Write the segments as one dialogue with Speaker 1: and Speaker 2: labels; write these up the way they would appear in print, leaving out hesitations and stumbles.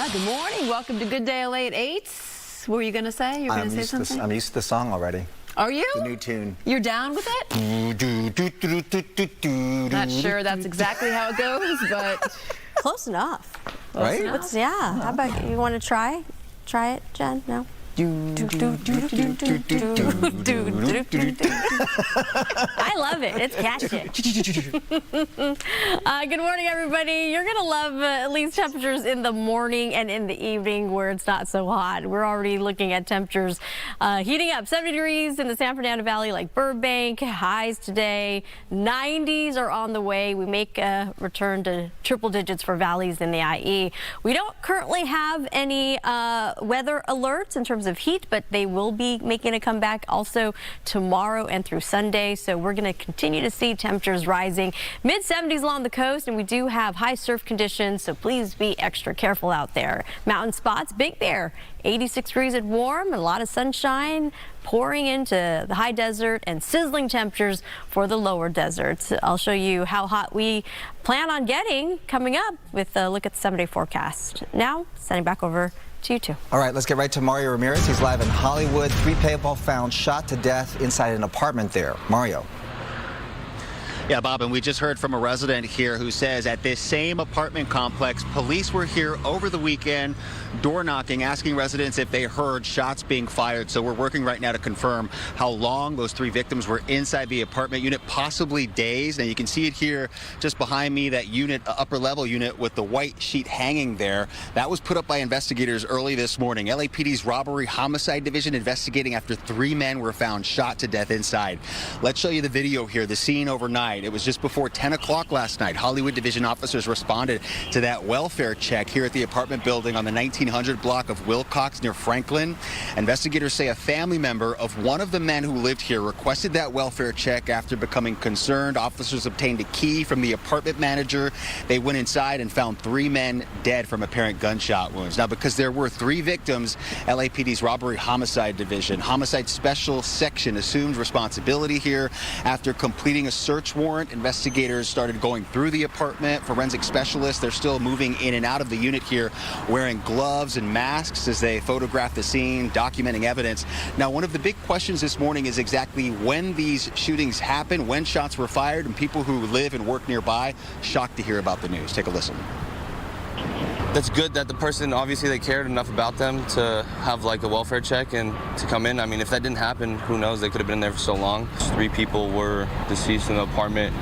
Speaker 1: Good morning. Welcome to Good Day LA at 8. What were you going to say? You're going to say something?
Speaker 2: I'm used to the song already.
Speaker 1: Are you?
Speaker 2: The new tune.
Speaker 1: You're down with it? Not sure that's exactly how it goes, but...
Speaker 3: Close enough.
Speaker 2: Right?
Speaker 3: Yeah. How about you want to try? Try it, Jen? No? I love it. It's catchy. Good morning, everybody. You're going to love at least temperatures in the morning and in the evening where it's not so hot. We're already looking at temperatures heating up. 70 degrees in the San Bernardino Valley like Burbank. Highs today. 90s are on the way. We make a return to triple digits for valleys in the IE. We don't currently have any weather alerts in terms of heat, but they will be making a comeback also tomorrow and through Sunday. So we're going to continue to see temperatures rising. Mid-70s along the coast, and we do have high surf conditions, so please be extra careful out there. Mountain spots, Big Bear, 86 degrees and warm, a lot of sunshine pouring into the high desert and sizzling temperatures for the lower deserts. I'll show you how hot we plan on getting coming up with a look at the 7-day forecast. Now, sending back over to you two.
Speaker 2: All right, let's get right to Mario Ramirez. He's live in Hollywood. 3 people found shot to death inside an apartment there. Mario.
Speaker 4: Yeah, Bob, and we just heard from a resident here who says at this same apartment complex, police were here over the weekend, door knocking, asking residents if they heard shots being fired. So we're working right now to confirm how long those 3 victims were inside the apartment unit, possibly days. Now you can see it here just behind me, that unit, upper level unit with the white sheet hanging there. That was put up by investigators early this morning. LAPD's robbery homicide division investigating after 3 men were found shot to death inside. Let's show you the video here, the scene overnight. It was just before 10 o'clock last night. Hollywood division officers responded to that welfare check here at the apartment building on the 1900 block of Wilcox near Franklin. Investigators say a family member of one of the men who lived here requested that welfare check after becoming concerned. Officers obtained a key from the apartment manager. They went inside and found 3 men dead from apparent gunshot wounds. Now, because there were 3 victims, LAPD's robbery homicide division, homicide special section assumed responsibility here. After completing a search warrant, investigators started going through the apartment. Forensic specialists, they're still moving in and out of the unit here, wearing gloves and masks as they photograph the scene, documenting evidence. Now, one of the big questions this morning is exactly when these shootings happened, when shots were fired, and people who live and work nearby shocked to hear about the news. Take a listen.
Speaker 5: That's good that the person, obviously they cared enough about them to have like a welfare check and to come in. I mean, if that didn't happen, who knows, they could have been there for so long. 3 people were deceased in the apartment,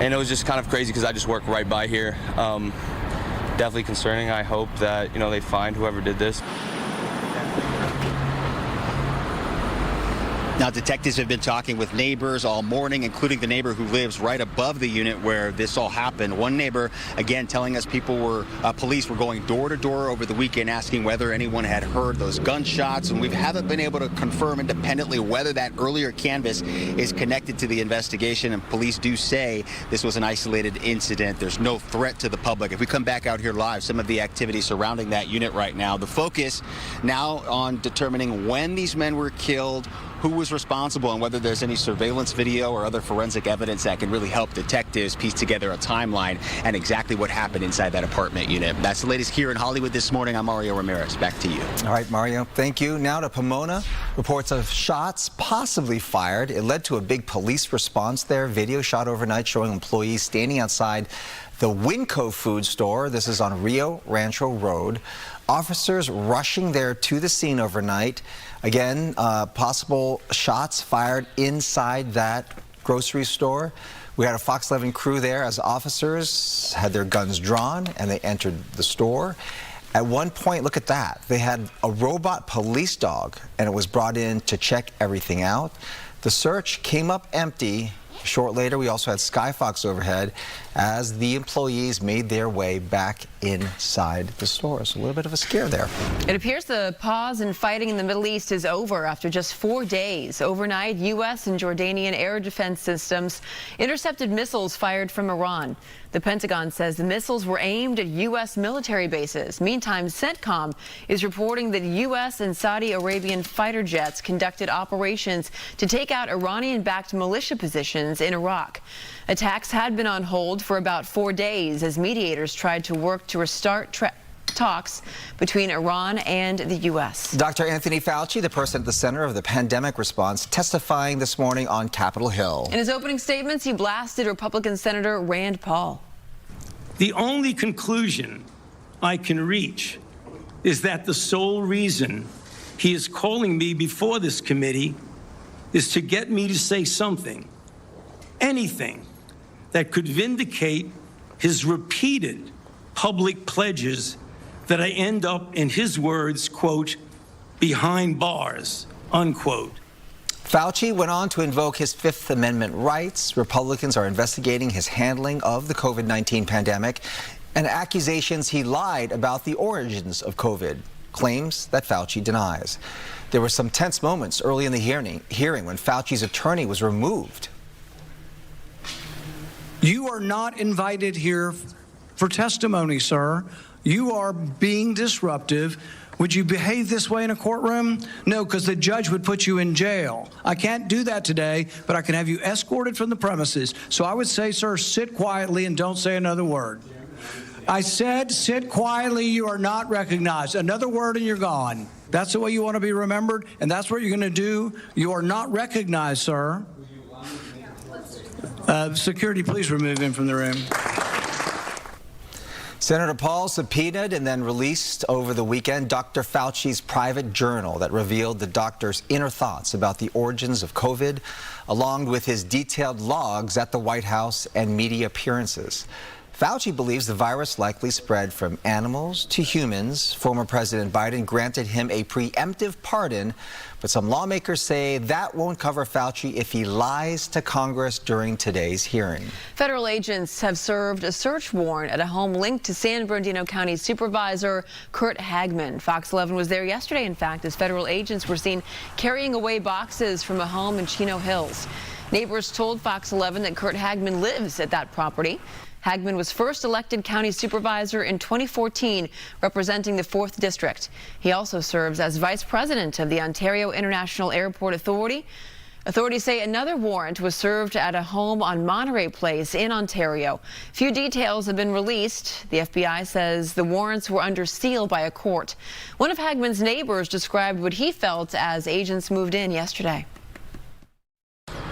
Speaker 5: and it was just kind of crazy because I just work right by here. Definitely concerning. I hope that, you know, they find whoever did this.
Speaker 4: Now, detectives have been talking with neighbors all morning, including the neighbor who lives right above the unit where this all happened. One neighbor, again, telling us police were going door to door over the weekend asking whether anyone had heard those gunshots. And we haven't been able to confirm independently whether that earlier canvass is connected to the investigation. And police do say this was an isolated incident. There's no threat to the public. If we come back out here live, some of the activity surrounding that unit right now, the focus now on determining when these men were killed, who was responsible, and whether there's any surveillance video or other forensic evidence that can really help detectives piece together a timeline and exactly what happened inside that apartment unit. That's the latest here in Hollywood this morning. I'm Mario Ramirez. Back to you.
Speaker 2: All right, Mario, thank you. Now to Pomona. Reports of shots possibly fired. It led to a big police response there. Video shot overnight showing employees standing outside the Winco food store. This is on Rio Rancho Road. Officers rushing there to the scene overnight. Again, possible shots fired inside that grocery store. We had a Fox 11 crew there as officers had their guns drawn and they entered the store. At one point, look at that. They had a robot police dog and it was brought in to check everything out. The search came up empty. Short later, we also had Skyfox overhead as the employees made their way back inside the store. So a little bit of a scare there.
Speaker 1: It appears the pause in fighting in the Middle East is over after just 4 days. Overnight, U.S. and Jordanian air defense systems intercepted missiles fired from Iran. The Pentagon says the missiles were aimed at U.S. military bases. Meantime, CENTCOM is reporting that U.S. and Saudi Arabian fighter jets conducted operations to take out Iranian-backed militia positions in Iraq. Attacks had been on hold for about 4 days as mediators tried to work to restart talks between Iran and the U.S.
Speaker 2: Dr. Anthony Fauci, the person at the center of the pandemic response, testifying this morning on Capitol Hill.
Speaker 1: In his opening statements, he blasted Republican Senator Rand Paul.
Speaker 6: The only conclusion I can reach is that the sole reason he is calling me before this committee is to get me to say something, anything, that could vindicate his repeated public pledges that I end up, in his words, quote, behind bars, unquote.
Speaker 2: Fauci went on to invoke his Fifth Amendment rights. Republicans are investigating his handling of the COVID-19 pandemic and accusations he lied about the origins of COVID, claims that Fauci denies. There were some tense moments early in the hearing when Fauci's attorney was removed.
Speaker 7: You are not invited here for testimony, sir. You are being disruptive. Would you behave this way in a courtroom? No, because the judge would put you in jail. I can't do that today, but I can have you escorted from the premises. So I would say, sir, sit quietly and don't say another word. I said sit quietly. You are not recognized. Another word and you're gone. That's the way you want to be remembered, and that's what you're going to do. You are not recognized, sir. Security, please remove him from the room.
Speaker 2: Senator Paul subpoenaed and then released over the weekend Dr. Fauci's private journal that revealed the doctor's inner thoughts about the origins of COVID, along with his detailed logs at the White House and media appearances. Fauci believes the virus likely spread from animals to humans. Former President Biden granted him a preemptive pardon, but some lawmakers say that won't cover Fauci if he lies to Congress during today's hearing.
Speaker 1: Federal agents have served a search warrant at a home linked to San Bernardino County Supervisor Kurt Hagman. Fox 11 was there yesterday, in fact, as federal agents were seen carrying away boxes from a home in Chino Hills. Neighbors told Fox 11 that Kurt Hagman lives at that property. Hagman was first elected county supervisor in 2014, representing the 4th District. He also serves as vice president of the Ontario International Airport Authority. Authorities say another warrant was served at a home on Monterey Place in Ontario. Few details have been released. The FBI says the warrants were under seal by a court. One of Hagman's neighbors described what he felt as agents moved in yesterday.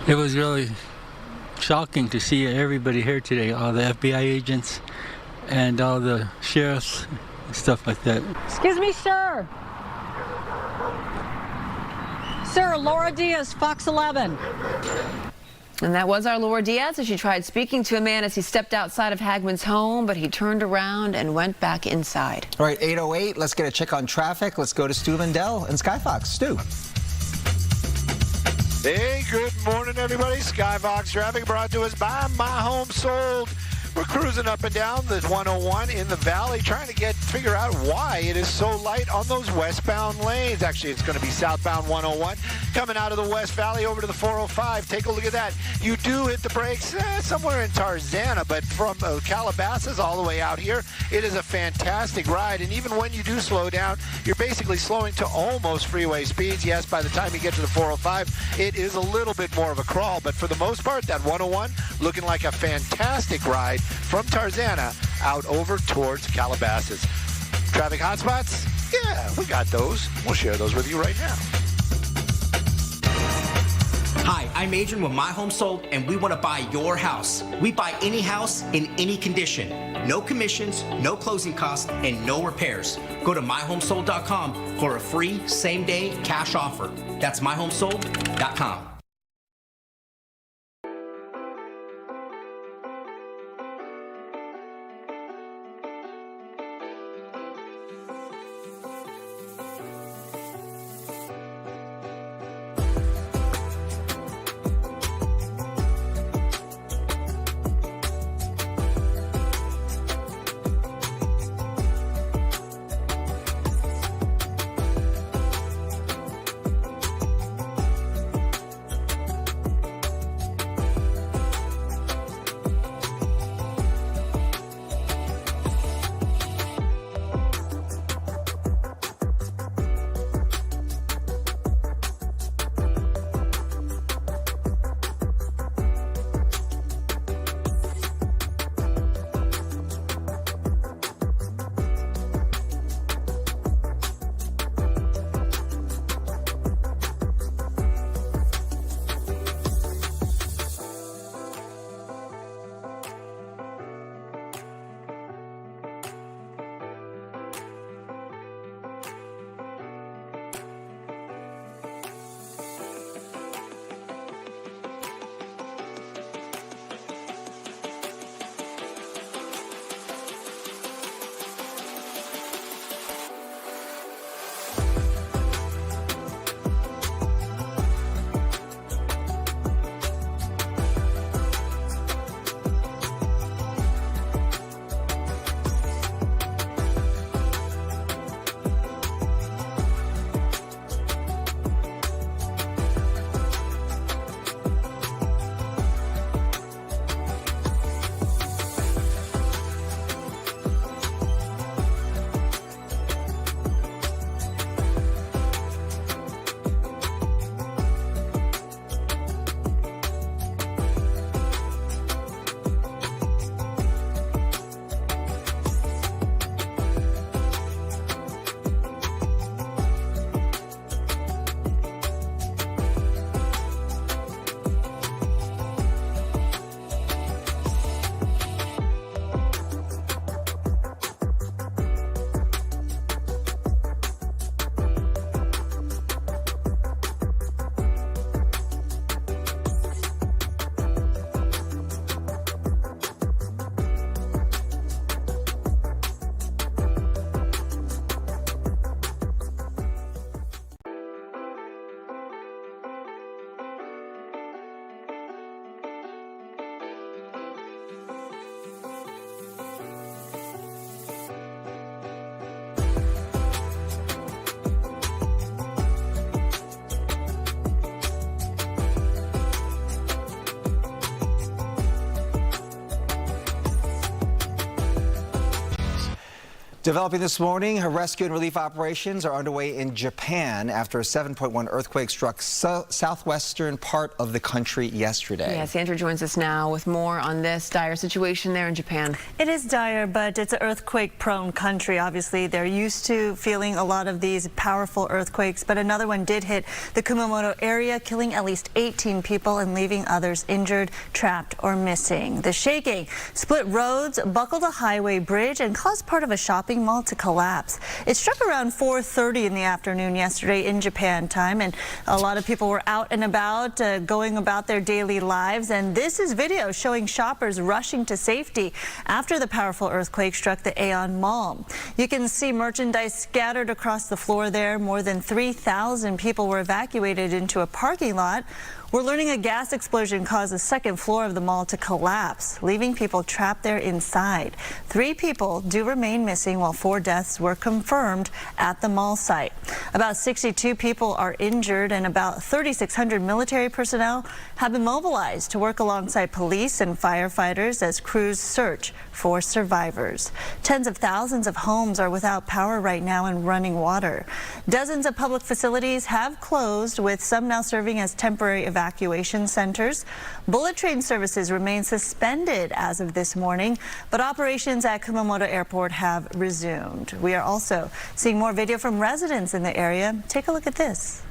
Speaker 8: It was really shocking to see everybody here today, all the FBI agents and all the sheriffs and stuff like that.
Speaker 9: Excuse me, sir. Sir, Laura Diaz, Fox 11.
Speaker 1: And that was our Laura Diaz as she tried speaking to a man as he stepped outside of Hagman's home, but he turned around and went back inside.
Speaker 2: All right, 8:08, let's get a check on traffic. Let's go to Stu Lindell and Skyfox. Stu.
Speaker 10: Hey, good morning, everybody. Skyfox traffic brought to us by My Home Sold. We're cruising up and down the 101 in the valley, trying to figure out why it is so light on those westbound lanes. Actually, it's going to be southbound 101 coming out of the West Valley over to the 405. Take a look at that. You do hit the brakes somewhere in Tarzana, but from Calabasas all the way out here, it is a fantastic ride. And even when you do slow down, you're basically slowing to almost freeway speeds. Yes, by the time you get to the 405, it is a little bit more of a crawl, but for the most part, that 101 looking like a fantastic ride from Tarzana out over towards Calabasas. Traffic hotspots? Yeah, we got those. We'll share those with you right now.
Speaker 11: Hi, I'm Adrian with My Home Sold, and we want to buy your house. We buy any house in any condition. No commissions, no closing costs, and no repairs. Go to myhomesold.com for a free same-day cash offer. That's myhomesold.com.
Speaker 2: Developing this morning, rescue and relief operations are underway in Japan after a 7.1 earthquake struck southwestern part of the country yesterday.
Speaker 1: Yeah, Sandra joins us now with more on this dire situation there in Japan.
Speaker 12: It is dire, but it's an earthquake-prone country. Obviously, they're used to feeling a lot of these powerful earthquakes, but another one did hit the Kumamoto area, killing at least 18 people and leaving others injured, trapped, or missing. The shaking split roads, buckled a highway bridge, and caused part of a shopping mall to collapse. It struck around 4:30 in the afternoon yesterday in Japan time, and a lot of people were out and about, going about their daily lives. And this is video showing shoppers rushing to safety after the powerful earthquake struck the Aeon Mall. You can see merchandise scattered across the floor there. More than 3,000 people were evacuated into a parking lot. We're learning a gas explosion caused the second floor of the mall to collapse, leaving people trapped there inside. 3 people do remain missing, while 4 deaths were confirmed at the mall site. About 62 people are injured, and about 3,600 military personnel have been mobilized to work alongside police and firefighters as crews search for survivors. Tens of thousands of homes are without power right now and running water. Dozens of public facilities have closed, with some now serving as temporary evacuation centers. Bullet train services remain suspended as of this morning, but operations at Kumamoto Airport have resumed. We are also seeing more video from residents in the area. Take a look at this.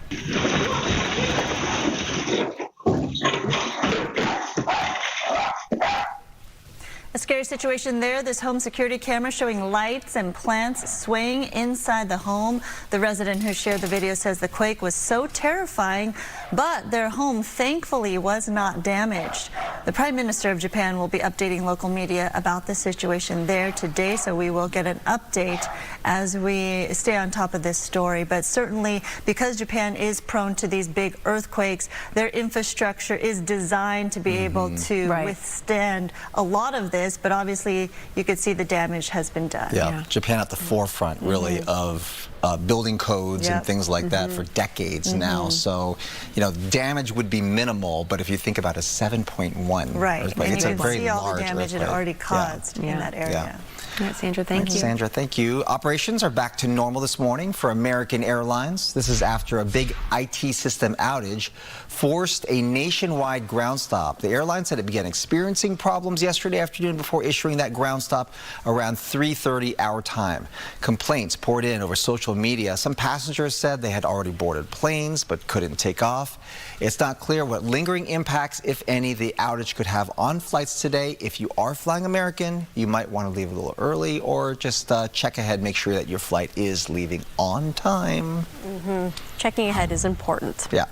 Speaker 12: A scary situation there. This home security camera showing lights and plants swaying inside the home. The resident who shared the video says the quake was so terrifying, but their home thankfully was not damaged. The Prime Minister of Japan will be updating local media about the situation there today, so we will get an update as we stay on top of this story. But certainly, because Japan is prone to these big earthquakes, their infrastructure is designed to be able to withstand a lot of this. But obviously, you could see the damage has been done.
Speaker 2: Yeah. Japan at the forefront, really, of building codes and things like that for decades now. So, you know, damage would be minimal, but if you think about a 7.1 earthquake,
Speaker 12: and
Speaker 2: it's
Speaker 12: you
Speaker 2: a
Speaker 12: can
Speaker 2: very
Speaker 12: see all
Speaker 2: large
Speaker 12: the damage
Speaker 2: earthquake.
Speaker 12: it already caused in that area.
Speaker 1: Yeah, Sandra, thank you.
Speaker 2: Sandra, thank you. Operations are back to normal this morning for American Airlines. This is after a big IT system outage forced a nationwide ground stop. The airline said it began experiencing problems yesterday afternoon before issuing that ground stop around 3:30 our time. Complaints poured in over social media. Some passengers said they had already boarded planes but couldn't take off. It's not clear what lingering impacts, if any, the outage could have on flights today. If you are flying American, you might want to leave a little early, or just check ahead, make sure that your flight is leaving on time.
Speaker 3: Checking ahead is important.
Speaker 2: Yeah.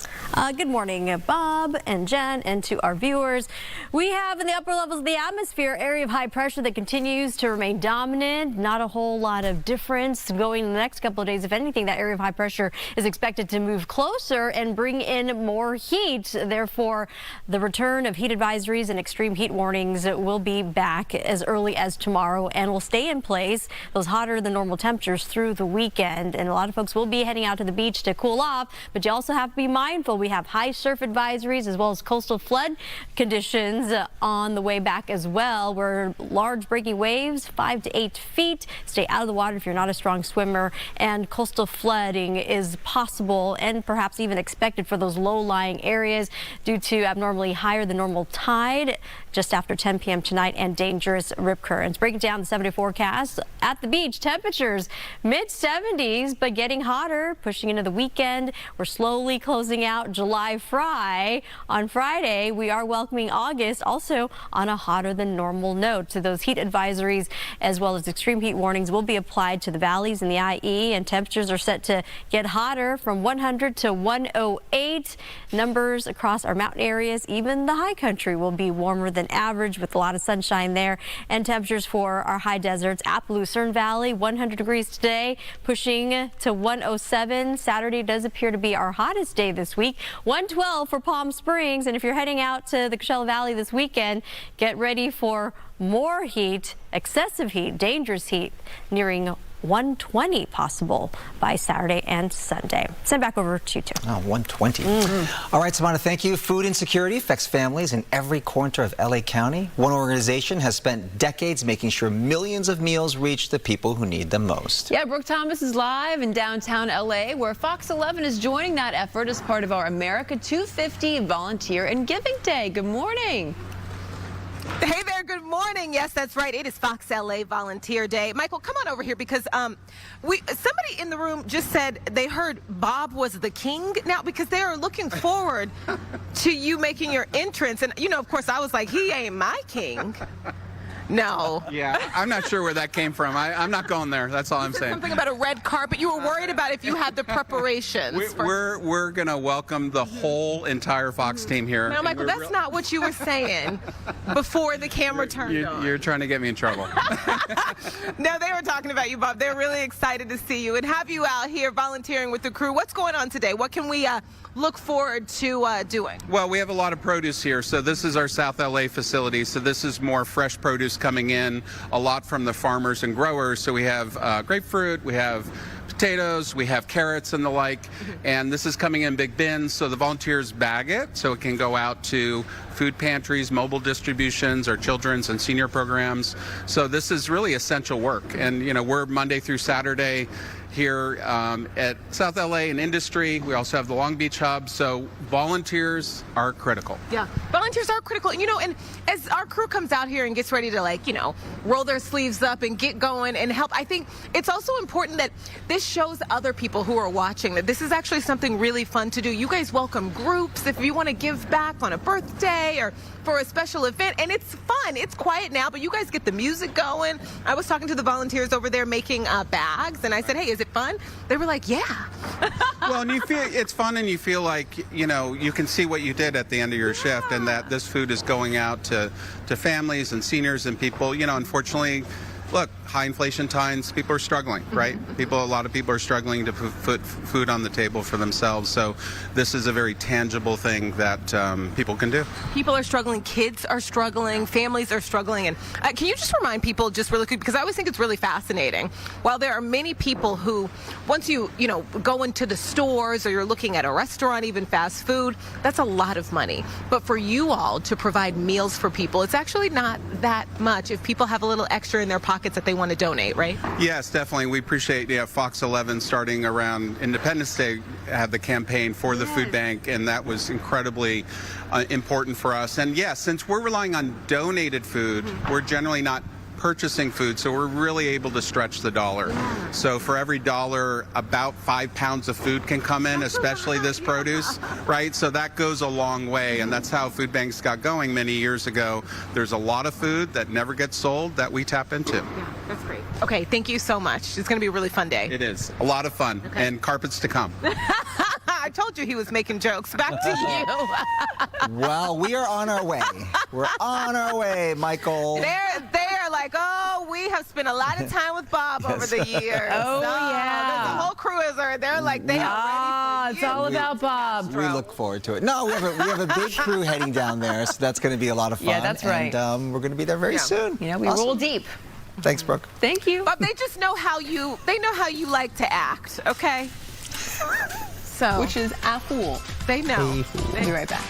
Speaker 3: Good morning, Bob and Jen, and to our viewers. We have in the upper levels of the atmosphere area of high pressure that continues to remain dominant. Not a whole lot of difference going in the next couple of days. If anything, that area of high pressure is expected to move closer and bring in more heat. Therefore, the return of heat advisories and extreme heat warnings will be back as early as tomorrow and will stay in place. Those hotter than normal temperatures through the weekend, and a lot of folks will be heading out to the beach to cool off, but you also have to be mindful. We have high surf advisories as well as coastal flood conditions on the way back as well, where large breaking waves 5 to 8 feet. Stay out of the water if you're not a strong swimmer, and coastal flooding is possible and perhaps even expected for those low-lying areas due to abnormally higher than normal tide just after 10 p.m. tonight and dangerous rip currents. Breaking down the 7-day forecast at the beach, temperatures mid-70s but getting hotter, pushing into the weekend. We're slowly closing out July on Friday. We are welcoming August also on a hotter than normal note. So those heat advisories as well as extreme heat warnings will be applied to the valleys in the IE, and temperatures are set to get hotter from 100 to 108. Numbers across our mountain areas, even the high country, will be warmer than average with a lot of sunshine there. And temperatures for our high deserts, Appaloosa Valley, 100 degrees today, pushing to 107. Saturday does appear to be our hottest day this week. 112 for Palm Springs. And if you're heading out to the Coachella Valley this weekend, get ready for more heat, excessive heat, dangerous heat nearing 120 possible by Saturday and Sunday. Send back over to you two.
Speaker 2: Oh, 120. All right, Samantha, thank you. Food insecurity affects families in every corner of LA County. One organization has spent decades making sure millions of meals reach the people who need them most.
Speaker 1: Yeah, Brooke Thomas is live in downtown LA, where Fox 11 is joining that effort as part of our America 250 Volunteer and Giving Day. Good morning.
Speaker 13: Hey there, good morning. Yes, that's right. It is Fox LA Volunteer Day. Michael, come on over here because somebody in the room just said they heard Bob was the king now because they are looking forward to you making your entrance. And, you know, of course, I was like, he ain't my king. No.
Speaker 14: Yeah, I'm not sure where that came from. I'm not going there. That's all I'm saying.
Speaker 13: Something about a red carpet. You were worried about if you had the preparations.
Speaker 14: We're going to welcome the whole entire Fox team here.
Speaker 13: No, Michael, that's not what you were saying before the camera turned on.
Speaker 14: You're trying to get me in trouble.
Speaker 13: No, they were talking about you, Bob. They're really excited to see you and have you out here volunteering with the crew. What's going on today? What can we look forward to doing?
Speaker 14: Well, we have a lot of produce here. So this is our South LA facility. So this is more fresh produce coming in, a lot from the farmers and growers. So we have grapefruit, we have potatoes, we have carrots and the like, and this is coming in big bins, so the volunteers bag it so it can go out to food pantries, mobile distributions, our children's and senior programs. So this is really essential work, and you know, we're Monday through Saturday here at South LA and Industry. We also have the Long Beach Hub, so volunteers are critical.
Speaker 13: Yeah, volunteers are critical. You know, and as our crew comes out here and gets ready to, like, you know, roll their sleeves up and get going and help, I think it's also important that this shows other people who are watching that this is actually something really fun to do. You guys welcome groups if you want to give back on a birthday or for a special event, and it's fun. It's quiet now, but you guys get the music going. I was talking to the volunteers over there making bags, and I said, hey, is it fun? They were like, yeah.
Speaker 14: Well, and you feel it's fun, and you feel like, you know, you can see what you did at the end of your shift, and that this food is going out to families and seniors and people. You know, unfortunately, look, high inflation times, people are struggling, right? A lot of people are struggling to put food on the table for themselves. So this is a very tangible thing that people can do.
Speaker 13: People are struggling, kids are struggling, families are struggling. And can you just remind people just really quick, because I always think it's really fascinating. While there are many people who, once you know, go into the stores or you're looking at a restaurant, even fast food, that's a lot of money. But for you all to provide meals for people, it's actually not that much if people have a little extra in their pockets that they want to donate, right?
Speaker 14: Yes, definitely. We appreciate Fox 11 starting around Independence Day had the campaign for the food bank, and that was incredibly important for us. And yes, since we're relying on donated food, we're generally not purchasing food, so we're really able to stretch the dollar. So for every dollar, about 5 pounds of food can come in, especially this produce, right? So that goes a long way, and that's how food banks got going many years ago. There's a lot of food that never gets sold that we tap into.
Speaker 13: Yeah, that's great. Okay, thank you so much. It's going to be a really fun day.
Speaker 14: It is. A lot of fun, and carpets to come.
Speaker 13: I told you he was making jokes. Back to you.
Speaker 2: Well, we are on our way. We're on our way, Michael.
Speaker 13: They're like, oh, we have spent a lot of time with Bob over the years.
Speaker 1: Oh, yeah.
Speaker 13: The whole crew is there. They're like, they are ready for
Speaker 1: it's all about Bob.
Speaker 2: We look forward to it. No, we have a big crew heading down there, so that's going to be a lot of fun.
Speaker 1: Yeah, that's right.
Speaker 2: And we're going to be there very soon.
Speaker 1: You know, we roll deep.
Speaker 2: Thanks, Brooke.
Speaker 1: Thank you.
Speaker 13: Bob, they just know how you like to act, okay? So,
Speaker 1: which is a fool.
Speaker 13: They know.
Speaker 1: We'll be right back.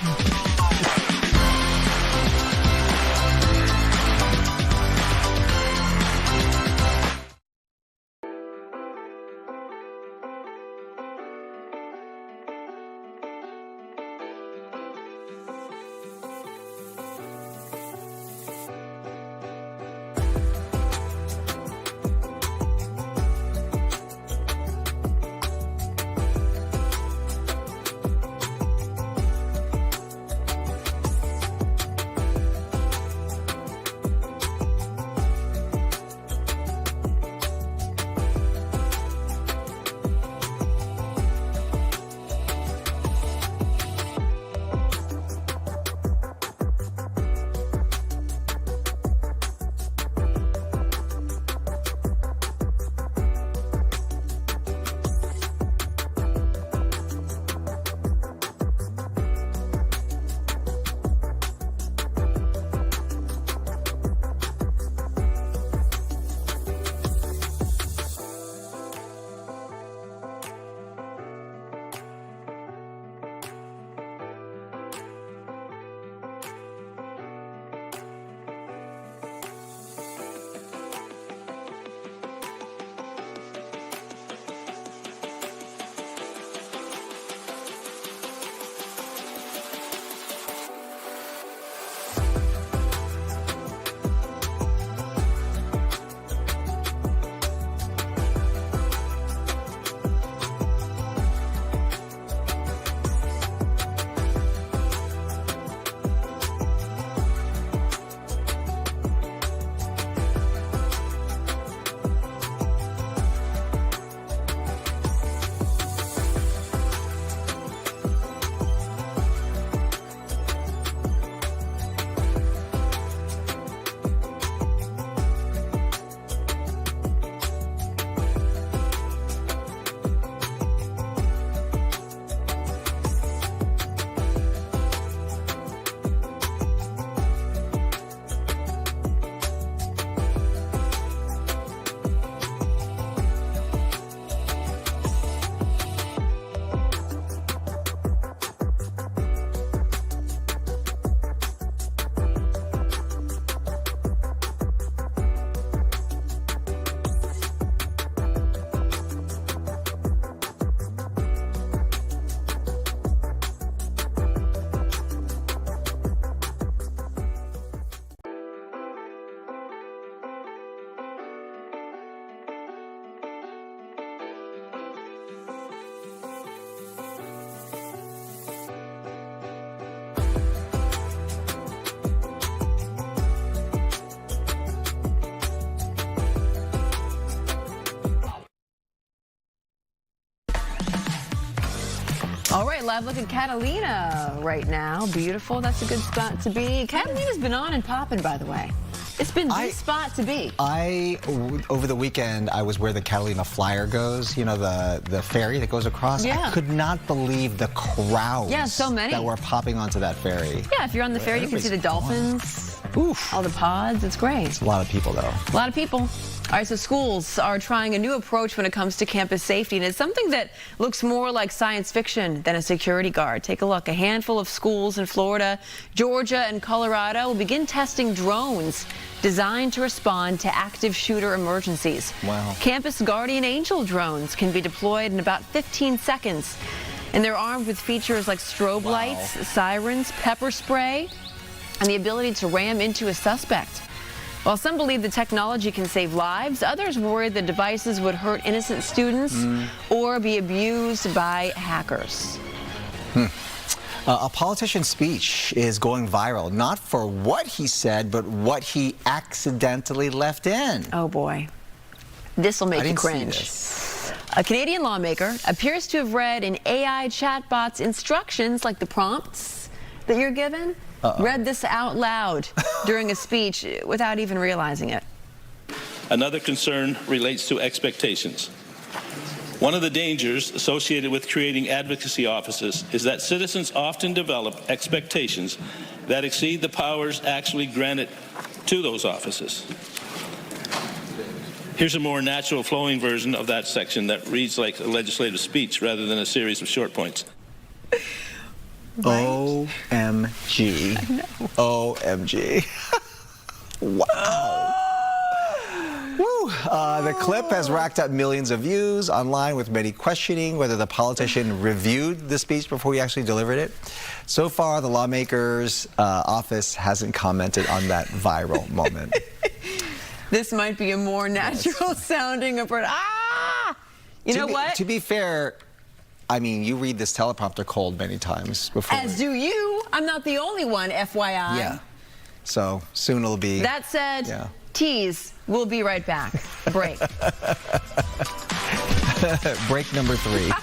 Speaker 1: All right, live look at Catalina right now. Beautiful. That's a good spot to be. Catalina's been on and popping, by the way. It's been the spot to be.
Speaker 2: Over the weekend, I was where the Catalina Flyer goes, you know, the ferry that goes across.
Speaker 1: Yeah.
Speaker 2: I could not believe the crowds
Speaker 1: so many
Speaker 2: that were popping onto that ferry.
Speaker 1: Yeah, if you're on the ferry, you can see the dolphins, all the pods. It's great.
Speaker 2: It's a lot of people, though.
Speaker 1: A lot of people. All right, so schools are trying a new approach when it comes to campus safety, and it's something that looks more like science fiction than a security guard. Take a look. A handful of schools in Florida, Georgia, and Colorado will begin testing drones designed to respond to active shooter emergencies.
Speaker 2: Wow.
Speaker 1: Campus Guardian Angel drones can be deployed in about 15 seconds, and they're armed with features like strobe lights, sirens, pepper spray, and the ability to ram into a suspect. While some believe the technology can save lives, others worry the devices would hurt innocent students or be abused by hackers.
Speaker 2: A politician's speech is going viral, not for what he said, but what he accidentally left in.
Speaker 1: Oh, boy. This will make you cringe. A Canadian lawmaker appears to have read an AI chatbot's instructions, like the prompts that you're given, read this out loud during a speech without even realizing it.
Speaker 15: Another concern relates to expectations. One of the dangers associated with creating advocacy offices is that citizens often develop expectations that exceed the powers actually granted to those offices. Here's a more natural flowing version of that section that reads like a legislative speech rather than a series of short points.
Speaker 2: OMG. I know. OMG. Wow. Woo. The clip has racked up millions of views online, with many questioning whether the politician reviewed the speech before he actually delivered it. So far, the lawmaker's office hasn't commented on that viral moment.
Speaker 1: This might be a more natural sounding approach. You know what?
Speaker 2: To be fair, I mean, you read this teleprompter cold many times before.
Speaker 1: As do you. I'm not the only one, FYI.
Speaker 2: Yeah. So soon it'll be.
Speaker 1: That said, tease. We'll be right back. Break.
Speaker 2: Break number 3.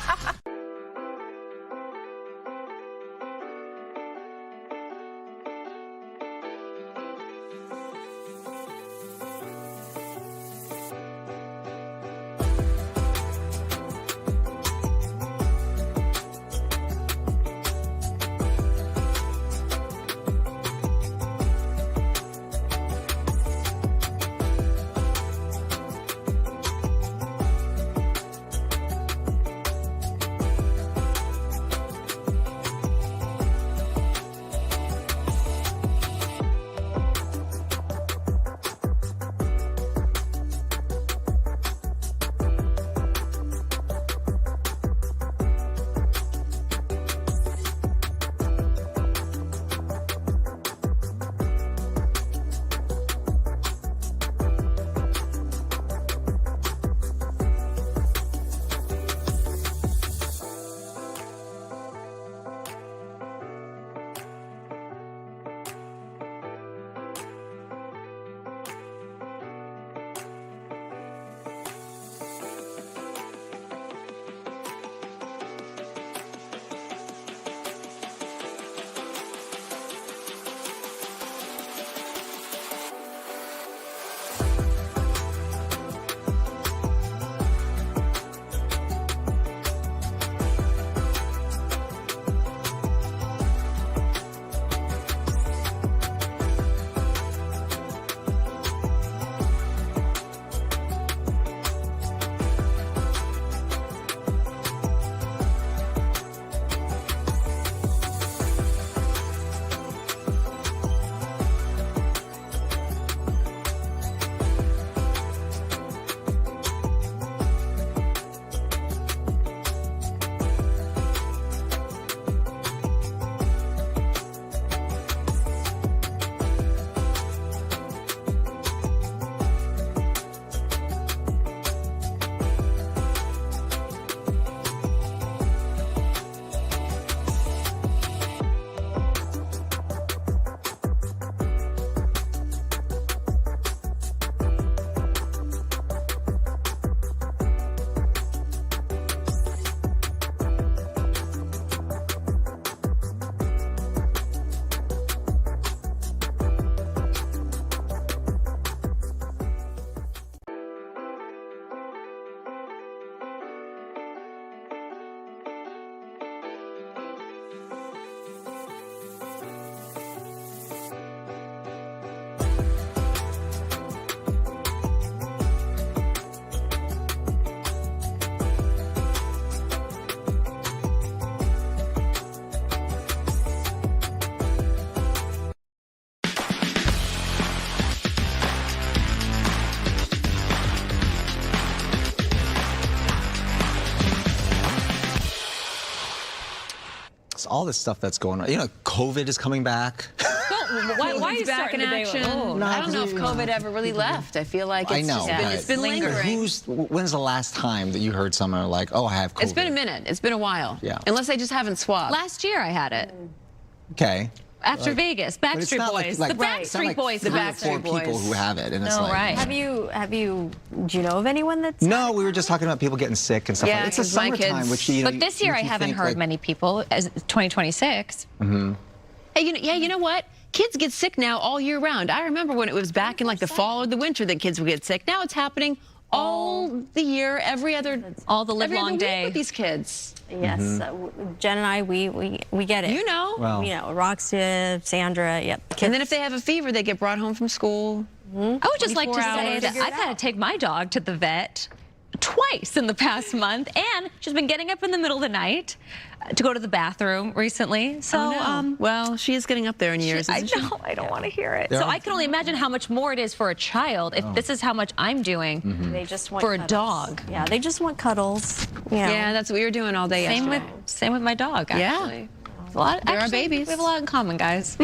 Speaker 2: all this stuff that's going on. You know, COVID is coming back.
Speaker 3: Why are you
Speaker 1: back in action? I don't know if COVID ever really left. I feel like it's been lingering.
Speaker 2: When's the last time that you heard someone like, oh, I have COVID?
Speaker 1: It's been a minute. It's been a while.
Speaker 2: Yeah.
Speaker 1: Unless they just haven't swabbed.
Speaker 16: Last year I had it.
Speaker 2: Okay.
Speaker 16: After Vegas, Backstreet Boys, the Backstreet Boys,
Speaker 2: the Backstreet Boys. People who have it, and it's like,
Speaker 16: right.
Speaker 3: Do you know of anyone that's?
Speaker 2: No, we were just talking about people getting sick and stuff.
Speaker 1: Yeah,
Speaker 2: like that. It's the summertime, which
Speaker 16: but this year I haven't heard many people. As 2026.
Speaker 2: Mm-hmm.
Speaker 1: Hey, you know what? Kids get sick now all year round. I remember when it was back in like the fall or the winter that kids would get sick. Now it's happening all the year,
Speaker 16: all the live long day
Speaker 1: with these kids.
Speaker 3: Yes, Jen and I, we get it.
Speaker 1: You know.
Speaker 2: Well.
Speaker 3: You know, Roxy, Sandra, yep.
Speaker 1: And then if they have a fever, they get brought home from school.
Speaker 16: I would just like to say that I've had to take my dog to the vet twice in the past month, and she's been getting up in the middle of the night to go to the bathroom recently. So,
Speaker 1: well, she is getting up there in years.
Speaker 16: I know. I don't want to hear it. So I can only imagine how much more it is for a child if this is how much I'm doing
Speaker 3: They just want
Speaker 16: for
Speaker 3: cuddles.
Speaker 16: a dog.
Speaker 3: Yeah, they just want cuddles.
Speaker 1: Yeah, that's what we were doing all day yesterday.
Speaker 16: Same with my dog. Actually.
Speaker 1: Yeah, there are babies.
Speaker 16: We have a lot in common, guys.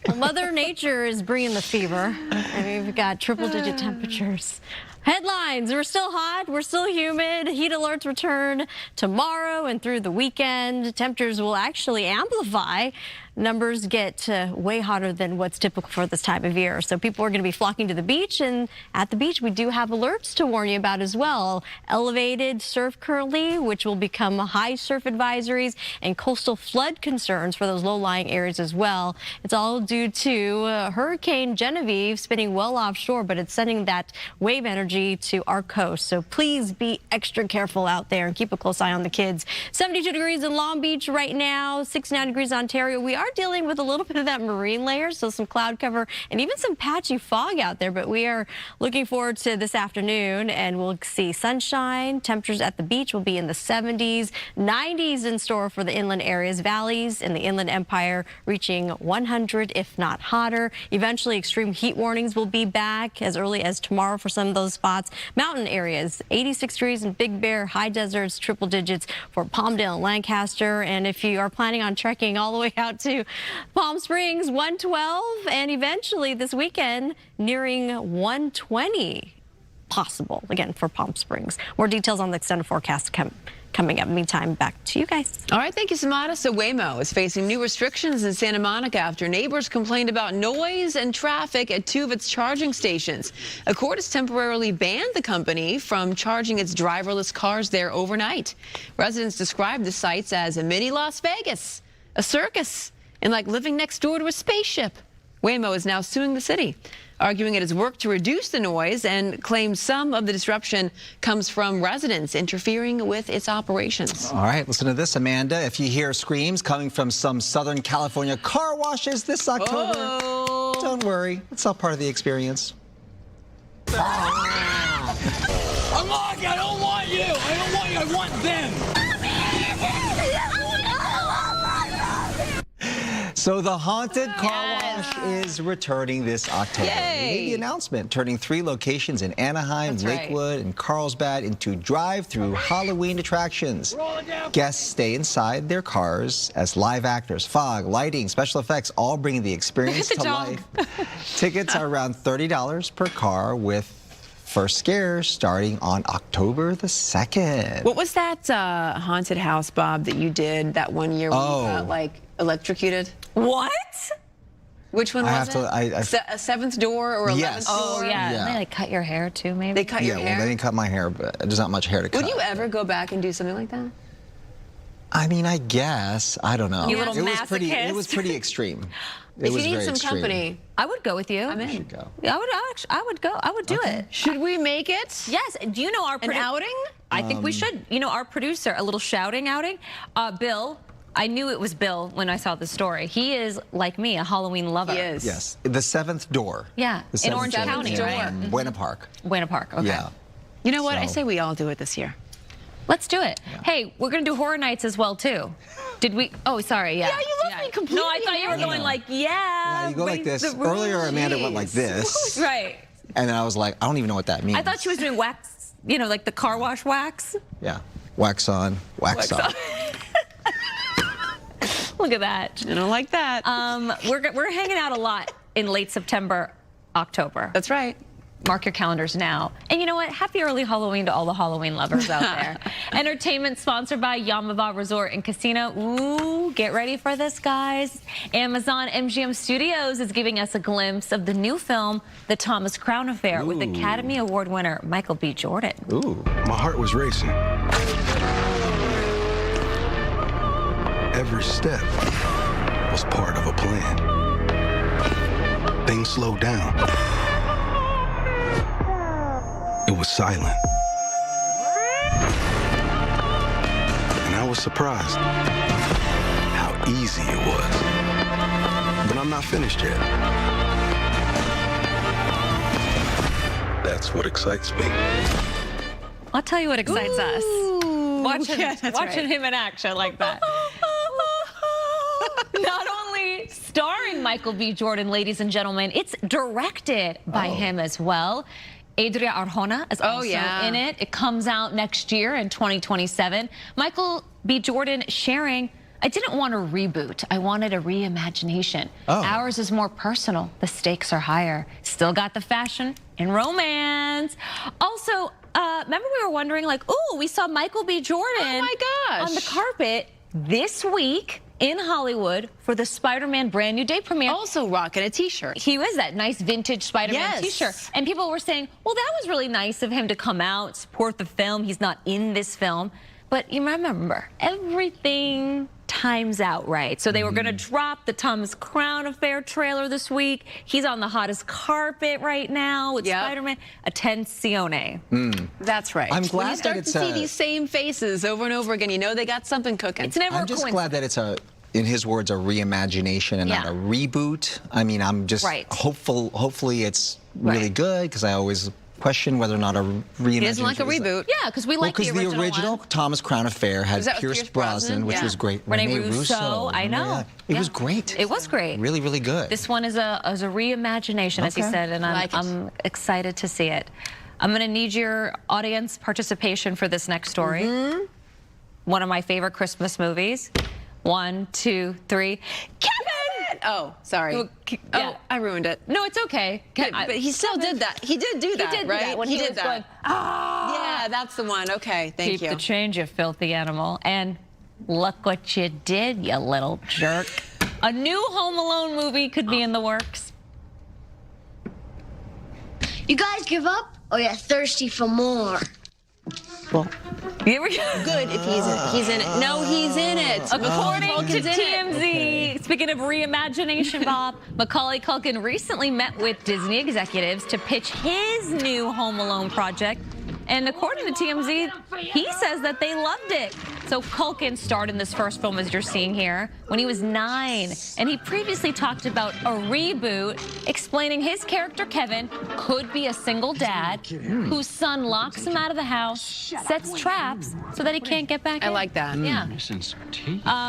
Speaker 3: Well, Mother Nature is bringing the fever. I mean, we've got triple-digit temperatures. Headlines, we're still hot, we're still humid. Heat alerts return tomorrow and through the weekend. Temperatures will actually amplify. Numbers get way hotter than what's typical for this time of year. So people are going to be flocking to the beach, and at the beach we do have alerts to warn you about as well. Elevated surf currently, which will become high surf advisories, and coastal flood concerns for those low-lying areas as well. It's all due to Hurricane Genevieve spinning well offshore, but it's sending that wave energy to our coast. So please be extra careful out there and keep a close eye on the kids. 72 degrees in Long Beach right now, 69 degrees in Ontario. We are dealing with a little bit of that marine layer, so some cloud cover and even some patchy fog out there, but we are looking forward to this afternoon, and we'll see sunshine. Temperatures at the beach will be in the 70s, 90s in store for the inland areas, valleys in the Inland Empire reaching 100, if not hotter. Eventually, extreme heat warnings will be back as early as tomorrow for some of those spots. Mountain areas, 86 degrees in Big Bear, high deserts, triple digits for Palmdale and Lancaster. And if you are planning on trekking all the way out to Palm Springs, 112, and eventually this weekend nearing 120 possible, again, for Palm Springs. More details on the extended forecast coming up. Meantime, back to you guys.
Speaker 1: All right, thank you, Samada. So Waymo is facing new restrictions in Santa Monica after neighbors complained about noise and traffic at two of its charging stations. A court has temporarily banned the company from charging its driverless cars there overnight. Residents describe the sites as a mini Las Vegas, a circus, and like living next door to a spaceship. Waymo is now suing the city, arguing it has worked to reduce the noise and claims some of the disruption comes from residents interfering with its operations.
Speaker 2: All right, listen to this, Amanda. If you hear screams coming from some Southern California car washes this October, don't worry. It's all part of the experience.
Speaker 17: I don't want you. I don't want you. I want them.
Speaker 2: So the haunted car wash is returning this October. They made the announcement, turning 3 locations in Anaheim, Lakewood, and Carlsbad into drive-through Halloween attractions. Guests stay inside their cars as live actors, fog, lighting, special effects, all bringing the experience to life. Tickets are around $30 per car, with first scares starting on October the 2nd.
Speaker 1: What was that haunted house, Bob, that you did that one year when you got, like, electrocuted?
Speaker 3: What?
Speaker 1: Which one was it?
Speaker 2: A
Speaker 1: 7th door or 11th
Speaker 2: Yes.
Speaker 1: door?
Speaker 16: Oh, yeah.
Speaker 2: Yeah.
Speaker 16: They like cut your hair too, maybe?
Speaker 1: They cut your hair?
Speaker 2: Well, they didn't cut my hair, but there's not much hair to cut.
Speaker 1: Would you ever go back and do something like that?
Speaker 2: I mean, I guess. I don't know.
Speaker 16: You little
Speaker 2: It was pretty extreme. It
Speaker 1: If
Speaker 2: was
Speaker 1: you need
Speaker 2: very
Speaker 1: some
Speaker 2: extreme.
Speaker 16: company, I would go with you.
Speaker 1: I'm in.
Speaker 2: You should go.
Speaker 16: Yeah, I would go. I would do it.
Speaker 1: Should we make it?
Speaker 16: Yes. Do you know our
Speaker 1: an outing?
Speaker 16: I think we should. You know, our producer, a little shouting outing. Bill, I knew it was Bill when I saw the story. He is, like me, a Halloween lover.
Speaker 1: He is.
Speaker 2: Yes. The 7th door.
Speaker 16: Yeah,
Speaker 2: The
Speaker 16: in
Speaker 2: 7th
Speaker 16: Orange
Speaker 2: door.
Speaker 16: County, right?
Speaker 2: Buena Park.
Speaker 16: Buena Park, okay.
Speaker 2: Yeah.
Speaker 1: You know what? I
Speaker 2: So-
Speaker 1: say we all do it this year.
Speaker 16: Let's do it. Hey, we're going to do horror nights as well, too. Did we? Oh, sorry, yeah.
Speaker 1: Yeah, you left me completely.
Speaker 16: No, I thought you were going like,
Speaker 2: Yeah, you go like this. Earlier, Amanda went like this.
Speaker 16: Right.
Speaker 2: And then I was like, I don't even know what that means.
Speaker 16: I thought she was doing wax, you know, like the car wash wax.
Speaker 2: Yeah. Wax on, wax off.
Speaker 16: Look at that.
Speaker 1: I don't like that.
Speaker 16: We're hanging out a lot in late September, October.
Speaker 1: That's right.
Speaker 16: Mark your calendars now. And you know what? Happy early Halloween to all the Halloween lovers out there. Entertainment sponsored by Yamava Resort and Casino. Ooh, get ready for this, guys. Amazon MGM Studios is giving us a glimpse of the new film, The Thomas Crown Affair, with Academy Award winner Michael B. Jordan.
Speaker 18: Ooh, my heart was racing. Every step was part of a plan. Things slowed down. It was silent. And I was surprised how easy it was. But I'm not finished yet. That's what excites me.
Speaker 16: I'll tell you what excites us. Watching him in action like that. Not only starring Michael B. Jordan, ladies and gentlemen, it's directed by him as well. Adria Arjona is also in it. It comes out next year in 2027. Michael B. Jordan sharing, I didn't want a reboot. I wanted a reimagination. Ours is more personal. The stakes are higher. Still got the fashion and romance. Also, remember we were wondering, like, ooh, we saw Michael B. Jordan on the carpet this week in Hollywood for the Spider-Man brand new day premiere.
Speaker 1: Also rocking a t-shirt.
Speaker 16: He was that nice vintage Spider-Man t-shirt. And people were saying, well, that was really nice of him to come out, support the film. He's not in this film. But you remember, everything times out right. So they were going to drop the Thomas Crown Affair trailer this week. He's on the hottest carpet right now with Spider-Man. Attenzione.
Speaker 1: That's right.
Speaker 2: I'm glad
Speaker 1: when you start
Speaker 2: that it's
Speaker 1: to see these same faces over and over again, you know they got something cooking.
Speaker 16: It's never
Speaker 2: I'm just glad that it's in his words, a reimagination and not a reboot. I mean, I'm just hopefully it's really good, because I always question whether or not a reimagination.
Speaker 1: He doesn't like a reboot.
Speaker 16: Yeah, because we like the original
Speaker 2: because the original
Speaker 16: one.
Speaker 2: Thomas Crown Affair had Pierce Brosnan, which was great.
Speaker 16: Rene Russo, I know.
Speaker 2: It was great.
Speaker 16: It was great.
Speaker 2: Really, really good.
Speaker 16: This one is a reimagination, as he said, and I'm excited to see it. I'm going to need your audience participation for this next story. One of my favorite Christmas movies. 1, 2, 3. Kevin!
Speaker 1: Oh, sorry. Oh, I ruined it.
Speaker 16: No, it's okay.
Speaker 1: But he still did that. He did do that,
Speaker 16: He did
Speaker 1: right?
Speaker 16: do that when he
Speaker 1: did
Speaker 16: was
Speaker 1: that.
Speaker 16: going,
Speaker 1: Yeah, that's the one. Okay, thank you.
Speaker 16: Keep the change, you filthy animal. And look what you did, you little jerk. A new Home Alone movie could be in the works.
Speaker 19: You guys give up, or you're thirsty for more?
Speaker 16: Well, here we go.
Speaker 1: Good if he's in it. He's in it. No, he's in it.
Speaker 16: According to TMZ, speaking of reimagination, Bob, Macaulay Culkin recently met with Disney executives to pitch his new Home Alone project. And according to TMZ, he says that they loved it. So Culkin starred in this first film, as you're seeing here, when he was 9. And he previously talked about a reboot, explaining his character, Kevin, could be a single dad whose son locks him out of the house, sets traps so that he can't get back in.
Speaker 1: I like that.
Speaker 16: Yeah.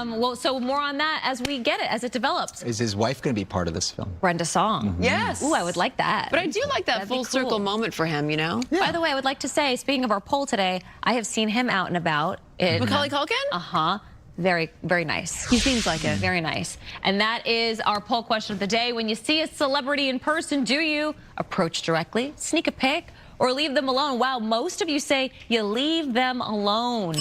Speaker 16: Well, so more on that as we get it, as it develops.
Speaker 2: Is his wife going to be part of this film?
Speaker 16: Brenda Song.
Speaker 1: Yes.
Speaker 16: Ooh, I would like that.
Speaker 1: But I do like that full circle moment for him, you know?
Speaker 16: By the way, I would like to say, speaking of our poll today, I have seen him out and about.
Speaker 1: Macaulay Culkin?
Speaker 16: Uh-huh. Very, very nice.
Speaker 1: He seems like it.
Speaker 16: Very nice. And that is our poll question of the day. When you see a celebrity in person, do you approach directly, sneak a pic, or leave them alone? Wow, most of you say you leave them alone.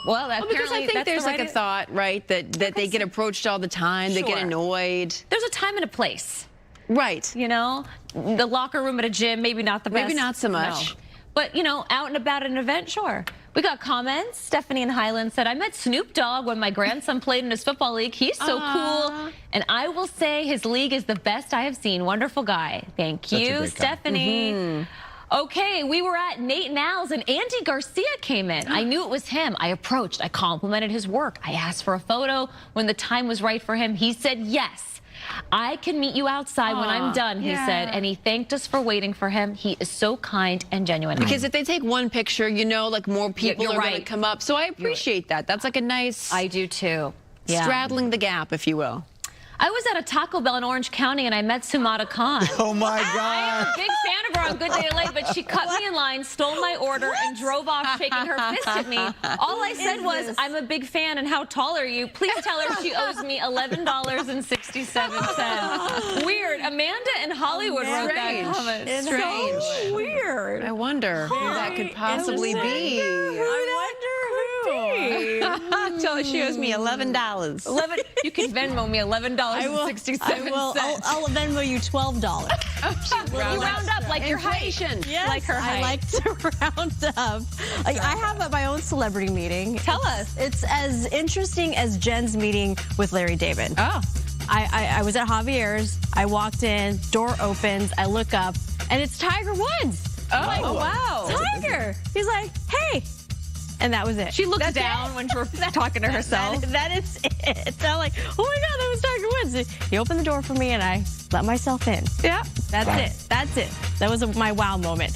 Speaker 16: Well,
Speaker 1: because I think there's like a thought, right, that they get approached all the time. They get annoyed.
Speaker 16: There's a time and a place.
Speaker 1: Right.
Speaker 16: You know, the locker room at a gym, maybe not the best.
Speaker 1: Maybe not so much.
Speaker 16: No. But, you know, out and about at an event, sure. We got comments. Stephanie in Highland said, I met Snoop Dogg when my grandson played in his football league. He's so cool. And I will say his league is the best I have seen. Wonderful guy. Thank you, Stephanie. Okay, we were at Nate and Al's and Andy Garcia came in. I knew it was him. I approached. I complimented his work. I asked for a photo. When the time was right for him, he said yes. I can meet you outside when I'm done, he said, and he thanked us for waiting for him. He is so kind and genuine.
Speaker 1: Because if they take one picture, you know, like more people are going to come up. So I appreciate that. That's like a nice...
Speaker 16: I do too.
Speaker 1: Straddling the gap, if you will.
Speaker 16: I was at a Taco Bell in Orange County and I met Sumata Khan.
Speaker 2: Oh my God.
Speaker 16: I am a big fan of her on Good Day Late, but she cut me in line, stole my order, and drove off shaking her fist at me. All I said was, I'm a big fan, and how tall are you? Please tell her she owes me $11.67. Weird. Amanda in Hollywood wrote that comment.
Speaker 1: It's strange.
Speaker 3: So weird.
Speaker 1: I wonder who that could possibly be.
Speaker 3: So she owes me $11.
Speaker 16: You can Venmo me $11.67.
Speaker 3: I'll Venmo you $12.
Speaker 16: You round up like your height.
Speaker 3: Yes,
Speaker 16: like her height.
Speaker 3: I like to round up. Like, I have my own celebrity meeting.
Speaker 16: Tell us.
Speaker 3: It's as interesting as Jen's meeting with Larry David.
Speaker 16: Oh.
Speaker 3: I was at Javier's. I walked in, door opens, I look up, and it's Tiger Woods.
Speaker 16: Oh, wow.
Speaker 3: Tiger. He's like, hey. And that was it.
Speaker 16: She looked down when she was talking to herself.
Speaker 3: That is it. So I'm like, oh my God, that was Tiger Woods. He opened the door for me and I let myself in. Yeah, that's it. That's it. That was my wow moment.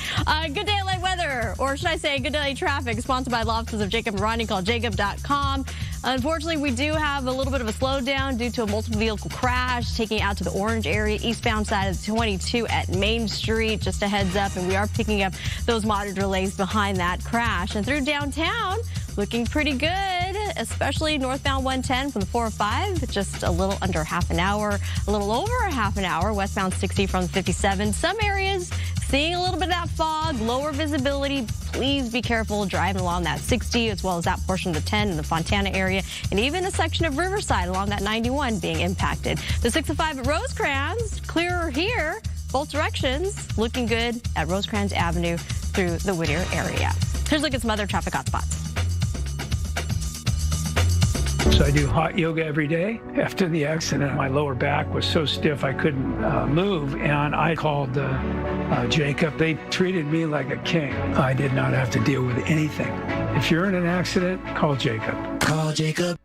Speaker 3: Good Day Late weather, or should I say Good Day Late traffic, sponsored by the offices of Jacob and Rodney. Call jacob.com. Unfortunately, we do have a little bit of a slowdown due to a multiple vehicle crash taking out to the Orange area, eastbound side of the 22 at Main Street. Just a heads up, and we are picking up those moderate delays behind that crash. And through downtown, looking pretty good, especially northbound 110 from the 405, just a little under half an hour, a little over a half an hour, westbound 60 from the 57. Some areas seeing a little bit of that fog, lower visibility. Please be careful driving along that 60 as well as that portion of the 10 in the Fontana area, and even a section of Riverside along that 91 being impacted. The 605 at Rosecrans, clearer here, both directions, looking good at Rosecrans Avenue through the Whittier area. Here's a look at some other traffic hotspots.
Speaker 20: So I do hot yoga every day. After the accident, my lower back was so stiff I couldn't move, and I called Jacob. They treated me like a king. I did not have to deal with anything. If you're in an accident, call Jacob. Call Jacob.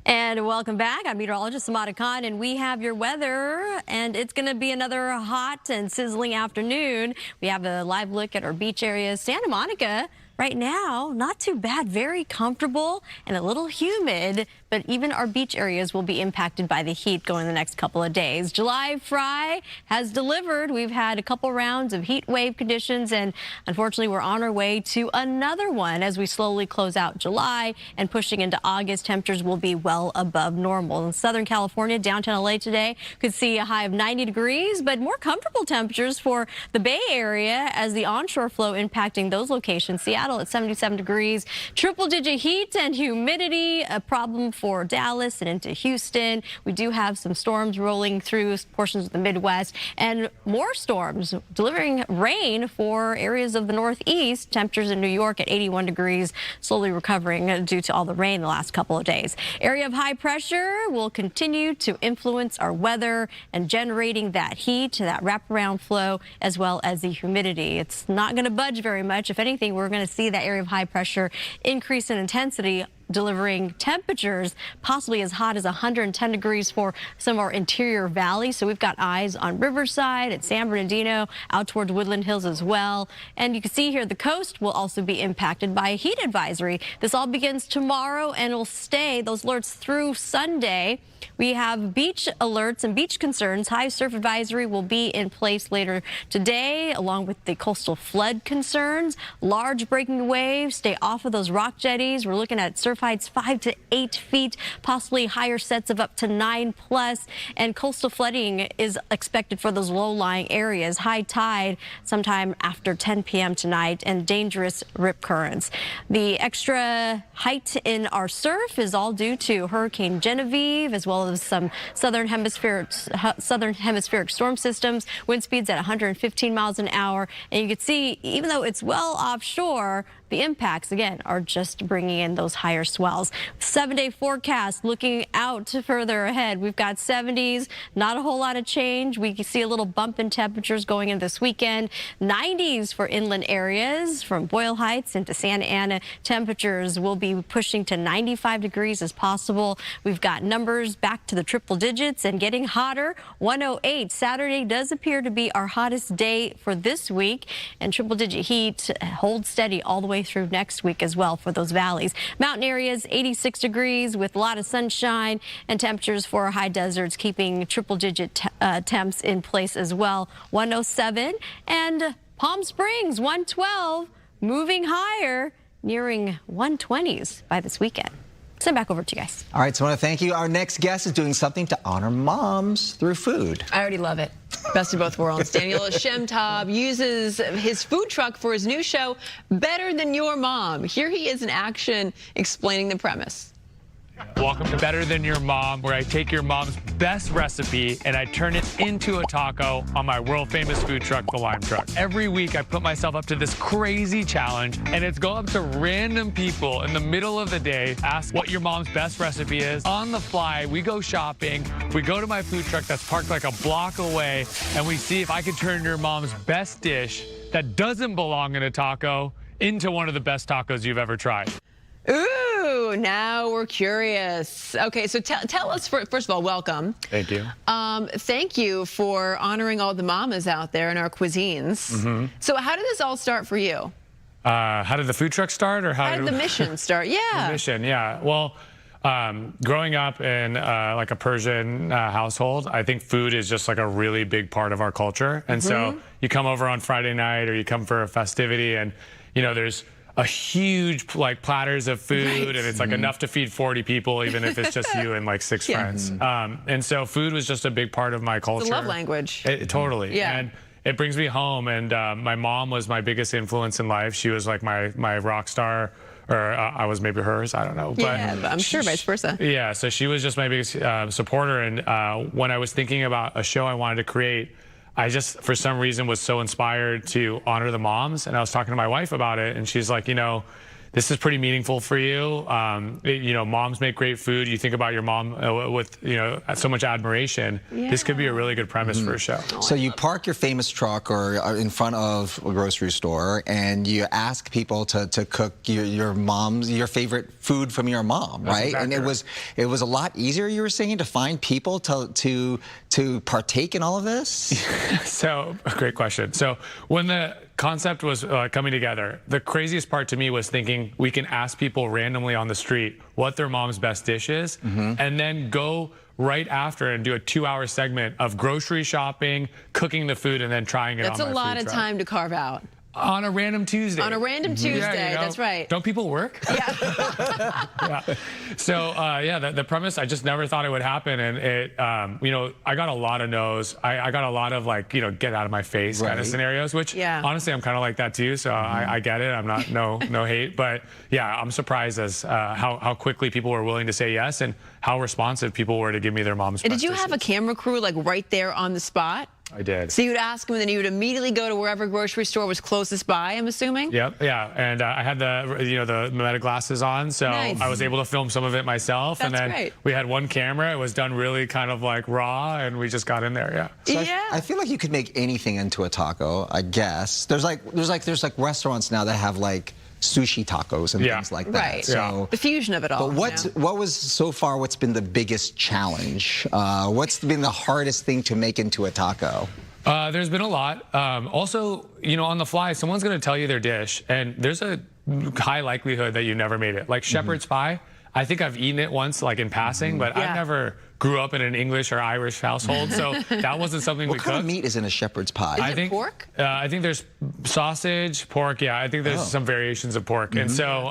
Speaker 3: And welcome back. I'm meteorologist Samada Khan, and we have your weather, and it's going to be another hot and sizzling afternoon. We have a live look at our beach areas. Santa Monica right now, not too bad, very comfortable and a little humid, but even our beach areas will be impacted by the heat going the next couple of days. July Fry has delivered. We've had a couple rounds of heat wave conditions, and unfortunately we're on our way to another one as we slowly close out July and pushing into August. Temperatures will be well above normal. In Southern California, downtown LA today could see a high of 90 degrees, but more comfortable temperatures for the Bay Area as the onshore flow impacting those locations. Seattle at 77 degrees, triple-digit heat and humidity, a problem for Dallas and into Houston. We do have some storms rolling through portions of the Midwest and more storms delivering rain for areas of the Northeast. Temperatures in New York at 81 degrees, slowly recovering due to all the rain the last couple of days. Area of high pressure will continue to influence our weather and generating that heat, that wraparound flow, as well as the humidity. It's not going to budge very much. If anything, we're going to see that area of high pressure increase in intensity, delivering temperatures possibly as hot as 110 degrees for some of our interior valleys. So we've got eyes on Riverside and San Bernardino, out towards Woodland Hills as well. And you can see here the coast will also be impacted by a heat advisory. This all begins tomorrow and will stay those alerts through Sunday. We have beach alerts and beach concerns. High surf advisory will be in place later today, along with the coastal flood concerns. Large breaking waves, stay off of those rock jetties. We're looking at surf heights 5 to 8 feet, possibly higher sets of up to 9+. And coastal flooding is expected for those low-lying areas. High tide sometime after 10 p.m. tonight and dangerous rip currents. The extra height in our surf is all due to Hurricane Genevieve, as well as some southern hemispheric storm systems. Wind speeds at 115 miles an hour. And you can see, even though it's well offshore, the impacts, again, are just bringing in those higher swells. 7-day forecast looking out further ahead. We've got 70s, not a whole lot of change. We can see a little bump in temperatures going into this weekend. 90s for inland areas from Boyle Heights into Santa Ana. Temperatures will be pushing to 95 degrees as possible. We've got numbers back to the triple digits and getting hotter. 108. Saturday does appear to be our hottest day for this week, and triple digit heat holds steady all the way through next week as well for those valleys. Mountain areas 86 degrees with a lot of sunshine, and temperatures for our high deserts keeping triple digit temps in place as well. 107, and Palm Springs 112 moving higher, nearing 120s by this weekend. Send back over to you guys.
Speaker 2: All right, so I want to thank you. Our next guest is doing something to honor moms through food.
Speaker 1: I already love it. Best of both worlds. Daniel Shemtab uses his food truck for his new show, Better Than Your Mom. Here he is in action explaining the premise.
Speaker 21: Welcome to Better Than Your Mom, where I take your mom's best recipe and I turn it into a taco on my world famous food truck, the Lime Truck. Every week I put myself up to this crazy challenge, and it's go up to random people in the middle of the day, ask what your mom's best recipe is. On the fly, we go shopping, we go to my food truck that's parked like a block away, and we see if I can turn your mom's best dish that doesn't belong in a taco into one of the best tacos you've ever tried.
Speaker 1: Ooh, now we're curious. Okay, so tell us, first of all, welcome.
Speaker 21: Thank you.
Speaker 1: Thank you for honoring all the mamas out there in our cuisines.
Speaker 21: Mm-hmm.
Speaker 1: So how did this all start for you?
Speaker 21: How did the food truck start, or how
Speaker 1: did the mission start? Yeah.
Speaker 21: The mission, yeah. Well, growing up in like a Persian household, I think food is just like a really big part of our culture. And so you come over on Friday night or you come for a festivity, and, you know, there's a huge like platters of food, and it's like enough to feed 40 people, even if it's just you and like 6 friends. And so food was just a big part of my culture.
Speaker 1: It's a love language.
Speaker 21: Totally.
Speaker 1: Yeah.
Speaker 21: And it brings me home, and my mom was my biggest influence in life. She was like my rock star, or I was maybe hers, I don't know.
Speaker 1: Yeah, but I'm sure vice versa.
Speaker 21: Yeah, so she was just my biggest supporter, and when I was thinking about a show I wanted to create, I just, for some reason, was so inspired to honor the moms. And I was talking to my wife about it, and she's like, you know, this is pretty meaningful for you. You know, moms make great food. You think about your mom with, you know, so much admiration.
Speaker 1: Yeah.
Speaker 21: This could be a really good premise for a show.
Speaker 2: So you park your famous truck or in front of a grocery store, and you ask people to cook your favorite food from your mom, right?
Speaker 21: Exactly.
Speaker 2: And it was a lot easier, you were saying, to find people to partake in all of this?
Speaker 21: So, great question. So when the concept was coming together, the craziest part to me was thinking we can ask people randomly on the street what their mom's best dish is, and then go right after and do a 2-hour segment of grocery shopping, cooking the food, and then trying it on my food truck.
Speaker 1: That's a lot of time to carve out.
Speaker 21: On a random Tuesday.
Speaker 1: On a random Tuesday,
Speaker 21: yeah, you know,
Speaker 1: that's right.
Speaker 21: Don't people work?
Speaker 1: Yeah.
Speaker 21: Yeah. So, yeah, the premise, I just never thought it would happen. And it, you know, I got a lot of no's. I got a lot of, like, you know, get out of my face kind of scenarios, which honestly, I'm kind of like that too. So I get it. I'm not, no hate. But yeah, I'm surprised as how quickly people were willing to say yes and how responsive people were to give me their mom's
Speaker 1: And did you have a camera crew, like, right there on the spot?
Speaker 21: I did.
Speaker 1: So you would ask them, and then you would immediately go to wherever grocery store was closest by, I'm assuming?
Speaker 21: Yep, yeah, and I had the meta glasses on, so
Speaker 1: Nice.
Speaker 21: I was able to film some of it myself.
Speaker 1: That's
Speaker 21: and then
Speaker 1: great.
Speaker 21: we had one camera. It was done really kind of like raw, and we just got in there. Yeah.
Speaker 2: So I feel like you could make anything into a taco, I guess. There's like restaurants now that have like sushi tacos and things like that.
Speaker 1: Right.
Speaker 2: So
Speaker 1: the fusion of it all.
Speaker 2: But what's been the biggest challenge? What's been the hardest thing to make into a taco?
Speaker 21: There's been a lot. Also, you know, on the fly, someone's going to tell you their dish, and there's a high likelihood that you never made it. Like shepherd's pie, I think I've eaten it once, like in passing, but I never grew up in an English or Irish household, so that wasn't something we cooked.
Speaker 2: What kind of meat is in a shepherd's pie?
Speaker 1: Is it pork?
Speaker 21: I think there's sausage, pork. Yeah, I think there's some variations of pork. And so,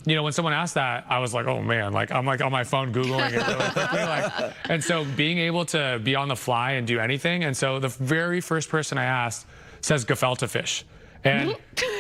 Speaker 21: you know, when someone asked that, I was like, oh man, like I'm like on my phone Googling it really quickly. Like, and so being able to be on the fly and do anything. And so the very first person I asked says gefilte fish. And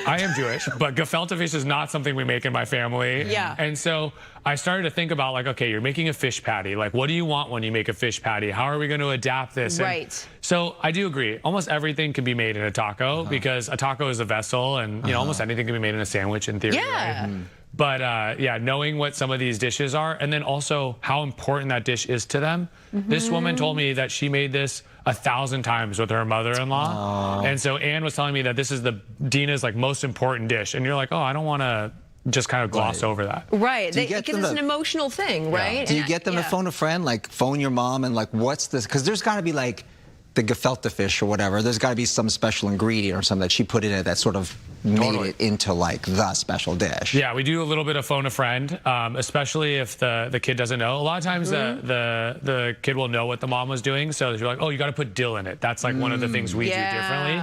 Speaker 21: I am Jewish, but gefilte fish is not something we make in my family.
Speaker 1: Yeah.
Speaker 21: And so I started to think about, like, okay, you're making a fish patty. Like, what do you want when you make a fish patty? How are we going to adapt this?
Speaker 1: Right.
Speaker 21: And so I do agree. Almost everything can be made in a taco because a taco is a vessel, and you know, almost anything can be made in a sandwich in theory.
Speaker 1: Yeah.
Speaker 21: Right? But yeah, knowing what some of these dishes are, and then also how important that dish is to them. This woman told me that she made this 1,000 times with her mother-in-law. And so Anne was telling me that this is Dina's like most important dish. And you're like, oh, I don't want to just kind of gloss over that.
Speaker 1: Right, because it's an emotional thing, right?
Speaker 2: Do you get them to phone a friend, like phone your mom and like, what's this? Because there's got to be like the gefilte fish or whatever. There's got to be some special ingredient or something that she put in it that sort of made it into like the special dish.
Speaker 21: Yeah, we do a little bit of phone a friend, especially if the kid doesn't know. A lot of times the kid will know what the mom was doing, so you're like, oh, you got to put dill in it. That's like one of the things we do differently.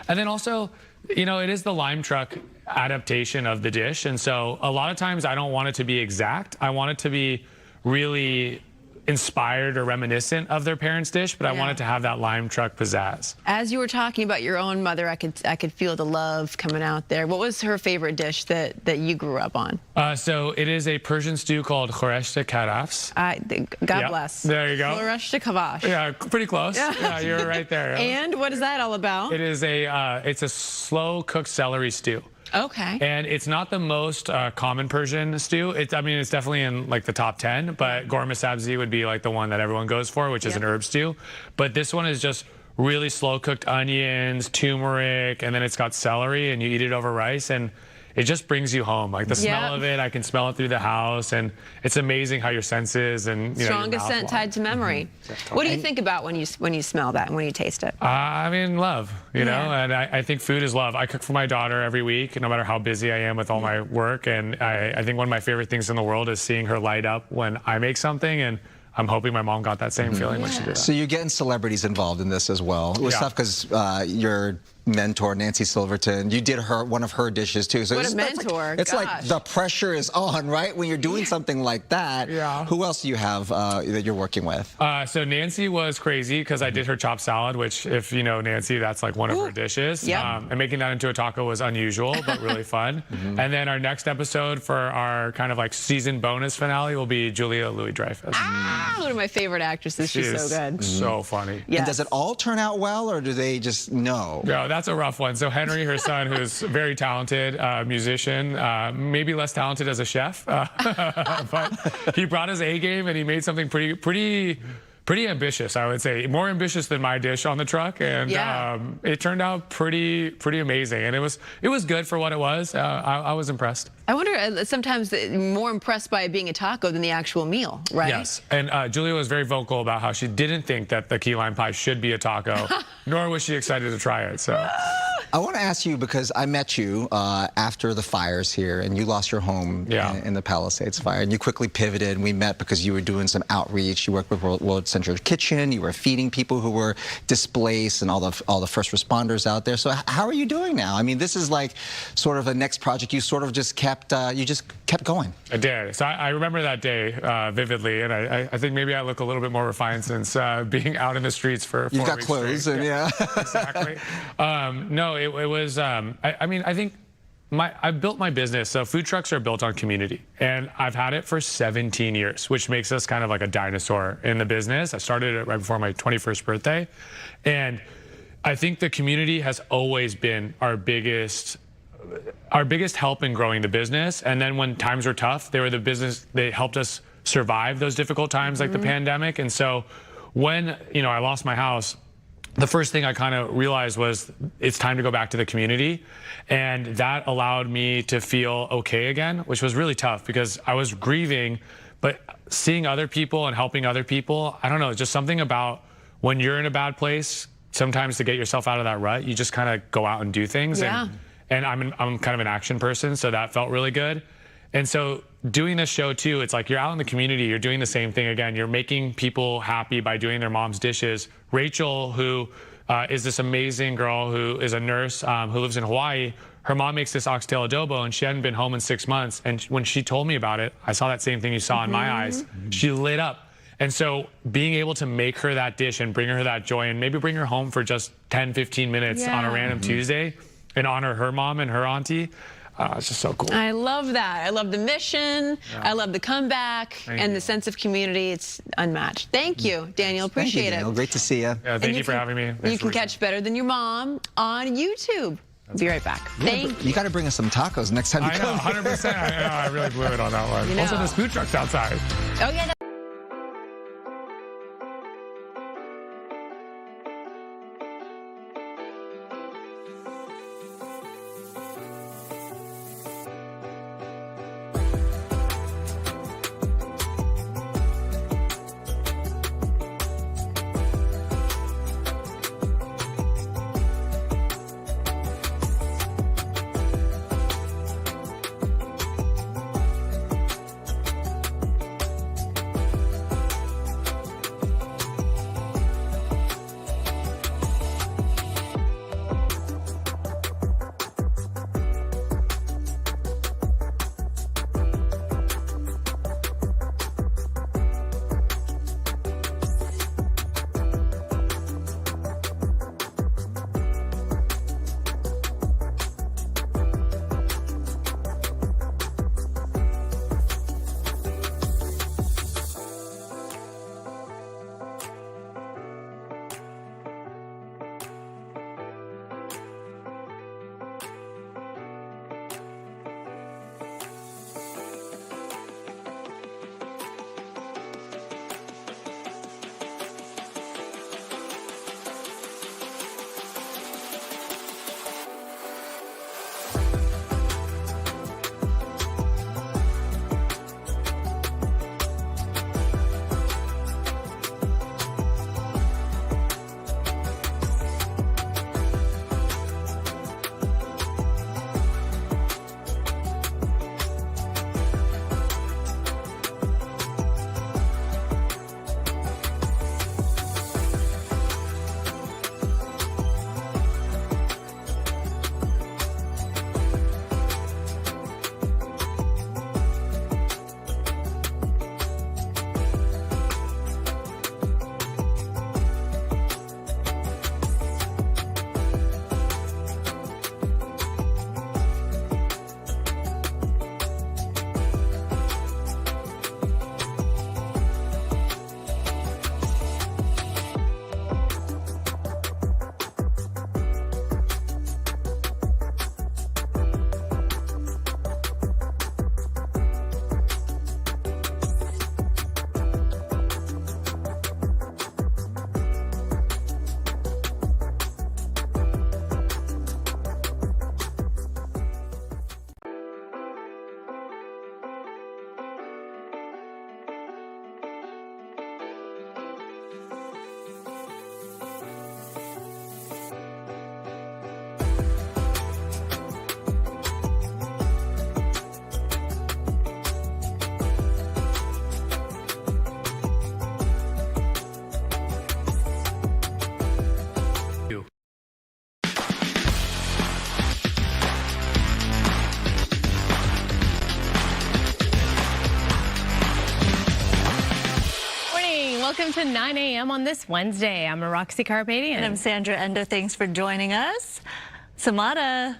Speaker 21: And then also, you know, it is the lime truck adaptation of the dish, and so a lot of times I don't want it to be exact. I want it to be really inspired or reminiscent of their parents' dish, but I wanted to have that lime truck pizzazz.
Speaker 1: As you were talking about your own mother, I could feel the love coming out there. What was her favorite dish that you grew up on?
Speaker 21: So it is a Persian stew called khoresh karafs.
Speaker 1: God bless.
Speaker 21: There you go.
Speaker 1: Khoresh kavash.
Speaker 21: Yeah, pretty close. Yeah, you're right there.
Speaker 1: And what is that all about?
Speaker 21: It is it's a slow cooked celery stew.
Speaker 1: Okay.
Speaker 21: And it's not the most common Persian stew. I mean, it's definitely in like the top 10, but ghormeh sabzi would be like the one that everyone goes for, which is an herb stew. But this one is just really slow cooked onions, turmeric, and then it's got celery, and you eat it over rice, and it just brings you home. Like the smell of it, I can smell it through the house, and it's amazing how your senses and
Speaker 1: strongest scent tied to memory. What do you think about when you smell that and when you taste it?
Speaker 21: I mean, love, you know, and I think food is love. I cook for my daughter every week, no matter how busy I am with all my work, and I think one of my favorite things in the world is seeing her light up when I make something, and I'm hoping my mom got that same feeling when she did that.
Speaker 2: So you're getting celebrities involved in this as well. It was tough because your mentor, Nancy Silverton, you did one of her dishes too. So
Speaker 1: what a mentor.
Speaker 2: It's like the pressure is on, right? When you're doing something like that.
Speaker 21: Yeah.
Speaker 2: Who else do you have that you're working with?
Speaker 21: So Nancy was crazy because I did her chopped salad, which if you know Nancy, that's like one of her dishes. And making that into a taco was unusual, but really fun. And then our next episode for our kind of like season bonus finale will be Julia Louis-Dreyfus.
Speaker 1: One of my favorite actresses. She's so good.
Speaker 21: So funny.
Speaker 2: And does it all turn out well, or do they just know?
Speaker 21: Yeah, that's a rough one. So Henry, her son, who's a very talented musician, maybe less talented as a chef, but he brought his A game and he made something pretty ambitious, I would say. More ambitious than my dish on the truck, and it turned out pretty amazing. And it was good for what it was. I was impressed.
Speaker 1: I wonder, sometimes more impressed by it being a taco than the actual meal, right?
Speaker 21: Yes, and Julia was very vocal about how she didn't think that the key lime pie should be a taco, nor was she excited to try it. So.
Speaker 2: I want to ask you, because I met you after the fires here, and you lost your home in the Palisades fire, and you quickly pivoted, and we met because you were doing some outreach. You worked with World Central Kitchen. You were feeding people who were displaced and all the first responders out there. So how are you doing now? I mean, this is like sort of a next project. You sort of just kept going.
Speaker 21: I did. So I remember that day vividly, and I think maybe I look a little bit more refined since being out in the streets for 4 weeks.
Speaker 2: You've got clothes, and
Speaker 21: exactly. No, it was. I mean, I think I built my business. So food trucks are built on community, and I've had it for 17 years, which makes us kind of like a dinosaur in the business. I started it right before my 21st birthday, and I think the community has always been our biggest help in growing the business. And then when times were tough, they were the business. They helped us survive those difficult times, like the pandemic. And so when I lost my house, the first thing I kind of realized was it's time to go back to the community. And that allowed me to feel okay again, which was really tough because I was grieving, but seeing other people and helping other people, I don't know, just something about when you're in a bad place, sometimes to get yourself out of that rut, you just kind of go out and do things.
Speaker 1: Yeah.
Speaker 21: And I'm kind of an action person, so that felt really good. And so doing this show too, it's like you're out in the community, you're doing the same thing again. You're making people happy by doing their mom's dishes. Rachel, who is this amazing girl who is a nurse who lives in Hawaii, her mom makes this oxtail adobo, and she hadn't been home in 6 months. And when she told me about it, I saw that same thing you saw in my eyes. She lit up. And so being able to make her that dish and bring her that joy and maybe bring her home for just 10, 15 minutes on a random Tuesday and honor her mom and her auntie, it's just so cool.
Speaker 1: I love that. I love the mission. I love the comeback and the sense of community. It's unmatched. Thank you, Daniel. Appreciate it.
Speaker 2: Daniel. Great to see you.
Speaker 21: Yeah, thank you for having me.
Speaker 1: You can catch Better Than Your Mom on YouTube. Be right back.
Speaker 2: You got to bring us some tacos next time you come.
Speaker 21: I know, 100%. I really blew it on that one. Also, there's food trucks outside.
Speaker 1: Oh, yeah.
Speaker 13: welcome to 9 a.m. on this Wednesday. I'm Roxy Carpadian.
Speaker 12: And I'm Sandra Endo. Thanks for joining us. Samada.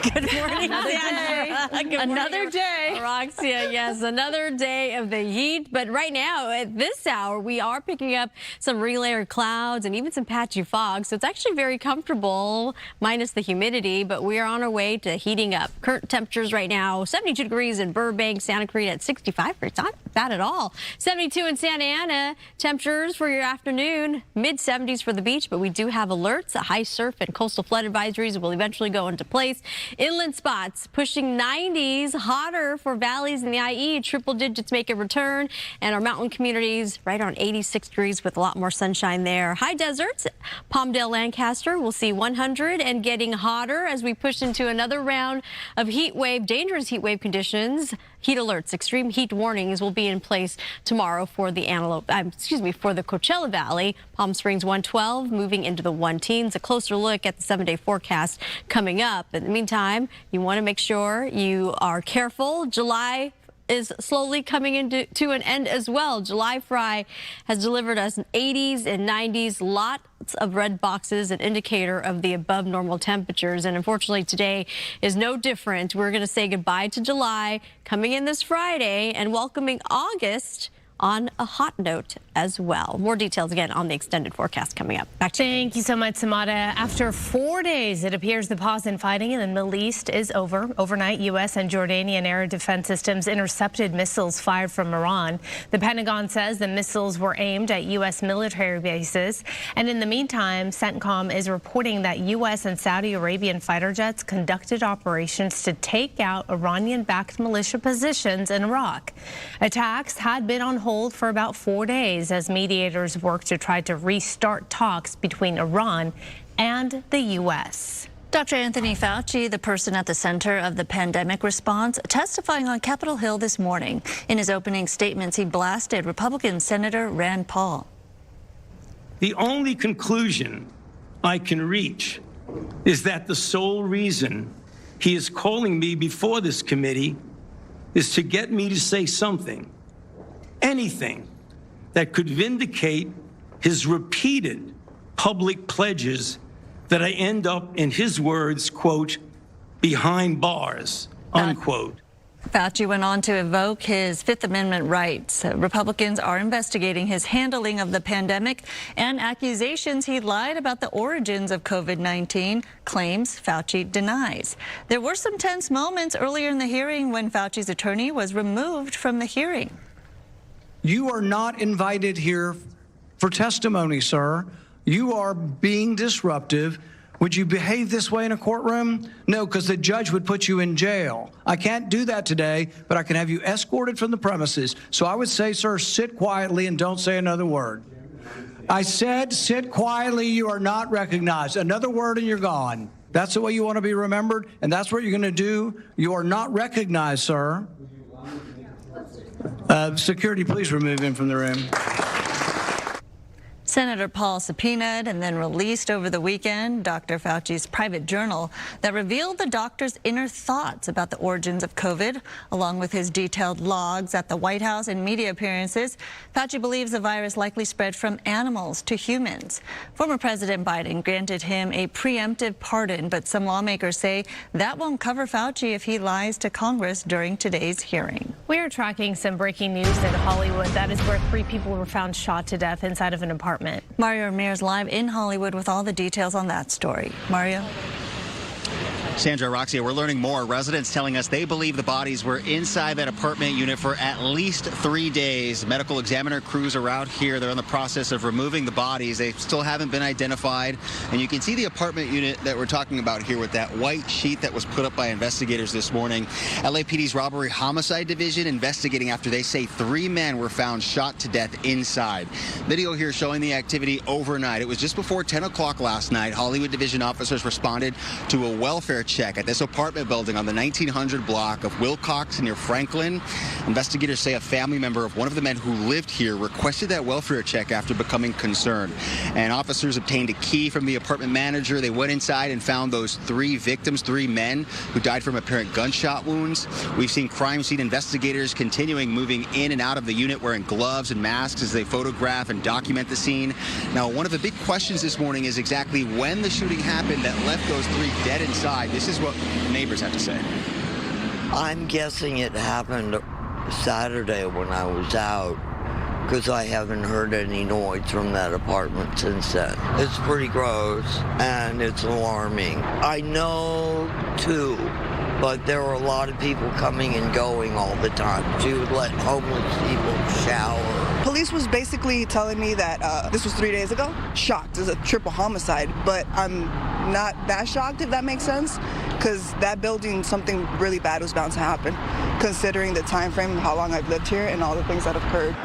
Speaker 12: Good morning, Sandra.
Speaker 3: Another day. Roxia, yes, another day of the heat. But right now, at this hour, we are picking up some relayered clouds and even some patchy fog. So it's actually very comfortable, minus the humidity. But we are on our way to heating up. Current temperatures right now, 72 degrees in Burbank, Santa Cruz at 65. It's not bad at all. 72 in Santa Ana. Temperatures for your afternoon, mid-70s for the beach. But we do have alerts. High surf and coastal flood advisories will eventually go into place. Inland spots pushing 90s, hotter for valleys in the IE. Triple digits make a return, and our mountain communities right on 86 degrees with a lot more sunshine there. High deserts, Palmdale, Lancaster, we'll see 100 and getting hotter as we push into another round of heat wave, dangerous heat wave conditions. Heat alerts, extreme heat warnings will be in place tomorrow for the for the Coachella Valley. Palm Springs 112 moving into the 110s. A closer look at the 7-day forecast coming up. In the meantime, you want to make sure you are careful. July is slowly coming into an end as well. July Fry has delivered us 80s and 90s, lots of red boxes, an indicator of the above normal temperatures. And unfortunately, today is no different. We're going to say goodbye to July, coming in this Friday, and welcoming August on a hot note as well. More details again on the extended forecast coming up. Back to you.
Speaker 13: Thank you so much, Samada. After 4 days, it appears the pause in fighting in the Middle East is over. Overnight, U.S. and Jordanian air defense systems intercepted missiles fired from Iran. The Pentagon says the missiles were aimed at U.S. military bases. And in the meantime, CENTCOM is reporting that U.S. and Saudi Arabian fighter jets conducted operations to take out Iranian-backed militia positions in Iraq. Attacks had been on hold for about 4 days as mediators work to try to restart talks between Iran and the U.S.
Speaker 12: Dr. Anthony Fauci, the person at the center of the pandemic response, testifying on Capitol Hill this morning. In his opening statements, he blasted Republican Senator Rand Paul.
Speaker 6: The only conclusion I can reach is that the sole reason he is calling me before this committee is to get me to say something, anything that could vindicate his repeated public pledges that I end up, in his words, quote, behind bars, unquote.
Speaker 12: Fauci went on to evoke his Fifth Amendment rights. Republicans are investigating his handling of the pandemic and accusations he lied about the origins of COVID-19, claims Fauci denies. There were some tense moments earlier in the hearing when Fauci's attorney was removed from the hearing.
Speaker 7: You are not invited here for testimony, sir. You are being disruptive. Would you behave this way in a courtroom? No, because the judge would put you in jail. I can't do that today, but I can have you escorted from the premises. So I would say, sir, sit quietly and don't say another word. I said sit quietly. You are not recognized. Another word and you're gone. That's the way you want to be remembered, and that's what you're going to do. You are not recognized, sir. Security, please remove him from the room.
Speaker 12: Senator Paul subpoenaed and then released over the weekend Dr. Fauci's private journal that revealed the doctor's inner thoughts about the origins of COVID, along with his detailed logs at the White House and media appearances. Fauci believes the virus likely spread from animals to humans. Former President Biden granted him a preemptive pardon, but some lawmakers say that won't cover Fauci if he lies to Congress during today's hearing.
Speaker 13: We are tracking some breaking news in Hollywood. That is where 3 people were found shot to death inside of an apartment.
Speaker 12: Mario Ramirez live in Hollywood with all the details on that story. Mario?
Speaker 4: Sandra, Roxy, we're learning more. Residents telling us they believe the bodies were inside that apartment unit for at least 3 days. Medical examiner crews are out here. They're in the process of removing the bodies. They still haven't been identified. And you can see the apartment unit that we're talking about here with that white sheet that was put up by investigators this morning. LAPD's Robbery Homicide Division investigating after they say 3 men were found shot to death inside. Video here showing the activity overnight. It was just before 10 o'clock last night. Hollywood Division officers responded to a welfare welfare check at this apartment building on the 1900 block of Wilcox near Franklin. Investigators say a family member of one of the men who lived here requested that welfare check after becoming concerned. And officers obtained a key from the apartment manager. They went inside and found those 3 victims, 3 men who died from apparent gunshot wounds. We've seen crime scene investigators continuing moving in and out of the unit wearing gloves and masks as they photograph and document the scene. Now, one of the big questions this morning is exactly when the shooting happened that left those 3 dead inside. This is what neighbors have to say.
Speaker 5: I'm guessing it happened Saturday when I was out, because I haven't heard any noise from that apartment since then. It's pretty gross and it's alarming. I know too, but there were a lot of people coming and going all the time. She would let homeless people shower.
Speaker 22: Police was basically telling me that this was 3 days ago. Shocked. It's a triple homicide, but I'm not that shocked, if that makes sense, because that building, something really bad was bound to happen, considering the time frame, how long I've lived here, and all the things that have occurred.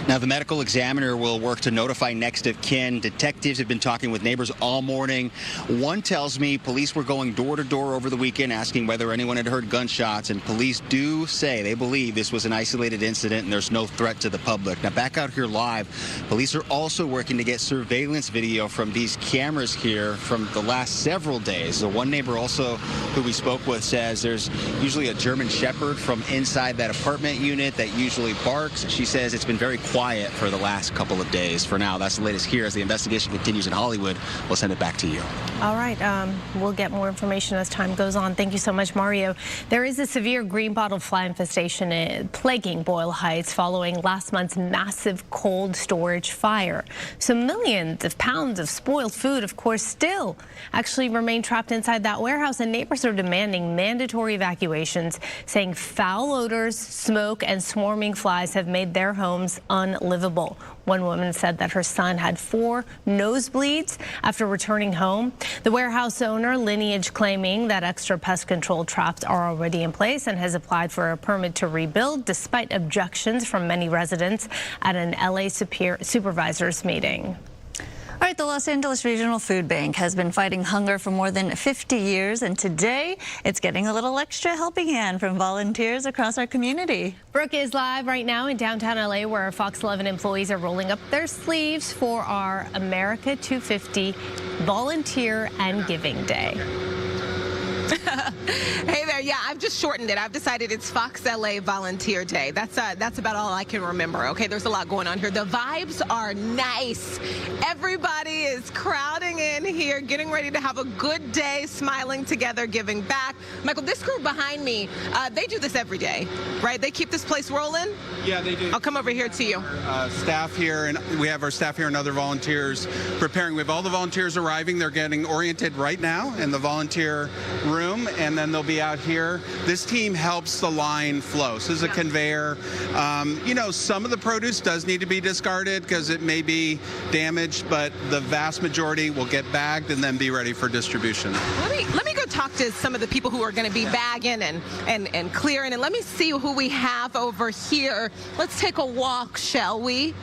Speaker 4: Now, the medical examiner will work to notify next of kin. Detectives have been talking with neighbors all morning. One tells me police were going door to door over the weekend asking whether anyone had heard gunshots, and police do say they believe this was an isolated incident and there's no threat to the public. Now, back out here live, police are also working to get surveillance video from these cameras here from the last several days. So one neighbor also who we spoke with says there's usually a German Shepherd from inside that apartment unit that usually barks. She says it's been very quiet for the last couple of days. For now, that's the latest here. As the investigation continues in Hollywood, we'll send it back to you.
Speaker 3: All right. We'll get more information as time goes on. Thank you so much, Mario. There is a severe green bottle fly infestation plaguing Boyle Heights following last month's massive cold storage fire. So millions of pounds of spoiled food, of course, still actually remain trapped inside that warehouse, and neighbors are demanding mandatory evacuations, saying foul odors, smoke, and swarming flies have made their homes unlivable. One woman said that her son had 4 nosebleeds after returning home. The warehouse owner, Lineage, claiming that extra pest control traps are already in place and has applied for a permit to rebuild despite objections from many residents at an LA supervisors meeting.
Speaker 12: All right, the Los Angeles Regional Food Bank has been fighting hunger for more than 50 years, and today it's getting a little extra helping hand from volunteers across our community.
Speaker 3: Brooke is live right now in downtown LA, where Fox 11 employees are rolling up their sleeves for our America 250 Volunteer and Giving Day.
Speaker 13: Hey there, yeah, I've just shortened it. I've decided it's Fox LA Volunteer Day. That's about all I can remember. Okay, there's a lot going on here. The vibes are nice. Everybody is crowding in here, getting ready to have a good day, smiling together, giving back. Michael, this group behind me, they do this every day, right? They keep this place rolling?
Speaker 14: Yeah, they do.
Speaker 13: I'll come over here to you.
Speaker 14: Staff here, and we have our staff here and other volunteers preparing. We have all the volunteers arriving. They're getting oriented right now in the volunteer room, and then they'll be out here. This team helps the line flow. So this is a conveyor. You know, some of the produce does need to be discarded because it may be damaged, but the vast majority will get bagged and then be ready for distribution.
Speaker 13: Let me go talk to some of the people who are going to be bagging and clearing, and let me see who we have over here. Let's take a walk, shall we?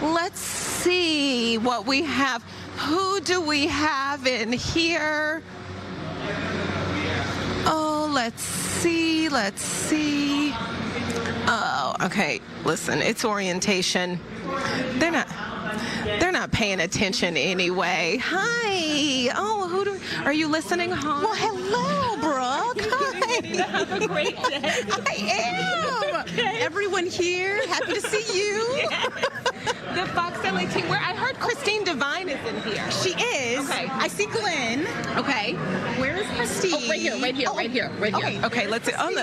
Speaker 13: Let's see what we have. Who do we have in here? Oh, let's see. Oh, okay. Listen, it's orientation. They're not paying attention anyway. Hi. Oh, are you listening? Huh? Well, hello, Brooke. Hi. Have a great day. I am. Okay. Everyone here, happy to see you. Yeah. The Fox LA team. Where I heard Christine Devine is in here. She is. Okay. I see Glenn. Okay. Where is Christine? Oh, right here. Okay, let's see. On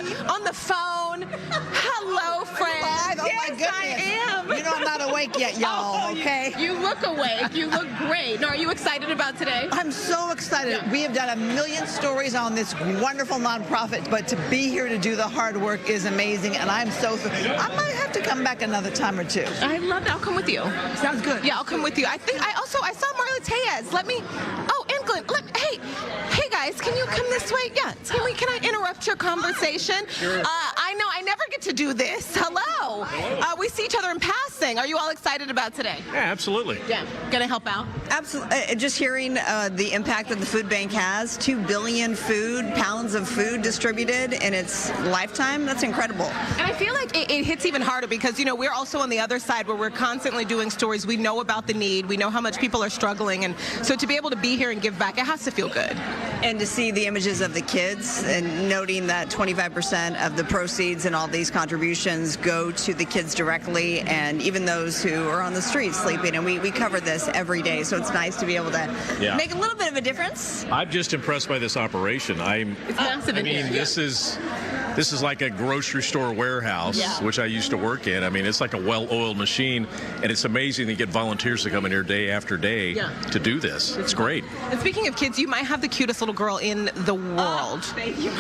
Speaker 13: the phone. Hello, friend.
Speaker 23: Oh, my goodness.
Speaker 13: I am.
Speaker 23: You know I'm not awake yet, y'all, okay?
Speaker 13: You look awake. You look great. Now, are you excited about today?
Speaker 23: I'm so excited. Yeah. We have done 1 million stories on this wonderful nonprofit, but to be here to do the hard work is amazing, and I'm so I might have to come back another time or two.
Speaker 13: I love that. I'll come with you.
Speaker 23: Sounds good.
Speaker 13: Yeah, I'll come with you. I saw Marla Tejas. Let me. Oh, and Glenn. Hey guys, can you come this way? Yeah. Can I interrupt picture conversation. I know I never get to do this. Hello. We see each other in passing. Are you all excited about today?
Speaker 8: Yeah, absolutely.
Speaker 13: Yeah. Gonna help out?
Speaker 9: Absolutely. Just hearing the impact that the food bank has, 2 billion pounds of food distributed in its lifetime, that's incredible.
Speaker 13: And I feel like it hits even harder because, you know, we're also on the other side where we're constantly doing stories. We know about the need. We know how much people are struggling. And so to be able to be here and give back, it has to feel good.
Speaker 9: And to see the images of the kids and noting that 25% of the proceeds and all these contributions go to the kids directly, and even those who are on the streets sleeping. And we cover this every day, so it's nice to be able to make a little bit of a difference.
Speaker 8: I'm just impressed by this operation.
Speaker 13: It's massive in here.
Speaker 8: This is like a grocery store warehouse, which I used to work in. I mean, it's like a well-oiled machine, and it's amazing to get volunteers to come in here day after day to do this. It's great.
Speaker 13: And speaking of kids, you might have the cutest little girl in the world.
Speaker 9: Thank you.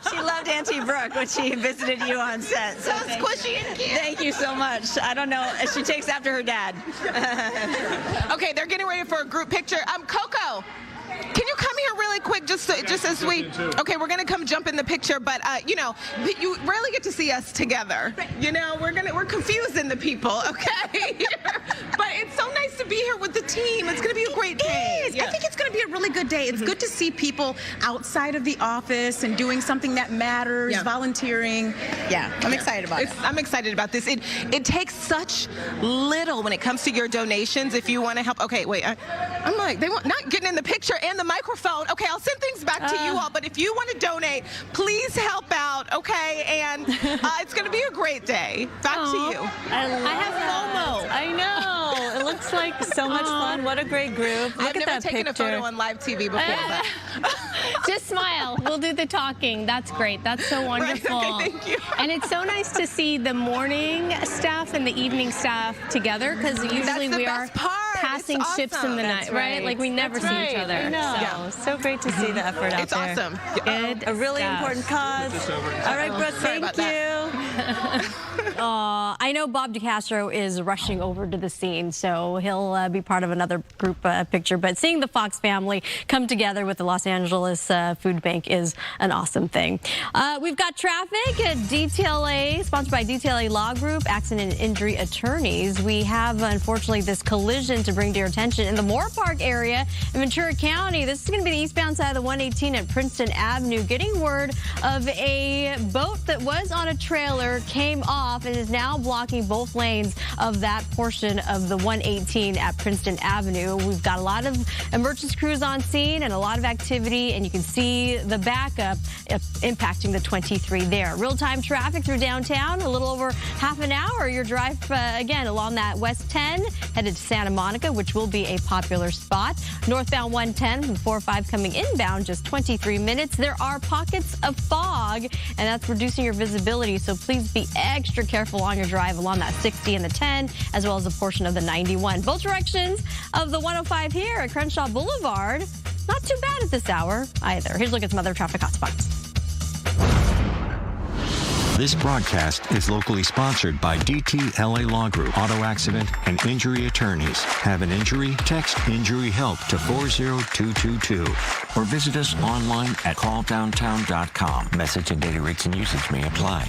Speaker 9: She loved Auntie Brooke when she visited you on set.
Speaker 13: So squishy and cute.
Speaker 9: Thank you so much. I don't know. She takes after her dad.
Speaker 13: Okay, they're getting ready for a group picture. Coco, can you come here really quick, just as we? Okay, we're gonna come jump in the picture, but you know, you rarely get to see us together. You know, we're confusing the people, okay? But it's so nice to be here with the team. It's gonna be a great day.
Speaker 10: It is. I think it's gonna be a really good day. It's good to see people outside of the office and doing something that matters, volunteering. Yeah, I'm excited about it.
Speaker 13: I'm excited about this. It takes such little when it comes to your donations. If you want to help, okay, wait. I'm like, they want not getting in the picture and the microphone. Okay, I'll send things back to you all, but if you want to donate, please help out, okay? And it's going to be a great day. Back to you.
Speaker 3: I have FOMO. I know. It looks like so much fun. What a great group. Look
Speaker 13: I've
Speaker 3: at
Speaker 13: never
Speaker 3: that
Speaker 13: taken
Speaker 3: picture.
Speaker 13: a photo on live TV before.
Speaker 3: Just smile. We'll do the talking. That's great. That's so wonderful.
Speaker 13: Right, okay, thank you.
Speaker 3: And it's so nice to see the morning staff and the evening staff together, because usually we are passing ships in the night, right? Like we never see each other.
Speaker 12: I know. So great to see the effort out
Speaker 13: It's
Speaker 12: there.
Speaker 13: awesome.
Speaker 12: Good a really important cause. All right, Brooke, thank you.
Speaker 3: I know Bob DeCastro is rushing over to the scene, so he'll be part of another group picture. But seeing the Fox family come together with the Los Angeles Food Bank is an awesome thing. We've got traffic at DTLA, sponsored by DTLA Law Group, Accident and Injury Attorneys. We have, unfortunately, this collision to bring to your attention in the Moore Park area in Ventura County. This is going to be the eastbound side of the 118 at Princeton Avenue. Getting word of a boat that was on a trailer came off and is now blocking both lanes of that portion of the 118 at Princeton Avenue. We've got a lot of emergency crews on scene and a lot of activity, and you can see the backup impacting the 23 there. Real-time traffic through downtown, a little over half an hour. Your drive, again, along that West 10, headed to Santa Monica, which will be a popular spot. Northbound 110 from 405 coming inbound, just 23 minutes. There are pockets of fog, and that's reducing your visibility, so please be extra careful on your drive along that 60 and the 10, as well as a portion of the 91. Both directions of the 105 here at Crenshaw Boulevard. Not too bad at this hour either. Here's a look at some other traffic hotspots.
Speaker 24: This broadcast is locally sponsored by DTLA Law Group, Auto Accident and Injury Attorneys. Have an injury? Text Injury Help to 40222 or visit us online at calldowntown.com. Message and data rates and usage may apply.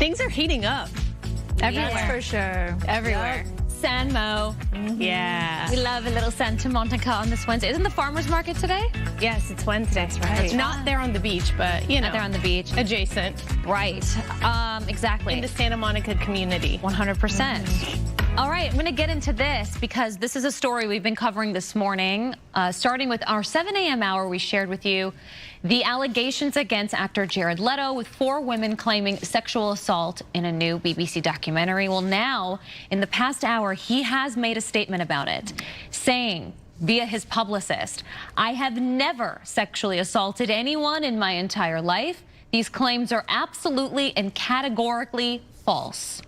Speaker 13: Things are heating up. Everywhere.
Speaker 16: That's for sure.
Speaker 13: Everywhere.
Speaker 16: San Mo.
Speaker 13: Yeah.
Speaker 16: We love a little Santa Monica on this Wednesday. Isn't the farmer's market today?
Speaker 13: Yes, it's Wednesday. That's right. Not there on the beach, but, you know.
Speaker 16: Not there on the beach.
Speaker 13: Adjacent.
Speaker 16: Right. Exactly.
Speaker 13: In the Santa Monica community.
Speaker 16: 100%. All right, I'm going to get into this because this is a story we've been covering this morning. Starting with our 7 a.m. hour, we shared with you the allegations against actor Jared Leto, with 4 women claiming sexual assault in a new BBC documentary. Well, now, in the past hour, he has made a statement about it, saying via his publicist, "I have never sexually assaulted anyone in my entire life. These claims are absolutely and categorically false."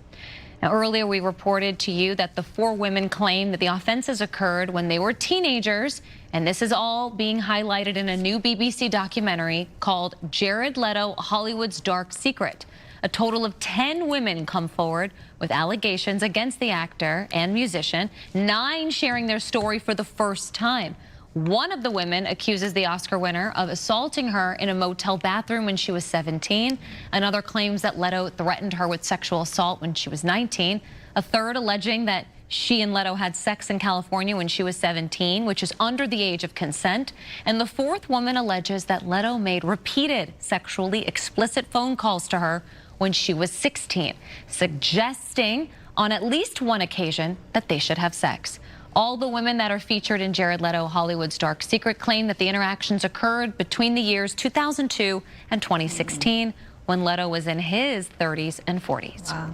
Speaker 16: Now, earlier we reported to you that the 4 women claim that the offenses occurred when they were teenagers, and this is all being highlighted in a new BBC documentary called Jared Leto, Hollywood's Dark Secret. A total of 10 women come forward with allegations against the actor and musician, 9 sharing their story for the first time. One of the women accuses the Oscar winner of assaulting her in a motel bathroom when she was 17. Another claims that Leto threatened her with sexual assault when she was 19. A third alleging that she and Leto had sex in California when she was 17, which is under the age of consent. And the fourth woman alleges that Leto made repeated sexually explicit phone calls to her when she was 16, suggesting on at least one occasion that they should have sex. All the women that are featured in Jared Leto, Hollywood's Dark Secret, claim that the interactions occurred between the years 2002 and 2016, when Leto was in his 30s and 40s. Wow.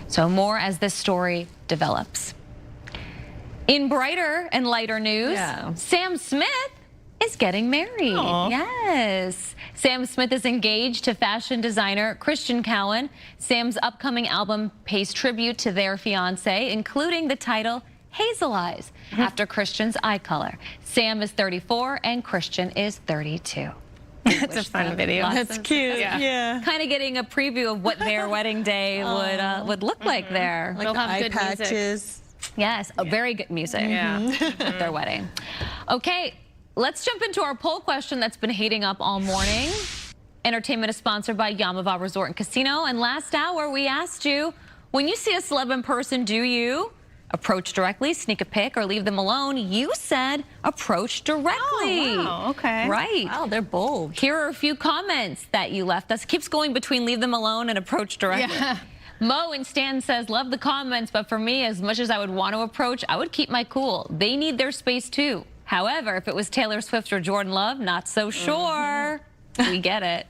Speaker 16: So more as this story develops. In brighter and lighter news, Sam Smith is getting married. Aww. Yes. Sam Smith is engaged to fashion designer Christian Cowan. Sam's upcoming album pays tribute to their fiancé, including the title Hazel Eyes, after Christian's eye color. Sam is 34 and Christian is 32.
Speaker 13: That's a fun video.
Speaker 16: That's cute. Yeah. Kind of getting a preview of what their wedding day would look like there.
Speaker 13: Like they'll have good patches. Music.
Speaker 16: Yes, very good music. At their wedding. Okay, let's jump into our poll question that's been heating up all morning. Entertainment is sponsored by Yamava Resort and Casino. And last hour, we asked you, when you see a celeb in person, do you approach directly, sneak a pic, or leave them alone? You said approach directly.
Speaker 13: Oh, wow. Okay.
Speaker 16: Right.
Speaker 12: Wow, they're bold.
Speaker 16: Here are a few comments that you left us. Keeps going between leave them alone and approach directly.
Speaker 13: Yeah.
Speaker 16: Mo in Stan says, love the comments, but for me, as much as I would want to approach, I would keep my cool. They need their space too. However, if it was Taylor Swift or Jordan Love, not so sure. We get it.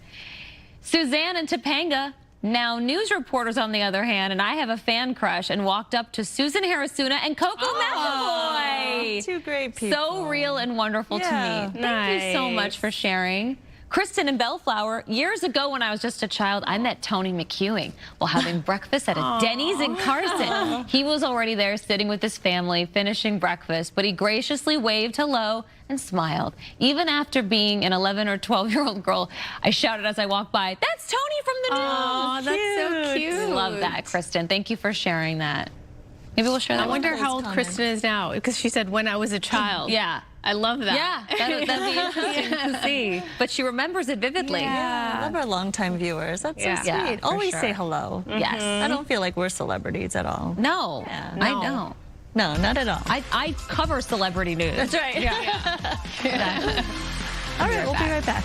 Speaker 16: Suzanne in Topanga. Now, news reporters, on the other hand, and I have a fan crush and walked up to Susan Harasuna and Coco McAvoy.
Speaker 12: 2 great people.
Speaker 16: So real and wonderful to me. Thank you so much for sharing. Kristen in Bellflower, years ago when I was just a child, I met Tony McEwing while having breakfast at a Denny's in Carson. He was already there sitting with his family, finishing breakfast, but he graciously waved hello and smiled. Even after being an 11 or 12-year-old girl, I shouted as I walked by, "That's Tony from the news."
Speaker 13: Oh, that's so cute.
Speaker 16: Love that, Kristen. Thank you for sharing that. Maybe we'll share that.
Speaker 13: I wonder how old Kristen is now, because she said when I was a child.
Speaker 16: Yeah.
Speaker 13: I love that.
Speaker 16: Yeah, that'd be interesting to see. But she remembers it vividly.
Speaker 12: Yeah, I love our longtime viewers. That's so sweet.
Speaker 16: Yeah,
Speaker 12: Always
Speaker 16: sure.
Speaker 12: say hello.
Speaker 16: Yes.
Speaker 12: I don't feel like we're celebrities at all.
Speaker 16: No, I don't.
Speaker 12: No, not at all.
Speaker 16: I cover celebrity news.
Speaker 12: That's right.
Speaker 16: Yeah. Exactly.
Speaker 12: All right, we'll be right back.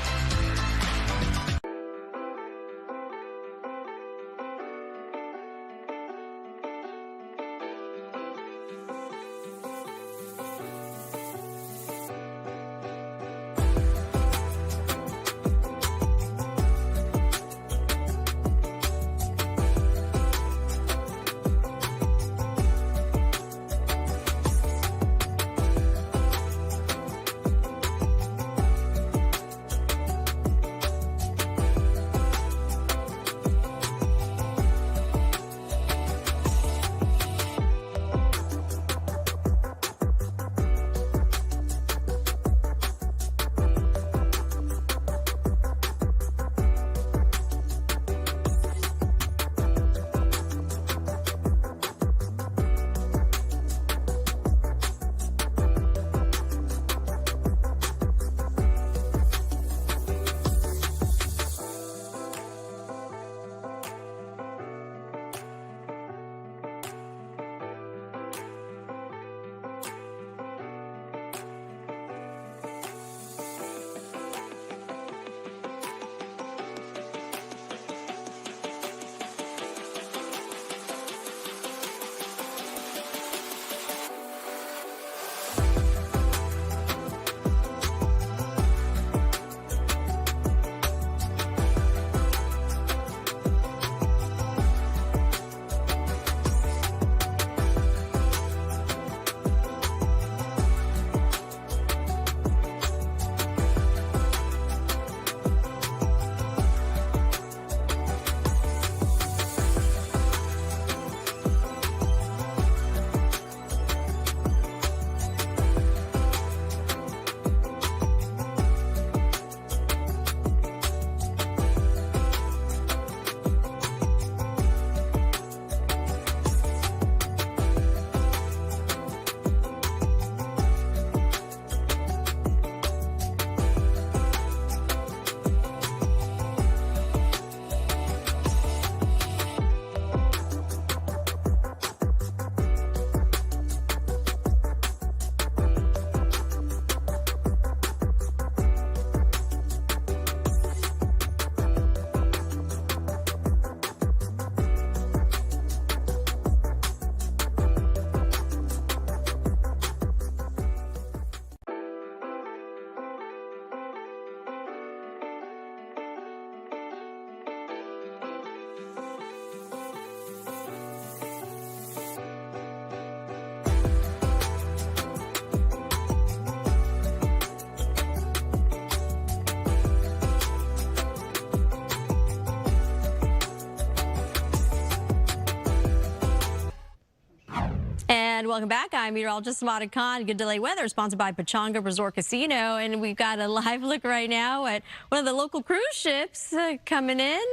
Speaker 3: And welcome back. I'm meteorologist Samada Khan. Good delay weather sponsored by Pechanga Resort Casino. And we've got a live look right now at one of the local cruise ships coming in.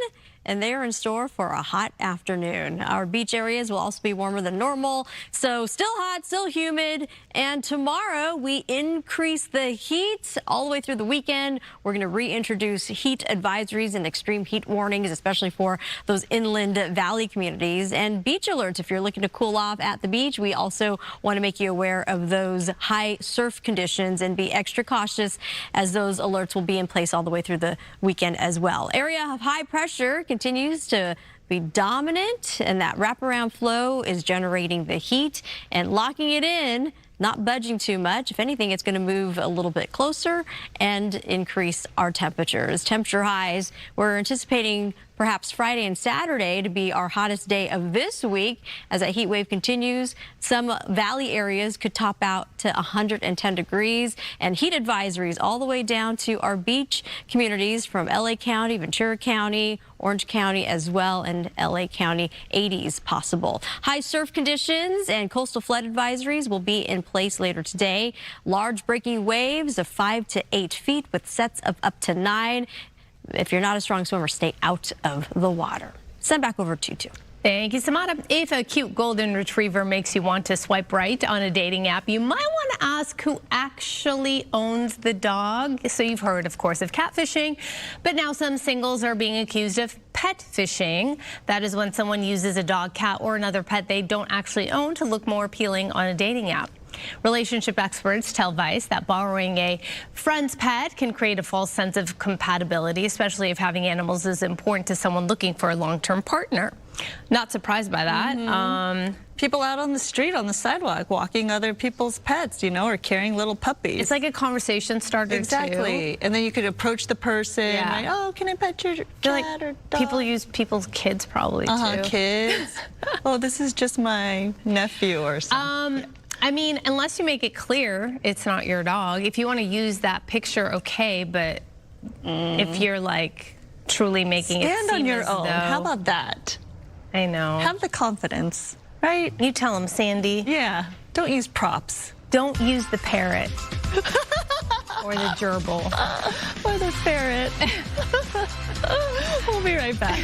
Speaker 3: And they're in store for a hot afternoon. Our beach areas will also be warmer than normal. So still hot, still humid. And tomorrow we increase the heat all the way through the weekend. We're going to reintroduce heat advisories and extreme heat warnings, especially for those inland valley communities. And beach alerts if you're looking to cool off at the beach. We also want to make you aware of those high surf conditions and be extra cautious as those alerts will be in place all the way through the weekend as well. Area of high pressure continues to be dominant, and that wraparound flow is generating the heat and locking it in, not budging too much. If anything, it's going to move a little bit closer and increase our temperatures. Temperature highs, we're anticipating perhaps Friday and Saturday to be our hottest day of this week. As that heat wave continues, some valley areas could top out to 110 degrees, and heat advisories all the way down to our beach communities from LA County, Ventura County, Orange County as well, and LA County 80s possible. High surf conditions and coastal flood advisories will be in place later today. Large breaking waves of 5 to 8 feet with sets of up to 9. If you're not a strong swimmer, stay out of the water. Send back over to you two.
Speaker 11: Thank you, Samada. If a cute golden retriever makes you want to swipe right on a dating app, you might want to ask who actually owns the dog. So you've heard, of course, of catfishing, but now some singles are being accused of pet fishing. That is when someone uses a dog, cat, or another pet they don't actually own to look more appealing on a dating app. Relationship experts tell Vice that borrowing a friend's pet can create a false sense of compatibility, especially if having animals is important to someone looking for a long-term partner. Not surprised by that.
Speaker 12: People out on the street, on the sidewalk, walking other people's pets, you know, or carrying little puppies.
Speaker 11: It's like a conversation starter,
Speaker 12: exactly.
Speaker 11: too.
Speaker 12: And then you could approach the person, like, oh, can I pet your cat or dog?
Speaker 11: People use people's kids probably, too.
Speaker 12: Kids. Oh, this is just my nephew or something.
Speaker 11: I mean, unless you make it clear it's not your dog. If you want to use that picture, okay, but if you're, like, truly making it
Speaker 12: Stand on your own.
Speaker 11: Though,
Speaker 12: how about that?
Speaker 11: I know.
Speaker 12: Have the confidence, right?
Speaker 11: You tell them, Sandy.
Speaker 12: Yeah. Don't use props.
Speaker 11: Don't use the parrot. Or the gerbil.
Speaker 12: Or the ferret. We'll be right back.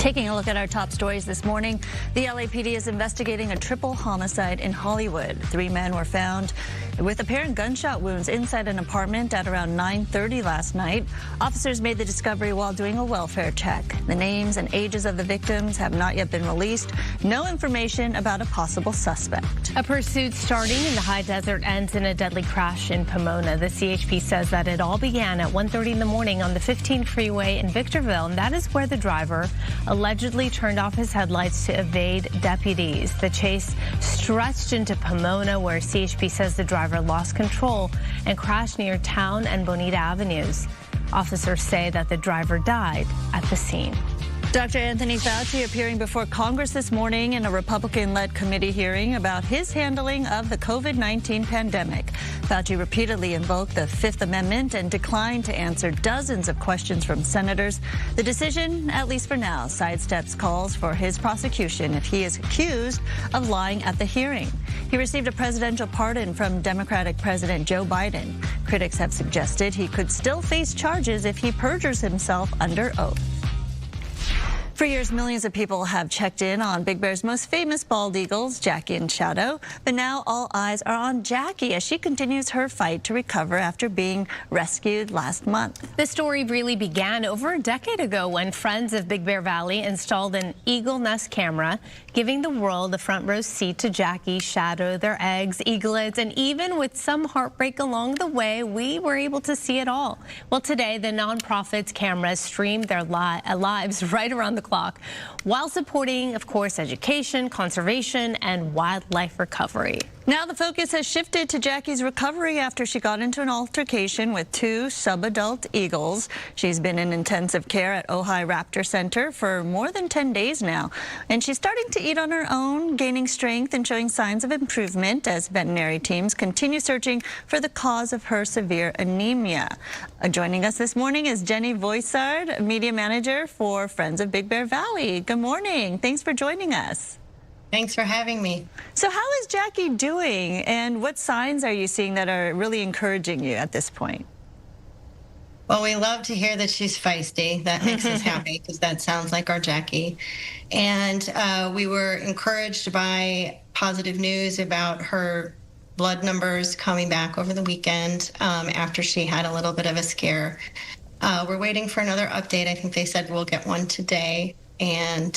Speaker 12: Taking a look at our top stories this morning, the LAPD is investigating a triple homicide in Hollywood. 3 men were found with apparent gunshot wounds inside an apartment at around 9:30 last night. Officers made the discovery while doing a welfare check. The names and ages of the victims have not yet been released. No information about a possible suspect.
Speaker 11: A pursuit starting in the high desert ends in a deadly crash in Pomona. The CHP says that it all began at 1:30 in the morning on the 15 freeway in Victorville, and that is where the driver allegedly turned off his headlights to evade deputies. The chase stretched into Pomona, where CHP says the driver lost control and crashed near Town and Bonita Avenues. Officers say that the driver died at the scene.
Speaker 12: Dr. Anthony Fauci appearing before Congress this morning in a Republican-led committee hearing about his handling of the COVID-19 pandemic. Fauci repeatedly invoked the Fifth Amendment and declined to answer dozens of questions from senators. The decision, at least for now, sidesteps calls for his prosecution if he is accused of lying at the hearing. He received a presidential pardon from Democratic President Joe Biden. Critics have suggested he could still face charges if he perjures himself under oath. For years, millions of people have checked in on Big Bear's most famous bald eagles, Jackie and Shadow. But now all eyes are on Jackie as she continues her fight to recover after being rescued last month.
Speaker 11: The story really began over a decade ago when friends of Big Bear Valley installed an eagle nest camera, giving the world a front row seat to Jackie, Shadow, their eggs, eaglets, and even with some heartbreak along the way, we were able to see it all. Well, today, the nonprofit's cameras streamed their lives right around the clock, while supporting, of course, education, conservation, and wildlife recovery.
Speaker 12: Now the focus has shifted to Jackie's recovery after she got into an altercation with 2 subadult eagles. She's been in intensive care at Ojai Raptor Center for more than 10 days now, and she's starting to eat on her own, gaining strength and showing signs of improvement as veterinary teams continue searching for the cause of her severe anemia. Joining us this morning is Jenny Voisard, media manager for Friends of Big Bear Valley. Good morning. Thanks for joining us.
Speaker 15: Thanks for having me.
Speaker 12: So how is Jackie doing, and what signs are you seeing that are really encouraging you at this point?
Speaker 15: Well, we love to hear that she's feisty. That makes us happy because that sounds like our Jackie. And we were encouraged by positive news about her blood numbers coming back over the weekend after she had a little bit of a scare. We're waiting for another update. I think they said we'll get one today. And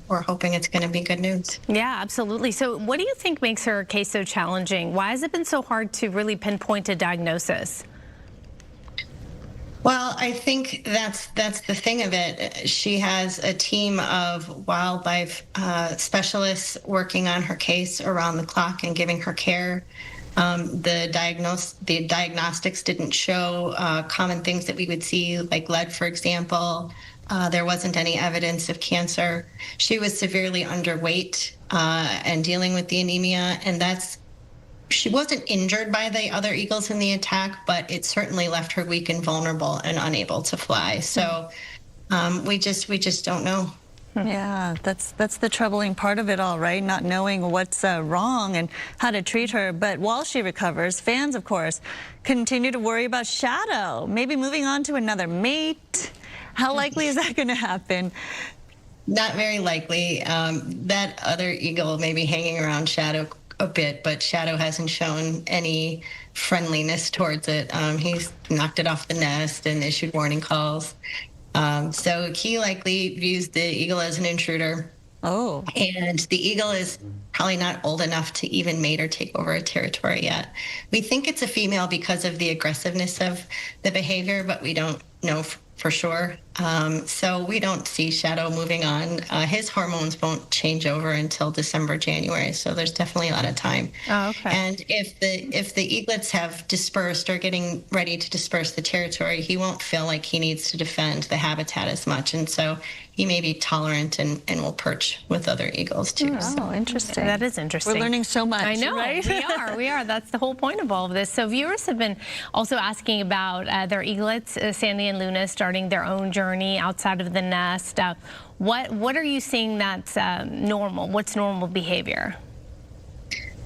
Speaker 15: we're hoping it's going to be good news.
Speaker 11: Yeah, absolutely. So what do you think makes her case so challenging? Why has it been so hard to really pinpoint a diagnosis?
Speaker 15: Well, I think that's the thing of it. She has a team of wildlife specialists working on her case around the clock and giving her care. The diagnostics didn't show common things that we would see, like lead, for example. There wasn't any evidence of cancer. She was severely underweight and dealing with the anemia, and she wasn't injured by the other eagles in the attack, but it certainly left her weak and vulnerable and unable to fly. So we just don't know.
Speaker 12: Yeah, that's the troubling part of it all, right? Not knowing what's wrong and how to treat her. But while she recovers, fans, of course, continue to worry about Shadow, maybe moving on to another mate. How likely is that going to happen?
Speaker 15: Not very likely. That other eagle may be hanging around Shadow a bit, but Shadow hasn't shown any friendliness towards it. He's knocked it off the nest and issued warning calls. So he likely views the eagle as an intruder.
Speaker 12: Oh.
Speaker 15: And the eagle is probably not old enough to even mate or take over a territory yet. We think it's a female because of the aggressiveness of the behavior, but we don't know for sure. So we don't see Shadow moving on. His hormones won't change over until December, January. So there's definitely a lot of time.
Speaker 11: Oh, okay.
Speaker 15: And if the eaglets have dispersed or getting ready to disperse the territory, he won't feel like he needs to defend the habitat as much. And so he may be tolerant and will perch with other eagles too.
Speaker 12: Oh, so interesting.
Speaker 11: That is interesting.
Speaker 12: We're learning so much.
Speaker 11: I know,
Speaker 12: right?
Speaker 11: we are. That's the whole point of all of this. So viewers have been also asking about their eaglets, Sandy and Luna, starting their own journey outside of the nest. What are you seeing that's normal? What's normal behavior?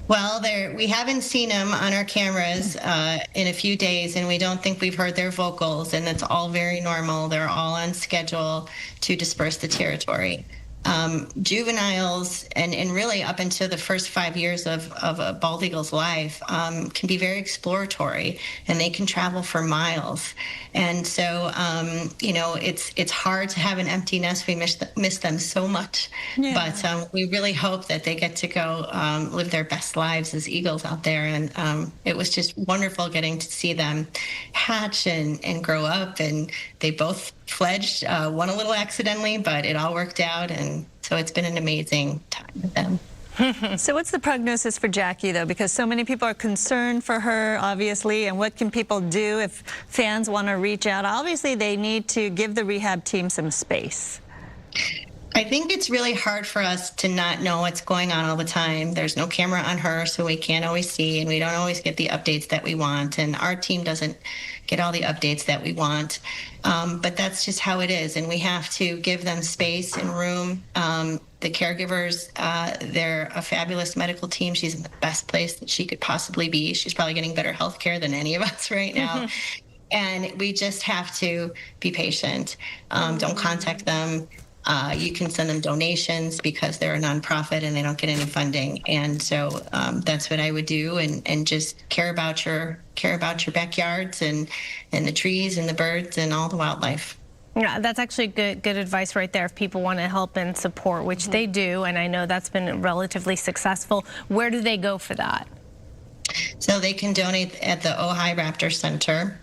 Speaker 15: Well, we haven't seen them on our cameras in a few days, and we don't think we've heard their vocals, and it's all very normal. They're all on schedule to disperse the territory. Juveniles, and really up until the first 5 years of a bald eagle's life, can be very exploratory, and they can travel for miles. And so, it's hard to have an empty nest. We miss them so much. Yeah. But we really hope that they get to go live their best lives as eagles out there. And it was just wonderful getting to see them hatch and grow up. And they both fledged, one a little accidentally, but it all worked out. And so it's been an amazing time with them.
Speaker 12: So what's the prognosis for Jackie, though? Because so many people are concerned for her, obviously, and what can people do if fans want to reach out? Obviously, they need to give the rehab team some space.
Speaker 15: I think it's really hard for us to not know what's going on all the time. There's no camera on her, so we can't always see, and we don't always get the updates that we want, and our team doesn't get all the updates that we want. But that's just how it is, and we have to give them space and room. The caregivers, they're a fabulous medical team. She's in the best place that she could possibly be. She's probably getting better health care than any of us right now. And we just have to be patient. Don't contact them. You can send them donations because they're a nonprofit and they don't get any funding. And so that's what I would do, and just care about your backyards and the trees and the birds and all the wildlife.
Speaker 11: Yeah, that's actually good advice right there if people want to help and support, which they do, and I know that's been relatively successful. Where do they go for that?
Speaker 15: So they can donate at the Ojai Raptor Center.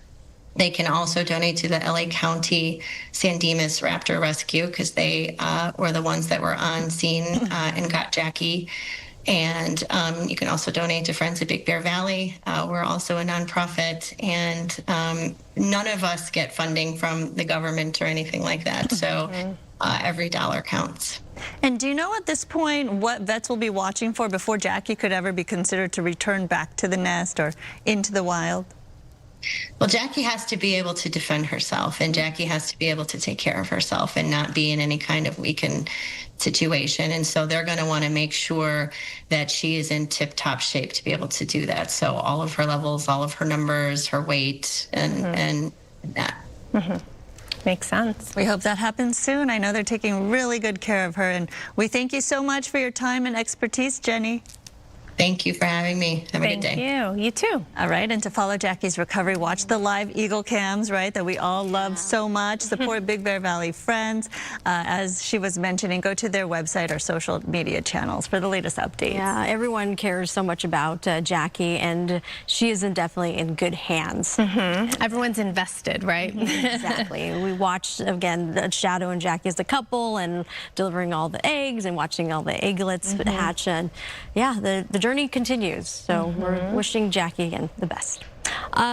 Speaker 15: They can also donate to the LA County San Dimas Raptor Rescue because they were the ones that were on scene and got Jackie. And you can also donate to Friends of Big Bear Valley. We're also a nonprofit, and none of us get funding from the government or anything like that. So every dollar counts.
Speaker 12: And do you know at this point what vets will be watching for before Jackie could ever be considered to return back to the nest or into the wild?
Speaker 15: Well, Jackie has to be able to defend herself, and Jackie has to be able to take care of herself and not be in any kind of weakened situation. And so they're going to want to make sure that she is in tip-top shape to be able to do that. So all of her levels, all of her numbers, her weight, and that.
Speaker 12: Makes sense. We hope that happens soon. I know they're taking really good care of her, and we thank you so much for your time and expertise, Jenny.
Speaker 15: Thank you for having me. Have a good day.
Speaker 11: Thank you. You too.
Speaker 12: All right, and to follow Jackie's recovery, watch the live Eagle cams, right, that we all love so much. Support Big Bear Valley Friends. As she was mentioning, go to their website or social media channels for the latest updates.
Speaker 3: Yeah, everyone cares so much about Jackie, and she is definitely in good hands.
Speaker 11: Everyone's invested, right?
Speaker 3: Exactly. We watched, again, Shadow and Jackie as a couple and delivering all the eggs and watching all the egglets hatch. And yeah, the journey continues. So we're wishing Jackie again the best.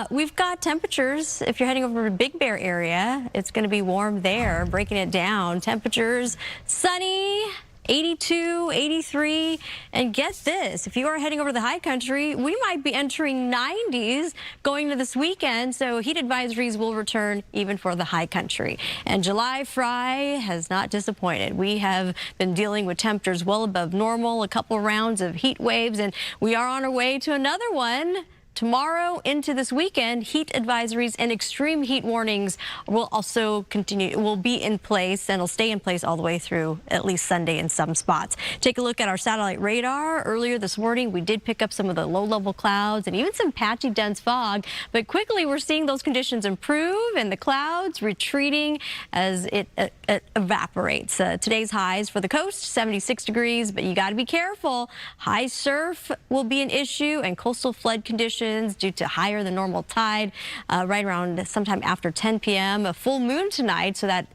Speaker 3: We've got temperatures. If you're heading over to Big Bear area, it's going to be warm there. Breaking it down, temperatures sunny, 82, 83, and get this, if you are heading over to the high country, we might be entering 90s going to this weekend, so heat advisories will return even for the high country. And July Fry has not disappointed. We have been dealing with temperatures well above normal, a couple rounds of heat waves, and we are on our way to another one. Tomorrow into this weekend, heat advisories and extreme heat warnings will also continue, will be in place, and will stay in place all the way through at least Sunday in some spots. Take a look at our satellite radar. Earlier this morning, we did pick up some of the low-level clouds and even some patchy dense fog, but quickly we're seeing those conditions improve and the clouds retreating as it evaporates. Today's highs for the coast, 76 degrees, but you got to be careful. High surf will be an issue and coastal flood conditions due to higher than normal tide right around sometime after 10 p.m. A full moon tonight, so that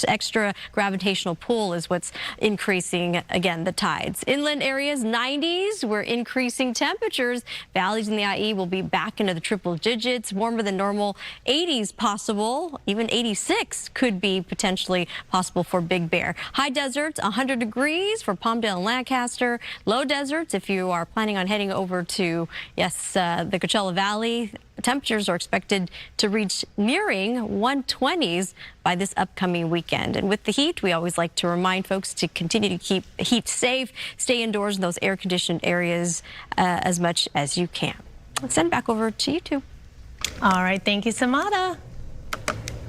Speaker 3: extra gravitational pull is what's increasing, again, the tides. Inland areas, 90s. We're increasing temperatures. Valleys in the IE will be back into the triple digits, warmer than normal. 80s possible, even 86 could be potentially possible for Big Bear. High deserts, 100 degrees for Palmdale and Lancaster. Low deserts, if you are planning on heading over to, yes, the Coachella Valley, temperatures are expected to reach nearing 120s by this upcoming weekend. And with the heat, we always like to remind folks to continue to keep heat safe, stay indoors in those air-conditioned areas as much as you can. Let's send back over to you two.
Speaker 11: All right, thank you, Samada.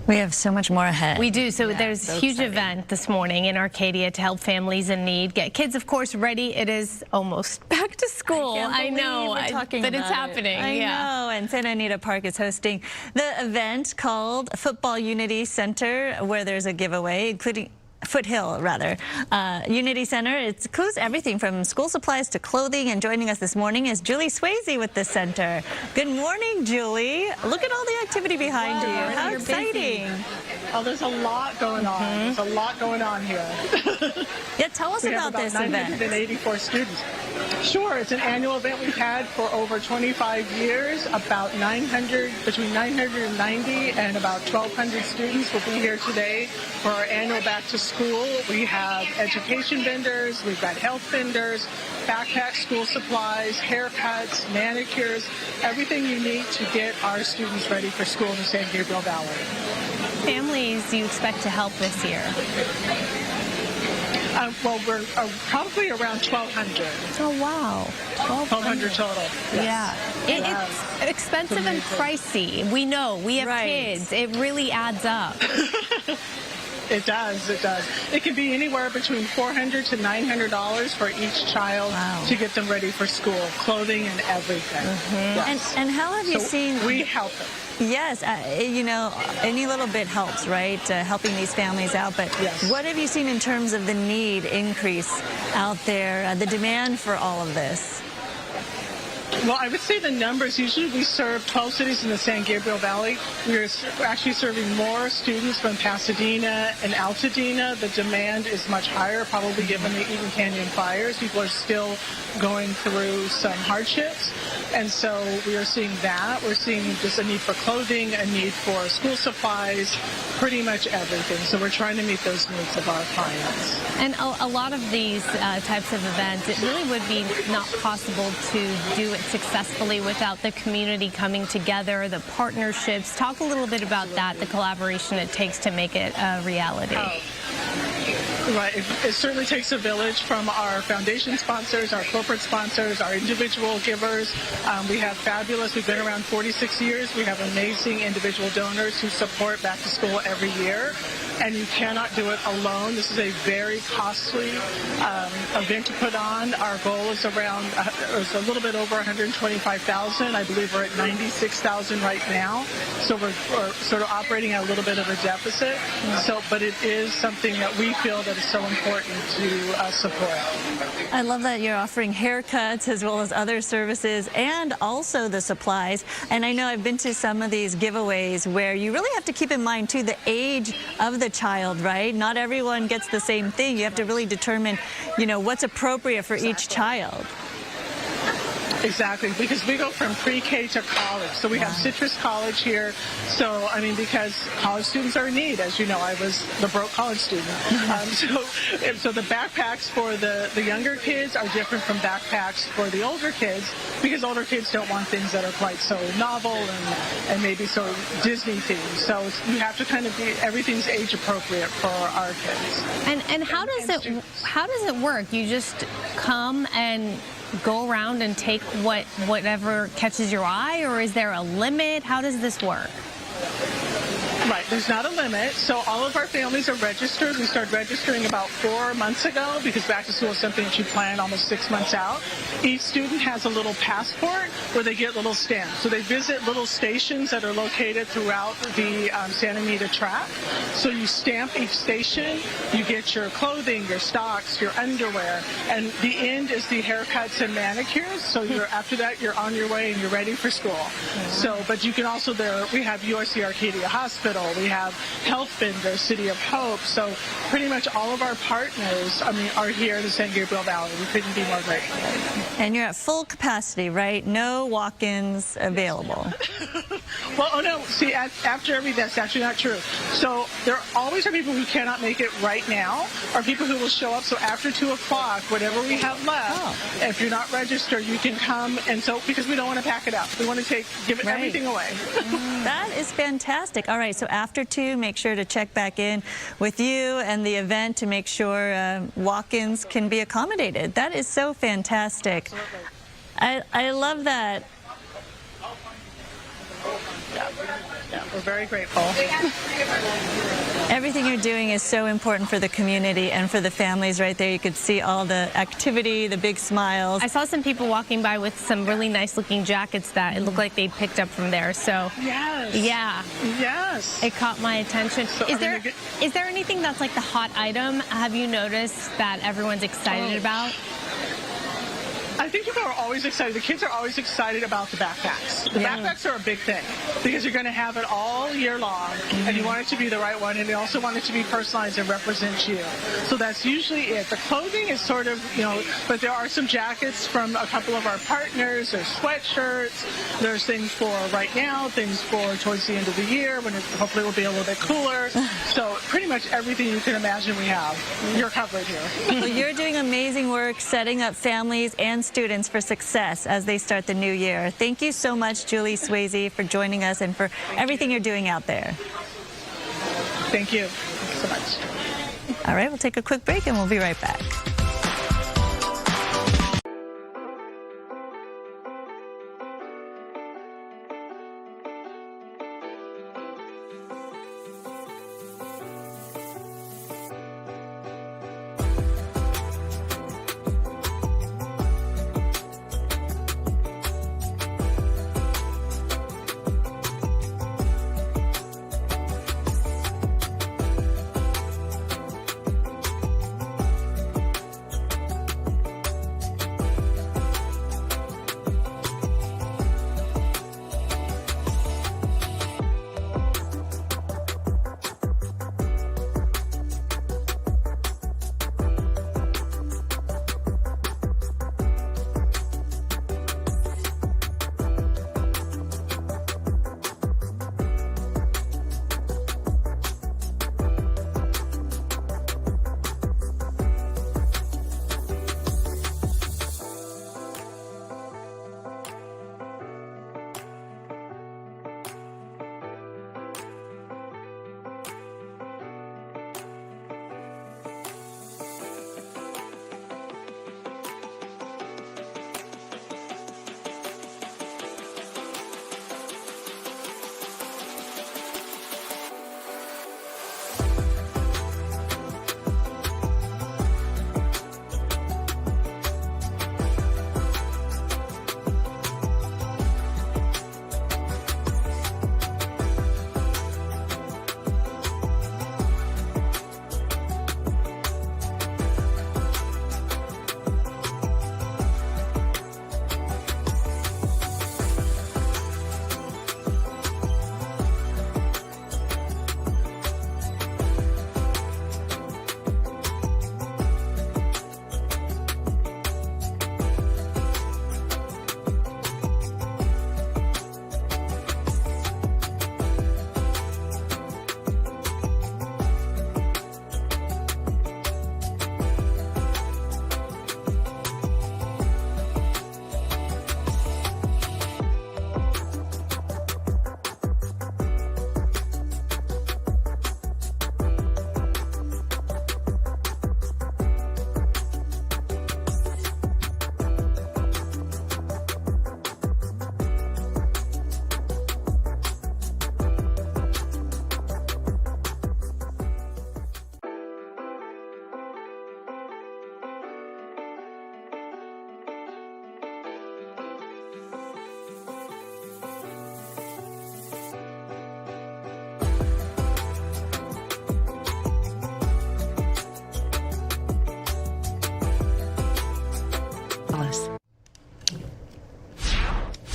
Speaker 12: We have so much more ahead.
Speaker 11: We do. So there's a huge event this morning in Arcadia to help families in need, get kids, of course, ready. It is almost back to school.
Speaker 12: I know that
Speaker 11: it's happening.
Speaker 12: I know, and Santa Anita Park is hosting the event called Football Unity Center, where there's a giveaway, including Foothill, rather. Unity Center, it includes everything from school supplies to clothing, and joining us this morning is Julie Swayze with the center. Good morning, Julie. Look at all the activity behind you. How exciting.
Speaker 17: Oh, there's a lot going on. There's a lot going on here.
Speaker 12: Yeah, tell us about this event.
Speaker 17: 984 students. Sure, it's an annual event we've had for over 25 years. About between 990 and about 1,200 students will be here today for our annual back to school. We have education vendors, we've got health vendors, backpacks, school supplies, haircuts, manicures, everything you need to get our students ready for school in the San Gabriel Valley.
Speaker 11: Families you expect to help this year?
Speaker 17: Well, we're probably around 1,200.
Speaker 11: Oh, wow.
Speaker 17: 1,200 total.
Speaker 11: Yes. Yeah. It's expensive and pricey. We know. We have kids. It really adds up.
Speaker 17: It does. It does. It can be anywhere between $400 to $900 for each child to get them ready for school, clothing and everything.
Speaker 12: Yes. And how have you seen?
Speaker 17: We help them.
Speaker 12: Yes, you know, any little bit helps, right? Helping these families out. But what have you seen in terms of the need increase out there, the demand for all of this?
Speaker 17: Well, I would say the numbers, usually we serve 12 cities in the San Gabriel Valley. We're actually serving more students from Pasadena and Altadena. The demand is much higher, probably given the Eden Canyon fires. People are still going through some hardships. And so we are seeing that. We're seeing just a need for clothing, a need for school supplies, pretty much everything. So we're trying to meet those needs of our clients.
Speaker 11: And a lot of these types of events, it really would be not possible to do it successfully without the community coming together, the partnerships. Talk a little bit about that, the collaboration it takes to make it a reality.
Speaker 17: Right. It certainly takes a village from our foundation sponsors, our corporate sponsors, our individual givers. We have fabulous, we've been around 46 years. We have amazing individual donors who support Back to School every year. And you cannot do it alone. This is a very costly event to put on. Our goal is around, it's a little bit over $125,000. I believe we're at $96,000 right now. So we're sort of operating at a little bit of a deficit. So, but it is something that we feel that is so important to support.
Speaker 12: I love that you're offering haircuts as well as other services and also the supplies. And I know I've been to some of these giveaways where you really have to keep in mind too the age of the child, right? Not everyone gets the same thing. You have to really determine, you know, what's appropriate for each child.
Speaker 17: Exactly, because we go from pre-K to college. So we have Citrus College here. So, I mean, because college students are in need. As you know, I was the broke college student. So the backpacks for the younger kids are different from backpacks for the older kids, because older kids don't want things that are quite so novel and maybe so Disney themed. So you have to kind of be, everything's age appropriate for our kids.
Speaker 11: And how does it work? You just come and go around and take whatever catches your eye, or is there a limit? How does this work?
Speaker 17: Right, there's not a limit. So all of our families are registered. We started registering about 4 months ago because back to school is something that you plan almost 6 months out. Each student has a little passport where they get little stamps. So they visit little stations that are located throughout the Santa Anita track. So you stamp each station, you get your clothing, your socks, your underwear, and the end is the haircuts and manicures. So after that, you're on your way and you're ready for school. So, but you can also, we have USC Arcadia Hospital, we have health vendors, City of Hope. So pretty much all of our partners, are here in the San Gabriel Valley. We couldn't be more grateful.
Speaker 12: And you're at full capacity, right? No walk-ins available.
Speaker 17: Well, oh no, see, after every, that's actually not true. So there always are people who cannot make it right now, or people who will show up. So after 2 o'clock, whatever we have left, if you're not registered, you can come. And so, because we don't want to pack it up. We want to give everything away.
Speaker 12: That is fantastic. All right, so after 2, make sure to check back in with you and the event to make sure walk-ins can be accommodated. That is so fantastic. I love that.
Speaker 17: Yeah, we're very grateful.
Speaker 12: Everything you're doing is so important for the community and for the families right there. You could see all the activity, the big smiles.
Speaker 11: I saw some people walking by with some really nice looking jackets that it looked like they picked up from there. So
Speaker 17: yes.
Speaker 11: Yeah.
Speaker 17: Yes.
Speaker 11: It caught my attention.
Speaker 17: So,
Speaker 11: is there anything that's like the hot item? Have you noticed that everyone's excited about?
Speaker 17: I think people are always excited. The kids are always excited about the backpacks. The backpacks are a big thing because you're going to have it all year long, and you want it to be the right one, and they also want it to be personalized and represent you. So that's usually it. The clothing is sort of, but there are some jackets from a couple of our partners. There's sweatshirts. There's things for right now, things for towards the end of the year when it hopefully will be a little bit cooler. So pretty much everything you can imagine we have. You're covered here.
Speaker 12: Well, you're doing amazing work setting up families and students for success as they start the new year. Thank you so much, Julie Swayze, for joining us and for everything you're doing out there.
Speaker 17: Thank you. Thanks so much.
Speaker 12: All right, we'll take a quick break and we'll be right back.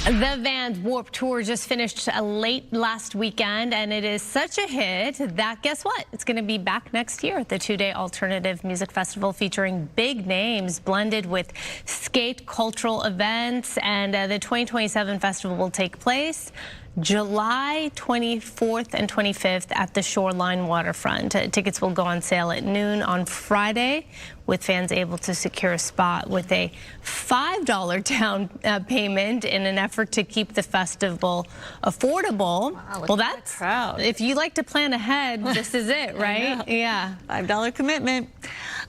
Speaker 11: The Vans Warped Tour just finished late last weekend, and it is such a hit that, guess what? It's going to be back next year at the 2-day alternative music festival featuring big names blended with skate cultural events, and the 2027 festival will take place July 24th and 25th at the Shoreline Waterfront. Tickets will go on sale at noon on Friday, with fans able to secure a spot with a $5 down payment in an effort to keep the festival affordable.
Speaker 12: Wow,
Speaker 11: well, that's crowd. If you like to plan ahead, this is it, right? Yeah.
Speaker 12: $5 commitment.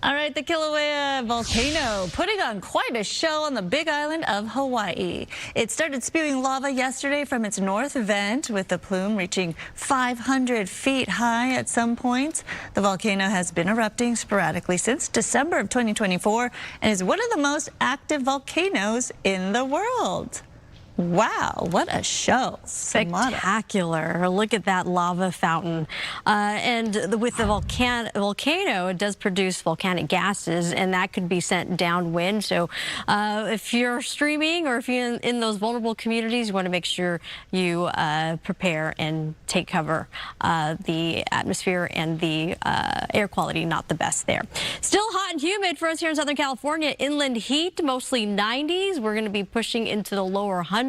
Speaker 12: All right, the Kilauea volcano putting on quite a show on the Big Island of Hawaii. It started spewing lava yesterday from its north vent, with the plume reaching 500 feet high at some points. The volcano has been erupting sporadically since December of 2024 and is one of the most active volcanoes in the world. Wow, what a show.
Speaker 3: Spectacular. Look at that lava fountain. And with the volcano, it does produce volcanic gases, and that could be sent downwind. So if you're streaming or if you're in those vulnerable communities, you want to make sure you prepare and take cover. The atmosphere and the air quality, not the best there. Still hot and humid for us here in Southern California. Inland heat, mostly 90s. We're going to be pushing into the lower hundreds.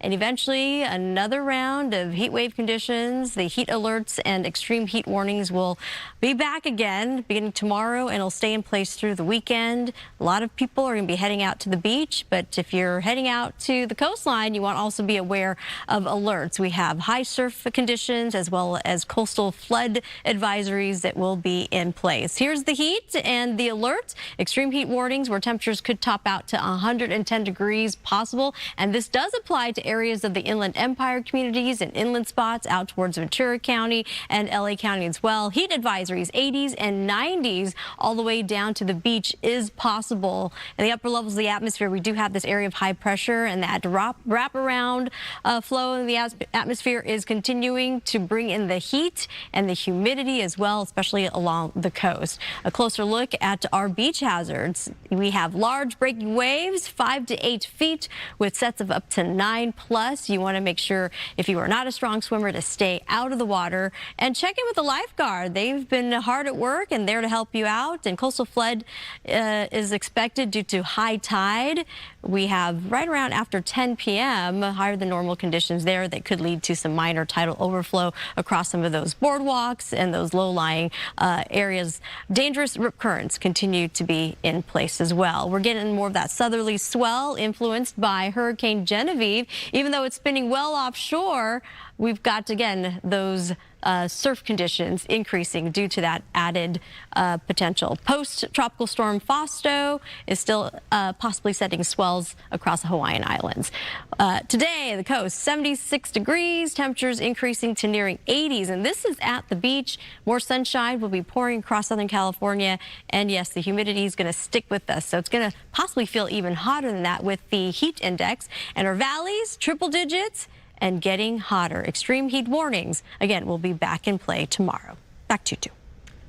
Speaker 3: And eventually another round of heat wave conditions. The heat alerts and extreme heat warnings will be back again beginning tomorrow, and it'll stay in place through the weekend. A lot of people are going to be heading out to the beach, but if you're heading out to the coastline, you want to also be aware of alerts. We have high surf conditions as well as coastal flood advisories that will be in place. Here's the heat and the alert. Extreme heat warnings where temperatures could top out to 110 degrees possible, and this does apply to areas of the Inland Empire communities and inland spots out towards Ventura County and LA County as well. Heat advisories, 80s and 90s, all the way down to the beach is possible. In the upper levels of the atmosphere, we do have this area of high pressure, and that wraparound flow in the atmosphere is continuing to bring in the heat and the humidity as well, especially along the coast. A closer look at our beach hazards. We have large breaking waves, 5 to 8 feet, with sets of up to 9+. You want to make sure, if you are not a strong swimmer, to stay out of the water and check in with the lifeguard. They've been hard at work and there to help you out. And coastal flood is expected due to high tide. We have right around after 10 p.m. higher than normal conditions there that could lead to some minor tidal overflow across some of those boardwalks and those low-lying areas. Dangerous rip currents continue to be in place as well. We're getting more of that southerly swell influenced by Hurricane Genevieve. Even though it's spinning well offshore, we've got, again, those surf conditions increasing due to that added potential. Post-tropical storm Fausto is still possibly setting swells across the Hawaiian Islands. Today, the coast, 76 degrees, temperatures increasing to nearing 80s, and this is at the beach. More sunshine will be pouring across Southern California, and yes, the humidity is going to stick with us, so it's going to possibly feel even hotter than that with the heat index. And our valleys, triple digits, and getting hotter. Extreme heat warnings, again, will be back in play tomorrow. Back to you.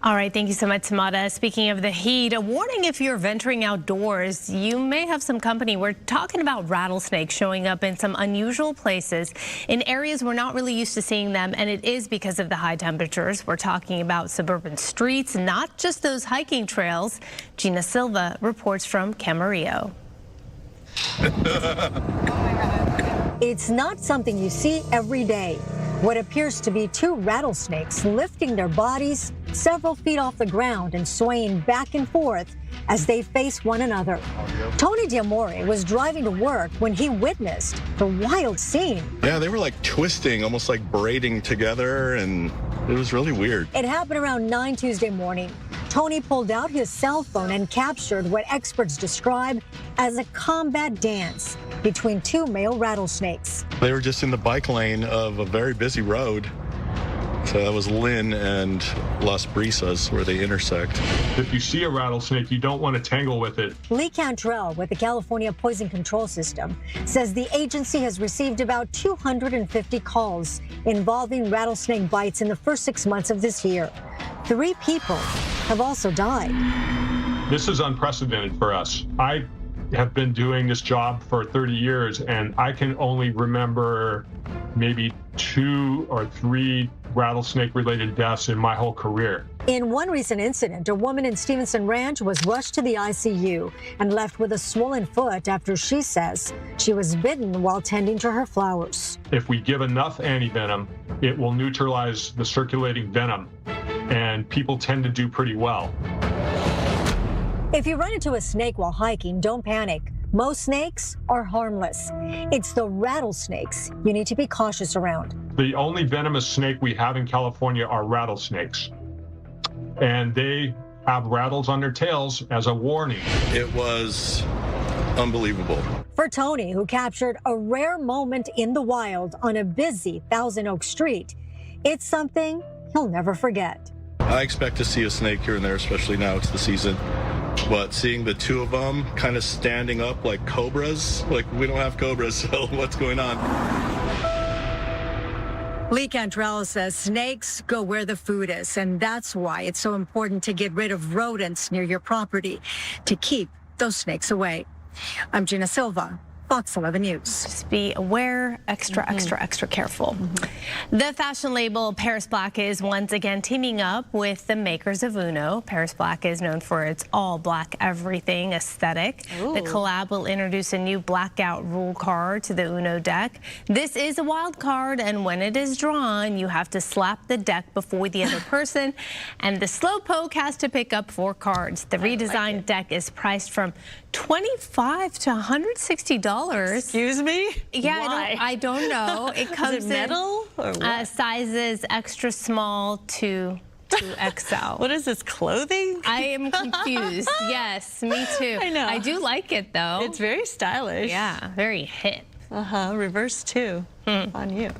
Speaker 11: All right, thank you so much, Samada. Speaking of the heat, a warning if you're venturing outdoors, you may have some company. We're talking about rattlesnakes showing up in some unusual places in areas we're not really used to seeing them, and it is because of the high temperatures. We're talking about suburban streets, not just those hiking trails. Gina Silva reports from Camarillo.
Speaker 2: It's not something you see every day. What appears to be two rattlesnakes lifting their bodies several feet off the ground and swaying back and forth as they face one another. Tony D'Amore was driving to work when he witnessed the wild scene.
Speaker 18: Yeah, they were like twisting, almost like braiding together, and it was really weird.
Speaker 2: It happened around 9 Tuesday morning. Tony pulled out his cell phone and captured what experts describe as a combat dance between two male rattlesnakes.
Speaker 18: They were just in the bike lane of a very busy road. So that was Lynn and Las Brisas where they intersect.
Speaker 19: If you see a rattlesnake, you don't want to tangle with it.
Speaker 2: Lee Cantrell with the California Poison Control System says the agency has received about 250 calls involving rattlesnake bites in the first 6 months of this year. 3 people have also died.
Speaker 19: This is unprecedented for us. I have been doing this job for 30 years, and I can only remember maybe 2 or 3 rattlesnake-related deaths in my whole career.
Speaker 2: In one recent incident, a woman in Stevenson Ranch was rushed to the ICU and left with a swollen foot after she says she was bitten while tending to her flowers.
Speaker 19: If we give enough antivenom, it will neutralize the circulating venom, and people tend to do pretty well.
Speaker 2: If you run into a snake while hiking, don't panic. Most snakes are harmless. It's the rattlesnakes you need to be cautious around.
Speaker 19: The only venomous snake we have in California are rattlesnakes, and they have rattles on their tails as a warning.
Speaker 18: It was unbelievable.
Speaker 2: For Tony, who captured a rare moment in the wild on a busy Thousand Oaks street, it's something he'll never forget.
Speaker 18: I expect to see a snake here and there, especially now it's the season. But seeing the 2 of them kind of standing up like cobras, like we don't have cobras, so what's going on?
Speaker 2: Lee Cantrell says snakes go where the food is, and that's why it's so important to get rid of rodents near your property to keep those snakes away. I'm Gina Silva, Fox 11 News.
Speaker 11: Just be aware, extra careful. The fashion label Paris Black is once again teaming up with the makers of Uno. Paris Black is known for its all black everything aesthetic. The collab will introduce a new blackout rule card to the Uno deck. This is a wild card, and when it is drawn, you have to slap the deck before the other person, and the slowpoke has to pick up 4 cards. The redesigned deck is priced from $25 to $160.
Speaker 12: Excuse me?
Speaker 11: Yeah,
Speaker 12: Why?
Speaker 11: I don't know. It comes
Speaker 12: Is it metal or what?
Speaker 11: Sizes extra small to XL.
Speaker 12: What is this, clothing?
Speaker 11: I am confused. Yes, me too.
Speaker 12: I know.
Speaker 11: I do like it though.
Speaker 12: It's very stylish.
Speaker 11: Yeah, very hip.
Speaker 12: Reverse too. On you.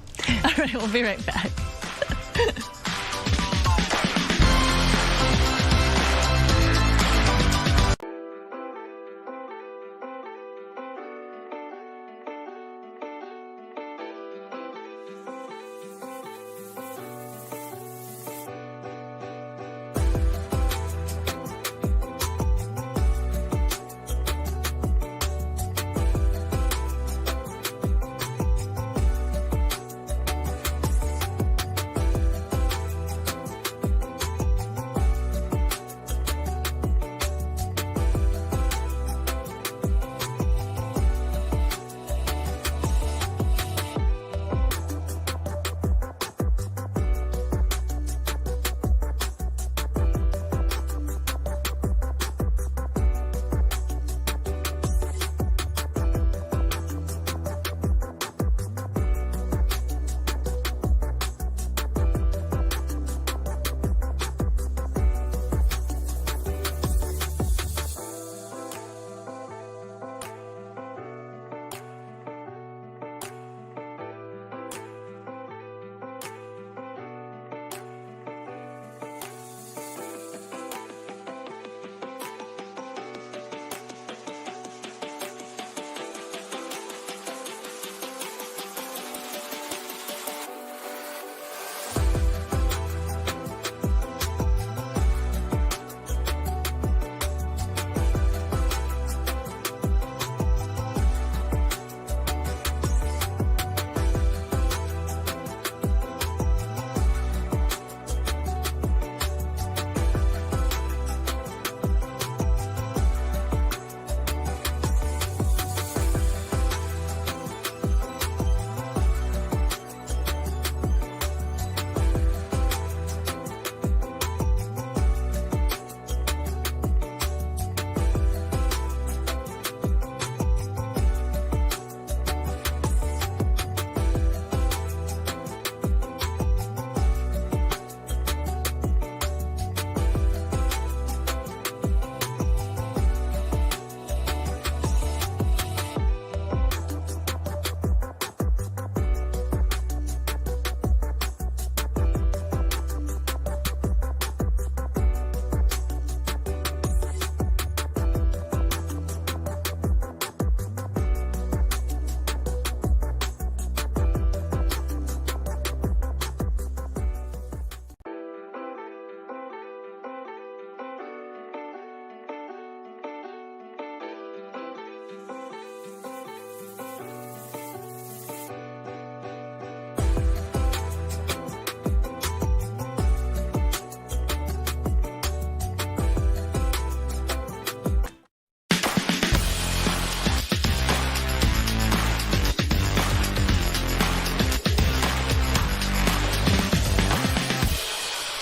Speaker 12: All right, we'll be right back.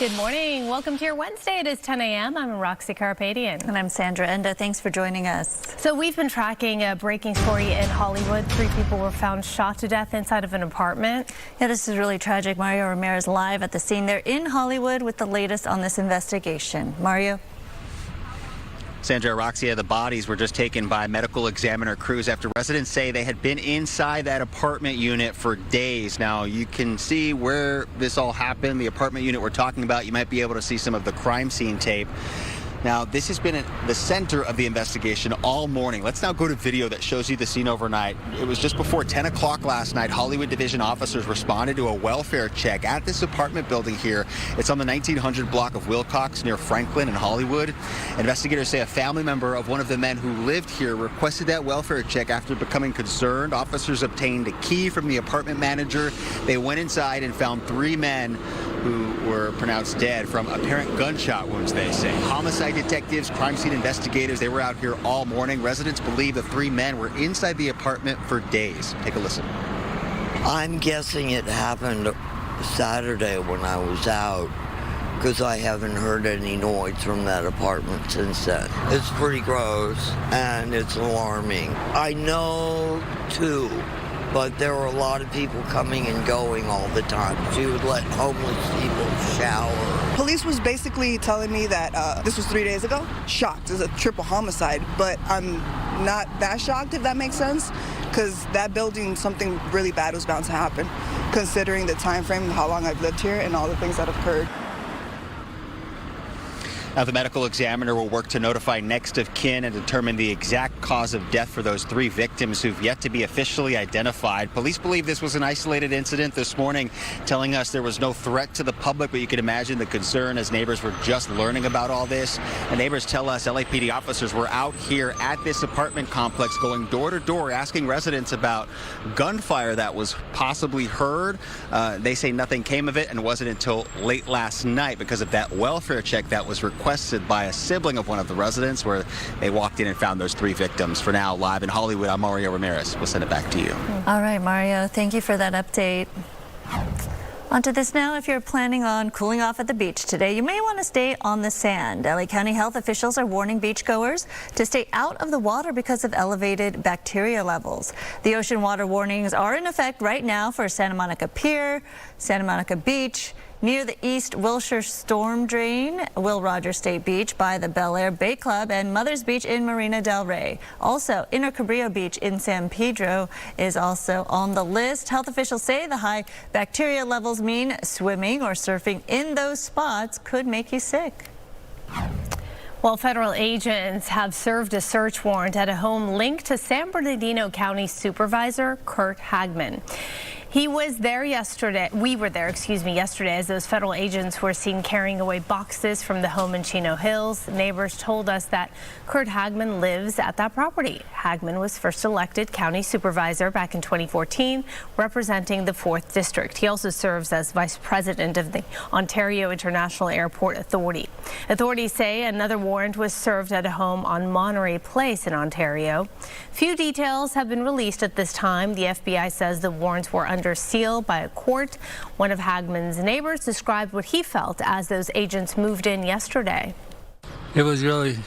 Speaker 11: Good morning. Welcome to your Wednesday. It is 10 a.m. I'm Roxy Carpadian.
Speaker 12: And I'm Sandra Enda. Thanks for joining us.
Speaker 11: So we've been tracking a breaking story in Hollywood. 3 people were found shot to death inside of an apartment.
Speaker 12: Yeah, this is really tragic. Mario Ramirez live at the scene. They're in Hollywood with the latest on this investigation. Mario?
Speaker 4: Sandra, Roxia, the bodies were just taken by medical examiner crews after residents say they had been inside that apartment unit for days. Now, you can see where this all happened. The apartment unit we're talking about, you might be able to see some of the crime scene tape. Now, this has been at the center of the investigation all morning. Let's now go to video that shows you the scene overnight. It was just before 10 o'clock last night. Hollywood Division officers responded to a welfare check at this apartment building here. It's on the 1900 block of Wilcox near Franklin and Hollywood. Investigators say a family member of one of the men who lived here requested that welfare check after becoming concerned. Officers obtained a key from the apartment manager. They went inside and found 3 men who were pronounced dead from apparent gunshot wounds, they say. Homicide detectives, crime scene investigators, they were out here all morning. Residents believe the 3 men were inside the apartment for days. Take a listen.
Speaker 5: I'm guessing it happened Saturday when I was out, because I haven't heard any noise from that apartment since then. It's pretty gross and it's alarming. I know too, but there were a lot of people coming and going all the time. She would let homeless people shower.
Speaker 22: Police was basically telling me that this was 3 days ago. Shocked. It's a triple homicide, but I'm not that shocked, if that makes sense, because that building, something really bad was bound to happen, considering the time frame, how long I've lived here, and all the things that have occurred.
Speaker 4: Now, the medical examiner will work to notify next of kin and determine the exact cause of death for those 3 victims who've yet to be officially identified. Police believe this was an isolated incident this morning, telling us there was no threat to the public, but you can imagine the concern as neighbors were just learning about all this. And neighbors tell us LAPD officers were out here at this apartment complex going door to door asking residents about gunfire that was possibly heard. They say nothing came of it and wasn't until late last night because of that welfare check that was requested by a sibling of one of the residents, where they walked in and found those 3 victims. For now, live in Hollywood, I'm Mario Ramirez. We'll send it back to you.
Speaker 12: All right, Mario, thank you for that update. On to this now. If you're planning on cooling off at the beach today, you may want to stay on the sand. LA County health officials are warning beachgoers to stay out of the water because of elevated bacteria levels. The ocean water warnings are in effect right now for Santa Monica Pier, Santa Monica Beach, near the East Wilshire Storm Drain, Will Rogers State Beach by the Bel Air Bay Club, and Mother's Beach in Marina del Rey. Also, Inner Cabrillo Beach in San Pedro is also on the list. Health officials say the high bacteria levels mean swimming or surfing in those spots could make you sick.
Speaker 11: Well, federal agents have served a search warrant at a home linked to San Bernardino County Supervisor Kurt Hagman. He was there yesterday. We were there, yesterday as those federal agents were seen carrying away boxes from the home in Chino Hills. Neighbors told us that Kurt Hagman lives at that property. Hagman was first elected county supervisor back in 2014, representing the 4th District. He also serves as vice president of the Ontario International Airport Authority. Authorities say another warrant was served at a home on Monterey Place in Ontario. Few details have been released at this time. The FBI says the warrants were under seal by a court. One of Hagman's neighbors described what he felt as those agents moved in yesterday.
Speaker 1: It was really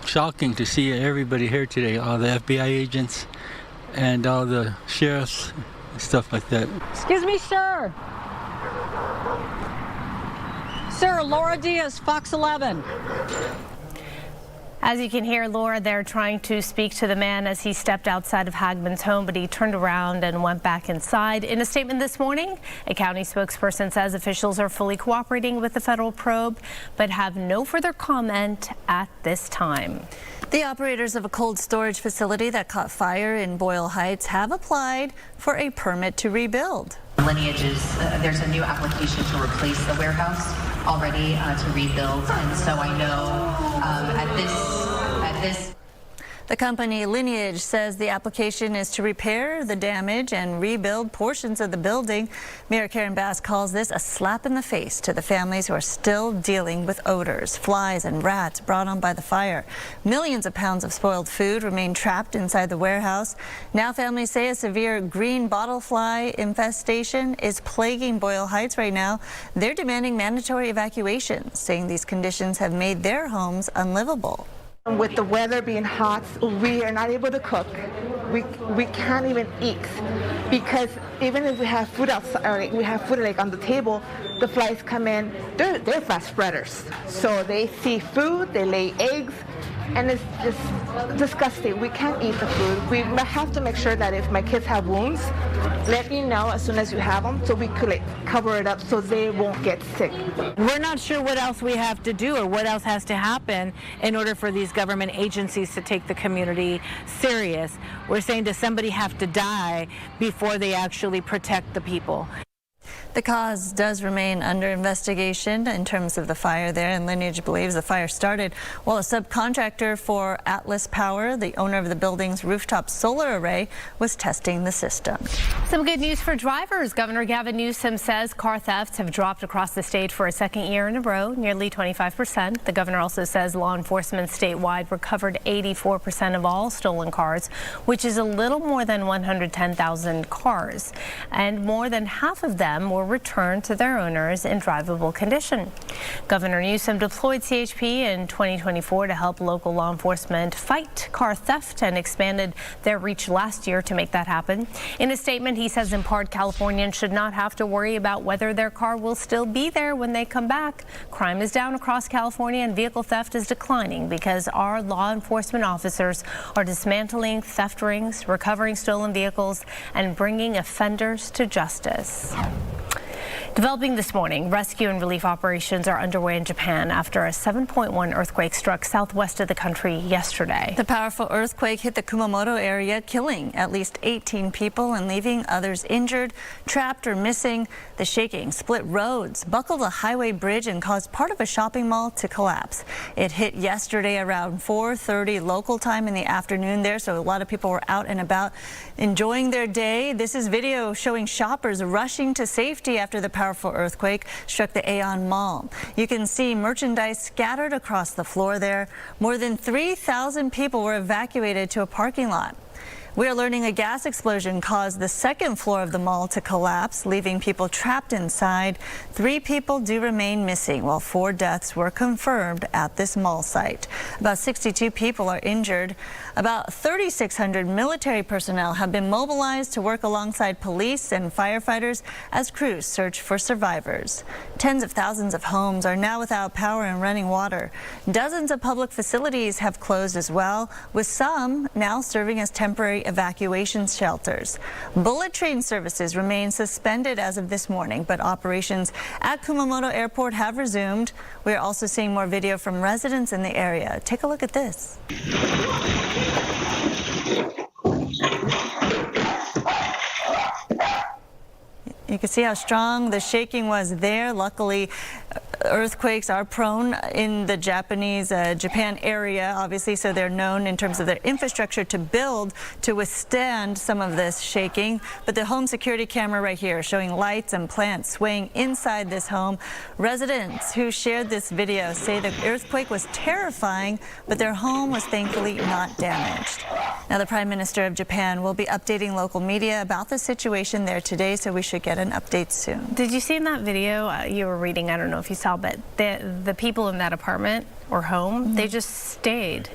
Speaker 1: shocking to see everybody here today, all the FBI agents and all the sheriffs and stuff like that.
Speaker 6: Excuse me, sir. Sir, Laura Diaz, Fox 11.
Speaker 11: As you can hear, Laura, they're trying to speak to the man as he stepped outside of Hagman's home, but he turned around and went back inside. In a statement this morning, a county spokesperson says officials are fully cooperating with the federal probe, but have no further comment at this time.
Speaker 12: The operators of a cold storage facility that caught fire in Boyle Heights have applied for a permit to rebuild.
Speaker 20: Lineages, there's a new application to replace the warehouse already to rebuild, and so I know at this
Speaker 12: The company Lineage says the application is to repair the damage and rebuild portions of the building. Mayor Karen Bass calls this a slap in the face to the families who are still dealing with odors, flies and rats brought on by the fire. Millions of pounds of spoiled food remain trapped inside the warehouse. Now families say a severe green bottle fly infestation is plaguing Boyle Heights right now. They're demanding mandatory evacuations, saying these conditions have made their homes unlivable.
Speaker 7: With the weather being hot, we are not able to cook. We can't even eat because even if we have food outside, or we have food like on the table, the flies come in. They're fast spreaders, so they see food, they lay eggs, and it's just disgusting. We can't eat the food. We have to make sure that if my kids have wounds, let me know as soon as you have them so we could like cover it up so they won't get sick.
Speaker 6: We're not sure what else we have to do or what else has to happen in order for these government agencies to take the community serious. We're saying, does somebody have to die before they actually protect the people?
Speaker 12: The cause does remain under investigation in terms of the fire there, and Lineage believes the fire started while a subcontractor for Atlas Power, the owner of the building's rooftop solar array, was testing the system.
Speaker 11: Some good news for drivers. Governor Gavin Newsom says car thefts have dropped across the state for a second year in a row, nearly 25%. The governor also says law enforcement statewide recovered 84% of all stolen cars, which is a little more than 110,000 cars, and more than half of them were returned to their owners in drivable condition. Governor Newsom deployed CHP in 2024 to help local law enforcement fight car theft and expanded their reach last year to make that happen. In a statement, he says in part, Californians should not have to worry about whether their car will still be there when they come back. Crime is down across California and vehicle theft is declining because our law enforcement officers are dismantling theft rings, recovering stolen vehicles, and bringing offenders to justice. Developing this morning, rescue and relief operations are underway in Japan after a 7.1 earthquake struck southwest of the country yesterday.
Speaker 12: The powerful earthquake hit the Kumamoto area, killing at least 18 people and leaving others injured, trapped, or missing. The shaking split roads, buckled a highway bridge, and caused part of a shopping mall to collapse. It hit yesterday around 4:30 local time in the afternoon there, so a lot of people were out and about enjoying their day. This is video showing shoppers rushing to safety after the powerful earthquake struck the Aeon Mall. You can see merchandise scattered across the floor there. More than 3,000 people were evacuated to a parking lot. We are learning a gas explosion caused the second floor of the mall to collapse, leaving people trapped inside. 3 people do remain missing, while 4 deaths were confirmed at this mall site. About 62 people are injured. About 3,600 military personnel have been mobilized to work alongside police and firefighters as crews search for survivors. Tens of thousands of homes are now without power and running water. Dozens of public facilities have closed as well, with some now serving as temporary evacuation shelters. Bullet train services remain suspended as of this morning, but operations at Kumamoto Airport have resumed. We are also seeing more video from residents in the area. Take a look at this. You can see how strong the shaking was there. Luckily, earthquakes are prone in the Japan area, obviously, so they're known in terms of their infrastructure to build to withstand some of this shaking. But the home security camera right here showing lights and plants swaying inside this home. Residents who shared this video say the earthquake was terrifying, but their home was thankfully not damaged. Now, the Prime Minister of Japan will be updating local media about the situation there today, so we should get an update soon.
Speaker 11: Did you see in that video you were reading, I don't know if you saw, but the people in that apartment or home, they just stayed.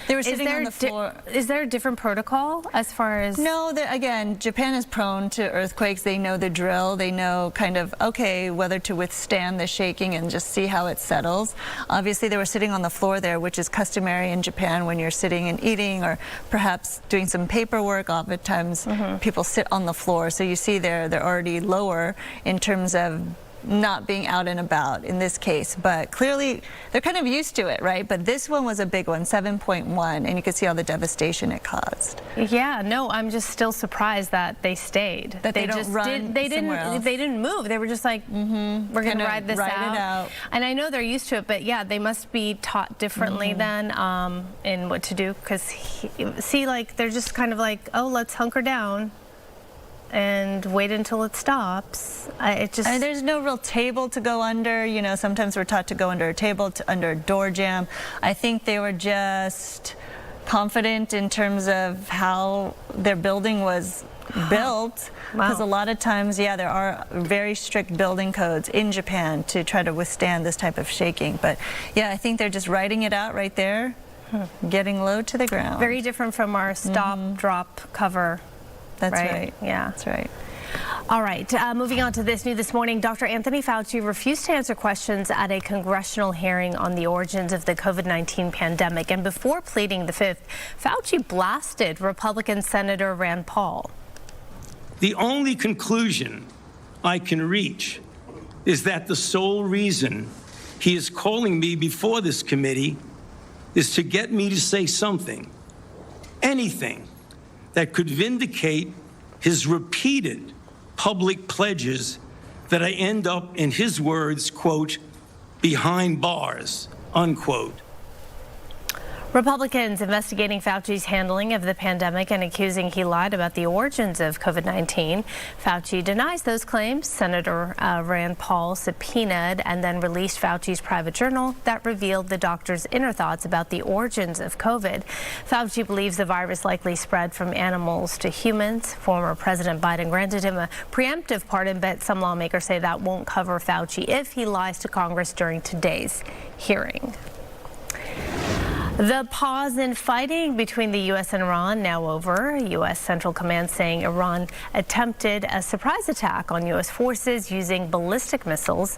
Speaker 12: They were sitting on the floor.
Speaker 11: Is there a different protocol as far as?
Speaker 12: No, again, Japan is prone to earthquakes. They know the drill. They know kind of, okay, whether to withstand the shaking and just see how it settles. Obviously, they were sitting on the floor there, which is customary in Japan when you're sitting and eating or perhaps doing some paperwork. Oftentimes, people sit on the floor. So you see they're already lower in terms of not being out and about in this case, but clearly they're kind of used to it, right? But this one was a big one, 7.1, and you can see all the devastation it caused.
Speaker 11: Yeah, no, I'm just still surprised that they stayed.
Speaker 12: That they don't run somewhere else.
Speaker 11: They didn't move. They were just like, we're going to ride this out. And I know they're used to it, but yeah, they must be taught differently then in what to do, because see, like, they're just kind of like, oh, let's hunker down and wait until it stops. And
Speaker 12: there's no real table to go under. You know, sometimes we're taught to go under a table, under a door jamb. I think they were just confident in terms of how their building was built, because a lot of times, yeah, there are very strict building codes in Japan to try to withstand this type of shaking. But yeah, I think they're just riding it out right there, getting low to the ground.
Speaker 11: Very different from our stop, drop, cover.
Speaker 12: That's right.
Speaker 11: Yeah.
Speaker 12: That's right.
Speaker 11: All right, moving on to this new this morning. Dr. Anthony Fauci refused to answer questions at a congressional hearing on the origins of the COVID-19 pandemic. And before pleading the fifth, Fauci blasted Republican Senator Rand Paul.
Speaker 8: The only conclusion I can reach is that the sole reason he is calling me before this committee is to get me to say something, anything, that could vindicate his repeated public pledges that I end up, in his words, quote, behind bars, unquote.
Speaker 11: Republicans investigating Fauci's handling of the pandemic and accusing he lied about the origins of COVID-19. Fauci denies those claims. Senator Rand Paul subpoenaed and then released Fauci's private journal that revealed the doctor's inner thoughts about the origins of COVID. Fauci believes the virus likely spread from animals to humans. Former President Biden granted him a preemptive pardon, but some lawmakers say that won't cover Fauci if he lies to Congress during today's hearing. The pause in fighting between the U.S. and Iran now over. U.S. Central Command saying Iran attempted a surprise attack on U.S. forces using ballistic missiles.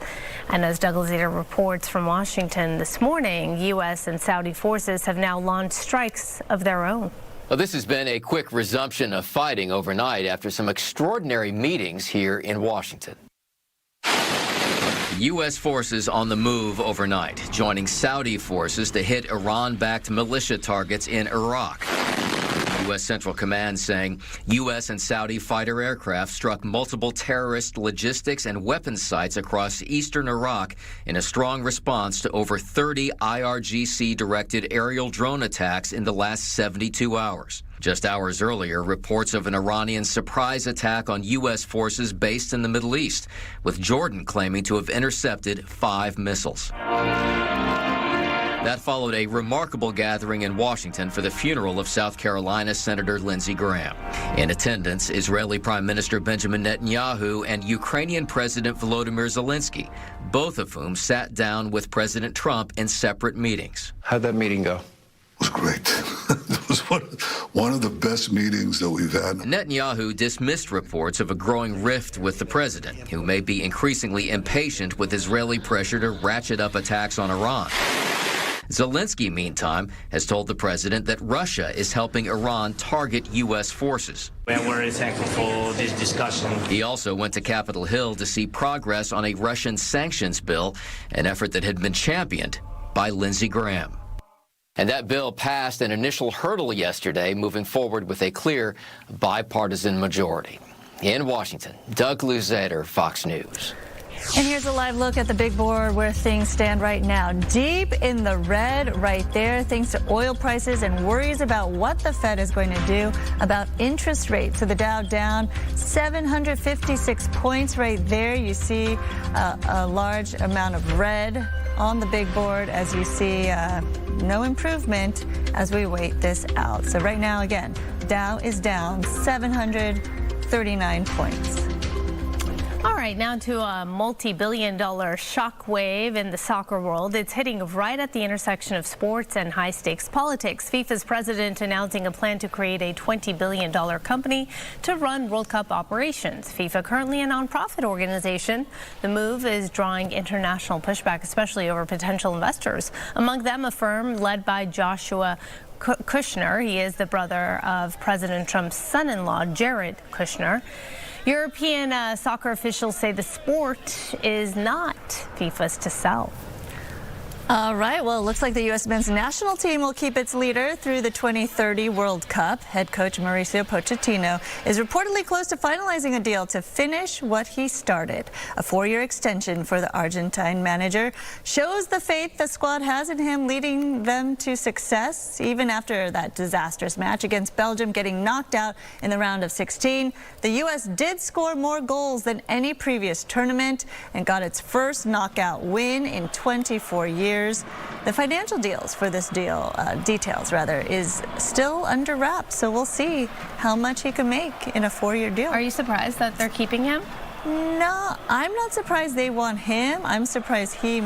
Speaker 11: And as Douglas Eder reports from Washington this morning, U.S. and Saudi forces have now launched strikes of their own.
Speaker 14: Well, this has been a quick resumption of fighting overnight after some extraordinary meetings here in Washington. U.S. forces on the move overnight, joining Saudi forces to hit Iran-backed militia targets in Iraq. U.S. Central Command saying U.S. and Saudi fighter aircraft struck multiple terrorist logistics and weapons sites across eastern Iraq in a strong response to over 30 IRGC-directed aerial drone attacks in the last 72 hours. Just hours earlier, reports of an Iranian surprise attack on U.S. forces based in the Middle East, with Jordan claiming to have intercepted 5 missiles. That followed a remarkable gathering in Washington for the funeral of South Carolina Senator Lindsey Graham. In attendance, Israeli Prime Minister Benjamin Netanyahu and Ukrainian President Volodymyr Zelensky, both of whom sat down with President Trump in separate meetings.
Speaker 21: How'd that meeting go?
Speaker 23: It was great. It was one of the best meetings that we've had.
Speaker 14: Netanyahu dismissed reports of a growing rift with the president, who may be increasingly impatient with Israeli pressure to ratchet up attacks on Iran. Zelensky, meantime, has told the president that Russia is helping Iran target U.S. forces.
Speaker 25: We're thankful for this discussion.
Speaker 14: He also went to Capitol Hill to see progress on a Russian sanctions bill, an effort that had been championed by Lindsey Graham. And that bill passed an initial hurdle yesterday, moving forward with a clear bipartisan majority. In Washington, Doug Luzader, Fox News.
Speaker 12: And here's a live look at the big board where things stand right now. Deep in the red right there, thanks to oil prices and worries about what the Fed is going to do about interest rates. So the Dow down 756 points right there. You see a large amount of red on the big board as you see no improvement as we wait this out. So right now, again, Dow is down 739 points.
Speaker 11: All right, now to a multi-billion-dollar shockwave in the soccer world. It's hitting right at the intersection of sports and high-stakes politics. FIFA's president announcing a plan to create a $20 billion company to run World Cup operations. FIFA, currently a nonprofit organization. The move is drawing international pushback, especially over potential investors. Among them, a firm led by Joshua Kushner. He is the brother of President Trump's son-in-law, Jared Kushner. European soccer officials say the sport is not FIFA's to sell.
Speaker 12: All right, well, it looks like the U.S. men's national team will keep its leader through the 2030 World Cup. Head coach Mauricio Pochettino is reportedly close to finalizing a deal to finish what he started. A 4-year extension for the Argentine manager shows the faith the squad has in him, leading them to success even after that disastrous match against Belgium, getting knocked out in the round of 16. The U.S. did score more goals than any previous tournament and got its first knockout win in 24 years. The financial details is still under wraps, so we'll see how much he can make in a 4-year deal.
Speaker 11: Are you surprised that they're keeping him?
Speaker 12: No, I'm not surprised they want him. I'm surprised he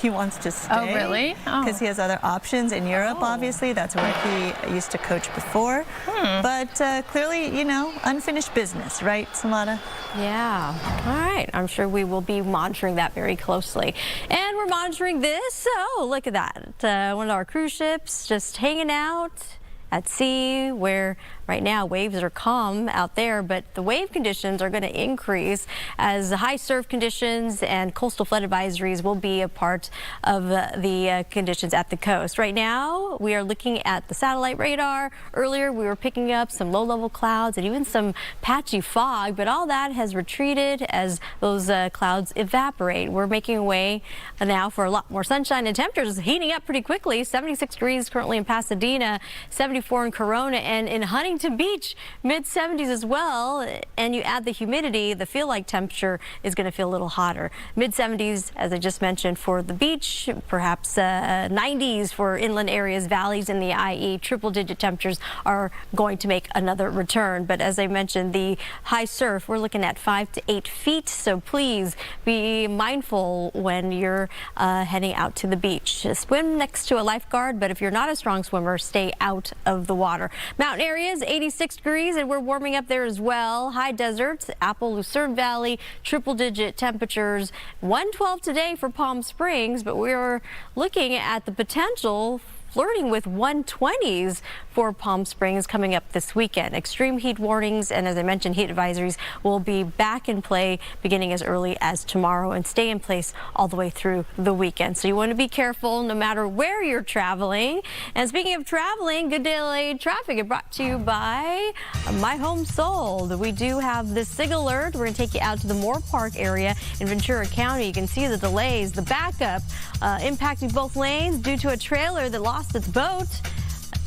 Speaker 12: wants to stay.
Speaker 11: Oh, really?
Speaker 12: Because he has other options in Europe, obviously. That's where he used to coach before. But clearly, unfinished business, right, Samara?
Speaker 3: Yeah. All right. I'm sure we will be monitoring that very closely. And we're monitoring this. Oh, look at that. One of our cruise ships just hanging out at sea, where right now waves are calm out there, but the wave conditions are going to increase as high surf conditions and coastal flood advisories will be a part of the conditions at the coast. Right now, we are looking at the satellite radar. Earlier, we were picking up some low-level clouds and even some patchy fog, but all that has retreated as those clouds evaporate. We're making way now for a lot more sunshine, and temperatures heating up pretty quickly. 76 degrees currently in Pasadena, 74 in Corona, and in Huntington Beach, mid-70s as well. And you add the humidity, the feel-like temperature is going to feel a little hotter. Mid-70s, as I just mentioned, for the beach, perhaps 90s for inland areas, valleys in the IE. Triple-digit temperatures are going to make another return. But as I mentioned, the high surf, we're looking at 5 to 8 feet. So please be mindful when you're heading out to the beach. Swim next to a lifeguard, but if you're not a strong swimmer, stay out of the water. Mountain areas, 86 degrees, and we're warming up there as well. High deserts, Apple, Lucerne Valley, triple-digit temperatures. 112 today for Palm Springs, but we're looking at the potential flirting with 120s for Palm Springs coming up this weekend. Extreme heat warnings and, as I mentioned, heat advisories will be back in play beginning as early as tomorrow and stay in place all the way through the weekend. So you want to be careful no matter where you're traveling. And speaking of traveling, good delayed traffic is brought to you by My Home Sold. We do have this SIG alert. We're going to take you out to the Moore Park area in Ventura County. You can see the delays, the backup impacting both lanes due to a trailer that lost its boat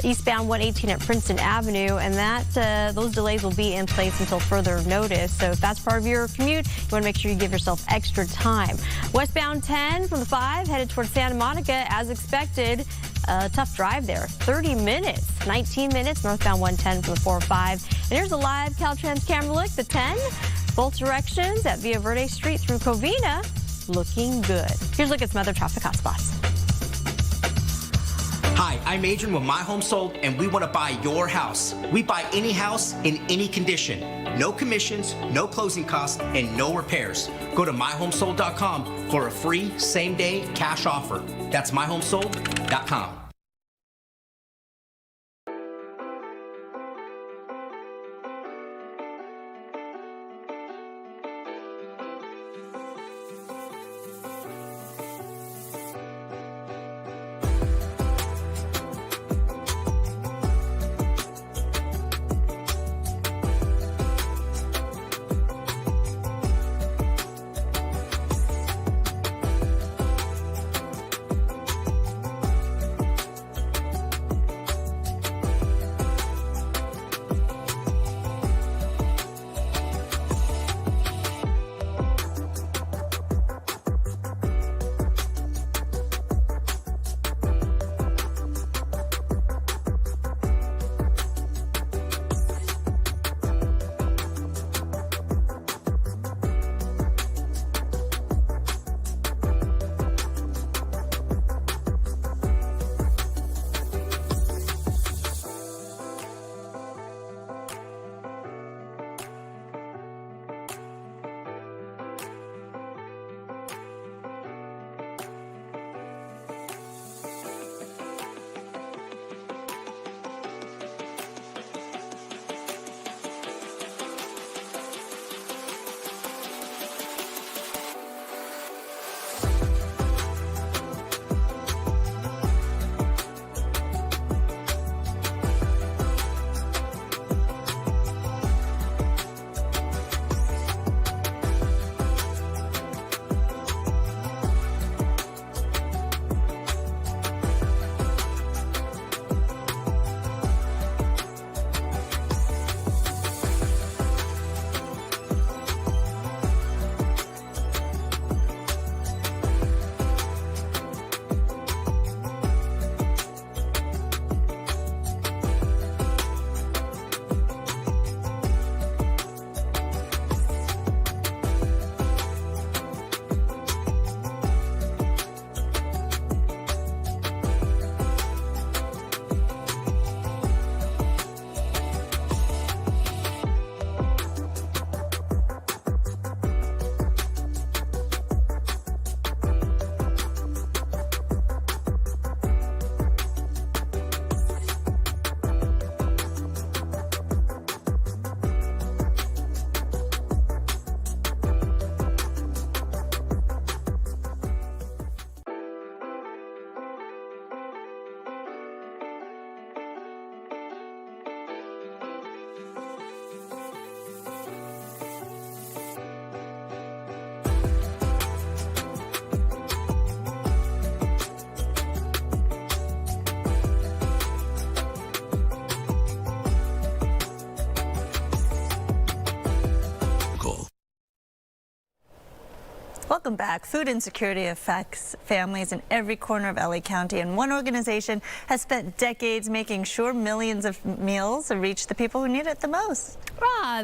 Speaker 3: eastbound 118 at Princeton Avenue, and that those delays will be in place until further notice. So if that's part of your commute, you want to make sure you give yourself extra time. Westbound 10 from the 5 headed towards Santa Monica as expected. Tough drive there, 30 minutes, 19 minutes northbound 110 from the 405. And here's a live Caltrans camera look, the 10, both directions at Villa Verde Street through Covina, looking good. Here's a look at some other traffic hotspots.
Speaker 9: Hi, I'm Adrian with My Home Sold, and we want to buy your house. We buy any house in any condition. No commissions, no closing costs, and no repairs. Go to myhomesold.com for a free same-day cash offer. That's myhomesold.com.
Speaker 10: vehicle.
Speaker 12: Welcome back. Food insecurity affects families in every corner of LA County, and one organization has spent decades making sure millions of meals reach the people who need it the most.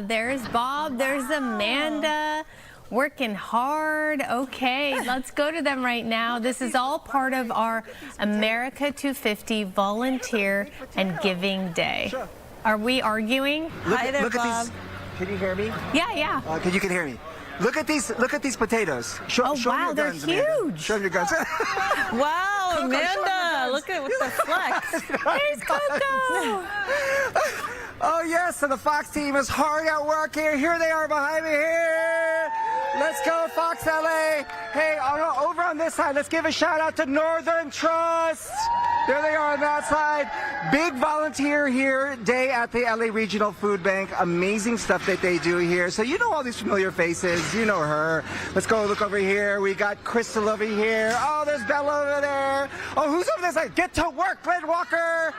Speaker 11: There's Bob, there's Amanda, working hard. Okay, let's go to them right now. This is all part of our America 250 Volunteer and Giving Day. Are we arguing?
Speaker 12: Hi there, Bob.
Speaker 13: Can you hear me?
Speaker 11: Yeah.
Speaker 13: You can hear me. Look at these potatoes. Show me your guns,
Speaker 11: they're huge.
Speaker 13: Amanda. Show me your guns.
Speaker 12: Wow, Amanda, look at the flex.
Speaker 11: There's Coco.
Speaker 13: Oh yes, so the Fox team is hard at work here. Here they are behind me here. Let's go, Fox LA. Hey, over on this side, let's give a shout out to Northern Trust. There they are on that side. Big volunteer here day at the LA Regional Food Bank. Amazing stuff that they do here. So you know all these familiar faces. You know her. Let's go look over here. We got Crystal over here. Oh, there's Bella over there. Oh, who's over this side? Get to work, Glenn Walker.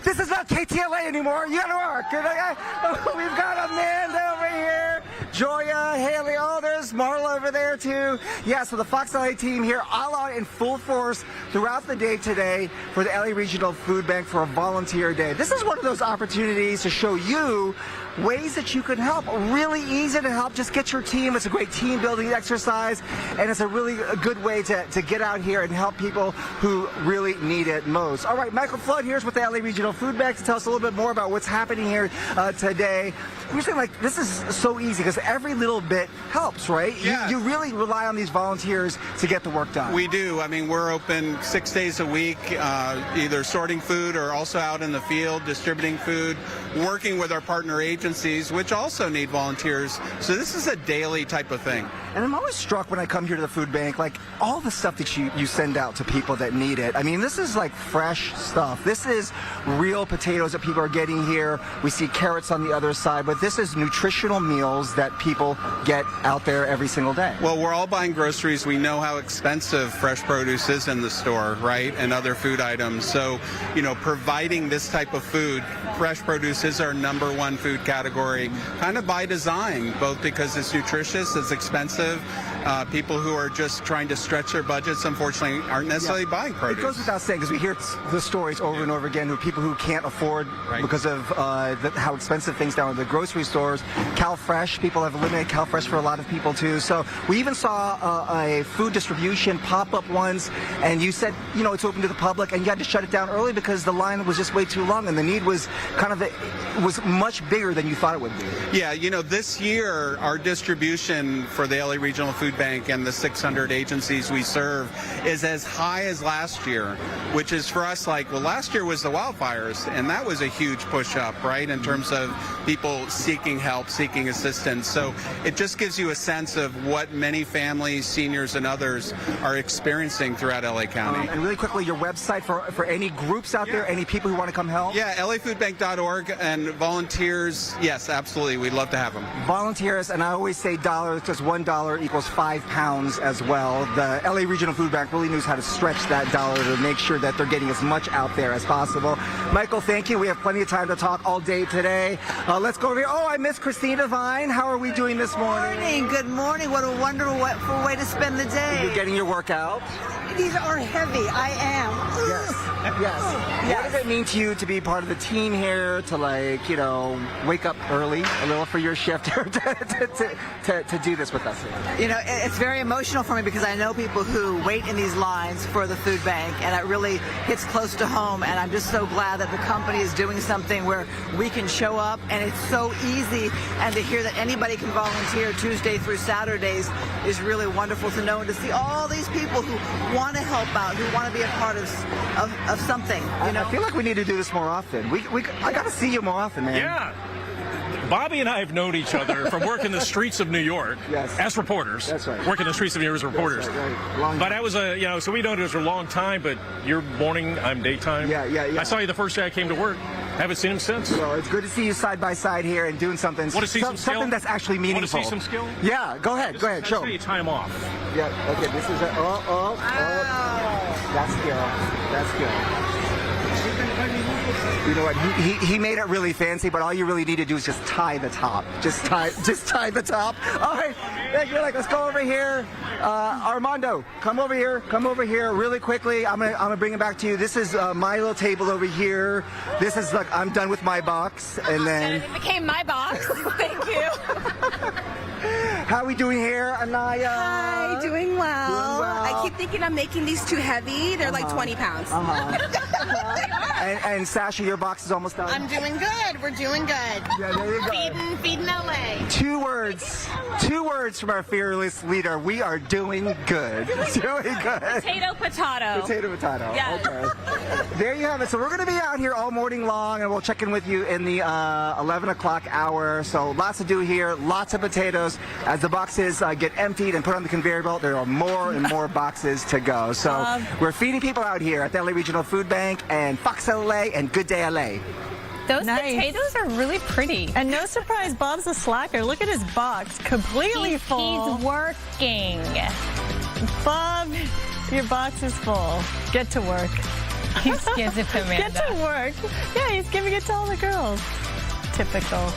Speaker 13: This is not KTLA anymore. You gotta work. Oh, we've got Amanda over here. Joya, Haley, oh, there's Marla over there too. Yeah, so the Fox LA team here all out in full force throughout the day today for the LA Regional Food Bank for a volunteer day. This is one of those opportunities to show you ways that you can help. Really easy to help. Just get your team. It's a great team building exercise, and it's a really good way to get out here and help people who really need it most. All right, Michael Flood here's with the LA Regional Food Bank to tell us a little bit more about what's happening here today. We're saying, like, this is so easy because every little bit helps, right?
Speaker 16: Yeah.
Speaker 13: You really rely on these volunteers to get the work done.
Speaker 16: We do. I mean, we're open 6 days a week, either sorting food or also out in the field distributing food, working with our partner agencies, which also need volunteers. So this is a daily type of thing.
Speaker 13: And I'm always struck when I come here to the food bank, like all the stuff that you send out to people that need it. I mean, this is like fresh stuff. This is real potatoes that people are getting here. We see carrots on the other side, but this is nutritional meals that people get out there every single day.
Speaker 16: Well, we're all buying groceries. We know how expensive fresh produce is in the store, right? And other food items. So, you know, providing this type of food, fresh produce is our #1 food category, kind of by design, both because it's nutritious, it's expensive. People who are just trying to stretch their budgets, unfortunately, aren't necessarily buying produce.
Speaker 13: It goes without saying, because we hear the stories over and over again of people who can't afford because of how expensive things down at the grocery stores. CalFresh, people have eliminated CalFresh for a lot of people too. So we even saw a food distribution pop-up once, and you said, you know, it's open to the public, and you had to shut it down early because the line was just way too long, and the need was was much bigger than you thought it would be.
Speaker 16: Yeah, you know, this year our distribution for the LA Regional Food Bank and the 600 agencies we serve is as high as last year, which is for us like, well, last year was the wildfires, and that was a huge push up, right, in terms of people seeking help, seeking assistance. So it just gives you a sense of what many families, seniors, and others are experiencing throughout LA County.
Speaker 13: And really quickly, your website for any groups out there, any people who want to come help?
Speaker 16: Yeah, lafoodbank.org, and volunteers, yes, absolutely. We'd love to have them.
Speaker 13: Volunteers, and I always say dollars because $1 equals 5 pounds as well. The LA Regional Food Bank really knows how to stretch that dollar to make sure that they're getting as much out there as possible. Michael, thank you. We have plenty of time to talk all day today. Let's go over here. Oh, I miss Christina Vine. How are we doing this morning?
Speaker 21: Good morning. What a wonderful way to spend the day.
Speaker 13: You're getting your workout?
Speaker 21: These are heavy. I am.
Speaker 13: Yes. What does it mean to you to be part of the team here, to, like, you know, wake up early a little for your shift to do this with us here?
Speaker 21: You know, it's very emotional for me because I know people who wait in these lines for the food bank, and it really hits close to home, and I'm just so glad that the company is doing something where we can show up, and it's so easy, and to hear that anybody can volunteer Tuesday through Saturdays is really wonderful to know, and to see all these people who want to help out, who want to be a part of something. You know?
Speaker 13: I feel like we need to do this more often. I got to see you more often, man.
Speaker 24: Yeah. Bobby and I have known each other from working the streets of New York as reporters.
Speaker 13: That's right.
Speaker 24: Working the streets of New York as reporters.
Speaker 13: That's right.
Speaker 24: But I was so we known it for a long time, but you're morning, I'm daytime.
Speaker 13: Yeah.
Speaker 24: I saw you the first day I came to work. Haven't seen him since.
Speaker 13: Well, it's good to see you side by side here and doing something.
Speaker 24: Want to see some skill?
Speaker 13: Something that's actually meaningful.
Speaker 24: Want to see some skill?
Speaker 13: Yeah, go ahead. Show
Speaker 24: Show you time off.
Speaker 13: Yeah, okay, this is That's skill. You know what? He made it really fancy, but all you really need to do is just tie the top. Just tie the top. All right. Thank you. Let's go over here. Armando, come over here. Come over here really quickly. I'm gonna bring it back to you. This is my little table over here. This is like I'm done with my box, and then
Speaker 10: it became my box. Thank you.
Speaker 13: How are we doing here, Anaya?
Speaker 10: Hi, doing well. I keep thinking I'm making these too heavy. They're like 20 pounds.
Speaker 13: And Sasha, your box is almost done.
Speaker 10: I'm doing good. We're doing good.
Speaker 13: Yeah, there you go.
Speaker 10: Feeding LA.
Speaker 13: Two words from our fearless leader. We are doing good. Doing good.
Speaker 10: Potato, potato.
Speaker 13: Potato, potato.
Speaker 10: Yeah.
Speaker 13: Okay. There you have it. So we're going to be out here all morning long, and we'll check in with you in the 11 o'clock hour. So lots to do here. Lots of potatoes. As the boxes get emptied and put on the conveyor belt, there are more and more boxes to go. So we're feeding people out here at the LA Regional Food Bank and Fox LA and Good Day LA.
Speaker 11: Those potatoes are really pretty.
Speaker 12: And no surprise, Bob's a slacker. Look at his box, completely full.
Speaker 11: He's working.
Speaker 12: Bob, your box is full. Get to work.
Speaker 11: He gives it to Amanda.
Speaker 12: Get to work. Yeah, he's giving it to all the girls. Typical.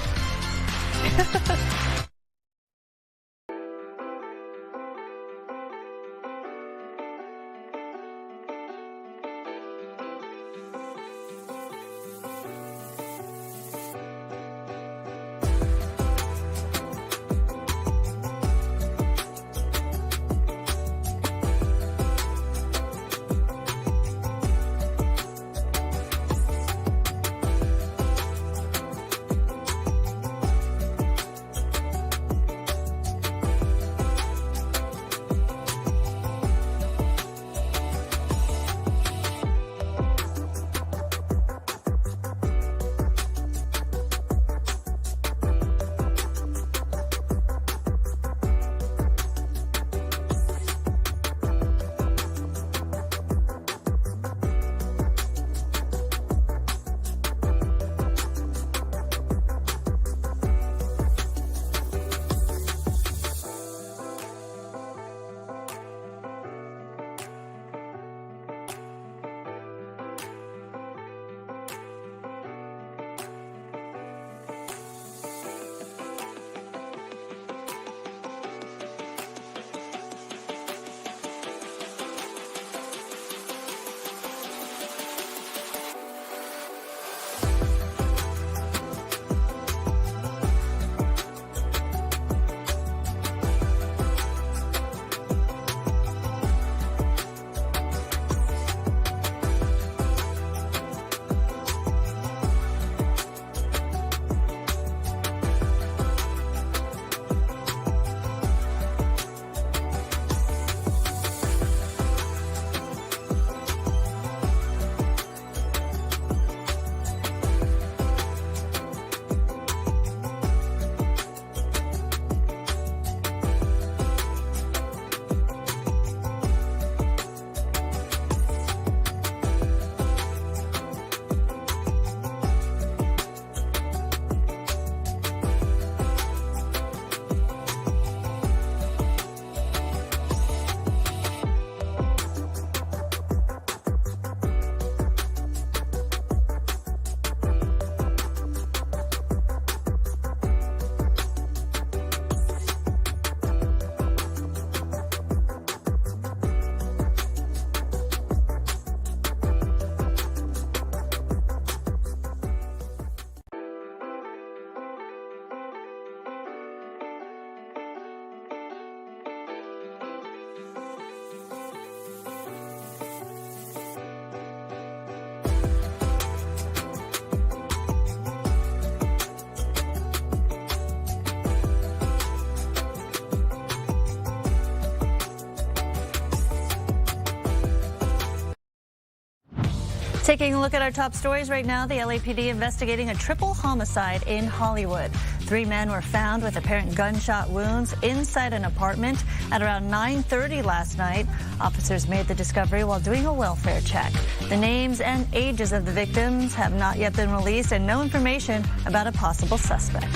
Speaker 12: Taking a look at our top stories right now, the LAPD investigating a triple homicide in Hollywood. 3 men were found with apparent gunshot wounds inside an apartment at around 9:30 last night. Officers made the discovery while doing a welfare check. The names and ages of the victims have not yet been released, and no information about a possible suspect.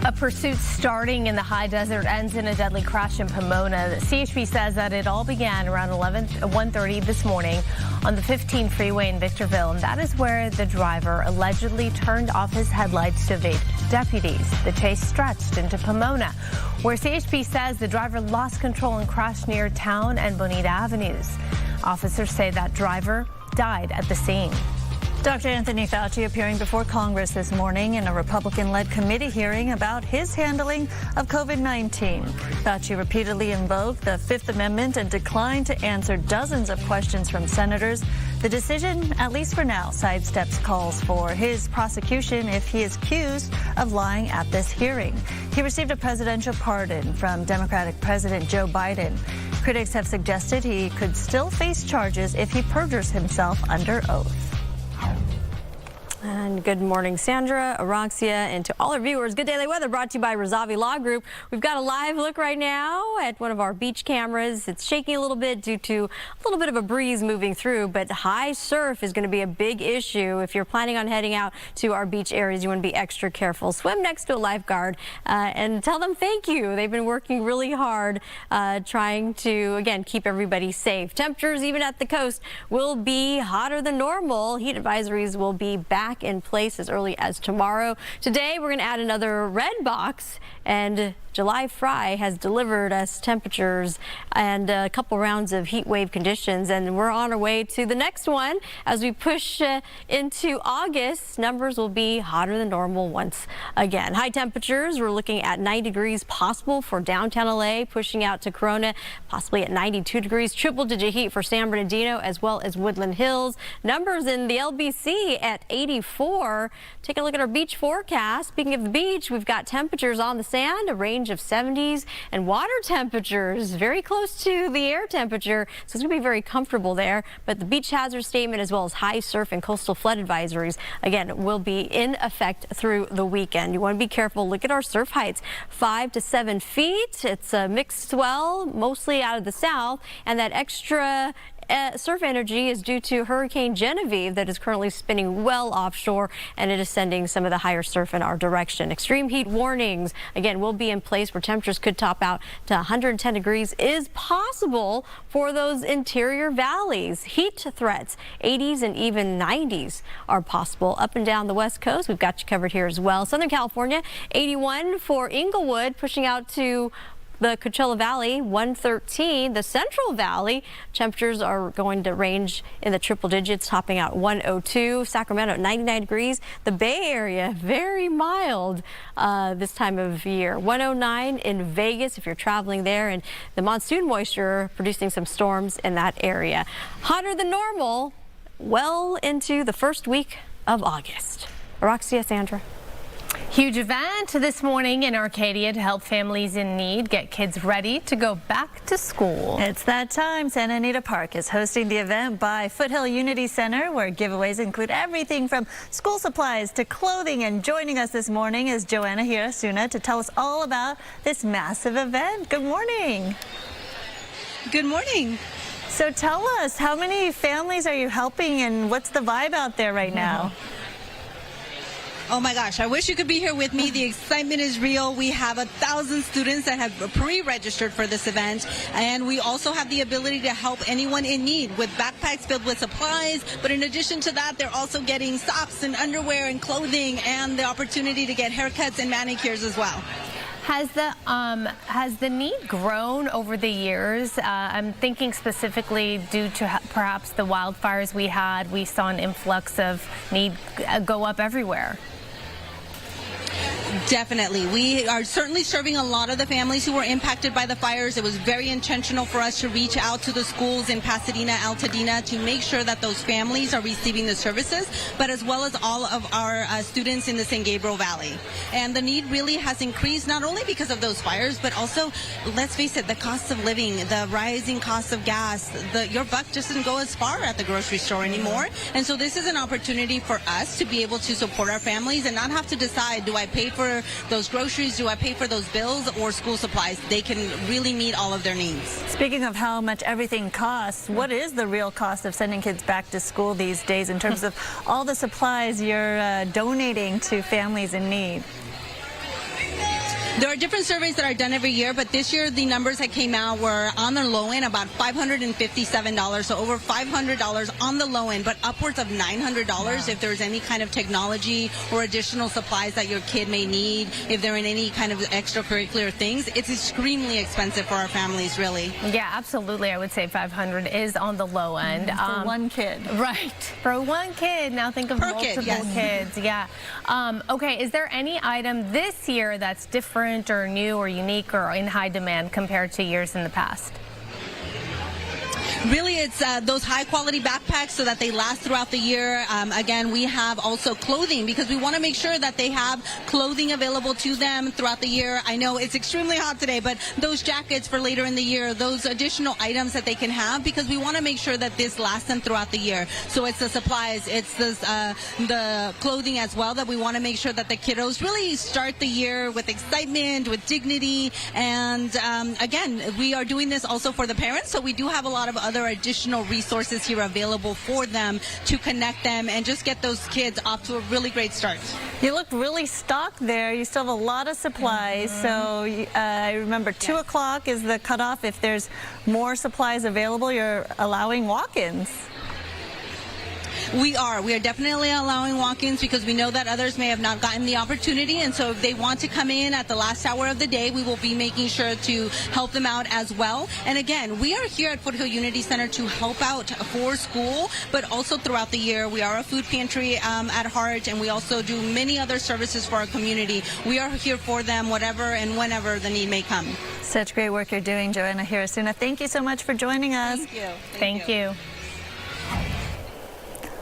Speaker 11: A pursuit starting in the high desert ends in a deadly crash in Pomona. The CHP says that it all began around 1:30 this morning on the 15 freeway in Victorville, and that is where the driver allegedly turned off his headlights to evade deputies. The chase stretched into Pomona, where CHP says the driver lost control and crashed near Town and Bonita Avenues. Officers say that driver died at the scene.
Speaker 12: Dr. Anthony Fauci appearing before Congress this morning in a Republican-led committee hearing about his handling of COVID-19. Fauci repeatedly invoked the Fifth Amendment and declined to answer dozens of questions from senators. The decision, at least for now, sidesteps calls for his prosecution if he is accused of lying at this hearing. He received a presidential pardon from Democratic President Joe Biden. Critics have suggested he could still face charges if he perjures himself under oath.
Speaker 3: And good morning, Sandra, Araxia, and to all our viewers. Good daily weather brought to you by Razavi Law Group. We've got a live look right now at one of our beach cameras. It's shaking a little bit due to a little bit of a breeze moving through, but high surf is going to be a big issue. If you're planning on heading out to our beach areas, you want to be extra careful. Swim next to a lifeguard and tell them thank you. They've been working really hard trying to, again, keep everybody safe. Temperatures, even at the coast, will be hotter than normal. Heat advisories will be back in place as early as tomorrow. Today, we're going to add another red box, and July Fry has delivered us temperatures and a couple rounds of heat wave conditions, and we're on our way to the next one. As we push into August, numbers will be hotter than normal once again. High temperatures, we're looking at 90 degrees possible for downtown LA, pushing out to Corona, possibly at 92 degrees. Triple-digit heat for San Bernardino as well as Woodland Hills. Numbers in the LBC at 84. Take a look at our beach forecast. Speaking of the beach, we've got temperatures on the sand, a range of 70s, and water temperatures very close to the air temperature, so it's going to be very comfortable there. But the beach hazard statement as well as high surf and coastal flood advisories, again, will be in effect through the weekend. You want to be careful. Look at our surf heights, 5 to 7 feet. It's a mixed swell, mostly out of the south, and that extra surf energy is due to Hurricane Genevieve that is currently spinning well offshore, and it is sending some of the higher surf in our direction. Extreme heat warnings, again, will be in place where temperatures could top out to 110 degrees is possible for those interior valleys. Heat threats, 80s and even 90s are possible up and down the west coast. We've got you covered here as well. Southern California, 81 for Inglewood, pushing out to the Coachella Valley, 113. The Central Valley, temperatures are going to range in the triple digits, topping out 102. Sacramento at 99 degrees. The Bay Area, very mild this time of year. 109 in Vegas if you're traveling there, and the monsoon moisture producing some storms in that area. Hotter than normal well into the first week of August. Araxia, Sandra.
Speaker 11: Huge event this morning in Arcadia to help families in need get kids ready to go back to school.
Speaker 12: It's that time. Santa Anita Park is hosting the event by Foothill Unity Center, where giveaways include everything from school supplies to clothing. And joining us this morning is Joanna Hirasuna to tell us all about this massive event. Good morning.
Speaker 2: Good morning.
Speaker 12: So tell us, how many families are you helping, and what's the vibe out there right now?
Speaker 2: Oh my gosh, I wish you could be here with me. The excitement is real. We have 1,000 students that have pre-registered for this event, and we also have the ability to help anyone in need with backpacks filled with supplies. But in addition to that, they're also getting socks and underwear and clothing, and the opportunity to get haircuts and manicures as well.
Speaker 11: Has the need grown over the years? I'm thinking specifically due to perhaps the wildfires we had. We saw an influx of need go up everywhere.
Speaker 2: Definitely. We are certainly serving a lot of the families who were impacted by the fires. It was very intentional for us to reach out to the schools in Pasadena, Altadena, to make sure that those families are receiving the services, but as well as all of our students in the San Gabriel Valley. And the need really has increased, not only because of those fires, but also, let's face it, the cost of living, the rising cost of gas. Your buck just doesn't go as far at the grocery store anymore. And so this is an opportunity for us to be able to support our families and not have to decide, do I pay for those groceries, do I pay for those bills, or school supplies? They can really meet all of their needs.
Speaker 12: Speaking of how much everything costs, what is the real cost of sending kids back to school these days in terms of all the supplies you're donating to families in need?
Speaker 2: There are different surveys that are done every year, but this year the numbers that came out were on the low end about $557, so over $500 on the low end, but upwards of $900 if there's any kind of technology or additional supplies that your kid may need, if they're in any kind of extracurricular things. It's extremely expensive for our families, really.
Speaker 11: Yeah, absolutely. I would say 500 is on the low end.
Speaker 12: For one kid.
Speaker 11: Right. For one kid. Now think of multiple kids. Yeah. Okay, is there any item this year that's different or new or unique or in high demand compared to years in the past?
Speaker 2: Really, it's those high-quality backpacks so that they last throughout the year. Again, we have also clothing because we want to make sure that they have clothing available to them throughout the year. I know it's extremely hot today, but those jackets for later in the year, those additional items that they can have, because we want to make sure that this lasts them throughout the year. So it's the supplies, it's the clothing as well that we want to make sure that the kiddos really start the year with excitement, with dignity. And again, we are doing this also for the parents, so we do have a lot of other additional resources here available for them to connect them and just get those kids off to a really great start.
Speaker 12: You look really stocked there. You still have a lot of supplies. So I remember 2 o'clock is the cutoff. If there's more supplies available, you're allowing walk-ins.
Speaker 2: We are definitely allowing walk-ins because we know that others may have not gotten the opportunity, and so if they want to come in at the last hour of the day, we will be making sure to help them out as well. And again, we are here at Foothill Unity Center to help out for school, but also throughout the year. We are a food pantry at heart, and we also do many other services for our community. We are here for them, whatever and whenever the need may come.
Speaker 12: Such great work you're doing, Joanna Hirasuna. Thank you so much for joining us.
Speaker 2: Thank you.
Speaker 11: Thank you.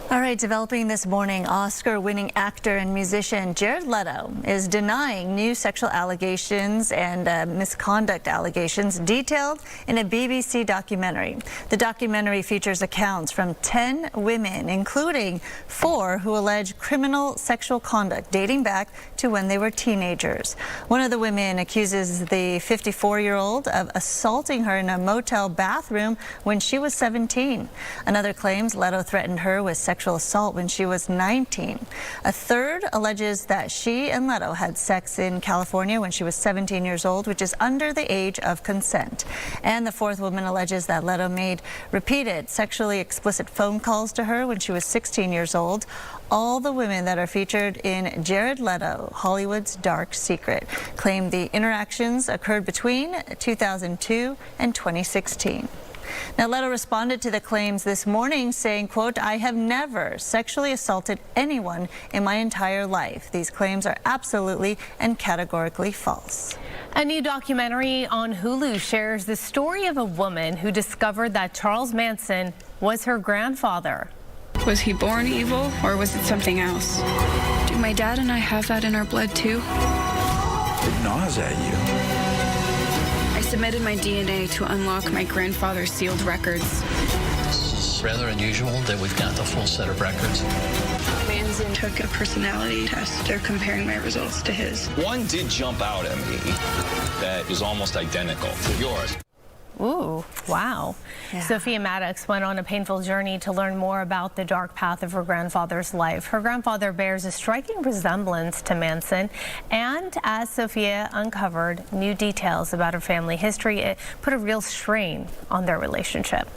Speaker 12: All right, developing this morning, Oscar-winning actor and musician Jared Leto is denying new sexual allegations and misconduct allegations detailed in a BBC documentary. The documentary features accounts from 10 women, including 4 who allege criminal sexual conduct dating back to when they were teenagers. One of the women accuses the 54-year-old of assaulting her in a motel bathroom when she was 17. Another claims Leto threatened her with sexual assault when she was 19. A third alleges that she and Leto had sex in California when she was 17 years old, which is under the age of consent. And the fourth woman alleges that Leto made repeated sexually explicit phone calls to her when she was 16 years old. All the women that are featured in Jared Leto, Hollywood's Dark Secret, claim the interactions occurred between 2002 and 2016. Now, Leto responded to the claims this morning saying, quote, "I have never sexually assaulted anyone in my entire life. These claims are absolutely and categorically false."
Speaker 11: A new documentary on Hulu shares the story of a woman who discovered that Charles Manson was her grandfather.
Speaker 5: Was he born evil, or was it something else? Do my dad and I have that in our blood too?
Speaker 15: It gnaws at you.
Speaker 5: I submitted my DNA to unlock my grandfather's sealed records.
Speaker 17: This is rather unusual that we've got the full set of records.
Speaker 5: Manson took a personality test. They're comparing my results to his.
Speaker 18: One did jump out at me that is almost identical to yours.
Speaker 11: Ooh, wow.
Speaker 12: Yeah.
Speaker 11: Sophia Maddox went on a painful journey to learn more about the dark path of her grandfather's life. Her grandfather bears a striking resemblance to Manson, and as Sophia uncovered new details about her family history, it put a real strain on their relationship.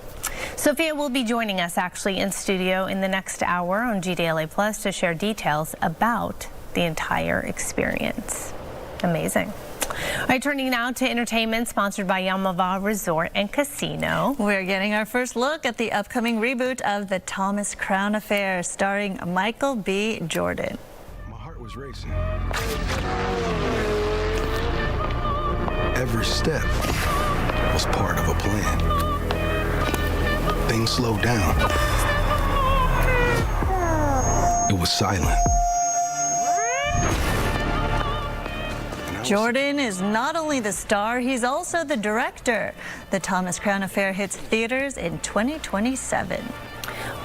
Speaker 11: Sophia will be joining us actually in studio in the next hour on GDLA Plus to share details about the entire experience. Amazing. All right, turning now to entertainment, sponsored by Yamava Resort and Casino.
Speaker 12: We're getting our first look at the upcoming reboot of The Thomas Crown Affair, starring Michael B. Jordan.
Speaker 15: My heart was racing. Every step was part of a plan. Things slowed down. It was silent.
Speaker 12: Jordan is not only the star, he's also the director. The Thomas Crown Affair hits theaters in 2027.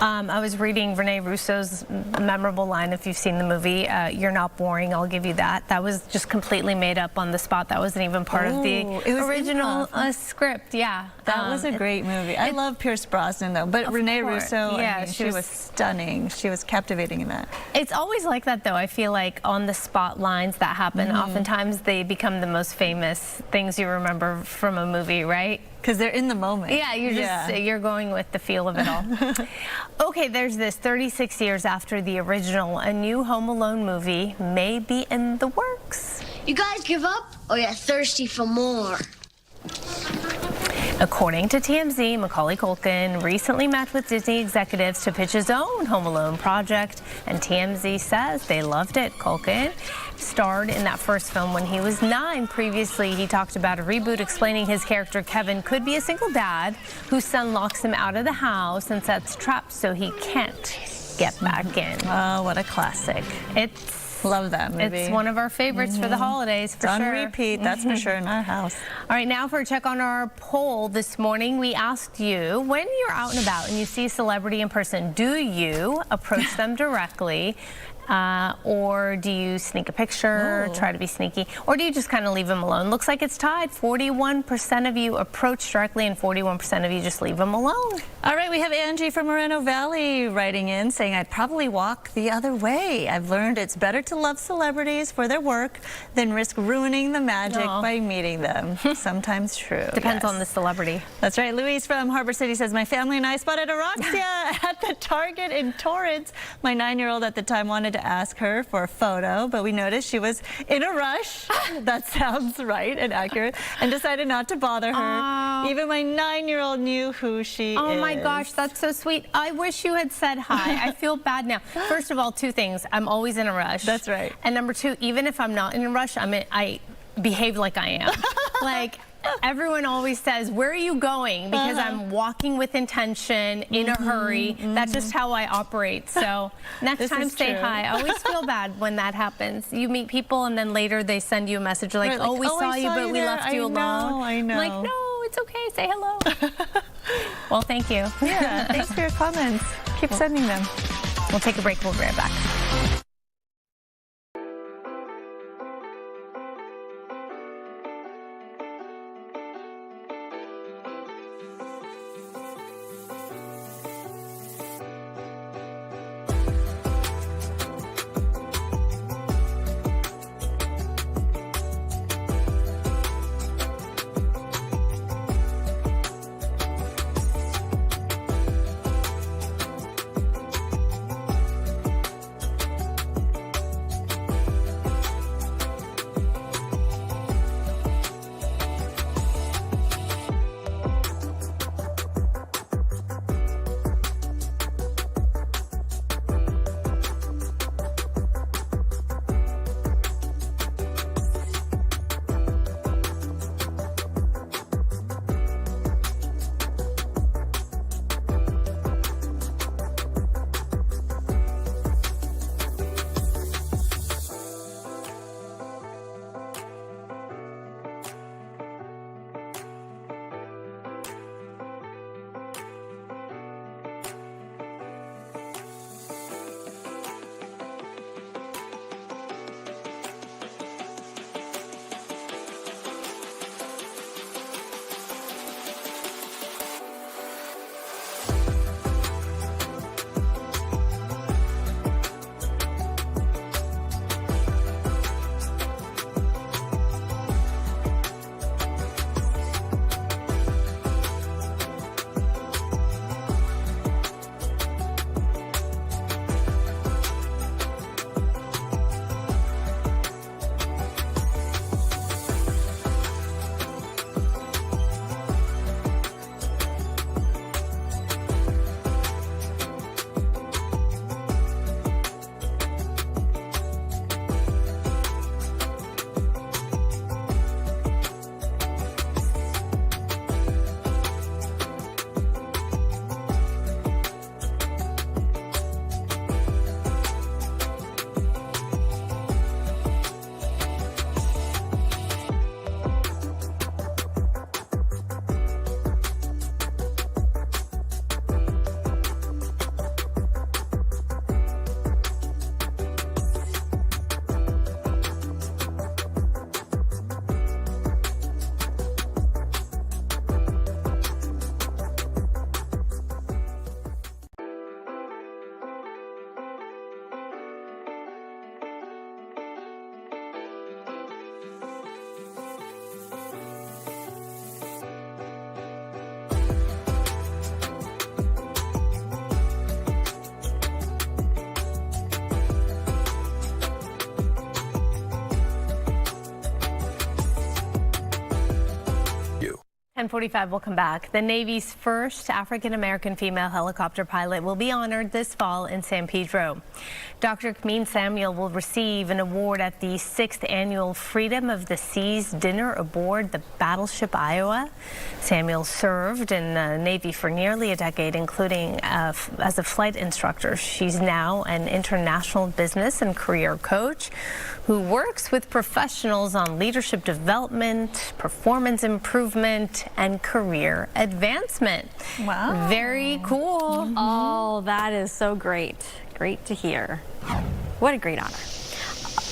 Speaker 11: I was reading Rene Russo's memorable line, if you've seen the movie, "You're not boring, I'll give you that." That was just completely made up on the spot. That wasn't even part of the original script. Yeah.
Speaker 12: That was a great movie. I love Pierce Brosnan, though, but Rene Russo,
Speaker 11: yeah,
Speaker 12: I mean, she was stunning. She was captivating in that.
Speaker 11: It's always like that, though. I feel like on the spot lines that happen, oftentimes they become the most famous things you remember from a movie, right?
Speaker 12: Because they're in the moment.
Speaker 11: Yeah, you're going with the feel of it all. Okay, there's this. 36 years after the original, a new Home Alone movie may be in the works.
Speaker 1: You guys give up, or you're thirsty for more?
Speaker 11: According to TMZ, Macaulay Culkin recently met with Disney executives to pitch his own Home Alone project, and TMZ says they loved it. Culkin starred in that first film when he was 9. Previously, he talked about a reboot, explaining his character Kevin could be a single dad whose son locks him out of the house and sets traps so he can't get back in.
Speaker 12: Oh, what a classic. Love that movie.
Speaker 11: It's one of our favorites for the holidays, for
Speaker 12: sure.
Speaker 11: On
Speaker 12: repeat, that's for sure, in our house.
Speaker 11: All right, now for a check on our poll this morning. We asked you, when you're out and about and you see a celebrity in person, do you approach them directly? Or do you sneak a picture, try to be sneaky, or do you just kind of leave them alone? Looks like it's tied. 41% of you approach directly and 41% of you just leave them alone.
Speaker 12: All right, we have Angie from Moreno Valley writing in saying, I'd probably walk the other way. I've learned it's better to love celebrities for their work than risk ruining the magic by meeting them. Sometimes true.
Speaker 11: Depends on the celebrity.
Speaker 12: That's right. Louise from Harbor City says, my family and I spotted Araxia at the Target in Torrance. My 9-year-old at the time wanted to ask her for a photo, but we noticed she was in a rush. That sounds right and accurate, and decided not to bother her. Even my 9-year-old knew who she is.
Speaker 11: Oh my gosh, that's so sweet. I wish you had said hi. I feel bad now. First of all, 2 things. I'm always in a rush.
Speaker 12: That's right.
Speaker 11: And number 2, even if I'm not in a rush, I behave like I am. Like, everyone always says, where are you going? Because I'm walking with intention, in a hurry. That's just how I operate. So next time, say hi. I always feel bad when that happens. You meet people and then later they send you a message like, oh, we saw you, but we left you alone.
Speaker 12: I know.
Speaker 11: I'm like, no, it's okay. Say hello. Well, thank you.
Speaker 12: Yeah, thanks for your comments. Keep sending them.
Speaker 11: We'll take a break. We'll be right back. 10:45, we'll come back. The Navy's first African-American female helicopter pilot will be honored this fall in San Pedro. Dr. Kameen Samuel will receive an award at the 6th Annual Freedom of the Seas dinner aboard the battleship Iowa. Samuel served in the Navy for nearly a decade, including as a flight instructor. She's now an international business and career coach who works with professionals on leadership development, performance improvement, and career advancement.
Speaker 12: Wow.
Speaker 11: Very cool.
Speaker 3: Oh, that is so great. Great to hear. What a great honor.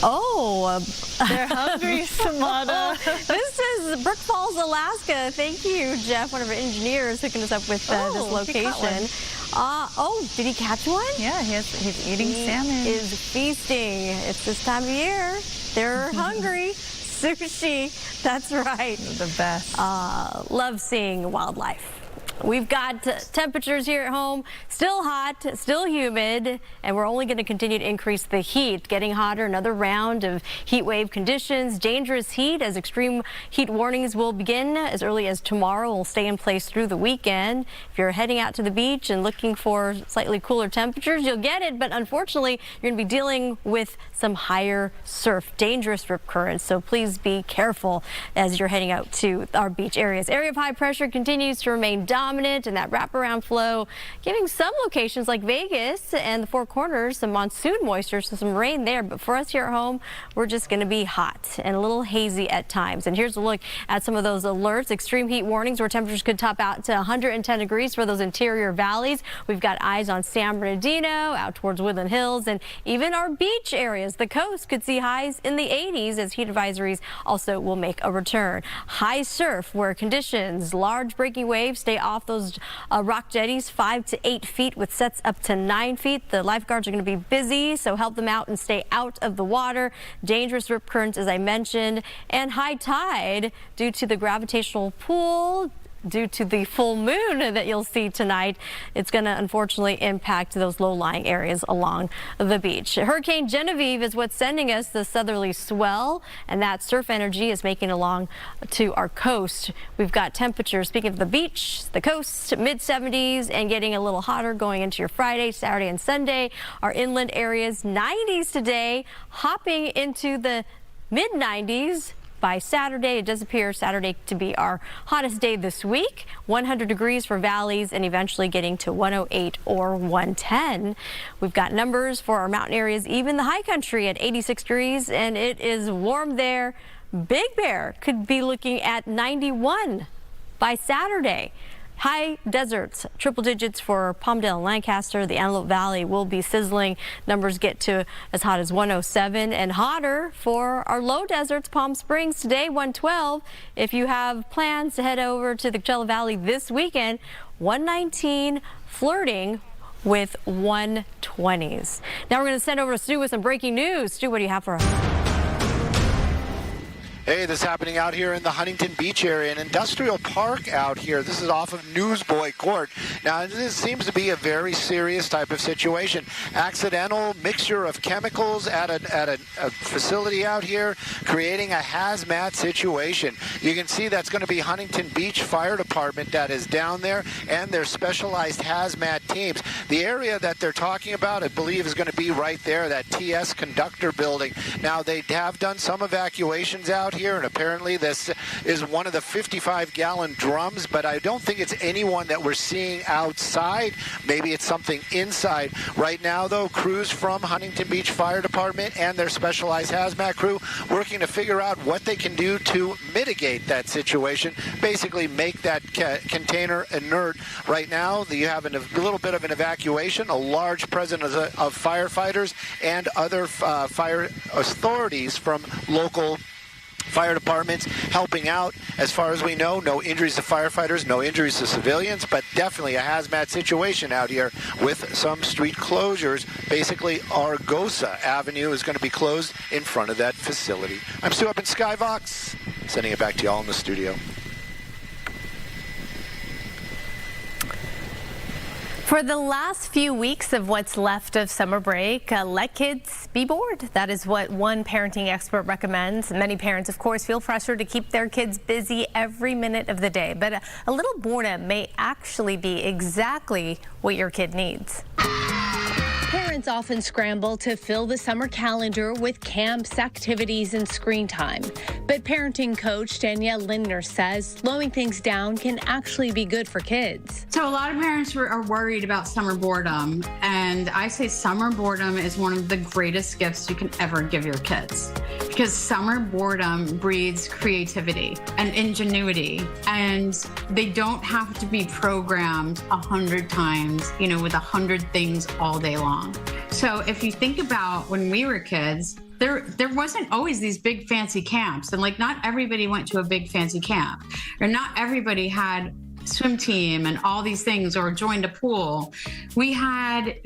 Speaker 3: Oh,
Speaker 12: they're hungry, Samana.
Speaker 3: This is Brook Falls, Alaska. Thank you, Jeff, one of our engineers, hooking us up with this location. Oh, did he catch one?
Speaker 12: Yeah, he's eating salmon.
Speaker 3: He is feasting. It's this time of year. They're hungry. Sushi. That's right.
Speaker 12: The best.
Speaker 3: Love seeing wildlife. We've got temperatures here at home, still hot, still humid, and we're only going to continue to increase the heat. Getting hotter, another round of heat wave conditions, dangerous heat as extreme heat warnings will begin as early as tomorrow. Will stay in place through the weekend. If you're heading out to the beach and looking for slightly cooler temperatures, you'll get it, but unfortunately, you're going to be dealing with some higher surf, dangerous rip currents, so please be careful as you're heading out to our beach areas. Area of high pressure continues to remain dominant, and that wraparound flow giving some locations like Vegas and the Four Corners some monsoon moisture, so some rain there. But for us here at home, we're just going to be hot and a little hazy at times. And here's a look at some of those alerts. Extreme heat warnings where temperatures could top out to 110 degrees for those interior valleys. We've got eyes on San Bernardino, out towards Woodland Hills, and even our beach areas. The coast could see highs in the 80s as heat advisories also will make a return. High surf where conditions, large breaking waves stay off those rock jetties 5 to 8 feet with sets up to 9 feet. The lifeguards are going to be busy, so help them out and stay out of the water. Dangerous rip currents, as I mentioned, and high tide due to the gravitational pull. Due to the full moon that you'll see tonight, it's going to unfortunately impact those low-lying areas along the beach. Hurricane Genevieve is what's sending us the southerly swell, and that surf energy is making it along to our coast. We've got temperatures, speaking of the beach, the coast, mid-70s and getting a little hotter going into your Friday, Saturday, and Sunday. Our inland areas, 90s today, hopping into the mid-90s. By Saturday, it does appear Saturday to be our hottest day this week. 100 degrees for valleys and eventually getting to 108 or 110. We've got numbers for our mountain areas, even the high country at 86 degrees, and it is warm there. Big Bear could be looking at 91 by Saturday. High deserts, triple digits for Palmdale and Lancaster. The Antelope Valley will be sizzling. Numbers get to as hot as 107 and hotter for our low deserts. Palm Springs today, 112. If you have plans to head over to the Coachella Valley this weekend, 119, flirting with 120s. Now we're going to send over to Stu with some breaking news. Stu, what do you have for us?
Speaker 4: Hey, this is happening out here in the Huntington Beach area, an industrial park out here. This is off of Newsboy Court. Now, this seems to be a very serious type of situation. Accidental mixture of chemicals at a facility out here, creating a hazmat situation. You can see that's going to be Huntington Beach Fire Department that is down there and their specialized hazmat teams. The area that they're talking about, I believe, is going to be right there, that TS Conductor building. Now, they have done some evacuations out here, and apparently this is one of the 55-gallon drums, but I don't think it's anyone that we're seeing outside. Maybe it's something inside. Right now, though, crews from Huntington Beach Fire Department and their specialized hazmat crew working to figure out what they can do to mitigate that situation, basically make that container inert. Right now, you have a little bit of an evacuation, a large presence of firefighters and other fire authorities from local fire departments helping out. As far as we know, no injuries to firefighters, no injuries to civilians, but definitely a hazmat situation out here with some street closures. Basically, Argosa Avenue is going to be closed in front of that facility. I'm Stu up in Skyvox, sending it back to y'all in the studio.
Speaker 11: For the last few weeks of what's left of summer break, let kids be bored. That is what one parenting expert recommends. Many parents, of course, feel pressure to keep their kids busy every minute of the day. But a little boredom may actually be exactly what your kid needs. Parents often scramble to fill the summer calendar with camps, activities, and screen time. But parenting coach Danielle Lindner says slowing things down can actually be good for kids.
Speaker 6: So a lot of parents are worried about summer boredom, and I say summer boredom is one of the greatest gifts you can ever give your kids, because summer boredom breeds creativity and ingenuity, and they don't have to be programmed 100 times, with 100 things all day long. So if you think about when we were kids, there wasn't always these big fancy camps, and not everybody went to a big fancy camp, or not everybody had swim team and all these things, or joined a pool. We had,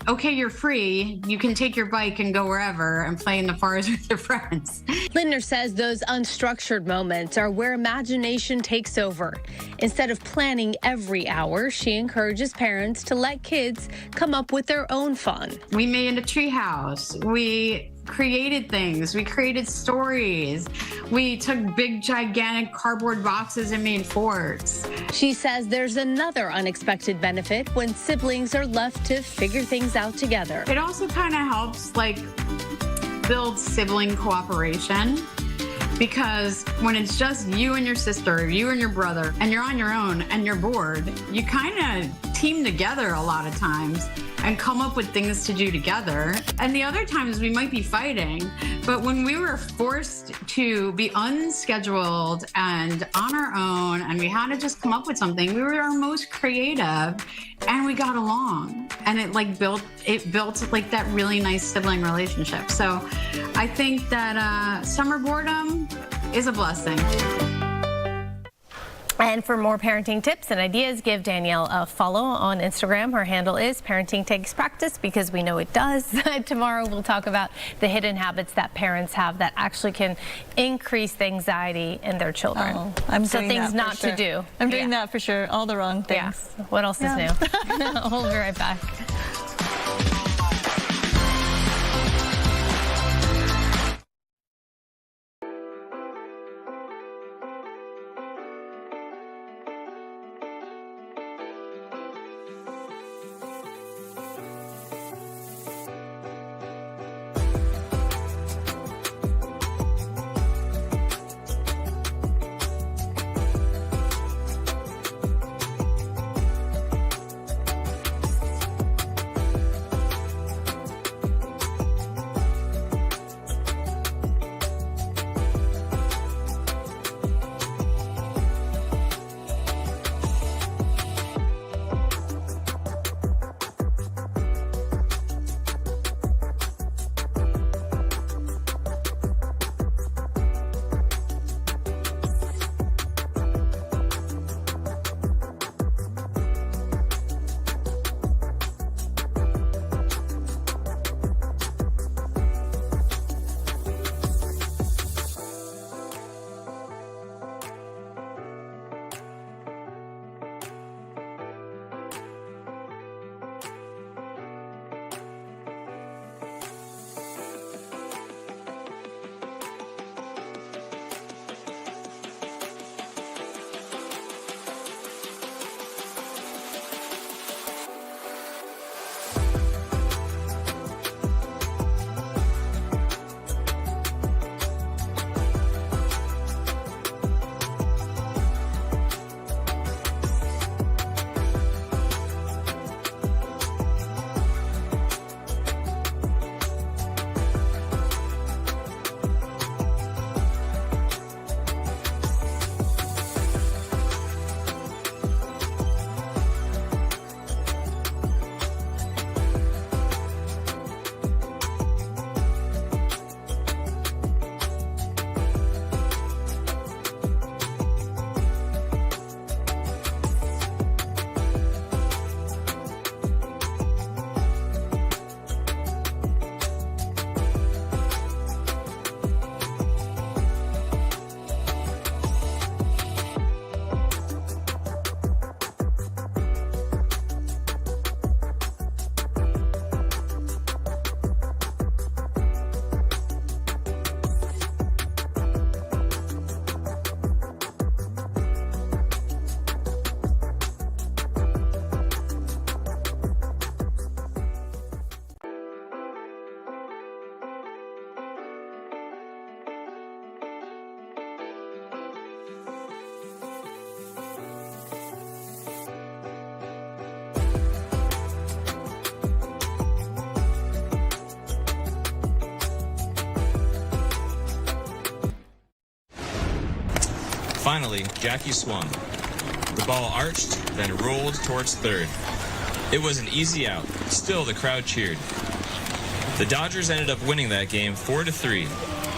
Speaker 6: okay, you're free. You can take your bike and go wherever and play in the forest with your friends.
Speaker 11: Lindner says those unstructured moments are where imagination takes over. Instead of planning every hour, she encourages parents to let kids come up with their own fun.
Speaker 6: We made a tree house. We created things. We created stories. We took big, gigantic cardboard boxes and made forts.
Speaker 11: She says there's another unexpected benefit when siblings are left to figure things out together.
Speaker 6: It also kind of helps build sibling cooperation, because when it's just you and your sister, you and your brother, and you're on your own and you're bored, you kind of team together a lot of times and come up with things to do together. And the other times we might be fighting, but when we were forced to be unscheduled and on our own, and we had to just come up with something, we were our most creative, and we got along. And it built that really nice sibling relationship. So I think that summer boredom is a blessing.
Speaker 11: And for more parenting tips and ideas, give Danielle a follow on Instagram. Her handle is Parenting Takes Practice, because we know it does. Tomorrow we'll talk about the hidden habits that parents have that actually can increase the anxiety in their children.
Speaker 12: Oh, I'm
Speaker 11: so
Speaker 12: doing
Speaker 11: things
Speaker 12: that
Speaker 11: not
Speaker 12: for sure.
Speaker 11: to do.
Speaker 12: I'm doing that for sure. All the wrong things.
Speaker 11: Yeah. What else is new? We'll be right back.
Speaker 7: Finally, Jackie swung. The ball arched, then rolled towards third. It was an easy out. Still, the crowd cheered. The Dodgers ended up winning that game 4-3,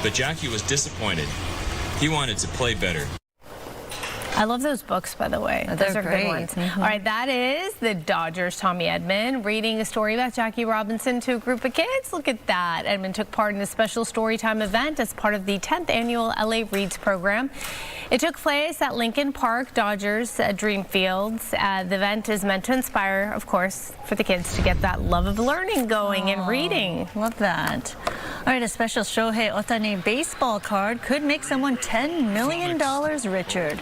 Speaker 7: but Jackie was disappointed. He wanted to play better.
Speaker 11: I love those books, by the way. Those are
Speaker 12: great.
Speaker 11: good ones. All right, that is the Dodgers' Tommy Edmond reading a story about Jackie Robinson to a group of kids. Look at that. Edmond took part in a special Storytime event as part of the 10th annual LA Reads program. It took place at Lincoln Park Dodgers Dream Fields. The event is meant to inspire, of course, for the kids to get that love of learning going and reading.
Speaker 12: Love that. All right, a special Shohei Ohtani baseball card could make someone $10 million richer.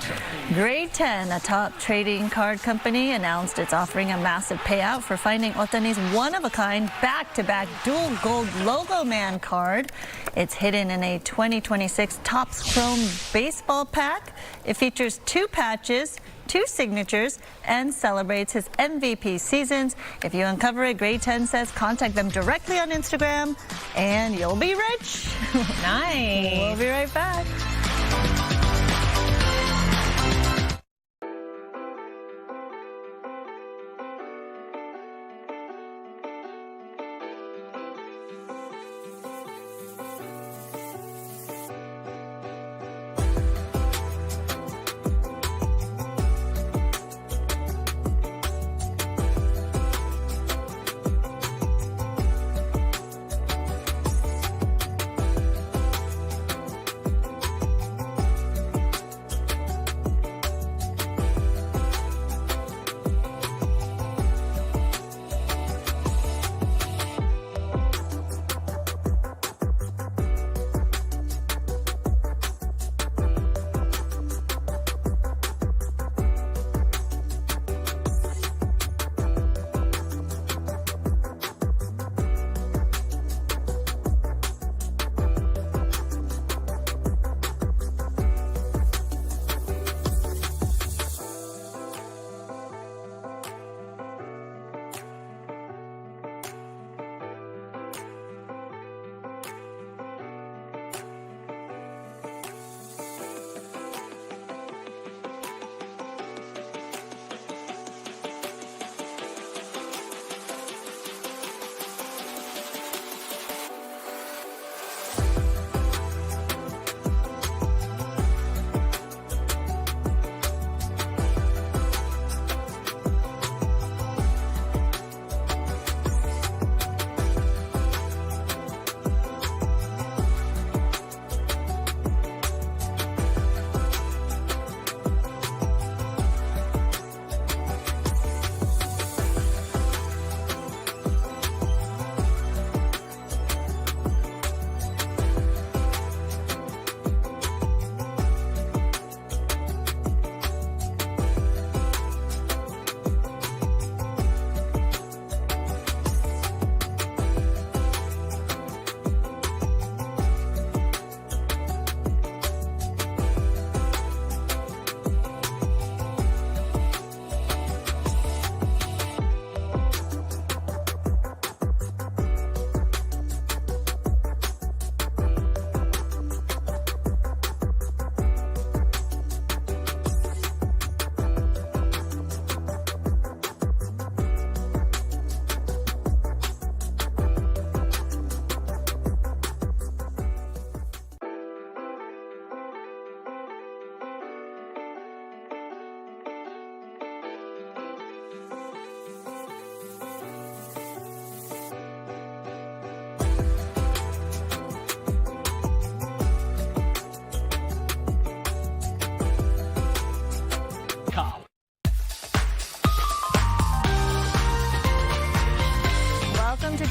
Speaker 12: Grade 10, a top trading card company, announced it's offering a massive payout for finding Ohtani's one-of-a-kind back-to-back dual gold Logo Man card. It's hidden in a 2026 Topps Chrome baseball pack. It features 2 patches, 2 signatures, and celebrates his MVP seasons. If you uncover it, Grade 10 says contact them directly on Instagram and you'll be rich.
Speaker 11: Nice.
Speaker 12: We'll be right back.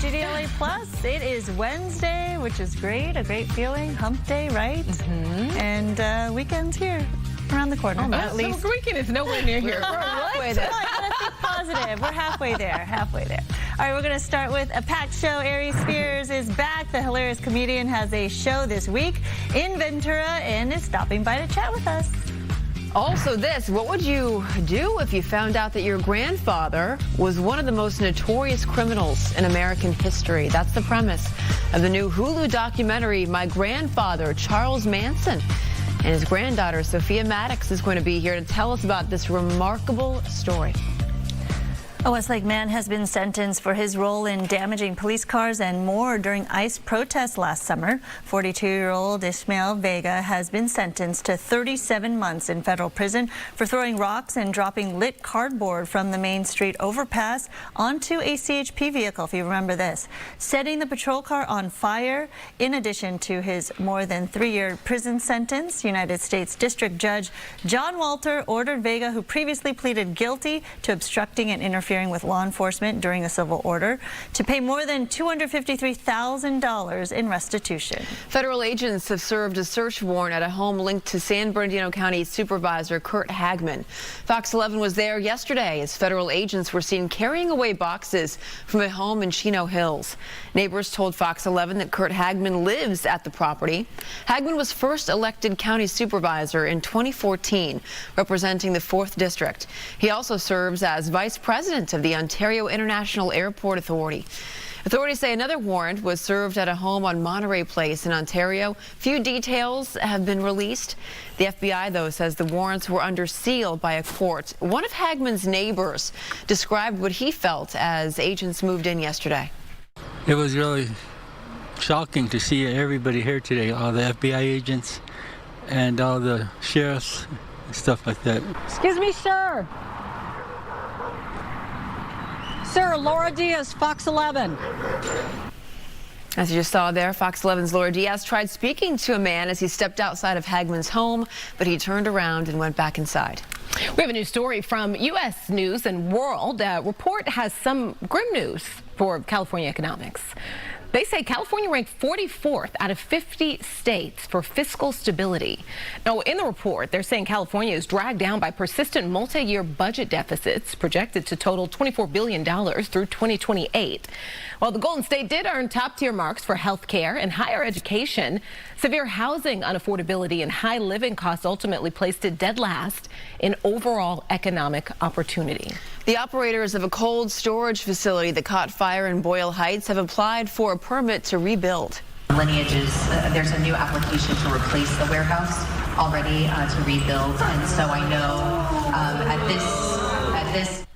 Speaker 12: GDLA Plus. It is Wednesday, which is great, a great feeling. Hump day, right? And weekend's here, around the corner.
Speaker 11: At least weekend is nowhere near here.
Speaker 12: We're halfway there. Gotta think positive. We're halfway there. Halfway there. All right, we're going to start with a packed show. Ari Spears is back. The hilarious comedian has a show this week in Ventura and is stopping by to chat with us.
Speaker 8: Also this, what would you do if you found out that your grandfather was one of the most notorious criminals in American history? That's the premise of the new Hulu documentary, My Grandfather, Charles Manson. And his granddaughter, Sophia Maddox, is going to be here to tell us about this remarkable story.
Speaker 12: A Westlake man has been sentenced for his role in damaging police cars and more during ICE protests last summer. 42-year-old Ismael Vega has been sentenced to 37 months in federal prison for throwing rocks and dropping lit cardboard from the Main Street overpass onto a CHP vehicle, if you remember this, setting the patrol car on fire. In addition to his more than 3-year prison sentence, United States District Judge John Walter ordered Vega, who previously pleaded guilty to obstructing and interfering with law enforcement during a civil order, to pay more than $253,000 in restitution.
Speaker 8: Federal agents have served a search warrant at a home linked to San Bernardino County Supervisor Kurt Hagman. Fox 11 was there yesterday as federal agents were seen carrying away boxes from a home in Chino Hills. Neighbors told Fox 11 that Kurt Hagman lives at the property. Hagman was first elected county supervisor in 2014, representing the 4th District. He also serves as vice president of the Ontario International Airport Authority. Authorities say another warrant was served at a home on Monterey Place in Ontario. Few details have been released. The FBI, though, says the warrants were under seal by a court. One of Hagman's neighbors described what he felt as agents moved in yesterday.
Speaker 19: It was really shocking to see everybody here today, all the FBI agents and all the sheriffs and stuff like that.
Speaker 20: Excuse me, sir. Sir, Laura Diaz, Fox 11.
Speaker 8: As you just saw there, Fox 11's Laura Diaz tried speaking to a man as he stepped outside of Hagman's home, but he turned around and went back inside.
Speaker 22: We have a new story from U.S. News and World. Report has some grim news for California economics. They say California ranked 44th out of 50 states for fiscal stability. Now, in the report, they're saying California is dragged down by persistent multi-year budget deficits projected to total $24 billion through 2028. While the Golden State did earn top-tier marks for health care and higher education, severe housing unaffordability and high living costs ultimately placed it dead last in overall economic opportunity.
Speaker 8: The operators of a cold storage facility that caught fire in Boyle Heights have applied for a permit to rebuild.
Speaker 23: Lineages, there's a new application to replace the warehouse already to rebuild, and so I know at this.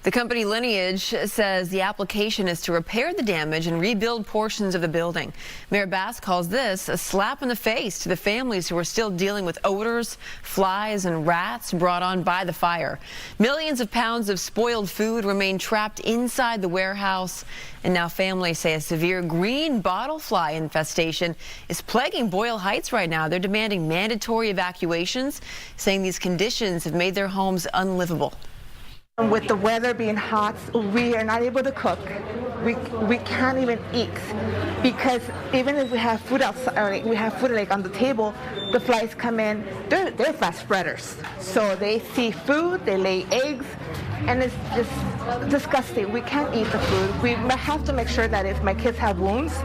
Speaker 8: The company Lineage says the application is to repair the damage and rebuild portions of the building. Mayor Bass calls this a slap in the face to the families who are still dealing with odors, flies, and rats brought on by the fire. Millions of pounds of spoiled food remain trapped inside the warehouse. And now families say a severe green bottle fly infestation is plaguing Boyle Heights right now. They're demanding mandatory evacuations, saying these conditions have made their homes unlivable.
Speaker 25: With the weather being hot, we are not able to cook. We can't even eat because even if we have food outside, we have food like on the table, the flies come in. They're fast spreaders. So they see food, they lay eggs, and it's just disgusting. We can't eat the food. We have to make sure that if my kids have wounds,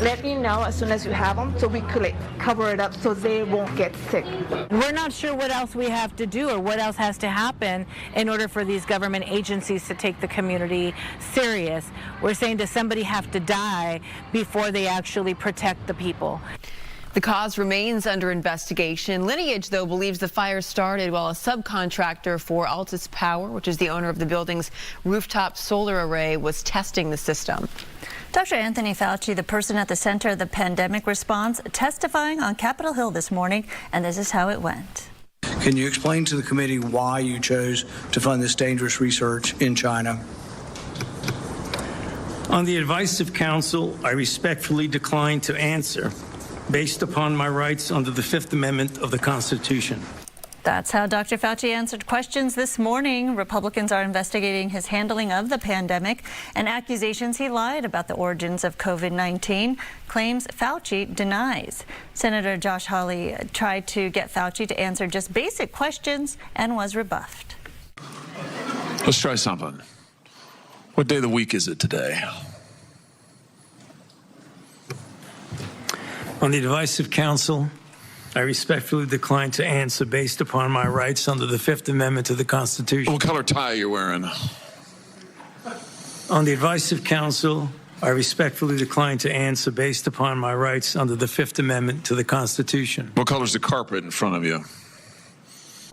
Speaker 25: let me know as soon as you have them so we could cover it up so they won't get sick.
Speaker 20: We're not sure what else we have to do or what else has to happen in order for these government agencies to take the community serious. We're saying, does somebody have to die before they actually protect the people?
Speaker 8: The cause remains under investigation. Lineage, though, believes the fire started while a subcontractor for Altus Power, which is the owner of the building's rooftop solar array, was testing the system.
Speaker 12: Dr. Anthony Fauci, the person at the center of the pandemic response, testifying on Capitol Hill this morning, and this is how it went.
Speaker 26: Can you explain to the committee why you chose to fund this dangerous research in China?
Speaker 27: On the advice of counsel, I respectfully decline to answer based upon my rights under the Fifth Amendment of the Constitution.
Speaker 12: That's how Dr. Fauci answered questions this morning. Republicans are investigating his handling of the pandemic and accusations he lied about the origins of COVID-19, claims Fauci denies. Senator Josh Hawley tried to get Fauci to answer just basic questions and was rebuffed.
Speaker 28: Let's try something. What day of the week is it today?
Speaker 27: On the advice of counsel, I respectfully decline to answer based upon my rights under the Fifth Amendment to the Constitution.
Speaker 28: What color tie are you wearing?
Speaker 27: On the advice of counsel, I respectfully decline to answer based upon my rights under the Fifth Amendment to the Constitution.
Speaker 28: What color's the carpet in front of you?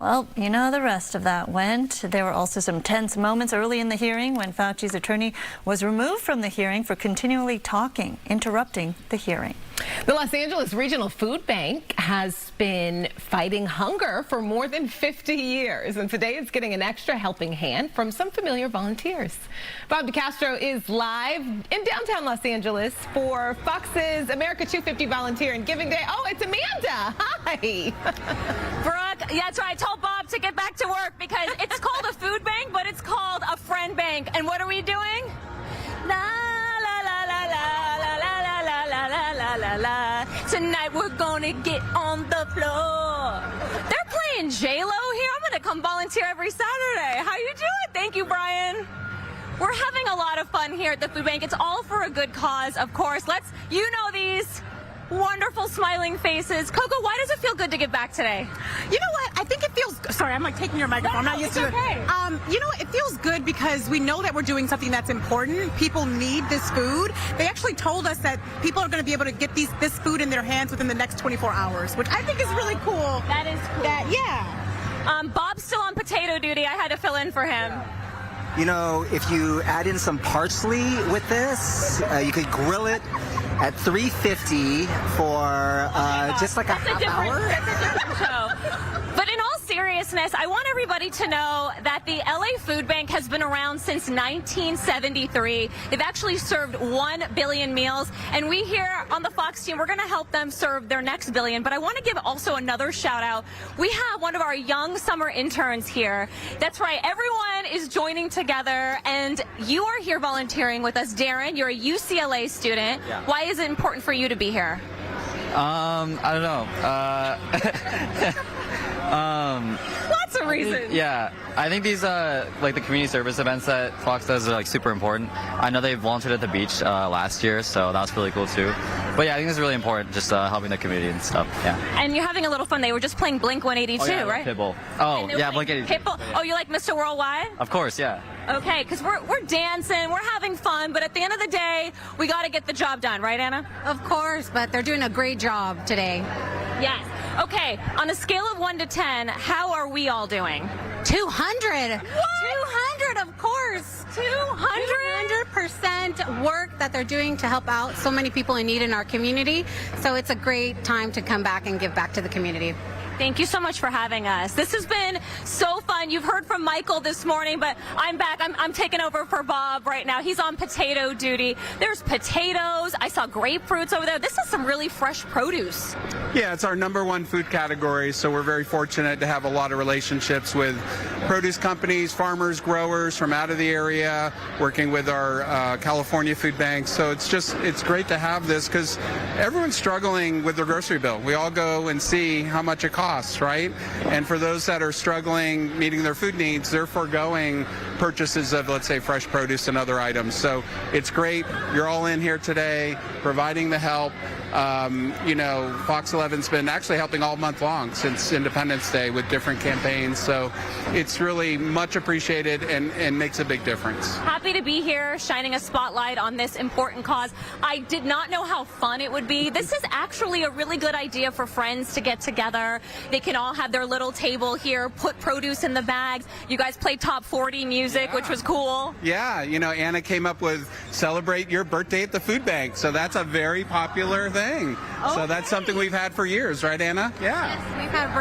Speaker 12: Well, you know the rest of that went. There were also some tense moments early in the hearing when Fauci's attorney was removed from the hearing for continually talking, interrupting the hearing.
Speaker 22: The Los Angeles Regional Food Bank has been fighting hunger for more than 50 years, and today it's getting an extra helping hand from some familiar volunteers. Bob DeCastro is live in downtown Los Angeles for Fox's America 250 Volunteer and Giving Day. Oh, it's Amanda. Hi.
Speaker 2: Brooke, yeah, that's right. I told Bob to get back to work because it's called a food bank, but it's called a friend bank. And what are we doing? La la la la la la la la la la la la la. Tonight we're gonna get on the floor. They're playing J-Lo here. I'm gonna come volunteer every Saturday. How you doing? Thank you, Brian. We're having a lot of fun here at the food bank. It's all for a good cause, of course. You know these wonderful smiling faces. Coco, why does it feel good to give back today?
Speaker 9: You know what? I think it feels, sorry, I'm like taking your microphone. I'm not used to it. You know, it feels good because we know that we're doing something that's important. People need this food. They actually told us that people are going to be able to get this food in their hands within the next 24 hours, which I think is really cool.
Speaker 2: That is cool.
Speaker 9: Yeah.
Speaker 2: Bob's still on potato duty. I had to fill in for him.
Speaker 10: You know, if you add in some parsley with this, you could grill it at 350 for just like a half hour.
Speaker 2: That's a different show. But in all seriousness, I want everybody to know that the LA Food Bank has been around since 1973. They've actually served 1 billion meals, and we here on the Fox team, we're going to help them serve their next billion. But I want to give also another shout out. We have one of our young summer interns here. That's right, everyone is joining together, and you are here volunteering with us. Darren, you're a UCLA student.
Speaker 13: Yeah.
Speaker 2: Why is it important for you to be here?
Speaker 13: I don't know.
Speaker 2: Lots of reasons.
Speaker 13: Yeah, I think these like the community service events that Fox does are like super important. I know they volunteered at the beach last year, so that was really cool too. But yeah, I think it's really important, just helping the community and stuff. Yeah.
Speaker 2: And you're having a little fun. They were just playing Blink 182,
Speaker 13: oh, yeah,
Speaker 2: right?
Speaker 13: Pitbull. Oh, yeah, Blink 182.
Speaker 2: Pitbull. Oh, you like Mr. Worldwide?
Speaker 13: Of course, yeah.
Speaker 2: Okay, because we're dancing, we're having fun, but at the end of the day, we got to get the job done, right, Anna?
Speaker 14: Of course, but they're doing a great job today.
Speaker 2: Yes. Okay, on a scale of 1 to 10, how are we all doing?
Speaker 14: 200.
Speaker 2: What?
Speaker 14: 200, of course.
Speaker 2: 200?
Speaker 14: 200% work that they're doing to help out so many people in need in our community. So it's a great time to come back and give back to the community.
Speaker 2: Thank you so much for having us. This has been so fun. You've heard from Michael this morning, but I'm back. I'm taking over for Bob right now. He's on potato duty. There's potatoes. I saw grapefruits over there. This is some really fresh produce.
Speaker 16: Yeah, it's our #1 food category, so we're very fortunate to have a lot of relationships with produce companies, farmers, growers from out of the area, working with our California food banks. So it's great to have this because everyone's struggling with their grocery bill. We all go and see how much it costs, right? And for those that are struggling meeting their food needs, they're foregoing purchases of, let's say, fresh produce and other items. So it's great. You're all in here today, providing the help. You know, Fox 11's been actually helping all month long since Independence Day with different campaigns. So it's really much appreciated and makes a big difference.
Speaker 2: Happy to be here, shining a spotlight on this important cause. I did not know how fun it would be. This is actually a really good idea for friends to get together. They can all have their little table here, put produce in the bags. You guys played top 40 music, which was cool.
Speaker 16: Yeah, you know, Anna came up with celebrate your birthday at the food bank. So that's a very popular thing. Okay. So that's something we've had for years, right, Anna? Yeah.
Speaker 14: Yes, we've had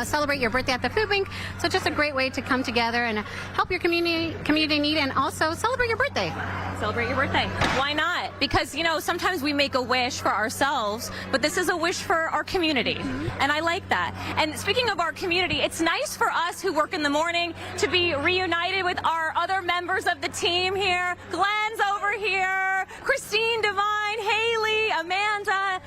Speaker 14: celebrate your birthday at the food bank. So just a great way to come together and help your community need and also celebrate your birthday.
Speaker 2: Celebrate your birthday. Why not? Because, you know, sometimes we make a wish for ourselves, but this is a wish for our community. And I like that. And speaking of our community, it's nice for us who work in the morning to be reunited with our other members of the team here. Glenn's over here, Christine, Divine, Haley, Amanda.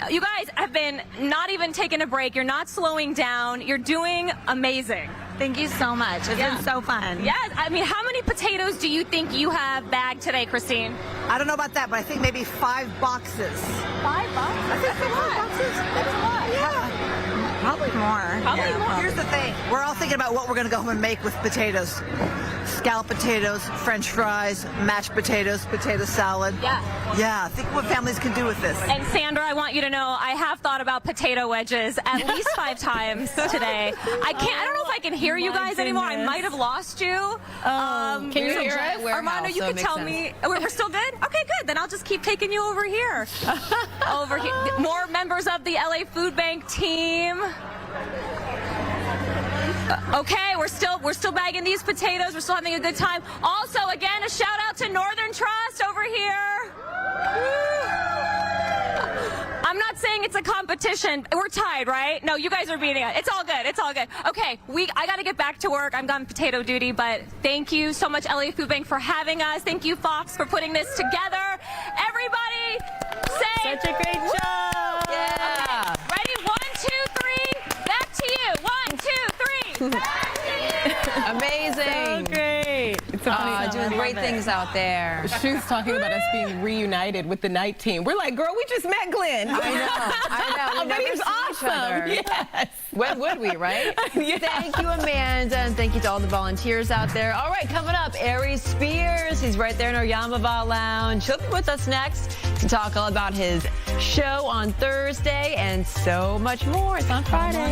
Speaker 2: You guys have been not even taking a break. You're not slowing down. You're doing amazing.
Speaker 14: Thank you so much. It's been so fun.
Speaker 2: Yes. I mean, how many potatoes do you think you have bagged today, Christine?
Speaker 21: I don't know about that, but I think maybe 5 boxes.
Speaker 2: 5 boxes?
Speaker 21: I think 5 boxes. That's a lot. Yeah. Probably more.
Speaker 2: Probably more.
Speaker 21: Here's the thing. We're all thinking about what we're going to go home and make with potatoes. scalloped potatoes, French fries, mashed potatoes, potato salad.
Speaker 2: Yeah.
Speaker 21: Yeah, think what families can do with this.
Speaker 2: And Sandra, I want you to know I have thought about potato wedges at least 5 times today. I don't know if I can hear you guys anymore. I might have lost you.
Speaker 22: Can you hear us?
Speaker 2: Armando, you can tell me. We're still good? Okay, good. Then I'll just keep taking you over here. Over here. More members of the LA Food Bank team. Okay, we're still bagging these potatoes. We're still having a good time. Also, again, a shout out to Northern Trust over here. I'm not saying it's a competition. We're tied, right? No, you guys are beating it. It's all good. It's all good. Okay, I got to get back to work. I'm on potato duty, but thank you so much, LA Food Bank, for having us. Thank you, Fox, for putting this together. Everybody, say
Speaker 22: such a great job.
Speaker 2: Yeah. Okay, ready? 1, 2, 3. Back to you. 1, 2, 3.
Speaker 8: Amazing.
Speaker 22: So great. It's so funny.
Speaker 8: Doing great things out there.
Speaker 22: She's talking about us being reunited with the night team. We're like, girl, we just met Glenn.
Speaker 8: I know. We
Speaker 22: but
Speaker 8: never
Speaker 22: he's
Speaker 8: see
Speaker 22: awesome.
Speaker 8: each other.
Speaker 22: Yes.
Speaker 8: When would we, right?
Speaker 22: Yeah.
Speaker 8: Thank you, Amanda, and thank you to all the volunteers out there. All right, coming up, Aries Spears. He's right there in our Yamava Lounge. He'll be with us next to talk all about his show on Thursday and so much more. It's on Friday.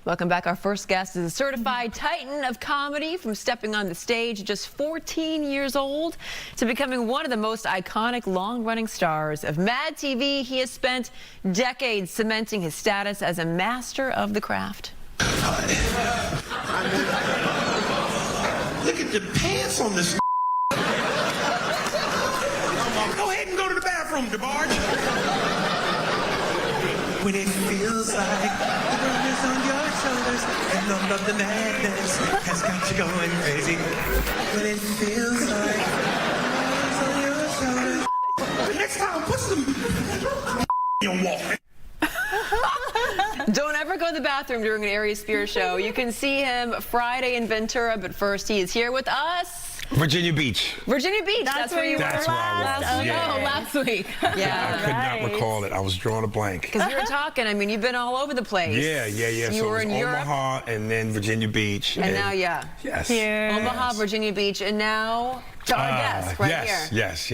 Speaker 8: Welcome back. Our first guest is a certified titan of comedy, from stepping on the stage at just 14 years old to becoming one of the most iconic long-running stars of Mad TV. He has spent decades cementing his status as a master of the craft.
Speaker 1: Look at the pants on this. Go ahead and go to the bathroom, DeBarge. when it feels like the world is on your shoulders and all of the madness has got you going crazy. When it feels like the world is on your shoulders. Next time, put some your wall.
Speaker 8: Don't ever go to the bathroom during an Aries Spears show. You can see him Friday in Ventura, but first he is here with us.
Speaker 3: Virginia Beach.
Speaker 8: Virginia Beach. That's where you were
Speaker 3: That's where I was. Yeah.
Speaker 22: Oh, last week.
Speaker 8: Yeah.
Speaker 3: I could not recall it. I was drawing a blank.
Speaker 8: Because we were talking, I mean, you've been all over the place.
Speaker 3: Yeah.
Speaker 8: You
Speaker 3: So
Speaker 8: were
Speaker 3: it was
Speaker 8: in Europe.
Speaker 3: Omaha and then Virginia Beach.
Speaker 8: And now,
Speaker 3: Yes.
Speaker 8: Omaha, Virginia Beach, and now to our guest right here.
Speaker 3: Yes.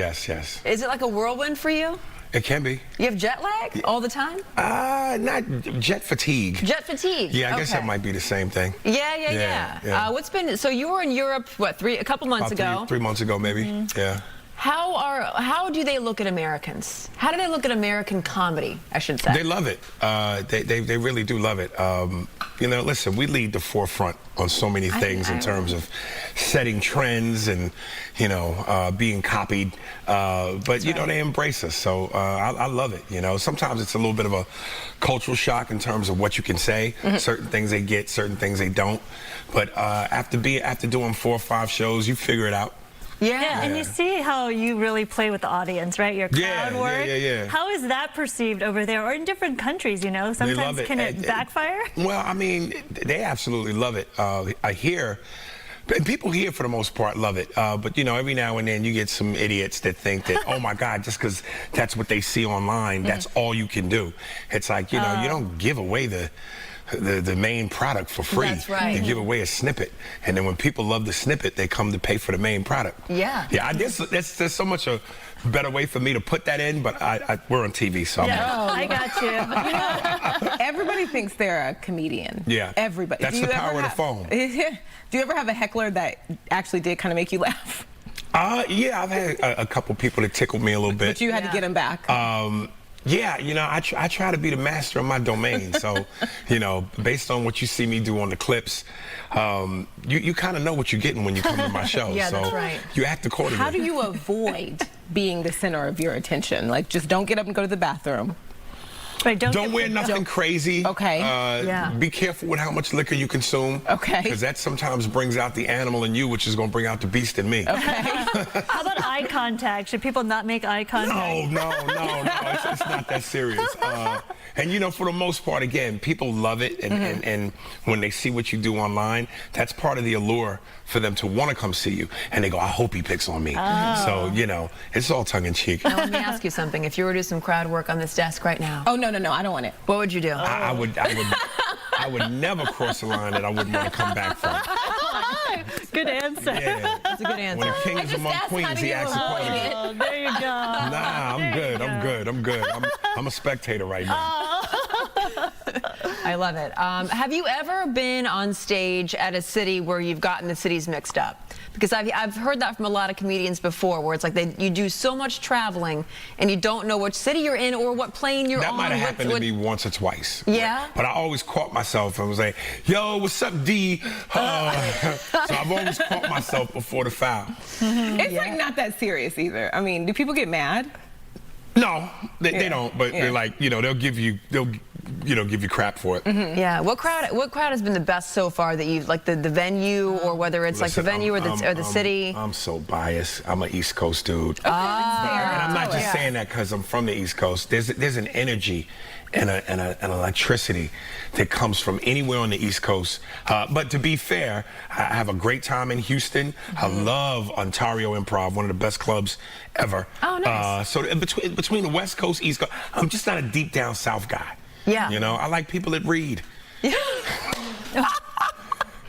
Speaker 8: Is it like a whirlwind for you?
Speaker 3: It can be.
Speaker 8: You have jet lag all the time?
Speaker 3: Not jet fatigue.
Speaker 8: Jet fatigue.
Speaker 3: Yeah, I guess that might be the same thing.
Speaker 8: Yeah. What's been, so you were in Europe, what, a couple months ago?
Speaker 3: 3 months ago, maybe. Yeah.
Speaker 8: How do they look at Americans? How do they look at American comedy, I should say?
Speaker 3: They love it. They really do love it. You know, listen, we lead the forefront on so many things in terms of setting trends and, you know, being copied. But, you know, they embrace us. So I love it. You know, sometimes it's a little bit of a cultural shock in terms of what you can say. Certain things they get, certain things they don't. But after doing 4 or 5 shows, you figure it out.
Speaker 12: Yeah, and you see how you really play with the audience, right? Your crowd work.
Speaker 3: Yeah.
Speaker 12: How is that perceived over there or in different countries, you know? Sometimes
Speaker 3: they love it.
Speaker 12: Can it backfire?
Speaker 3: Well, I mean, they absolutely love it. I hear, and people here for the most part love it. But, you know, every now and then you get some idiots that think that, oh, my God, just because that's what they see online, that's all you can do. It's like, you know, you don't give away the main product for free.
Speaker 8: That's right.
Speaker 3: You give away a snippet, and then when people love the snippet, they come to pay for the main product.
Speaker 8: Yeah.
Speaker 3: Yeah, there's so much a better way for me to put that in, but we're on TV, so
Speaker 12: I got you.
Speaker 22: You know, everybody thinks they're a comedian.
Speaker 3: Yeah.
Speaker 22: Everybody.
Speaker 3: That's the power of the phone.
Speaker 22: Do you ever have a heckler that actually did kind of make you laugh?
Speaker 3: Yeah, I've had a couple people that tickled me a little bit.
Speaker 22: But you had to get them back.
Speaker 3: Yeah, you know, I try to be the master of my domain. So, you know, based on what you see me do on the clips, you kind of know what you're getting when you come to my show.
Speaker 8: Yeah,
Speaker 3: so
Speaker 8: that's right.
Speaker 3: You act accordingly.
Speaker 22: How do you avoid being the center of your attention? Like, just don't get up and go to the bathroom.
Speaker 12: Right,
Speaker 3: don't wear nothing crazy.
Speaker 22: Okay.
Speaker 3: Be careful with how much liquor you consume.
Speaker 22: Okay.
Speaker 3: Because that sometimes brings out the animal in you, which is going to bring out the beast in me.
Speaker 22: Okay.
Speaker 12: How about eye contact? Should people not make eye contact?
Speaker 3: No. It's not that serious. And, you know, for the most part, again, people love it. And when they see what you do online, that's part of the allure for them to want to come see you. And they go, I hope he picks on me. So, you know, it's all tongue in cheek.
Speaker 8: Now, let me ask you something. If you were to do some crowd work on this desk right now.
Speaker 22: Oh, no, I don't want it.
Speaker 8: What would you do?
Speaker 3: I would never cross a line that I wouldn't want to come back from.
Speaker 12: Good answer.
Speaker 3: Yeah.
Speaker 8: That's a good answer.
Speaker 3: When a king is among queens, he acts accordingly.
Speaker 12: Oh, there you go.
Speaker 3: Nah, I'm good. I'm a spectator right now.
Speaker 8: I love it. Have you ever been on stage at a city where you've gotten the cities mixed up? Because I've heard that from a lot of comedians before, where it's like you do so much traveling and you don't know which city you're in or what plane you're on.
Speaker 3: That might have happened to me once or twice.
Speaker 8: Yeah?
Speaker 3: But I always caught myself and was like, yo, what's up, D? So I've always caught myself before the foul.
Speaker 22: It's like not that serious either. I mean, do people get mad?
Speaker 3: No, they don't. But they're like, you know, they'll give you crap for it.
Speaker 8: Yeah. What crowd has been the best so far that you've, like the venue, or whether it's like the venue or the city?
Speaker 3: I'm so biased. I'm an East Coast dude.
Speaker 22: Okay,
Speaker 3: and I'm not just saying that because I'm from the East Coast. There's an energy and an electricity that comes from anywhere on the East Coast. But to be fair, I have a great time in Houston. I love Ontario Improv, one of the best clubs ever.
Speaker 8: Oh, nice.
Speaker 3: So between the West Coast, East Coast, I'm just not a deep down South guy.
Speaker 8: Yeah.
Speaker 3: You know, I like people that read.
Speaker 8: Yeah.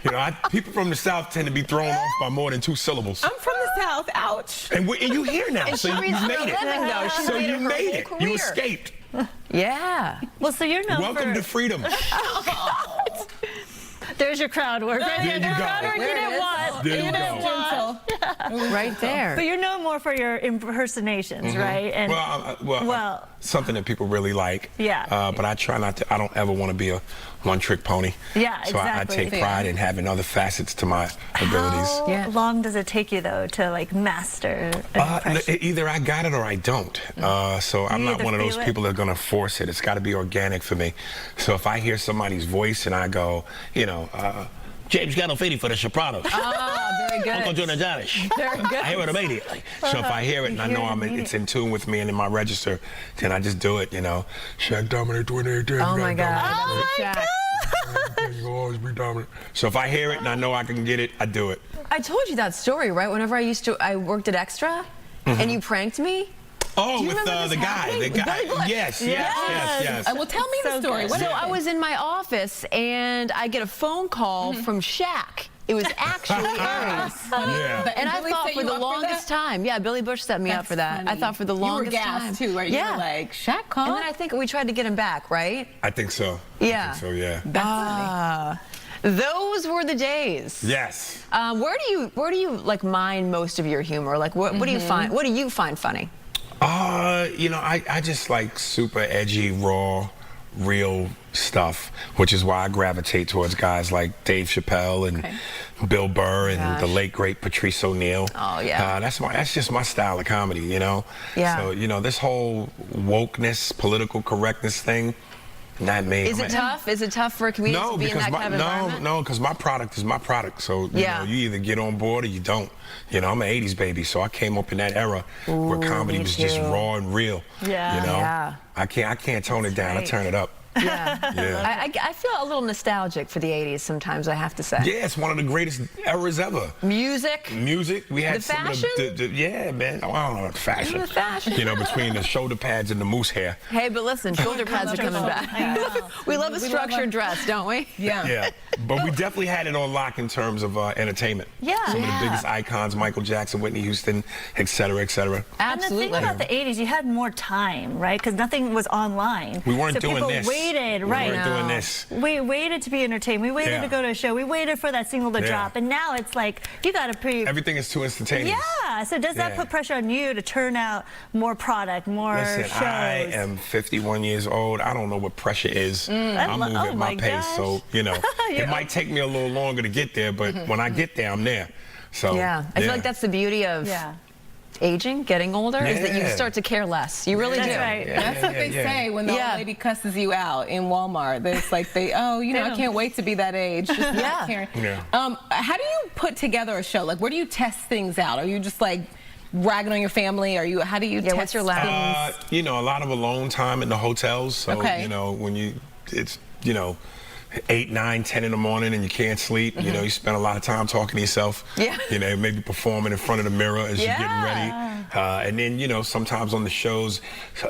Speaker 3: You know, people from the South tend to be thrown off by more than 2 syllables.
Speaker 22: I'm from the South. Ouch.
Speaker 3: And you here now,
Speaker 8: And
Speaker 3: so
Speaker 8: she
Speaker 3: you
Speaker 8: reads for
Speaker 3: made
Speaker 8: a
Speaker 3: it.
Speaker 8: living, though. She's
Speaker 3: So
Speaker 8: made it
Speaker 3: you
Speaker 8: her
Speaker 3: made
Speaker 8: whole
Speaker 3: it.
Speaker 8: career.
Speaker 3: You escaped.
Speaker 8: Yeah.
Speaker 12: Well, so you're known
Speaker 3: Welcome to freedom.
Speaker 12: There's your crowd work. Right
Speaker 3: There you go.
Speaker 12: Crowd work you didn't want.
Speaker 3: There you
Speaker 12: You didn't
Speaker 3: go.
Speaker 12: want.
Speaker 8: Right there.
Speaker 12: But you're known more for your impersonations, right? And
Speaker 3: well, something that people really like.
Speaker 12: Yeah.
Speaker 3: But I try not to. I don't ever want to be a one-trick pony.
Speaker 12: Yeah,
Speaker 3: so I
Speaker 12: exactly.
Speaker 3: take pride in having other facets to my abilities.
Speaker 12: How long does it take you though to like master an impression?
Speaker 3: Either I got it or I don't. So I'm not one of those people that are going to force it. It's got to be organic for me. So if I hear somebody's voice and I go, James Gandolfini for the Sopranos.
Speaker 8: Very good.
Speaker 3: Uncle Jonah Janish.
Speaker 8: Very good.
Speaker 3: I hear it immediately. So if I hear it and I know it's in tune with me and in my register, then I just do it, Shaq dominate 28
Speaker 8: Oh my God.
Speaker 12: Oh my God.
Speaker 3: You'll always be dominant. So if I hear it and I know I can get it, I do it.
Speaker 8: I told you that story, right? Whenever I worked at Extra, and you pranked me.
Speaker 3: Oh, with the guy. Yes.
Speaker 22: Well, tell me the story.
Speaker 8: So I was in my office and I get a phone call from Shaq. It was actually Aries. And I thought for the longest time, Billy Bush set me up for that.
Speaker 22: Funny.
Speaker 8: I thought for the longest time.
Speaker 22: You were gassed too, right?
Speaker 8: Yeah.
Speaker 22: You were like, Shaq called?
Speaker 8: And then I think we tried to get him back, right?
Speaker 3: I think so.
Speaker 8: Yeah.
Speaker 3: I think so, yeah.
Speaker 22: That's
Speaker 8: those were the days.
Speaker 3: Yes.
Speaker 8: Where do you like mine most of your humor? Like what do you find? What do you find funny?
Speaker 3: I just like super edgy, raw, real stuff, which is why I gravitate towards guys like Dave Chappelle and Bill Burr and the late great Patrice O'Neill.
Speaker 8: Oh yeah.
Speaker 3: That's just my style of comedy,
Speaker 8: Yeah.
Speaker 3: So this whole wokeness, political correctness thing. Not me.
Speaker 8: Is it tough? Is it tough for a comedian to be in that kind of environment?
Speaker 3: No, because my product is my product. So you either get on board or you don't. I'm an 80s baby, so I came up in that era where comedy was just raw and real.
Speaker 8: Yeah.
Speaker 3: I can't tone it down. I turn it up.
Speaker 8: Yeah. I feel a little nostalgic for the 80s sometimes, I have to say.
Speaker 3: Yeah, it's one of the greatest eras ever.
Speaker 8: Music.
Speaker 3: We had
Speaker 8: the fashion?
Speaker 3: Yeah, man. Oh, I don't know about fashion.
Speaker 8: The fashion.
Speaker 3: Between the shoulder pads and the moose hair.
Speaker 8: Hey, but listen, shoulder pads are coming back. We love a structured dress, don't we?
Speaker 3: Yeah. But we definitely had it on lock in terms of entertainment.
Speaker 12: Yeah.
Speaker 3: Some of the biggest icons, Michael Jackson, Whitney Houston, et cetera, et cetera.
Speaker 8: Absolutely.
Speaker 12: And the thing about the 80s, you had more time, right? Because nothing was online.
Speaker 3: We weren't doing
Speaker 12: people
Speaker 3: this.
Speaker 12: Waited,
Speaker 3: we
Speaker 12: right?
Speaker 3: weren't doing this.
Speaker 12: We waited to be entertained. We waited to go to a show. We waited for that single to drop. And now it's like, you got to
Speaker 3: everything is too instantaneous.
Speaker 12: Yeah. So does that put pressure on you to turn out more product, more shows?
Speaker 3: I am 51 years old. I don't know what pressure is. I move at my pace. So, it might take me a little longer to get there, but when I get there, I'm there. So
Speaker 8: I feel like that's the beauty of aging, getting older, is that you start to care less. You really do.
Speaker 12: Right.
Speaker 22: That's what they say when the old lady cusses you out in Walmart. It's like I can't wait to be that age. Just not caring. How do you put together a show? Like, where do you test things out? Are you just like ragging on your family? How do you test
Speaker 8: what's your lab?
Speaker 3: A lot of alone time in the hotels. So, when it's 8, 9, 10 in the morning and you can't sleep, you spend a lot of time talking to yourself. Maybe performing in front of the mirror as you're getting ready. And then, sometimes on the shows,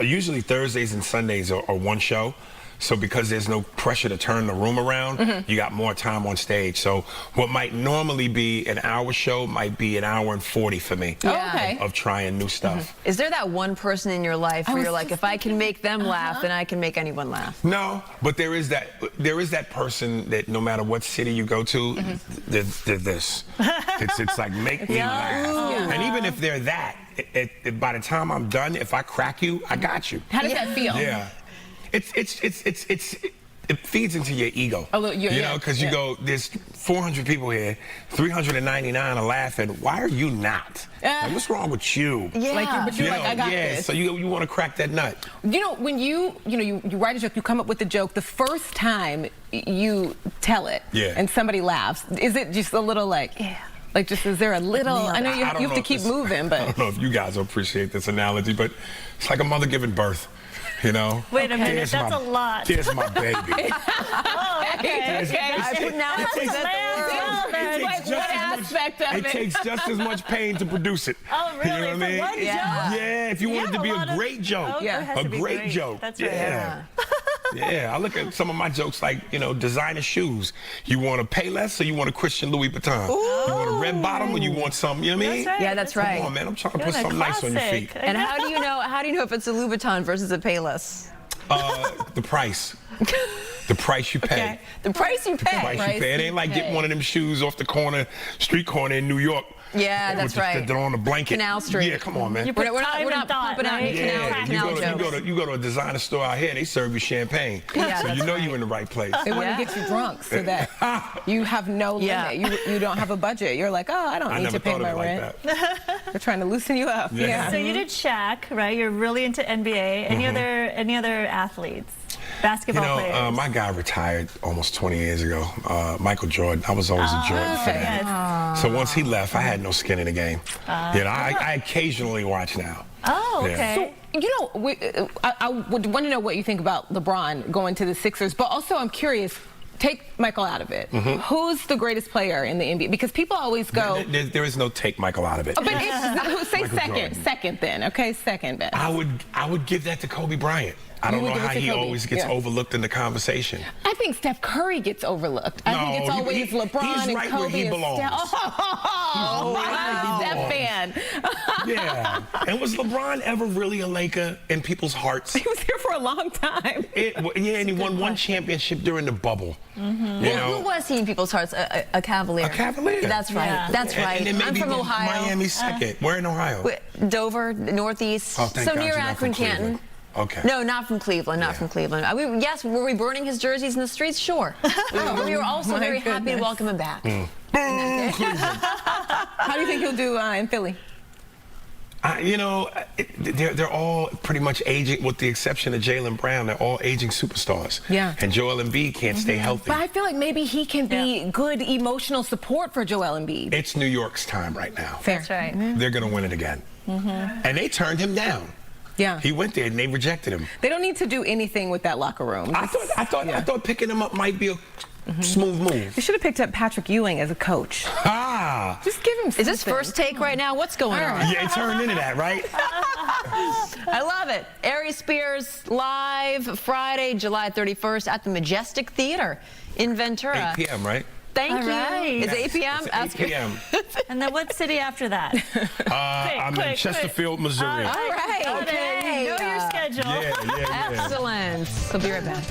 Speaker 3: usually Thursdays and Sundays are one show. So because there's no pressure to turn the room around, you got more time on stage. So what might normally be an hour show might be an hour and 40 for me of trying new stuff.
Speaker 8: Is there that one person in your life where you're like, if I can make them laugh, then I can make anyone laugh?
Speaker 3: No, but there is that person that no matter what city you go to, they're this. It's like, make me laugh. And even if they're that, by the time I'm done, if I crack you, I got you.
Speaker 22: How does that feel?
Speaker 3: Yeah. It feeds into your ego, because you go, there's 400 people here, 399 are laughing. Why are you not? Like, what's wrong with you?
Speaker 22: But you're like, I got this.
Speaker 3: So you want to crack that nut.
Speaker 22: When you write a joke, you come up with the joke. The first time you tell it, and somebody laughs, is it just a little like, like, just is there a little? I know you have to keep moving, but
Speaker 3: I don't know if you guys appreciate this analogy, but it's like a mother giving birth.
Speaker 12: Wait a minute, that's a lot.
Speaker 3: There's my baby.
Speaker 12: Okay.
Speaker 3: It takes just as much pain to produce it.
Speaker 12: Oh, really?
Speaker 3: You know what I mean?
Speaker 12: One joke?
Speaker 3: Yeah, if you want it to be a great joke. A great joke.
Speaker 12: That's right.
Speaker 3: Yeah, I look at some of my jokes like, designer shoes. You want to pay less or you want a Christian Louis Vuitton? You want a red bottom or you want something, you know what I mean?
Speaker 12: That's right.
Speaker 8: Yeah, that's right.
Speaker 3: Come on, man, I'm trying to put something nice on your feet.
Speaker 8: And how do you know if it's a Louis Vuitton versus a Payless?
Speaker 3: The price. The price you pay.
Speaker 8: The price you pay.
Speaker 3: The price you pay. It ain't like getting one of them shoes off the street corner in New York.
Speaker 8: Yeah, that's right.
Speaker 3: They're on the blanket.
Speaker 8: Canal Street.
Speaker 3: Yeah, come on, man.
Speaker 8: We're not pumping out any canal jokes.
Speaker 3: You go to a designer store out here, they serve you champagne.
Speaker 22: Yeah,
Speaker 3: so you know you're in the right place.
Speaker 22: They want to get you drunk so that you have no limit. You don't have a budget. You're like, oh, I don't need to pay my rent. They're trying to loosen you up.
Speaker 12: Yeah. So you did Shaq, right? You're really into NBA. Any other athletes? Basketball players?
Speaker 3: My guy retired almost 20 years ago. Michael Jordan. I was always a Jordan fan. So once he left, I had no skin in the game. I occasionally watch now.
Speaker 12: Oh, okay.
Speaker 22: So, you know, I would want to know what you think about LeBron going to the Sixers, but also I'm curious, take Michael out of it. Who's the greatest player in the NBA? Because people always go...
Speaker 3: There is no take Michael out of it.
Speaker 22: But say second then, okay? Second best.
Speaker 3: I would give that to Kobe Bryant. I don't know how he always gets overlooked in the conversation.
Speaker 22: I think Steph Curry gets overlooked. I think it's always LeBron and Kobe and Steph. Oh, my Steph fan.
Speaker 3: Yeah. And was LeBron ever really a Laker in people's hearts?
Speaker 22: He was here for a long time.
Speaker 3: And he won one championship during the bubble.
Speaker 8: Who was he in people's hearts? A Cavalier.
Speaker 3: A Cavalier.
Speaker 8: That's right.
Speaker 22: Yeah.
Speaker 8: That's right.
Speaker 3: And
Speaker 8: I'm from Ohio.
Speaker 3: Miami's second. Where in Ohio?
Speaker 8: Dover, Northeast.
Speaker 3: Oh, thank
Speaker 8: so
Speaker 3: God
Speaker 8: near
Speaker 3: you're not
Speaker 8: Akron,
Speaker 3: from Cleveland.
Speaker 8: Canton.
Speaker 3: Okay.
Speaker 8: No, not from Cleveland. Not from Cleveland. Yes, were we burning his jerseys in the streets? Sure. We were also very happy to welcome him back.
Speaker 22: How do you think he'll do in Philly?
Speaker 3: They're all pretty much aging, with the exception of Jaylen Brown. They're all aging superstars.
Speaker 22: Yeah.
Speaker 3: And Joel Embiid can't stay healthy.
Speaker 22: But I feel like maybe he can be good emotional support for Joel Embiid.
Speaker 3: It's New York's time right now.
Speaker 22: Fair.
Speaker 12: That's right.
Speaker 3: They're going to win it again. And they turned him down.
Speaker 22: Yeah.
Speaker 3: He went there and they rejected him.
Speaker 22: They don't need to do anything with that locker room.
Speaker 3: I thought picking him up might be a smooth move.
Speaker 22: You should have picked up Patrick Ewing as a coach. Just give him something.
Speaker 8: Is this first take right now? What's going on?
Speaker 3: Yeah, it turned into that, right?
Speaker 8: I love it. Ari Spears live Friday, July 31st at the Majestic Theater in Ventura.
Speaker 3: 8 p.m., right?
Speaker 8: Thank you.
Speaker 12: Right.
Speaker 8: Is it 8 p.m.?
Speaker 3: It's 8 p.m.
Speaker 12: And then what city after that?
Speaker 3: I'm in Chesterfield, Missouri.
Speaker 8: All right.
Speaker 12: Okay. You know your schedule.
Speaker 3: Yeah.
Speaker 8: Excellent. We'll be right back.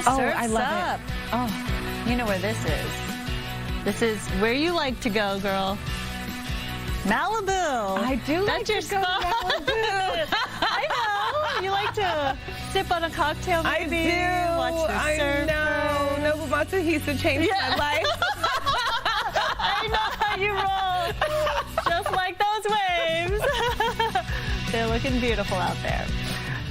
Speaker 12: Oh,
Speaker 22: Surf's
Speaker 12: I love
Speaker 22: up.
Speaker 12: it. Oh, you know where this is. This is where you like to go, girl. Malibu.
Speaker 22: I do like
Speaker 12: That's your
Speaker 22: to go to
Speaker 12: spot.
Speaker 22: Malibu.
Speaker 12: I know. You like to sip on a cocktail, maybe.
Speaker 22: I do.
Speaker 12: Watch the surf.
Speaker 22: I know. Nova Matsuhisa changed my life.
Speaker 12: I know how you roll. Just like those waves. They're looking beautiful out there.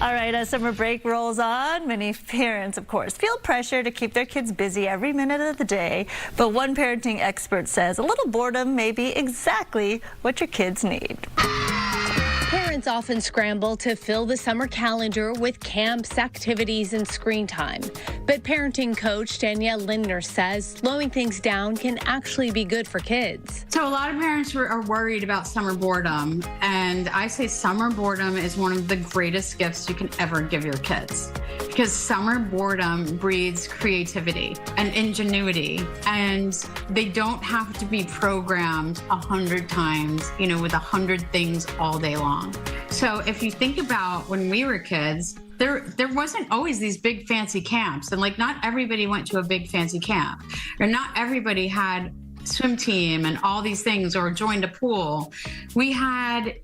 Speaker 12: All right, as summer break rolls on, many parents, of course, feel pressure to keep their kids busy every minute of the day. But one parenting expert says a little boredom may be exactly what your kids need.
Speaker 11: Parents often scramble to fill the summer calendar with camps, activities, and screen time. But parenting coach Danielle Lindner says slowing things down can actually be good for kids.
Speaker 4: So a lot of parents are worried about summer boredom, and I say summer boredom is one of the greatest gifts you can ever give your kids. Because summer boredom breeds creativity and ingenuity, and they don't have to be programmed 100 times, with 100 things all day long. So if you think about when we were kids, there wasn't always these big fancy camps, and not everybody went to a big fancy camp, or not everybody had swim team and all these things, or joined a pool. We had,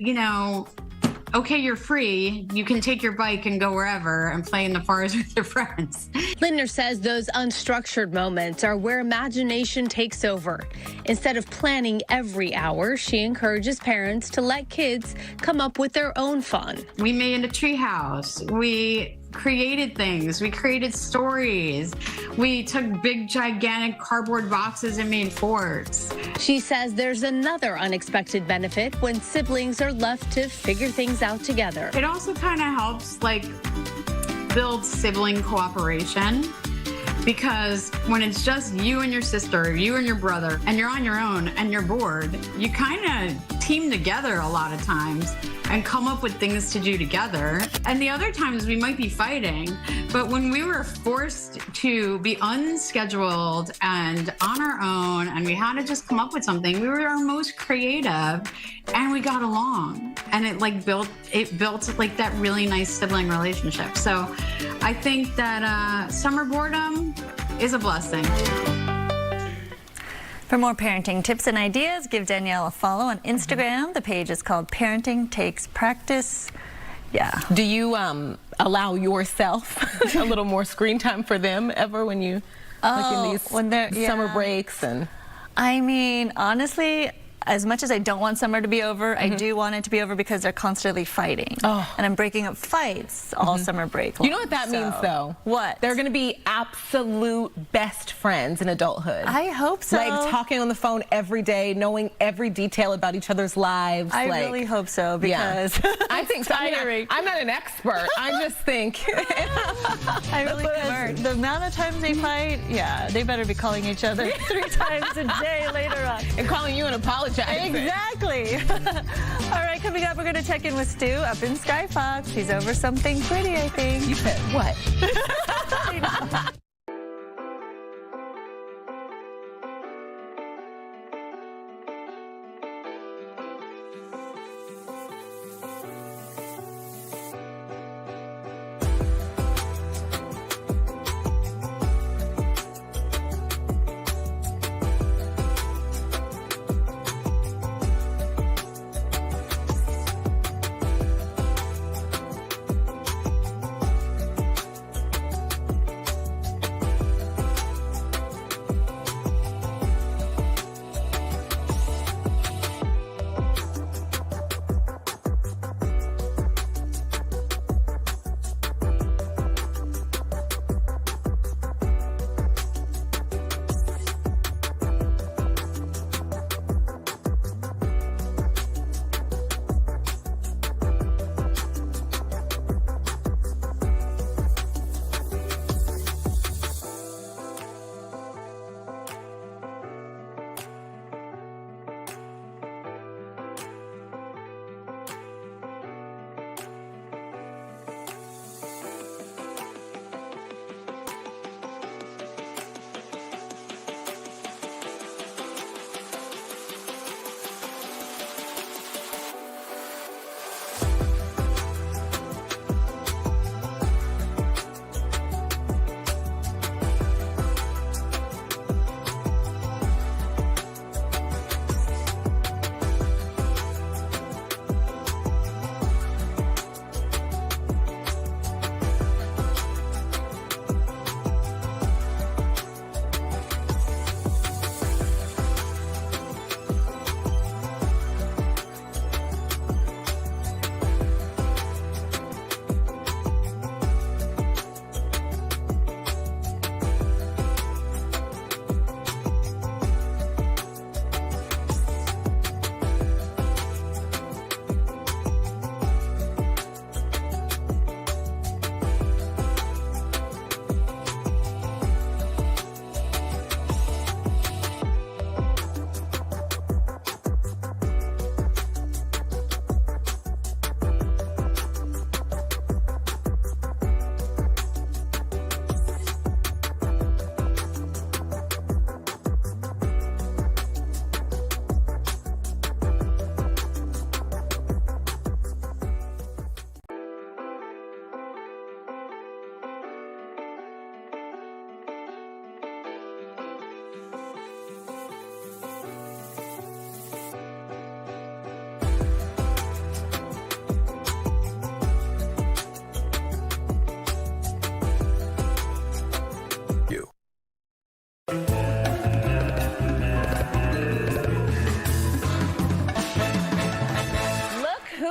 Speaker 4: okay, you're free. You can take your bike and go wherever and play in the forest with your friends.
Speaker 11: Lindner says those unstructured moments are where imagination takes over. Instead of planning every hour, she encourages parents to let kids come up with their own fun.
Speaker 4: We made a treehouse. We created things. We created stories. We took big, gigantic cardboard boxes and made forts.
Speaker 11: She says there's another unexpected benefit when siblings are left to figure things out together.
Speaker 4: It also kind of helps build sibling cooperation, because when it's just you and your sister, you and your brother, and you're on your own and you're bored, you kind of team together a lot of times and come up with things to do together. And the other times we might be fighting, but when we were forced to be unscheduled and on our own, and we had to just come up with something, we were our most creative, and we got along. And it built that really nice sibling relationship. So I think that summer boredom is a blessing.
Speaker 12: For more parenting tips and ideas, give Danielle a follow on Instagram. The page is called Parenting Takes Practice. Yeah.
Speaker 22: Do you allow yourself a little more screen time for them ever when you in these summer breaks? And
Speaker 12: I mean, honestly, as much as I don't want summer to be over, I do want it to be over because they're constantly fighting. And I'm breaking up fights all summer break long.
Speaker 22: You know what that means, though?
Speaker 12: What?
Speaker 22: They're going to be absolute best friends in adulthood.
Speaker 12: I hope so.
Speaker 22: Talking on the phone every day, knowing every detail about each other's lives.
Speaker 12: I really hope so, because
Speaker 22: I think so. I'm not an expert. I just think.
Speaker 12: I really think the amount of times they fight, they better be calling each other 3 times a day later on.
Speaker 22: And calling you and apologizing.
Speaker 12: Exactly. All right, coming up, we're going to check in with Stu up in Sky Fox. He's over something pretty, I think.
Speaker 22: You said what?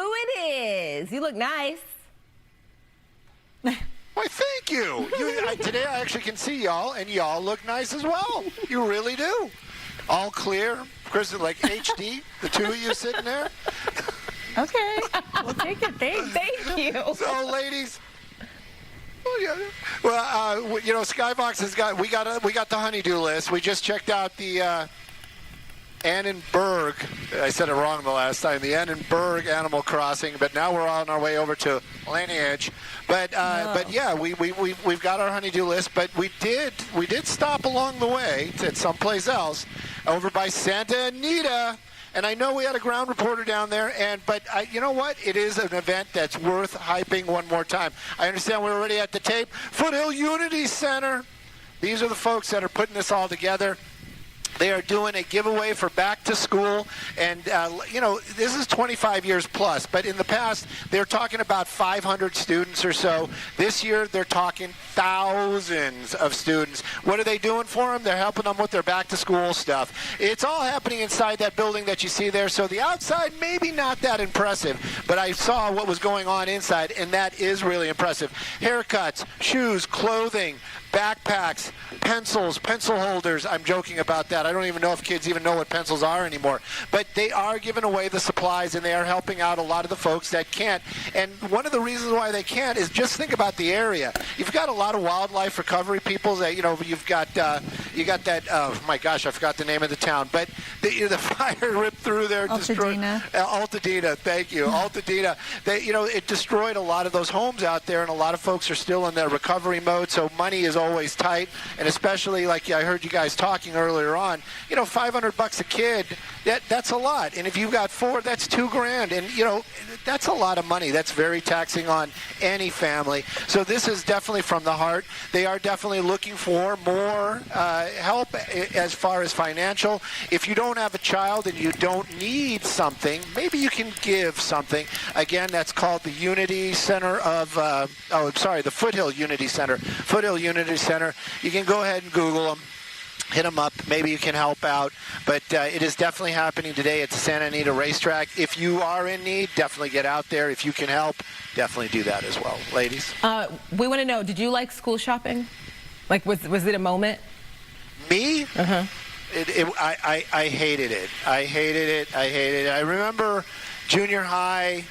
Speaker 22: who it is. You look nice.
Speaker 5: Why, thank you. Today I actually can see y'all, and y'all look nice as well. You really do. All clear. Chris is like HD, the two of you sitting there.
Speaker 22: Okay, we'll take it. Thank you.
Speaker 5: So, ladies. Well, you know, Skybox has got we got the honeydew list. We just checked out the Annenberg. I said it wrong the last time. The Annenberg Animal Crossing, but now we're on our way over to Lineage. But yeah, we've got our honeydew list. But we did stop along the way to someplace else, over by Santa Anita. And I know we had a ground reporter down there, but you know what? It is an event that's worth hyping one more time. I understand we're already at the tape. Foothill Unity Center. These are the folks that are putting this all together. They are doing a giveaway for back to school, and you know, this is 25 years plus, but in the past they're talking about 500 students or so. This year they're talking thousands of students. What are they doing for them? They're helping them with their back to school stuff. It's all happening inside that building that you see there, so the outside maybe not that impressive, but I saw what was going on inside, and that is really impressive. Haircuts, shoes, clothing, backpacks, pencils, pencil holders. I'm joking about that. I don't even know if kids even know what pencils are anymore. But they are giving away the supplies, and they are helping out a lot of the folks that can't. And one of the reasons why they can't is just think about the area. You've got a lot of wildlife recovery people that, you know, you've got you got that, oh my gosh, I forgot the name of the town. But the fire ripped through there. Altadena, thank you. Altadena. You know, it destroyed a lot of those homes out there, and a lot of folks are still in their recovery mode, so money is always tight, and especially like I heard you guys talking earlier on, you know, $500 a kid, that's a lot, and if you've got 4, that's $2,000, and you know, that's a lot of money. That's very taxing on any family. So this is definitely from the heart. They are definitely looking for more help as far as financial. If you don't have a child and you don't need something, maybe you can give something. Again, that's called the Unity Center of the Foothill Unity Center. Foothill Unity Center. You can go ahead and Google them. Hit them up. Maybe you can help out. But it is definitely happening today at the Santa Anita Racetrack. If you are in need, definitely get out there. If you can help, definitely do that as well. Ladies?
Speaker 22: We want to know, did you like school shopping? Like, was it a moment?
Speaker 5: Me? Uh-huh. I hated it. I hated it. I remember junior high,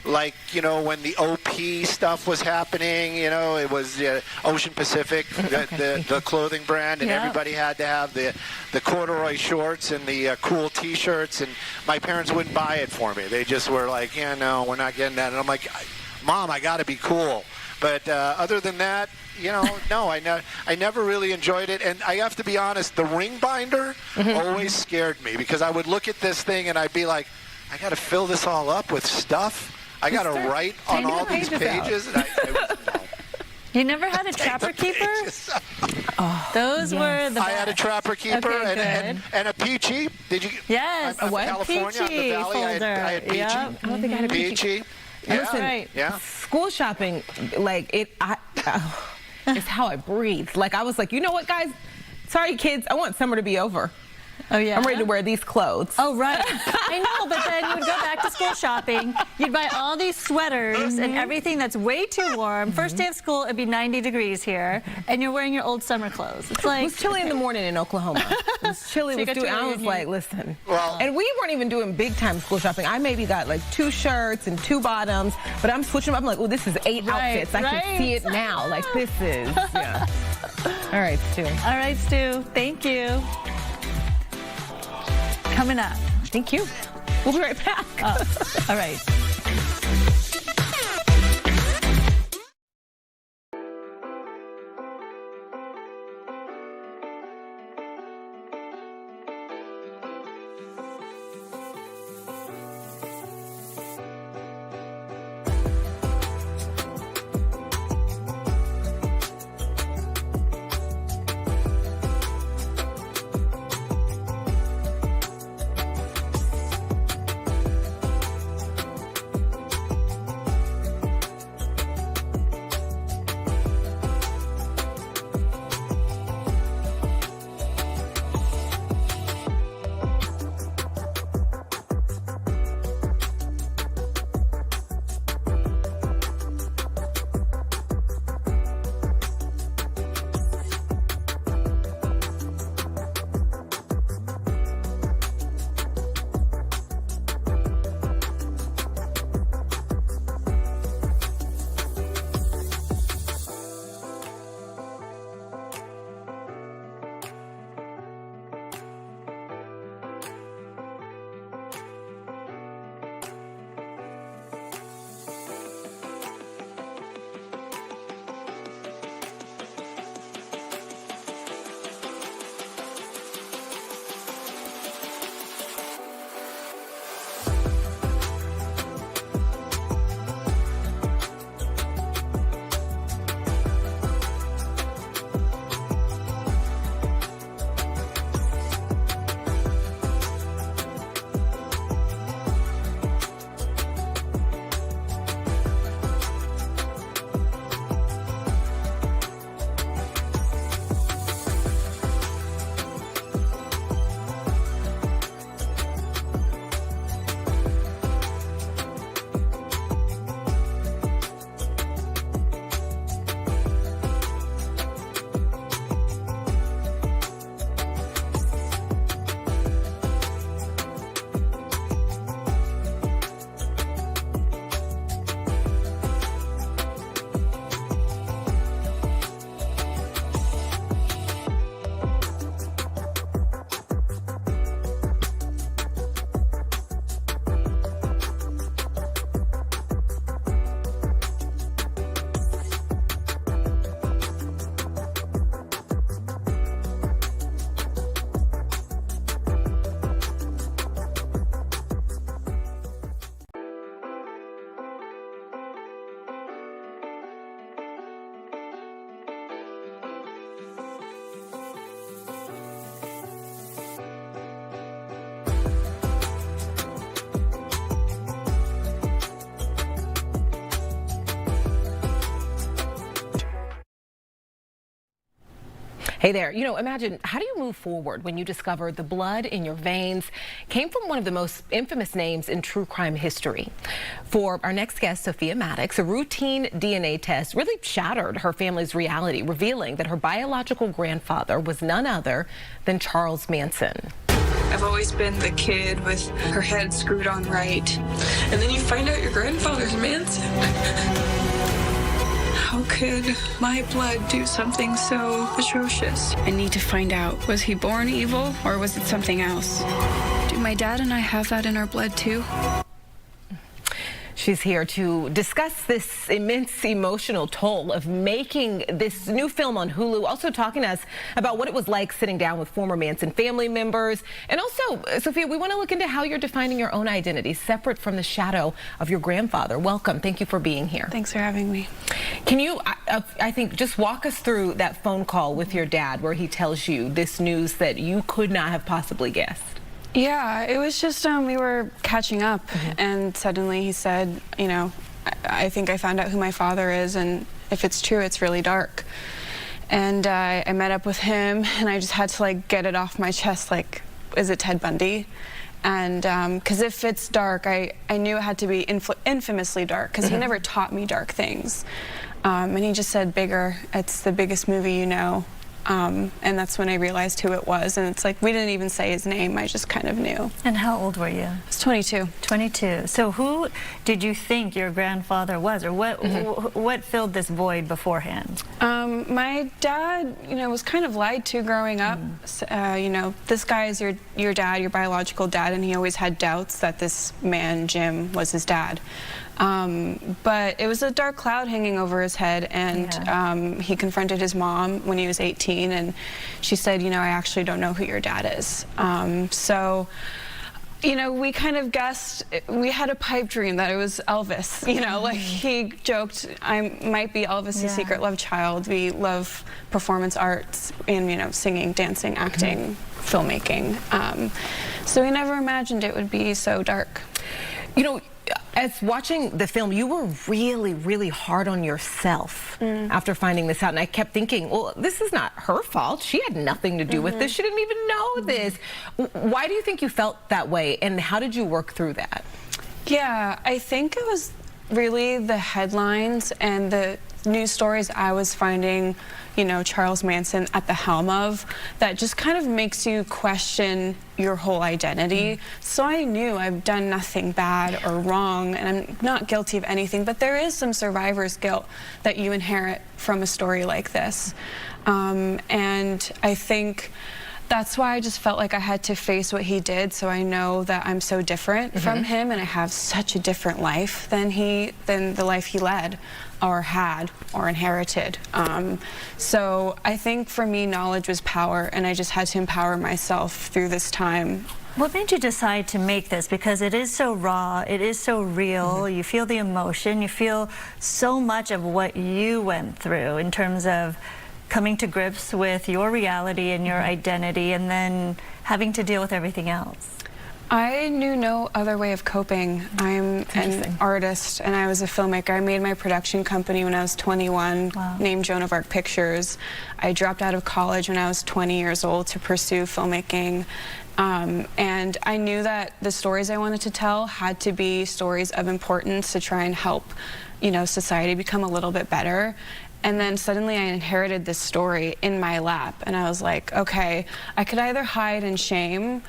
Speaker 5: like, you know, when the OP stuff was happening, you know, it was Ocean Pacific, the clothing brand, and everybody had to have the corduroy shorts and the cool T-shirts, and my parents wouldn't buy it for me. They just were like, yeah, no, we're not getting that. And I'm like, Mom, I got to be cool. But other than that, you know, no, I never really enjoyed it. And I have to be honest, the ring binder always scared me, because I would look at this thing and I'd be like, I got to fill this all up with stuff. I got to write on all these pages. And
Speaker 12: You never had a trapper keeper? Those were the best.
Speaker 5: I had a trapper keeper and a peachy. Did you?
Speaker 12: Yes.
Speaker 5: I'm from California,
Speaker 12: peachy
Speaker 5: the Valley.
Speaker 12: folder.
Speaker 5: I had peachy.
Speaker 22: I don't think I had a peachy.
Speaker 5: Yeah.
Speaker 22: Listen,
Speaker 5: yeah.
Speaker 22: School shopping, like, it's how I breathe. Like, I was like, you know what, guys? Sorry, kids, I want summer to be over.
Speaker 12: Oh, yeah?
Speaker 22: I'm ready to wear these clothes.
Speaker 12: Oh, right. I know, but then you would go back to school shopping. You'd buy all these sweaters and everything that's way too warm. First day of school, it'd be 90 degrees here, and you're wearing your old summer clothes. It's like...
Speaker 22: It was chilly in the morning in Oklahoma. It was chilly.
Speaker 12: So
Speaker 22: I was like, listen. Well, and we weren't even doing big-time school shopping. I maybe got like 2 shirts and 2 bottoms, but I'm switching them up. I'm like, oh, this is 8 outfits. I can see it now. Like, this is, yeah. All right, Stu.
Speaker 12: All right, Stu. Thank you. Coming up.
Speaker 22: Thank you. We'll be right back.
Speaker 12: All right.
Speaker 22: Hey there. You know, imagine, how do you move forward when you discover the blood in your veins came from one of the most infamous names in true crime history? For our next guest, Sophia Maddox, a routine DNA test really shattered her family's reality, revealing that her biological grandfather was none other than Charles Manson.
Speaker 6: I've always been the kid with her head screwed on right. And then you find out your grandfather's Manson. How could my blood do something so atrocious? I need to find out, was he born evil or was it something else? Do my dad and I have that in our blood too?
Speaker 22: She's here to discuss this immense emotional toll of making this new film on Hulu, also talking to us about what it was like sitting down with former Manson family members. And also, Sophia, we want to look into how you're defining your own identity separate from the shadow of your grandfather. Welcome. Thank you for being here.
Speaker 6: Thanks for having me.
Speaker 22: Can you, I think, just walk us through that phone call with your dad where he tells you this news that you could not have possibly guessed?
Speaker 6: Yeah, it was just we were catching up, and suddenly he said, you know, I think I found out who my father is, and if it's true, it's really dark. And I met up with him, and I just had to like get it off my chest, like, is it Ted Bundy? And because if it's dark, I knew it had to be infamously dark, because he never taught me dark things. And he just said, bigger, it's the biggest movie you know. And that's when I realized who it was. And it's like, we didn't even say his name. I just kind of knew.
Speaker 12: And how old were you?
Speaker 6: I was 22.
Speaker 12: 22. So who did you think your grandfather was? Or what filled this void beforehand?
Speaker 6: My dad, you know, was kind of lied to growing up. You know, this guy is your dad, your biological dad. And he always had doubts that this man, Jim, was his dad. But it was a dark cloud hanging over his head, and he confronted his mom when he was 18, and she said, you know, I actually don't know who your dad is. So, you know, we kind of guessed, we had a pipe dream that it was Elvis, you know, like he joked, I might be Elvis' secret love child. We love performance arts and, you know, singing, dancing, acting, filmmaking. So we never imagined it would be so dark.
Speaker 22: You know, as watching the film, you were really, really hard on yourself after finding this out. And I kept thinking, well, this is not her fault. She had nothing to do with this. She didn't even know this. Why do you think you felt that way? And how did you work through that?
Speaker 6: Yeah, I think it was really the headlines and the news stories I was finding, you know, Charles Manson at the helm of, that just kind of makes you question your whole identity. So I knew I've done nothing bad or wrong, and I'm not guilty of anything, but there is some survivor's guilt that you inherit from a story like this. And I think that's why I just felt like I had to face what he did, so I know that I'm so different from him, and I have such a different life than the life he led or had or inherited. So I think for me, knowledge was power, and I just had to empower myself through this time.
Speaker 12: What made you decide to make this? Because it is so raw, it is so real, you feel the emotion, you feel so much of what you went through in terms of coming to grips with your reality and your identity, and then having to deal with everything else.
Speaker 6: I knew no other way of coping. I'm an artist, and I was a filmmaker. I made my production company when I was 21, named Joan of Arc Pictures. I dropped out of college when I was 20 years old to pursue filmmaking. And I knew that the stories I wanted to tell had to be stories of importance to try and help, you know, society become a little bit better. And then suddenly I inherited this story in my lap, and I was like, okay, I could either hide in shame,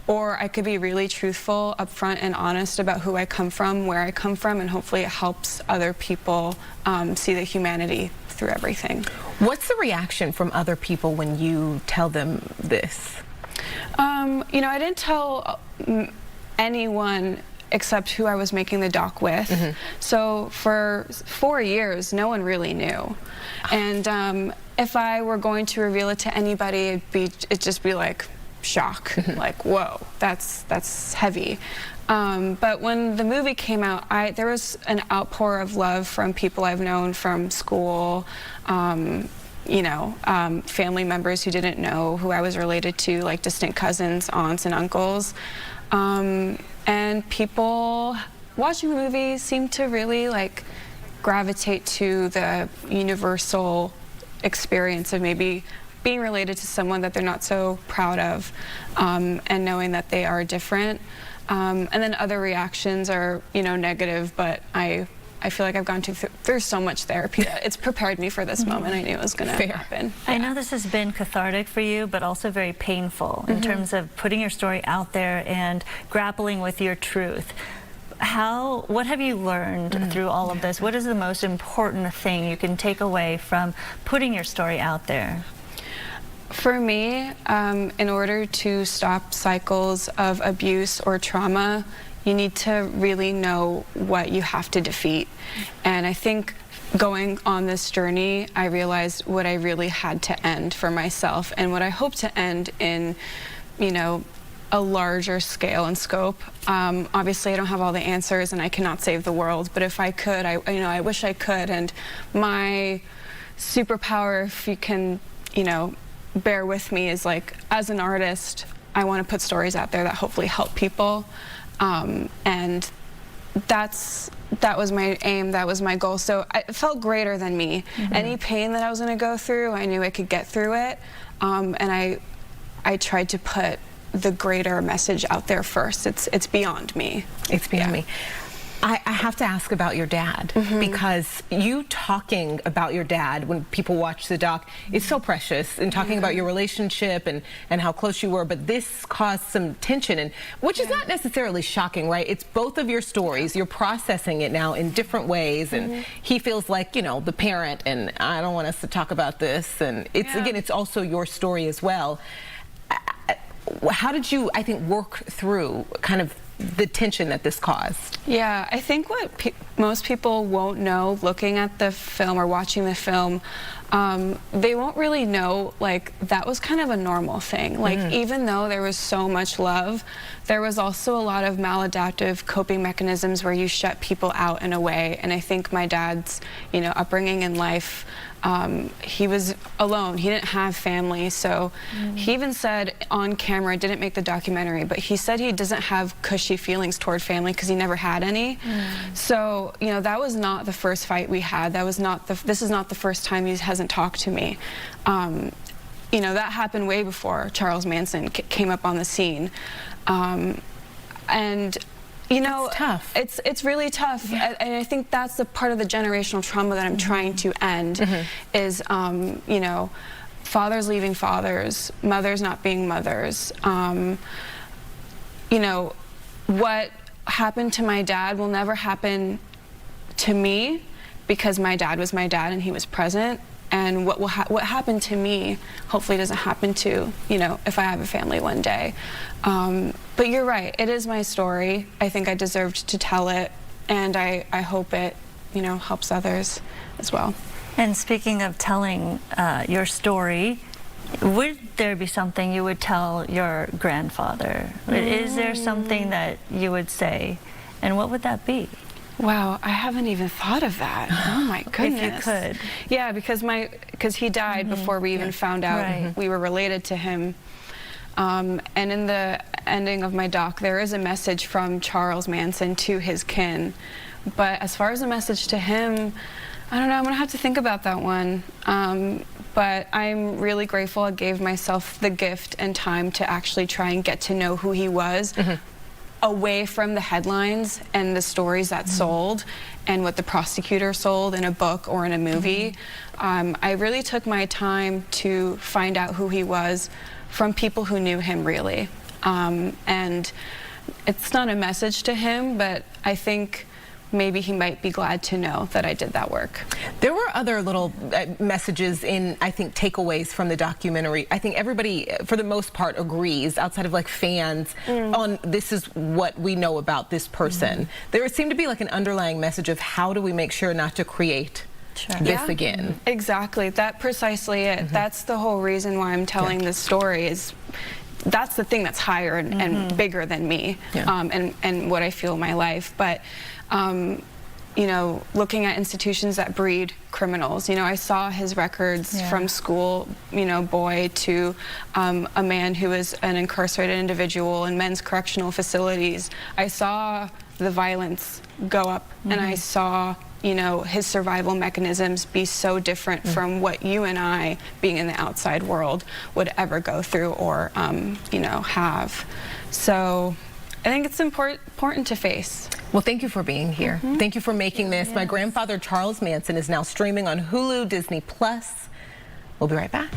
Speaker 6: or I could be really truthful, upfront, and honest about who I come from, where I come from, and hopefully it helps other people see the humanity through everything.
Speaker 22: What's the reaction from other people when you tell them this?
Speaker 6: You know, I didn't tell anyone except who I was making the doc with. So for 4 years, no one really knew. And if I were going to reveal it to anybody, it'd just be like shock, like, whoa, that's heavy. But when the movie came out, there was an outpour of love from people I've known from school, you know, family members who didn't know who I was related to, like distant cousins, aunts, and uncles. And people watching the movie seemed to really like gravitate to the universal experience of maybe being related to someone that they're not so proud of, and knowing that they are different. And then other reactions are, negative, but I feel like I've gone through so much therapy that it's prepared me for this moment. I knew it was going to happen.
Speaker 12: I know this has been cathartic for you, but also very painful in terms of putting your story out there and grappling with your truth. What have you learned through all of this? What is the most important thing you can take away from putting your story out there?
Speaker 6: For me, in order to stop cycles of abuse or trauma, you need to really know what you have to defeat. And I think going on this journey, I realized what I really had to end for myself and what I hope to end in, a larger scale and scope. Obviously, I don't have all the answers and I cannot save the world, but if I could, I wish I could. And my superpower, if you can, bear with me, is like, as an artist, I want to put stories out there that hopefully help people. And that was my aim, that was my goal. So it felt greater than me. Any pain that I was going to go through, I knew I could get through it. And I tried to put the greater message out there first. It's beyond me.
Speaker 22: It's beyond me. I have to ask about your dad, because you talking about your dad when people watch the doc is so precious, and talking about your relationship and how close you were, but this caused some tension, and which is not necessarily shocking, right? It's both of your stories. You're processing it now in different ways, and he feels like, the parent, and I don't want us to talk about this, and again, it's also your story as well. How did you, I think, work through kind of the tension that this caused?
Speaker 6: Yeah, I think what most people won't know looking at the film or watching the film, they won't really know, like, that was kind of a normal thing. Like, even though there was so much love, there was also a lot of maladaptive coping mechanisms where you shut people out in a way. And I think my dad's, upbringing in life, he was alone. He didn't have family. So he even said on camera, didn't make the documentary, but he said he doesn't have cushy feelings toward family because he never had any. So, that was not the first fight we had. This is not the first time he hasn't talked to me. That happened way before Charles Manson came up on the scene. It's tough. It's really tough, and I think that's the part of the generational trauma that I'm trying to end. Is fathers leaving fathers, mothers not being mothers. What happened to my dad will never happen to me, because my dad was my dad and he was present. And what happened to me hopefully doesn't happen to, if I have a family one day. But you're right, it is my story. I think I deserved to tell it, and I hope it, helps others as well.
Speaker 12: And speaking of telling your story, would there be something you would tell your grandfather? Is there something that you would say, and what would that be?
Speaker 6: Wow, I haven't even thought of that. Oh my goodness.
Speaker 12: If you could.
Speaker 6: Yeah, because he died before we even found out we were related to him. And in the ending of my doc, there is a message from Charles Manson to his kin. But as far as a message to him, I don't know, I'm gonna have to think about that one. But I'm really grateful I gave myself the gift and time to actually try and get to know who he was. Away from the headlines and the stories that sold and what the prosecutor sold in a book or in a movie. I really took my time to find out who he was from people who knew him really. And it's not a message to him, but I think maybe he might be glad to know that I did that work.
Speaker 22: There were other little messages in, I think, takeaways from the documentary. I think everybody, for the most part, agrees, outside of like fans, on this is what we know about this person. There seemed to be like an underlying message of how do we make sure not to create this again.
Speaker 6: Exactly, that's precisely it. That's the whole reason why I'm telling this story, is that's the thing that's higher and bigger than me, and what I feel in my life. But looking at institutions that breed criminals, I saw his records from school, boy to a man who is an incarcerated individual in men's correctional facilities. I saw the violence go up, and I saw, you know, his survival mechanisms be so different from what you and I, being in the outside world, would ever go through or, you know, have. So I think it's important to face.
Speaker 22: Well, thank you for being here. Thank you for making this. My grandfather, Charles Manson, is now streaming on Hulu, Disney+. We'll be right back.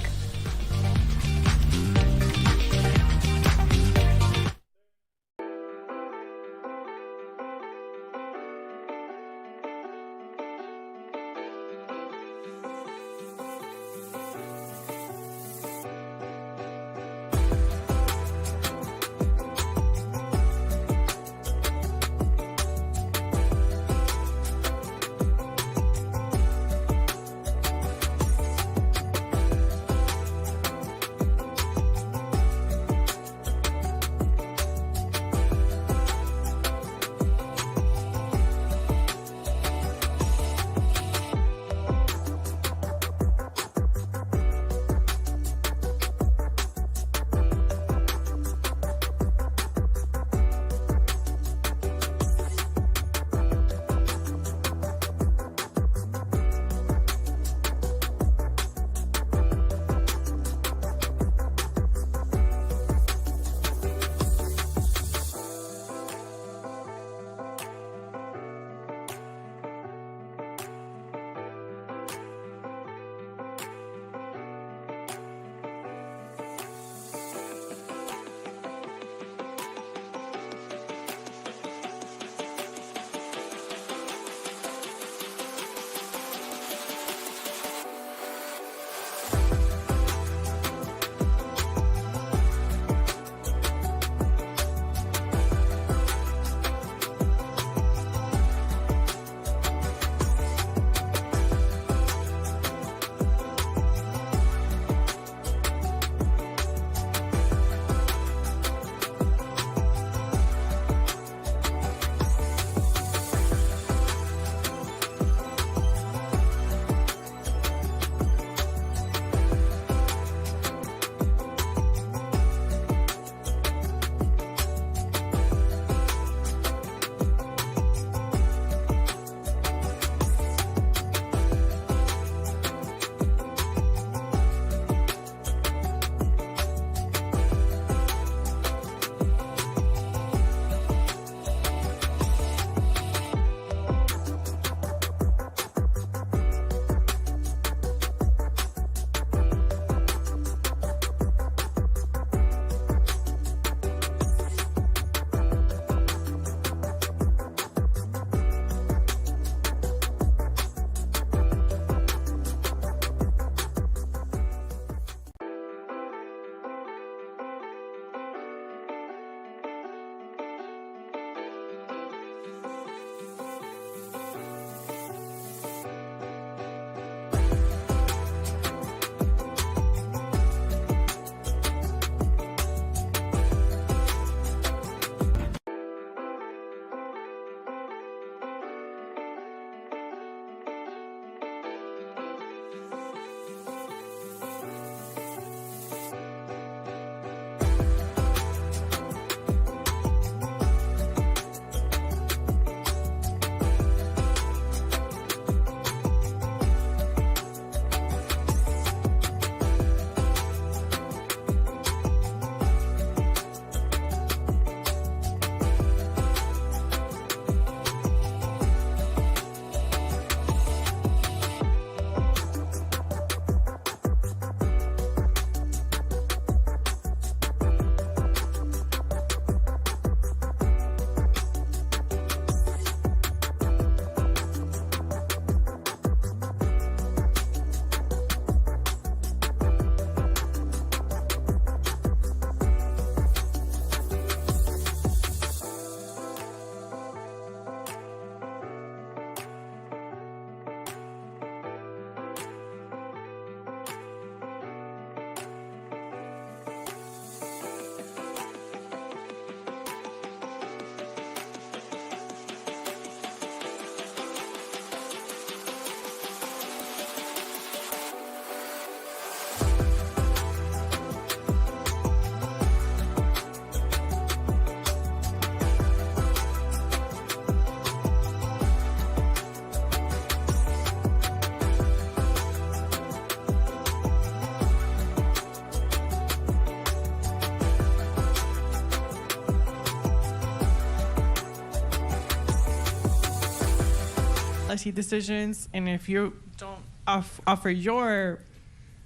Speaker 7: policy decisions, and if you don't offer your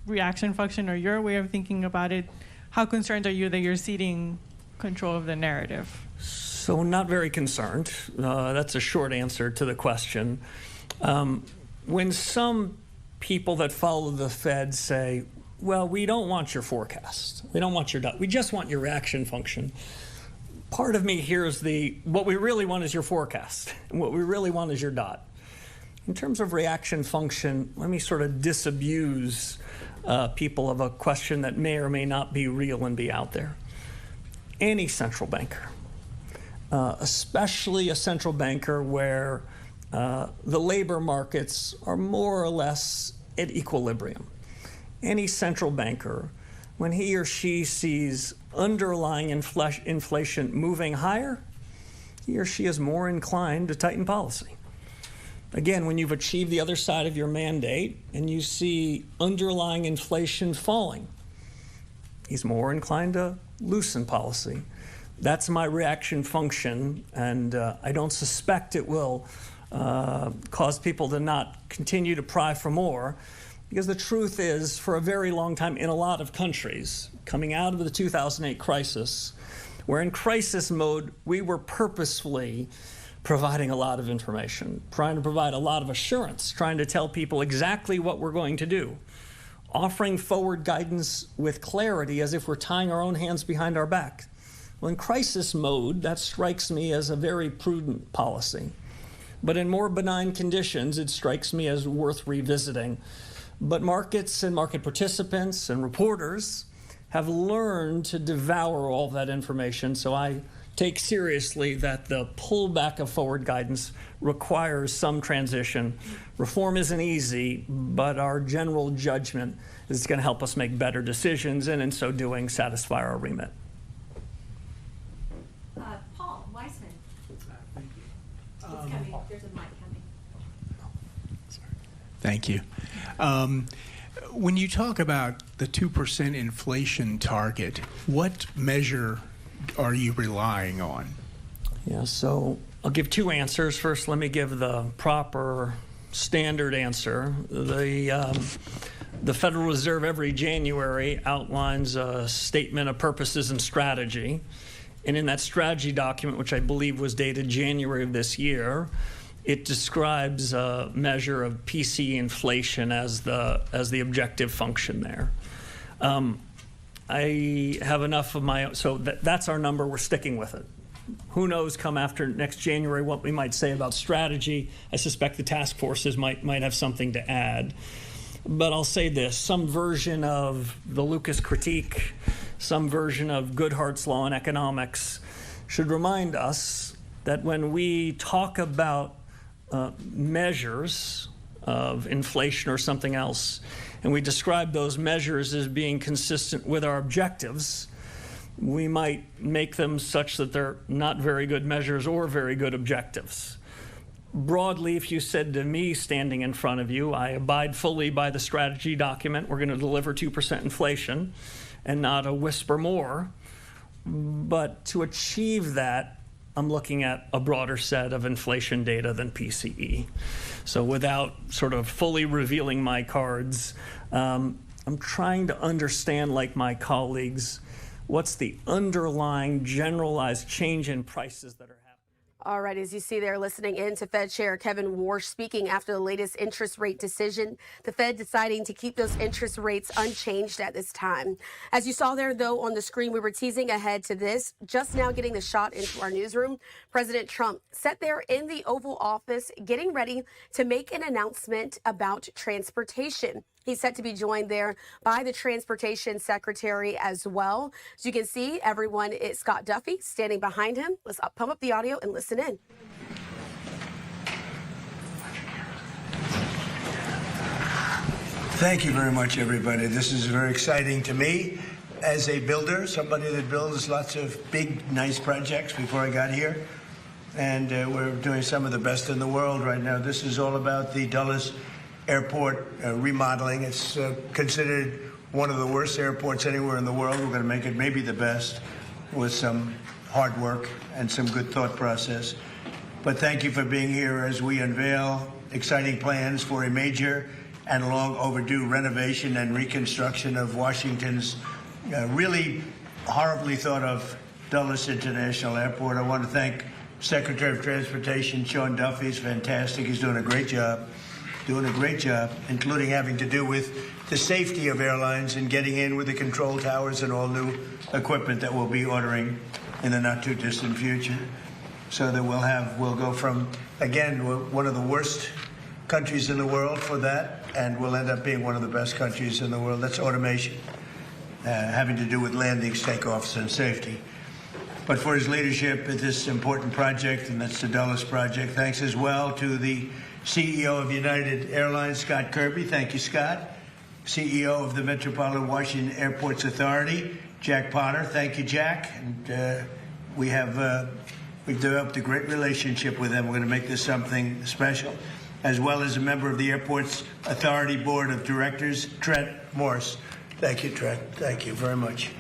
Speaker 7: reaction function or your way of thinking about it, how concerned are you that you're ceding control of the narrative?
Speaker 15: So not very concerned. That's a short answer to the question. When some people that follow the Fed say, well, we don't want your forecast. We don't want your dot. We just want your reaction function. Part of me hears what we really want is your forecast. And what we really want is your dot. In terms of reaction function, let me sort of disabuse people of a question that may or may not be real and be out there. Any central banker, especially a central banker where the labor markets are more or less at equilibrium. Any central banker, when he or she sees underlying inflation moving higher, he or she is more inclined to tighten policy. Again, when you've achieved the other side of your mandate and you see underlying inflation falling, he's more inclined to loosen policy. That's my reaction function, and I don't suspect it will cause people to not continue to pry for more, because the truth is, for a very long time in a lot of countries, coming out of the 2008 crisis, where in crisis mode, we were purposefully providing a lot of information, trying to provide a lot of assurance, trying to tell people exactly what we're going to do, offering forward guidance with clarity as if we're tying our own hands behind our back. Well, in crisis mode, that strikes me as a very prudent policy. But in more benign conditions, it strikes me as worth revisiting. But markets and market participants and reporters have learned to devour all that information, so I take seriously that the pullback of forward guidance requires some transition. Reform isn't easy, but our general judgment is going to help us make better decisions, and in so doing, satisfy our remit.
Speaker 22: Paul Weissman.
Speaker 1: Thank you.
Speaker 22: It's coming. There's a mic coming.
Speaker 1: Thank you. When you talk about the 2% inflation target, what measure are you relying on?
Speaker 15: Yeah, so I'll give two answers. First, let me give the proper standard answer. The Federal Reserve every January outlines a statement of purposes and strategy. And in that strategy document, which I believe was dated January of this year, it describes a measure of PCE inflation as the objective function there. I have enough of my own, so that's our number, we're sticking with it. Who knows come after next January what we might say about strategy. I suspect the task forces might have something to add. But I'll say this, some version of the Lucas critique, some version of Goodhart's law in economics should remind us that when we talk about measures of inflation or something else, and we describe those measures as being consistent with our objectives, we might make them such that they're not very good measures or very good objectives. Broadly, if you said to me standing in front of you, I abide fully by the strategy document, we're going to deliver 2% inflation and not a whisper more. But to achieve that, I'm looking at a broader set of inflation data than PCE. So without sort of fully revealing my cards, I'm trying to understand, like my colleagues, what's the underlying generalized change in prices that are happening.
Speaker 17: All right, as you see there, listening in to Fed Chair Kevin Warsh speaking after the latest interest rate decision, the Fed deciding to keep those interest rates unchanged at this time. As you saw there, though, on the screen, we were teasing ahead to this. Just now getting the shot into our newsroom, President Trump sat there in the Oval Office getting ready to make an announcement about transportation. He's set to be joined there by the Transportation Secretary as well. As you can see, everyone is Scott Duffy standing behind him. Let's pump up the audio and listen in.
Speaker 18: Thank you very much, everybody. This is very exciting to me as a builder, somebody that builds lots of big, nice projects before I got here. And we're doing some of the best in the world right now. This is all about the Dulles Airport remodeling. It's considered one of the worst airports anywhere in the world. We're going to make it maybe the best with some hard work and some good thought process. But thank you for being here as we unveil exciting plans for a major and long overdue renovation and reconstruction of Washington's really horribly thought of Dulles International Airport. I want to thank Secretary of Transportation Sean Duffy. He's fantastic. He's doing a great job, including having to do with the safety of airlines and getting in with the control towers and all new equipment that we'll be ordering in the not too distant future. So that we'll go from, again, one of the worst countries in the world for that, and we'll end up being one of the best countries in the world. That's automation, having to do with landings, takeoffs, and safety. But for his leadership at this important project, and that's the Dulles project, thanks as well to the CEO of United Airlines, Scott Kirby. Thank you, Scott. CEO of the Metropolitan Washington Airports Authority, Jack Potter. Thank you, Jack. And we've developed a great relationship with them. We're going to make this something special. As well as a member of the Airports Authority Board of Directors, Trent Morse. Thank you, Trent. Thank you very much.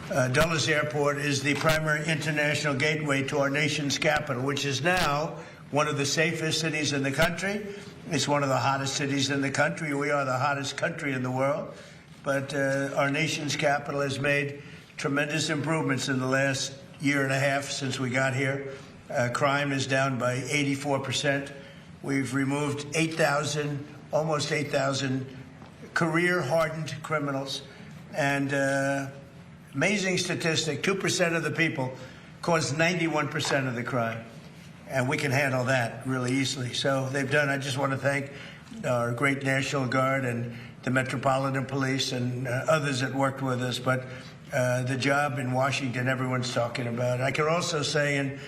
Speaker 18: Dulles Airport is the primary international gateway to our nation's capital, which is now one of the safest cities in the country. It's one of the hottest cities in the country. We are the hottest country in the world. But our nation's capital has made tremendous improvements in the last year and a half since we got here. Crime is down by 84%. We've removed almost 8,000 career-hardened criminals. And amazing statistic, 2% of the people cause 91% of the crime. And we can handle that really easily. So I just want to thank our great National Guard and the Metropolitan Police and others that worked with us. But the job in Washington, everyone's talking about. I can also say,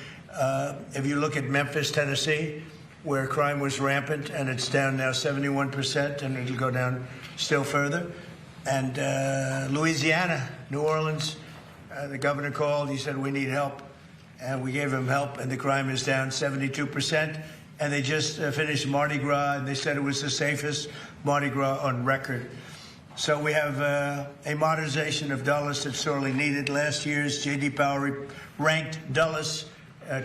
Speaker 18: if you look at Memphis, Tennessee, where crime was rampant, and it's down now 71%, and it'll go down still further. And Louisiana, New Orleans, the governor called. He said, we need help. And we gave him help, and the crime is down 72%. And they just finished Mardi Gras, and they said it was the safest Mardi Gras on record. So we have a modernization of Dulles that's sorely needed. Last year's J.D. Power ranked Dulles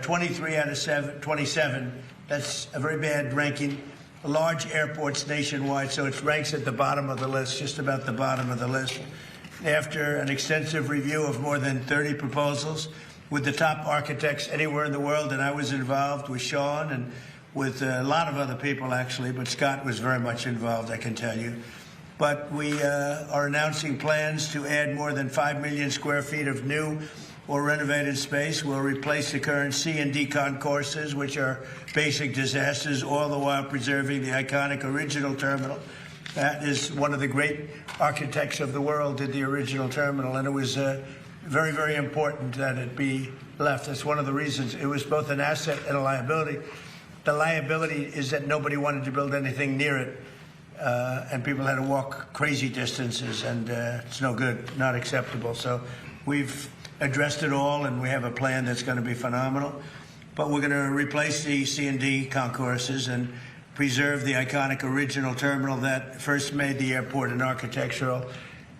Speaker 18: 23 out of 27. That's a very bad ranking. Large airports nationwide, so it ranks at the bottom of the list, just about the bottom of the list. After an extensive review of more than 30 proposals with the top architects anywhere in the world, and I was involved with Sean and with a lot of other people, actually, but Scott was very much involved, I can tell you. But we are announcing plans to add more than 5 million square feet of new or renovated space. We'll replace the current C and D concourses, which are basic disasters, all the while preserving the iconic original terminal. That is one of the great architects of the world did the original terminal, and it was very, very important that it be left. That's one of the reasons. It was both an asset and a liability. The liability is that nobody wanted to build anything near it, and people had to walk crazy distances, and it's no good, not acceptable. So we've addressed it all, and we have a plan that's going to be phenomenal. But we're going to replace the C&D concourses and preserve the iconic original terminal that first made the airport an architectural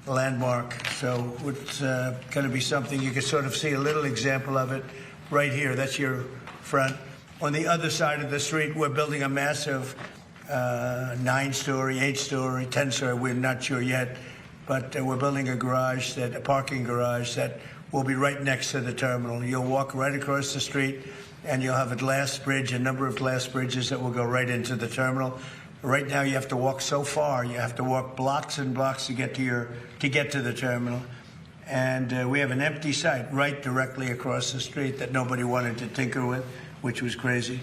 Speaker 18: landmark. So it's going to be something you can sort of see a little example of it right here. That's your front. On the other side of the street, we're building a massive 9-story, 8-story, 10-story. We're not sure yet, but we're building a parking garage that will be right next to the terminal. You'll walk right across the street, and you'll have a glass bridge, a number of glass bridges that will go right into the terminal. Right now, you have to walk so far. You have to walk blocks and blocks to get to the terminal. And we have an empty site right directly across the street that nobody wanted to tinker with, which was crazy.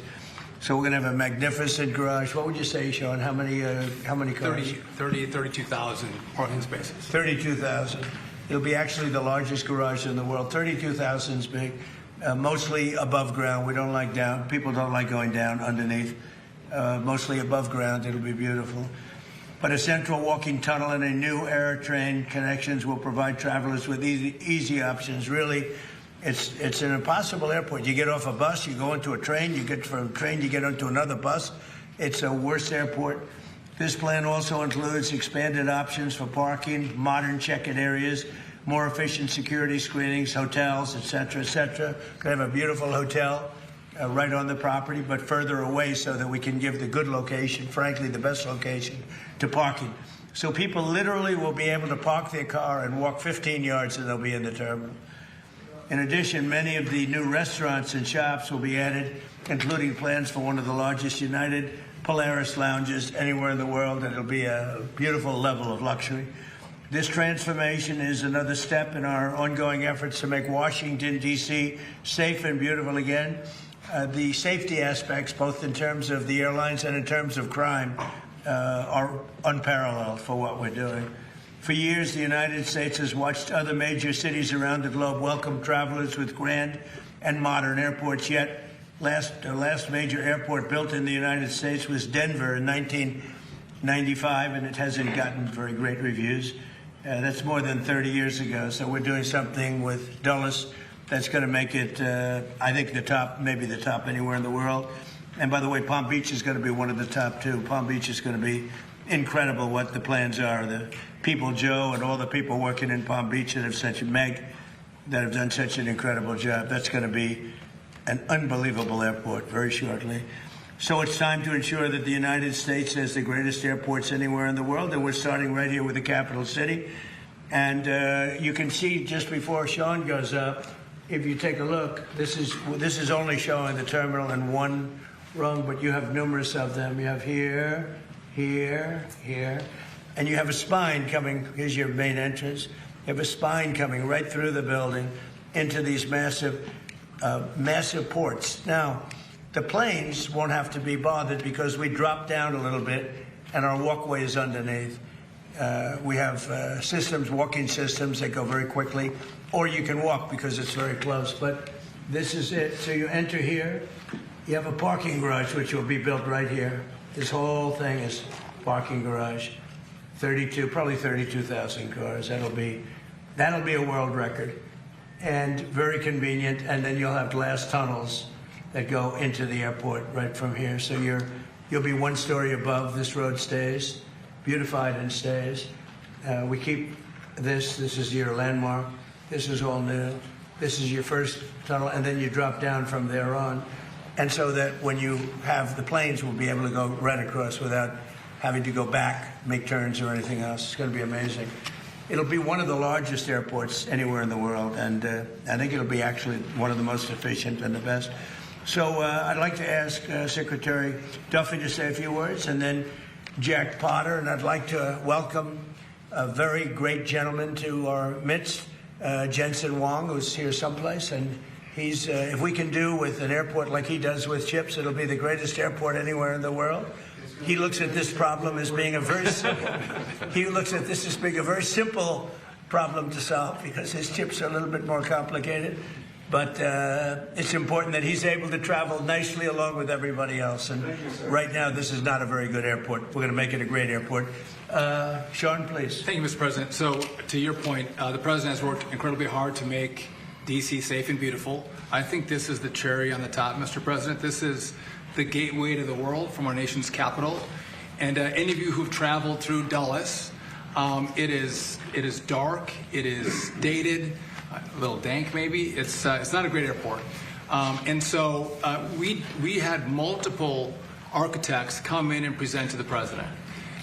Speaker 18: So we're going to have a magnificent garage. What would you say, Sean? How many cars?
Speaker 19: 32,000 parking spaces.
Speaker 18: 32,000. It'll be actually the largest garage in the world. 32,000 is big, mostly above ground. We don't like down. People don't like going down underneath. Mostly above ground. It'll be beautiful. But a central walking tunnel and a new air train connections will provide travelers with easy options. Really, it's an impossible airport. You get off a bus, you go into a train, you get from a train, you get onto another bus. It's a worse airport. This plan also includes expanded options for parking, modern check-in areas, more efficient security screenings, hotels, et cetera, et cetera. We're going to have a beautiful hotel right on the property, but further away so that we can give the good location, frankly, the best location to parking. So people literally will be able to park their car and walk 15 yards and they'll be in the terminal. In addition, many of the new restaurants and shops will be added, including plans for one of the largest United Polaris lounges anywhere in the world, and it'll be a beautiful level of luxury. This transformation is another step in our ongoing efforts to make Washington, D.C. safe and beautiful again. The safety aspects, both in terms of the airlines and in terms of crime, are unparalleled for what we're doing. For years, the United States has watched other major cities around the globe welcome travelers with grand and modern airports, yet the last major airport built in the United States was Denver in 1995, and it hasn't gotten very great reviews. That's more than 30 years ago, so we're doing something with Dulles that's going to make it, I think, the top, maybe the top anywhere in the world. And by the way, Palm Beach is going to be one of the top too. Palm Beach is going to be incredible what the plans are. The people, Joe, and all the people working in Palm Beach that have done such an incredible job. That's going to be an unbelievable airport very shortly. So it's time to ensure that the United States has the greatest airports anywhere in the world, and we're starting right here with the capital city. And you can see just before Sean goes up, if you take a look, this is only showing the terminal in one rung, but you have numerous of them. You have here, here, here, and you have a spine coming. Here's your main entrance. You have a spine coming right through the building into these massive ports. Now, the planes won't have to be bothered because we drop down a little bit and our walkway is underneath. We have walking systems that go very quickly, or you can walk because it's very close. But this is it. So you enter here. You have a parking garage, which will be built right here. This whole thing is parking garage. Probably 32,000 cars. That'll be a world record, and very convenient. And then you'll have glass tunnels that go into the airport right from here. So you'll be one story above. This road stays, beautified and stays. We keep this. This is your landmark. This is all new. This is your first tunnel, and then you drop down from there on. And so that when you have the planes, we'll be able to go right across without having to go back, make turns or anything else. It's going to be amazing. It'll be one of the largest airports anywhere in the world, and I think it'll be actually one of the most efficient and the best. So I'd like to ask Secretary Duffy to say a few words, and then Jack Potter, and I'd like to welcome a very great gentleman to our midst, Jensen Huang, who's here someplace, and he's, if we can do with an airport like he does with chips, it'll be the greatest airport anywhere in the world. He looks at this problem as being a very simple problem to solve because his chips are a little bit more complicated. But it's important that he's able to travel nicely along with everybody else. And right now, this is not a very good airport. We're going to make it a great airport. Sean, please.
Speaker 9: Thank you, Mr. President. So to your point, the president has worked incredibly hard to make D.C. safe and beautiful. I think this is the cherry on the top, Mr. President. This is the gateway to the world from our nation's capital. And any of you who've traveled through Dulles, it is dark, it is dated, a little dank maybe. It's not a great airport. And so we had multiple architects come in and present to the president.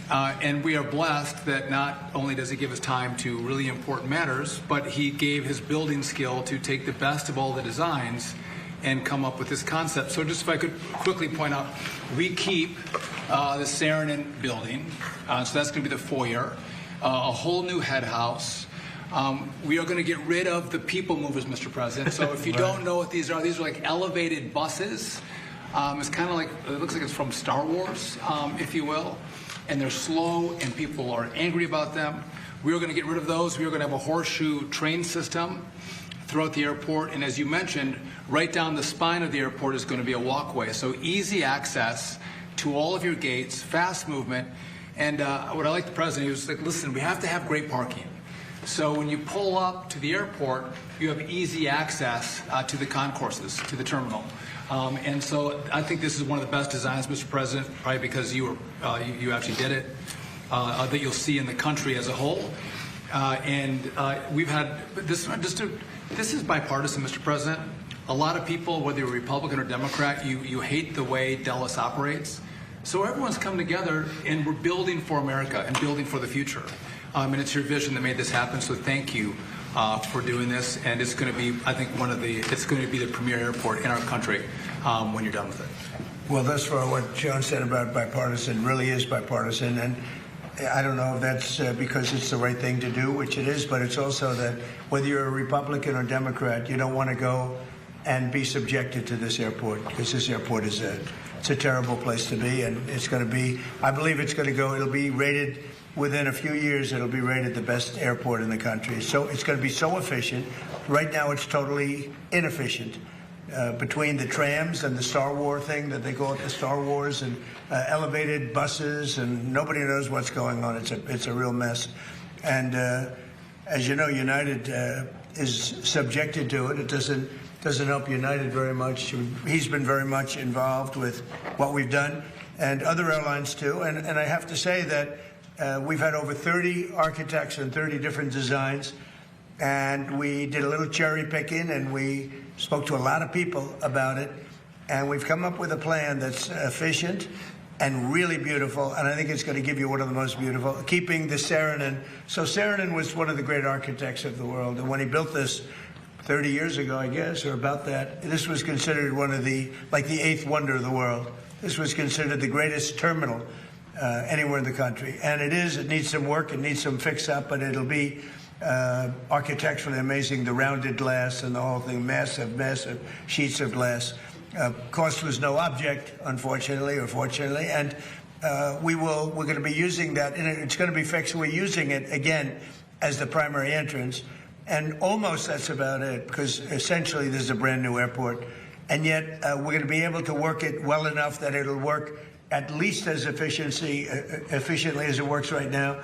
Speaker 9: And we are blessed that not only does he give us time to really important matters, but he gave his building skill to take the best of all the designs and come up with this concept. So just if I could quickly point out, we keep the Saarinen building, so that's going to be the foyer, a whole new head house. We are going to get rid of the people movers, Mr. President. So if you don't know what these are like elevated buses. It's kind of like, it looks like it's from Star Wars, if you will. And they're slow and people are angry about them. We are going to get rid of those. We are going to have a horseshoe train system throughout the airport. And as you mentioned, right down the spine of the airport is going to be a walkway. So easy access to all of your gates, fast movement. And what I like the president, he was like, listen, we have to have great parking. So when you pull up to the airport, you have easy access to the concourses, to the terminal. And so I think this is one of the best designs, Mr. President, probably because you actually did it, that you'll see in the country as a whole. And we've had this is bipartisan, Mr. President. A lot of people, whether you're Republican or Democrat, you hate the way Dulles operates. So everyone's come together, and we're building for America and building for the future. And it's your vision that made this happen. So thank you for doing this. And it's going to be, I think, it's going to be the premier airport in our country when you're done with it.
Speaker 18: Well, thus far, what John said about bipartisan really is bipartisan, and I don't know if that's because it's the right thing to do, which it is, but it's also that whether you're a Republican or Democrat, you don't want to go and be subjected to this airport, because this airport is it's a terrible place to be, and it's going to be, I believe it's going to go, it'll be rated, within a few years, it'll be rated the best airport in the country. So it's going to be so efficient. Right now, it's totally inefficient. Between the trams and the Star Wars thing that they call it, the Star Wars, and elevated buses, and nobody knows what's going on. It's a real mess. And as you know, United is subjected to it. It doesn't help United very much. He's been very much involved with what we've done, and other airlines too. And I have to say that we've had over 30 architects and 30 different designs, and we did a little cherry picking, and we spoke to a lot of people about it, and we've come up with a plan that's efficient and really beautiful, and I think it's going to give you one of the most beautiful, keeping the Saarinen. So Saarinen was one of the great architects of the world, and when he built this 30 years ago, I guess, or about that, this was considered one of the eighth wonder of the world. This was considered the greatest terminal anywhere in the country, and it is. It needs some work, it needs some fix-up, but it'll be architecturally amazing, the rounded glass and the whole thing, massive sheets of glass. Cost was no object, unfortunately or fortunately, and we're going to be using that, and it's going to be fixed. We're using it again as the primary entrance, and almost that's about it, because essentially this is a brand new airport, and yet we're going to be able to work it well enough that it'll work at least as efficiently as it works right now.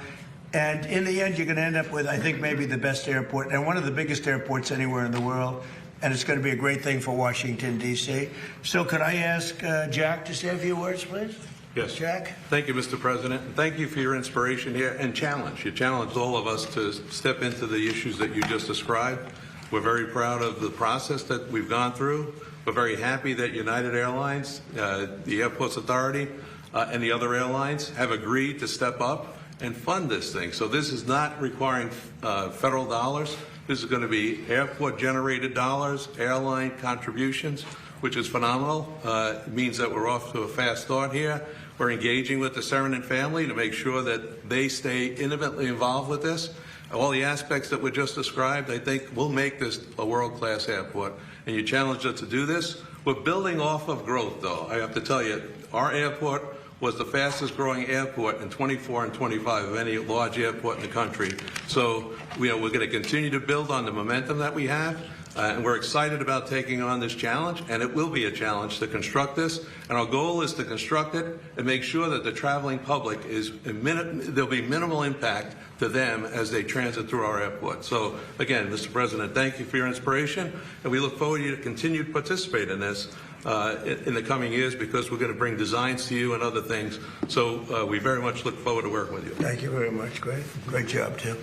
Speaker 18: And in the end, you're going to end up with, I think, maybe the best airport and one of the biggest airports anywhere in the world. And it's going to be a great thing for Washington, D.C. So could I ask Jack to say a few words, please?
Speaker 10: Yes.
Speaker 18: Jack?
Speaker 10: Thank you, Mr. President. And thank you for your inspiration here and challenge. You challenged all of us to step into the issues that you just described. We're very proud of the process that we've gone through. We're very happy that United Airlines, the Airports Authority, and the other airlines have agreed to step up and fund this thing. So this is not requiring federal dollars. This is going to be airport-generated dollars, airline contributions, which is phenomenal. It means that we're off to a fast start here. We're engaging with the Saarinen family to make sure that they stay intimately involved with this. All the aspects that were just described, I think, will make this a world-class airport. And you challenged us to do this. We're building off of growth, though. I have to tell you, our airport was the fastest growing airport in 24 and 25 of any large airport in the country. So we're going to continue to build on the momentum that we have. And we're excited about taking on this challenge, and it will be a challenge to construct this. And our goal is to construct it and make sure that the traveling public there'll be minimal impact to them as they transit through our airport. So again, Mr. President, thank you for your inspiration, and we look forward to you to continue to participate in this in the coming years, because we're going to bring designs to you and other things. So we very much look forward to working with you.
Speaker 18: Thank you very much. Great job, Tim.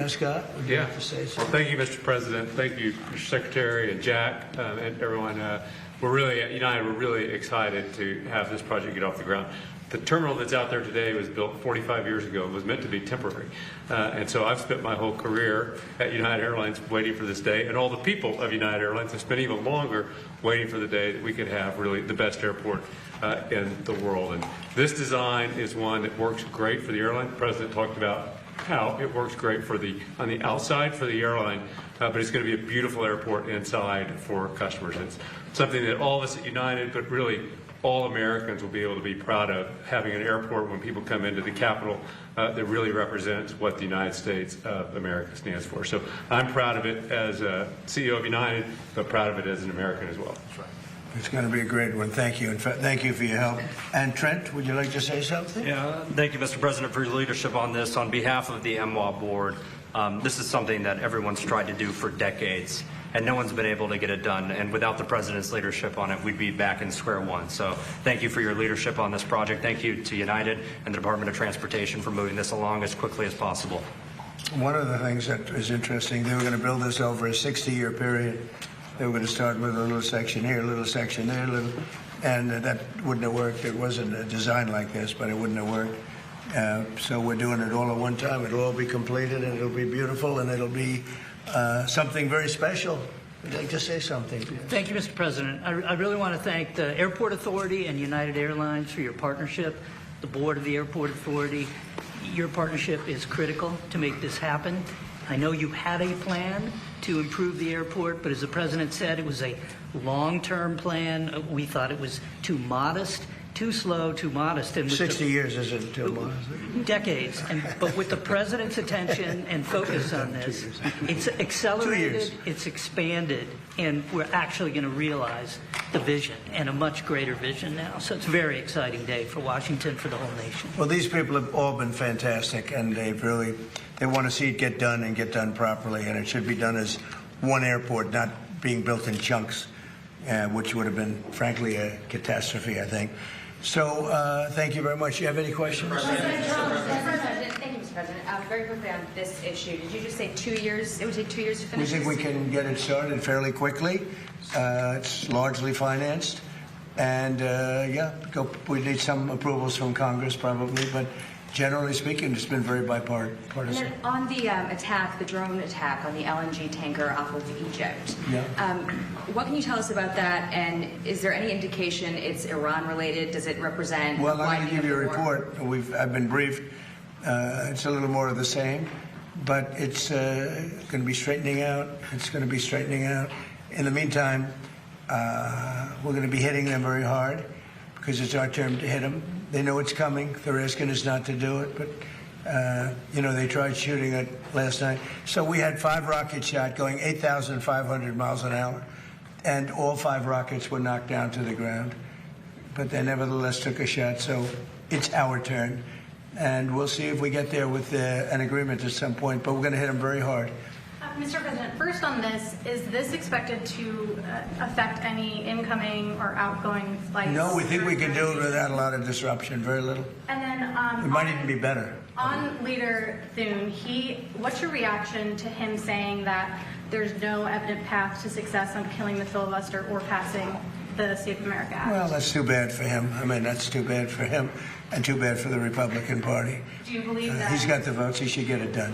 Speaker 18: Scott, would you like to say something?
Speaker 20: Well, thank you, Mr. President. Thank you, Mr. Secretary and Jack and everyone. We're really, at United, we're really excited to have this project get off the ground. The terminal that's out there today was built 45 years ago. It was meant to be temporary. And so I've spent my whole career at United Airlines waiting for this day, and all the people of United Airlines have spent even longer waiting for the day that we could have really the best airport in the world. And this design is one that works great for the airline. The President talked about how it works great on the outside for the airline, but it's going to be a beautiful airport inside for customers. It's something that all of us at United, but really all Americans, will be able to be proud of, having an airport when people come into the capital that really represents what the United States of America stands for. So I'm proud of it as a CEO of United, but proud of it as an American as well. That's right.
Speaker 18: It's going to be a great one. Thank you. And thank you for your help. And Trent, would you like to say something?
Speaker 23: Yeah, thank you, Mr. President, for your leadership on this. On behalf of the MWA board, this is something that everyone's tried to do for decades, and no one's been able to get it done. And without the President's leadership on it, we'd be back in square one. So thank you for your leadership on this project. Thank you to United and the Department of Transportation for moving this along as quickly as possible.
Speaker 18: One of the things that is interesting, they were going to build this over a 60-year period. They were going to start with a little section here, a little section there, and that wouldn't have worked. It wasn't a design like this, but it wouldn't have worked. So we're doing it all at one time. It'll all be completed, and it'll be beautiful, and it'll be something very special. I'd like to say something.
Speaker 13: Thank you, Mr. President. I really want to thank the Airport Authority and United Airlines for your partnership, the board of the Airport Authority. Your partnership is critical to make this happen. I know you had a plan to improve the airport, but as the President said, it was a long-term plan. We thought it was too modest, too slow, too modest. And
Speaker 18: 60 years isn't too modest.
Speaker 13: Decades. But with the President's attention and focus on this, it's accelerated, it's expanded, and we're actually going to realize the vision, and a much greater vision now. So it's a very exciting day for Washington, for the whole nation.
Speaker 18: Well, these people have all been fantastic, and they want to see it get done and get done properly, and it should be done as one airport, not being built in chunks, which would have been, frankly, a catastrophe, I think. So thank you very much. You have any questions?
Speaker 14: Thank you, Mr. President. Very quickly on this issue, did you just say 2 years? It would take 2 years to finish.
Speaker 18: We think we can get it started fairly quickly. It's largely financed. And, we need some approvals from Congress probably, but generally speaking, it's been very bipartisan.
Speaker 14: And then on the attack, the drone attack on the LNG tanker off of Egypt, what can you tell us about that? And is there any indication it's Iran-related? Does it represent?
Speaker 18: Well, I'm going to give you a report. I've been briefed. It's a little more of the same, but it's going to be straightening out. It's going to be straightening out. In the meantime, we're going to be hitting them very hard because it's our turn to hit them. They know it's coming. They're asking us not to do it, but, they tried shooting it last night. So we had 5 rockets shot going 8,500 miles an hour, and all 5 rockets were knocked down to the ground. But they nevertheless took a shot, so it's our turn. And we'll see if we get there with an agreement at some point, but we're going to hit them very hard.
Speaker 16: Mr. President, first on this, is this expected to affect any incoming or outgoing flights?
Speaker 18: No, we think we can do it without a lot of disruption, very little.
Speaker 16: And then
Speaker 18: it might even be better.
Speaker 16: On Leader Thune, what's your reaction to him saying that there's no evident path to success on killing the filibuster or passing the Save America Act?
Speaker 18: Well, that's too bad for him. I mean, that's too bad for him and too bad for the Republican Party.
Speaker 16: Do you believe that?
Speaker 18: He's got the votes. He should get it done.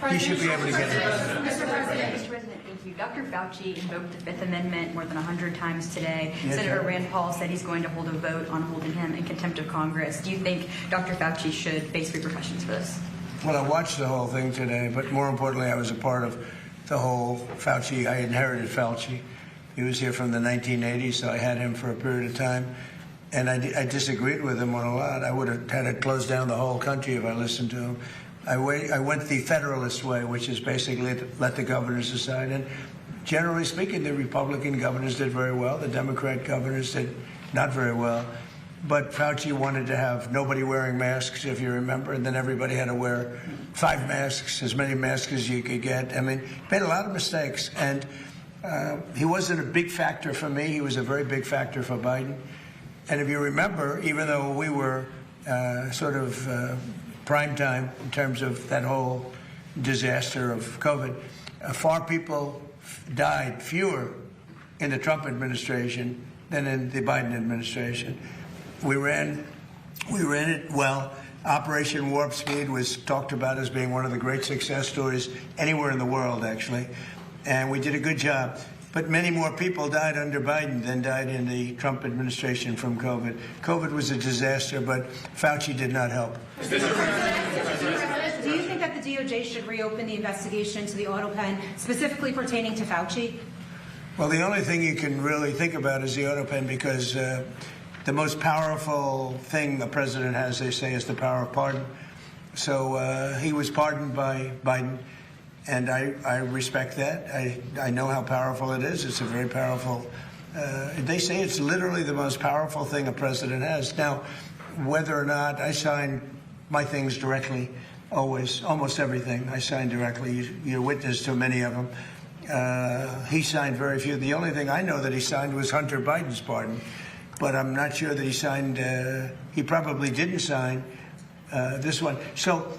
Speaker 18: He should be able to get it done.
Speaker 14: Mr. President, thank you. Dr. Fauci invoked the Fifth Amendment more than 100 times today.
Speaker 18: Yes,
Speaker 14: Senator Rand Paul said he's going to hold a vote on holding him in contempt of Congress. Do you think Dr. Fauci should face repercussions for this?
Speaker 18: Well, I watched the whole thing today, but more importantly, I was a part of the whole Fauci. I inherited Fauci. He was here from the 1980s, so I had him for a period of time. And I disagreed with him on a lot. I would have had to close down the whole country if I listened to him. I went the Federalist way, which is basically to let the governors decide. And generally speaking, the Republican governors did very well. The Democrat governors did not very well. But Fauci wanted to have nobody wearing masks, if you remember, and then everybody had to wear 5 masks, as many masks as you could get. I mean, he made a lot of mistakes. And he wasn't a big factor for me. He was a very big factor for Biden. And if you remember, even though we were prime time in terms of that whole disaster of COVID, fewer in the Trump administration than in the Biden administration. We ran it well. Operation Warp Speed was talked about as being one of the great success stories anywhere in the world, actually. And we did a good job. But many more people died under Biden than died in the Trump administration from COVID. COVID was a disaster, but Fauci did not help.
Speaker 24: Do you think that the DOJ should reopen the investigation into the auto pen, specifically pertaining to Fauci?
Speaker 18: Well, the only thing you can really think about is the auto pen, because the most powerful thing the president has, they say, is the power of pardon. So he was pardoned by Biden. And I respect that. I know how powerful it is. It's a very powerful, they say it's literally the most powerful thing a president has. Now, whether or not I sign my things directly, always, almost everything I sign directly. You're witness to many of them. He signed very few. The only thing I know that he signed was Hunter Biden's pardon. But I'm not sure that he signed, he probably didn't sign this one. So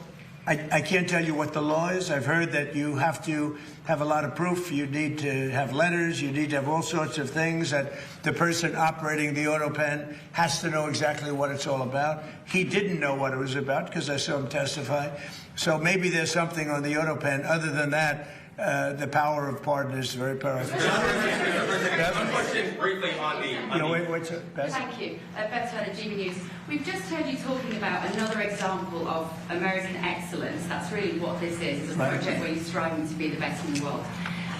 Speaker 18: I can't tell you what the law is. I've heard that you have to have a lot of proof. You need to have letters. You need to have all sorts of things, that the person operating the auto pen has to know exactly what it's all about. He didn't know what it was about because I saw him testify. So maybe there's something on the auto pen. Other than that, the power of pardon is very powerful.
Speaker 2: One question briefly on the...
Speaker 18: Wait, Beth?
Speaker 3: Thank you. Beth Turner, GB News. We've just heard you talking about another example of American excellence. That's really what this is. It's a project where you're striving to be the best in the world.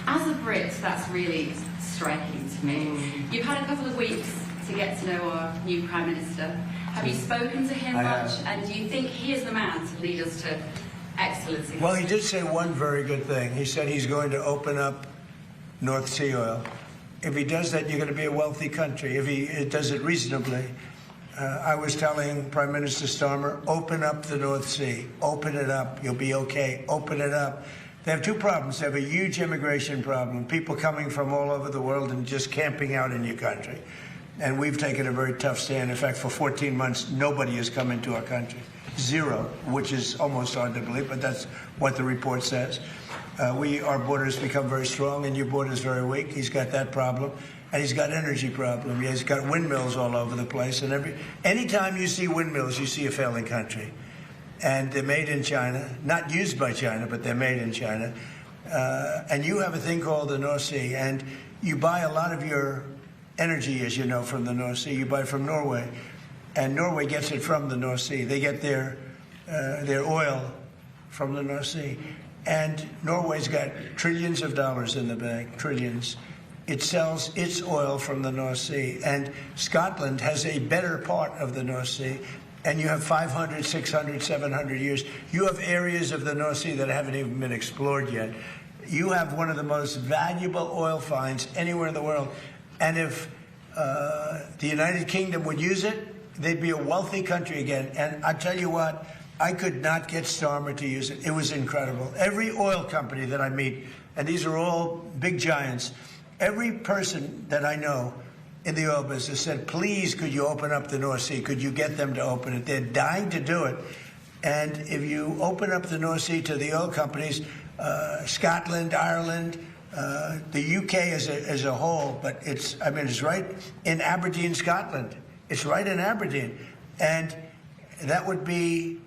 Speaker 3: As a Brit, that's really striking to me. You've had a couple of weeks to get to know our new Prime Minister. Have you spoken to him much? And do you think he is the man to lead us to excellence?
Speaker 18: Well, he did say one very good thing. He said he's going to open up North Sea oil. If he does that, you're going to be a wealthy country. If he does it reasonably. I was telling Prime Minister Starmer, open up the North Sea. Open it up. You'll be okay. Open it up. They have two problems. They have a huge immigration problem. People coming from all over the world and just camping out in your country. And we've taken a very tough stand. In fact, for 14 months, nobody has come into our country. Zero, which is almost hard to believe, but that's what the report says. Our borders become very strong, and your border is very weak. He's got that problem, and he's got energy problem. He's got windmills all over the place, and anytime you see windmills, you see a failing country. And they're made in China, not used by China, but they're made in China. And you have a thing called the North Sea, and you buy a lot of your energy, as you know, from the North Sea. You buy from Norway, and Norway gets it from the North Sea. They get their oil from the North Sea. And Norway's got trillions of dollars in the bank, trillions. It sells its oil from the North Sea. And Scotland has a better part of the North Sea. And you have 500, 600, 700 years. You have areas of the North Sea that haven't even been explored yet. You have one of the most valuable oil finds anywhere in the world. And if the United Kingdom would use it, they'd be a wealthy country again. And I tell you what, I could not get Starmer to use it. It was incredible. Every oil company that I meet, and these are all big giants, every person that I know in the oil business said, please, could you open up the North Sea? Could you get them to open it? They're dying to do it. And if you open up the North Sea to the oil companies, Scotland, Ireland, the UK as a whole, but it's right in Aberdeen, Scotland. It's right in Aberdeen. And that would be